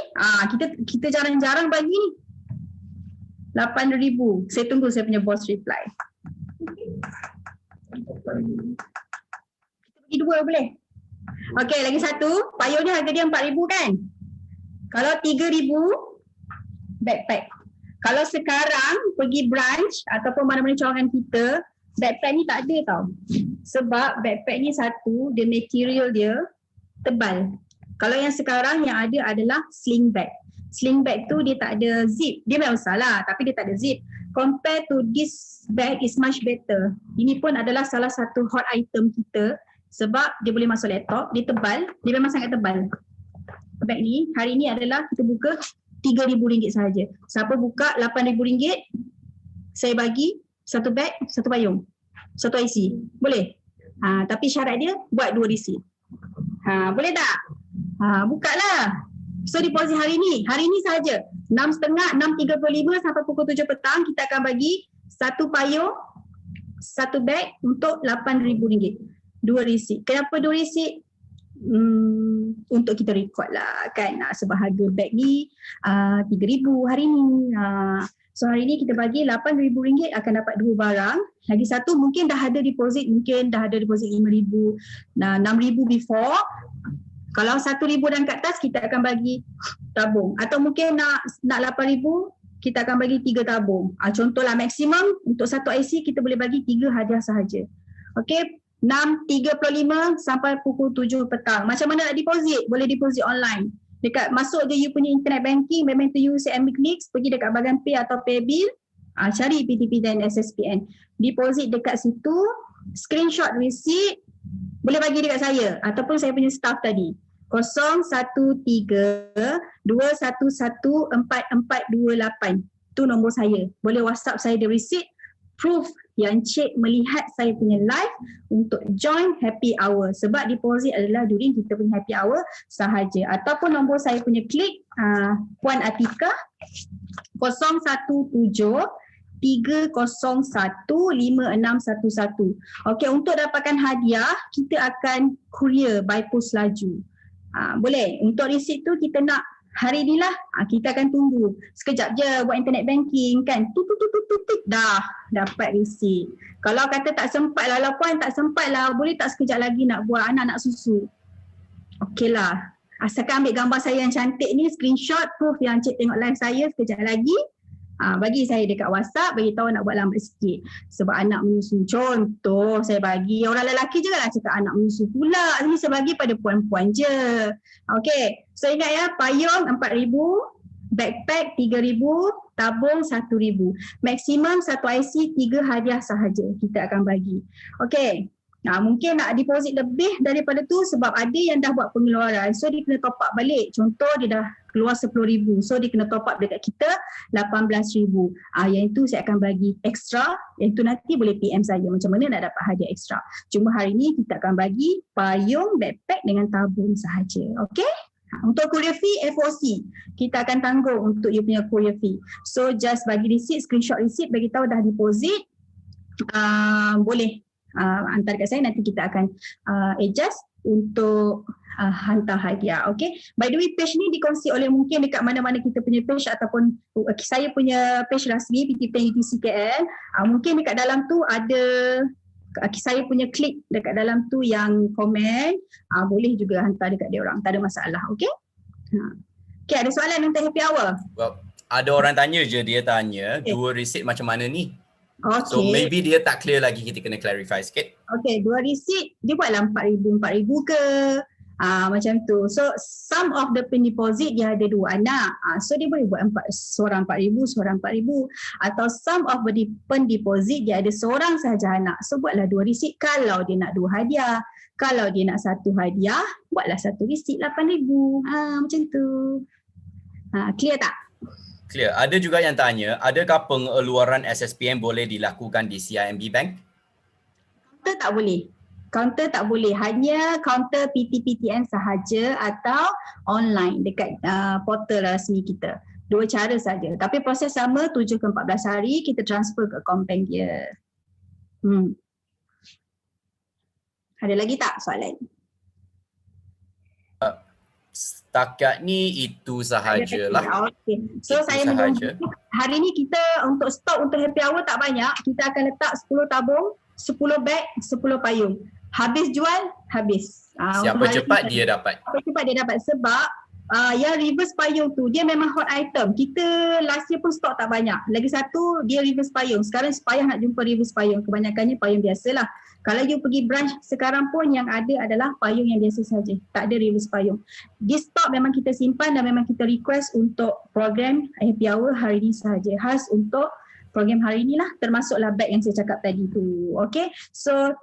kita jarang-jarang bagi ni. RM8,000. Saya tunggu saya punya bos reply. Kita bagi dua boleh? Okey, lagi satu. Payung ni harga dia RM4,000 kan? Kalau RM3,000 backpack. Kalau sekarang pergi branch ataupun mana-mana cawangan kita, backpack ni tak ada tau. Sebab backpack ni satu, dia material dia tebal. Kalau yang sekarang yang ada adalah sling bag. Sling bag tu dia tak ada zip. Dia memang salah tapi dia tak ada zip. Compared to this bag is much better. Ini pun adalah salah satu hot item kita sebab dia boleh masuk laptop, dia tebal, dia memang sangat tebal. Bag ni hari ni adalah kita buka RM3,000 sahaja. Siapa buka RM8,000, saya bagi satu bag, satu payung, satu IC. Boleh? Tapi syarat dia buat 2 receipt. Boleh tak? Buka lah. So deposit hari ni sahaja 6.30, 6.35 sampai pukul 7 petang kita akan bagi satu payung, satu bag untuk RM8,000. 2 receipt. Kenapa 2 receipt? Untuk kita record lah kan, sebab harga bag ni RM3,000 hari ni. So hari ni kita bagi RM8,000 akan dapat 2 barang. Lagi satu mungkin dah ada deposit, RM5,000, RM6,000 before. Kalau RM1,000 dan kat atas kita akan bagi tabung. Atau mungkin nak RM8,000 kita akan bagi 3 tabung. Contohlah maksimum untuk satu IC kita boleh bagi 3 hadiah sahaja. Okey, 6.35 sampai pukul 7 petang. Macam mana nak deposit? Boleh deposit online. Dekat masuk je you punya internet banking, memang tu you CMB Clicks, pergi dekat bahagian pay atau pay bill, cari PTP dan SSPN. Deposit dekat situ, screenshot receipt, boleh bagi dekat saya ataupun saya punya staff tadi. 013-211-4428. Tu nombor saya. Boleh WhatsApp saya the receipt, proof yang cik melihat saya punya live untuk join happy hour. Sebab deposit adalah during kita punya happy hour sahaja. Ataupun nombor saya punya klik, Puan Atika 017-301-5611. Okey, untuk dapatkan hadiah, kita akan courier by post laju. Boleh. Untuk receipt tu kita nak hari ni lah, kita akan tunggu. Sekejap je buat internet banking kan. Tut, dah dapat receipt. Kalau kata tak sempat lah, puan tak sempat lah, boleh tak sekejap lagi nak buat anak nak susu? Okey lah. Asalkan ambil gambar saya yang cantik ni, screenshot, proof yang cik tengok live saya sekejap lagi. Bagi saya dekat WhatsApp, bagi tahu nak buat lambat sikit. Sebab anak menyusu. Contoh saya bagi, orang lelaki je lah cakap anak menyusu pula. Ini saya bagi pada puan-puan je. Okey, so ingat ya, payung RM4,000, backpack 3,000, tabung 1,000. Maksimum satu IC 3 hadiah sahaja kita akan bagi. Okey. Mungkin nak deposit lebih daripada tu sebab ada yang dah buat pengeluaran. So dia kena top up balik. Contoh dia dah keluar 10,000. So dia kena top up dekat kita 18,000. Yang itu saya akan bagi extra. Yang itu nanti boleh PM saya macam mana nak dapat hadiah extra. Cuma hari ni kita akan bagi payung, backpack dengan tabung sahaja. Okey? Untuk courier fee, FOC. Kita akan tanggung untuk you punya courier fee. So just bagi receipt, screenshot receipt, bagi tahu dah deposit. Boleh. Hantar kat saya, nanti kita akan adjust untuk hantar hadiah. Okay. By the way, page ni dikongsi oleh mungkin dekat mana-mana kita punya page ataupun saya punya page rasmi PTPTN UTC KL. Mungkin dekat dalam tu ada saya punya klik dekat dalam tu yang komen. Boleh juga hantar dekat dia orang, tak ada masalah. Okay. Okay, ada soalan untuk happy hour? Well, ada orang tanya je, dia tanya dua receipt macam mana ni? Okay. So maybe dia tak clear lagi, kita kena clarify sikit. Okay, dua receipt dia buatlah 4,000 ke macam tu. So some of the pen deposit dia ada 2 anak. So dia boleh buat seorang 4,000, seorang 4,000. Atau some of the pen deposit dia ada seorang sahaja anak. So buatlah 2 receipt kalau dia nak 2 hadiah. Kalau dia nak 1 hadiah, buatlah 1 receipt 8,000. Macam tu. Clear tak? Clear. Ada juga yang tanya, adakah pengeluaran SSPN boleh dilakukan di CIMB Bank? Counter tak boleh. Counter tak boleh. Hanya counter PTPTN sahaja atau online dekat portal rasmi kita. 2 cara saja. Tapi proses sama 7 ke 14 hari kita transfer ke Combank dia. Ada lagi tak soalan? Setakat ni itu sahajalah. Okay. So itu saya sahaja. Hari ni kita untuk stok untuk happy hour tak banyak. Kita akan letak 10 tabung, 10 beg, 10 payung. Habis jual, habis. Siapa cepat dia dapat. Siapa cepat dia dapat sebab yang reverse payung tu dia memang hot item. Kita last year pun stok tak banyak. Lagi satu dia reverse payung. Sekarang payah nak jumpa reverse payung. Kebanyakannya payung biasalah. Kalau you pergi branch sekarang pun yang ada adalah payung yang biasa saja. Tak ada reverse payung. Di stok memang kita simpan dan memang kita request untuk program happy hour hari ni sahaja. Khas untuk program hari ni lah, termasuklah beg yang saya cakap tadi tu. Okay. So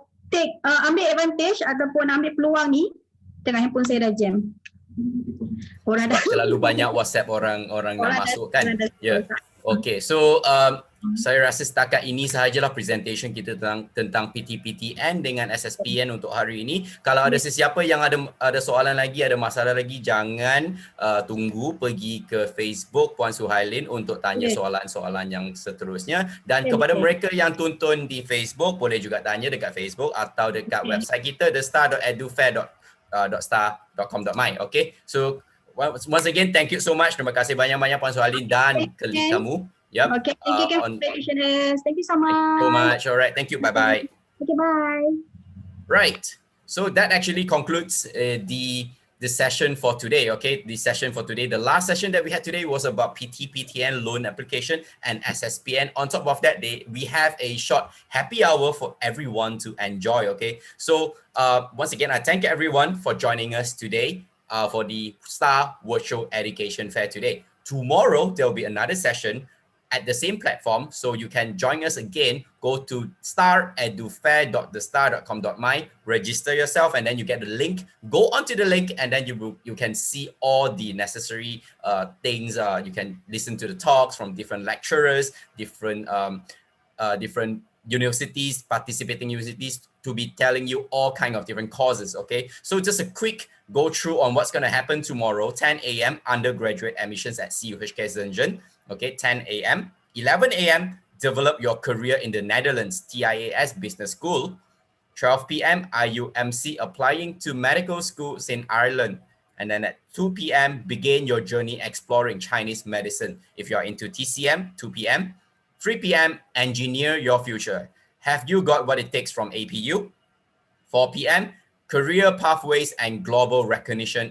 ambil advantage ataupun ambil peluang ni. Tengah handphone saya dah jam. Orang dah terlalu banyak WhatsApp orang nak masuk kan. Ya. Okay, so saya rasa setakat ini sahajalah presentation kita tentang PTPTN dengan SSPN untuk hari ini. Kalau ada sesiapa yang ada soalan lagi, ada masalah lagi, jangan tunggu, pergi ke Facebook Puan Suhailin untuk tanya soalan-soalan yang seterusnya. Dan kepada mereka yang tonton di Facebook, boleh juga tanya dekat Facebook atau dekat website kita thestar.edufair.star.com.my. Okay, so once again, thank you so much. Terima kasih banyak-banyak Puan Suhailin dan klik kamu. Yep. Okay, thank you practitioners. Thank you so much. Thank you so much. All right, thank you. Bye-bye. Okay, bye. Right. So that actually concludes the session for today. Okay, the session for today. The last session that we had today was about PTPTN loan application and SSPN. On top of that, we have a short happy hour for everyone to enjoy. Okay, so once again, I thank everyone for joining us today for the Star Virtual Education Fair today. Tomorrow, there will be another session at the same platform, so you can join us again. Go to staredufair.thestar.com.my, register yourself, and then you get the link. Go onto the link, and then you can see all the necessary things. You can listen to the talks from different lecturers, different universities, participating universities, to be telling you all kind of different courses. Okay, so just a quick go through on what's going to happen tomorrow. 10 a.m. undergraduate admissions at CUHK Shenzhen. Okay, 10 a.m. 11 a.m. develop your career in the Netherlands, TIAS Business School. 12 p.m. IUMC applying to medical schools in Ireland. And then at 2 p.m. begin your journey exploring Chinese medicine. If you're into TCM, 2 p.m. 3 p.m. engineer your future. Have you got what it takes from APU? 4 p.m. career pathways and global recognition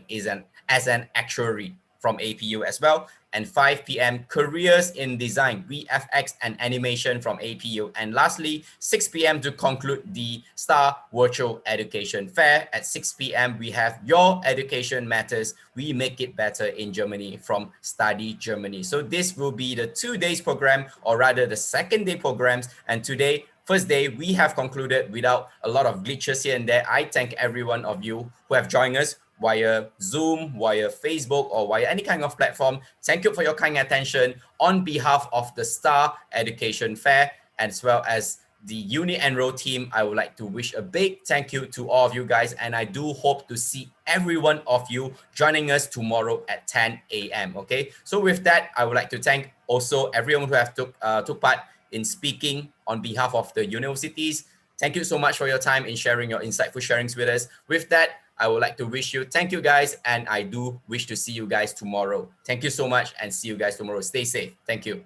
as an actuary from APU as well. And 5 p.m. Careers in Design, VFX and Animation from APU. And lastly, 6 p.m. to conclude the STAR Virtual Education Fair. At 6 p.m. we have Your Education Matters, We Make It Better in Germany from Study Germany. So this will be the 2 days program, or rather the second day programs. And today, first day, we have concluded without a lot of glitches here and there. I thank every one of you who have joined us via Zoom, via Facebook, or via any kind of platform. Thank you for your kind attention on behalf of the STAR Education Fair, as well as the Uni Enrol team. I would like to wish a big thank you to all of you guys, and I do hope to see every one of you joining us tomorrow at 10 a.m. Okay, so with that, I would like to thank also everyone who have took part in speaking on behalf of the universities. Thank you so much for your time in sharing your insightful sharings with us. With that, I would like to wish you thank you guys, and I do wish to see you guys tomorrow. Thank you so much, and see you guys tomorrow. Stay safe. Thank you.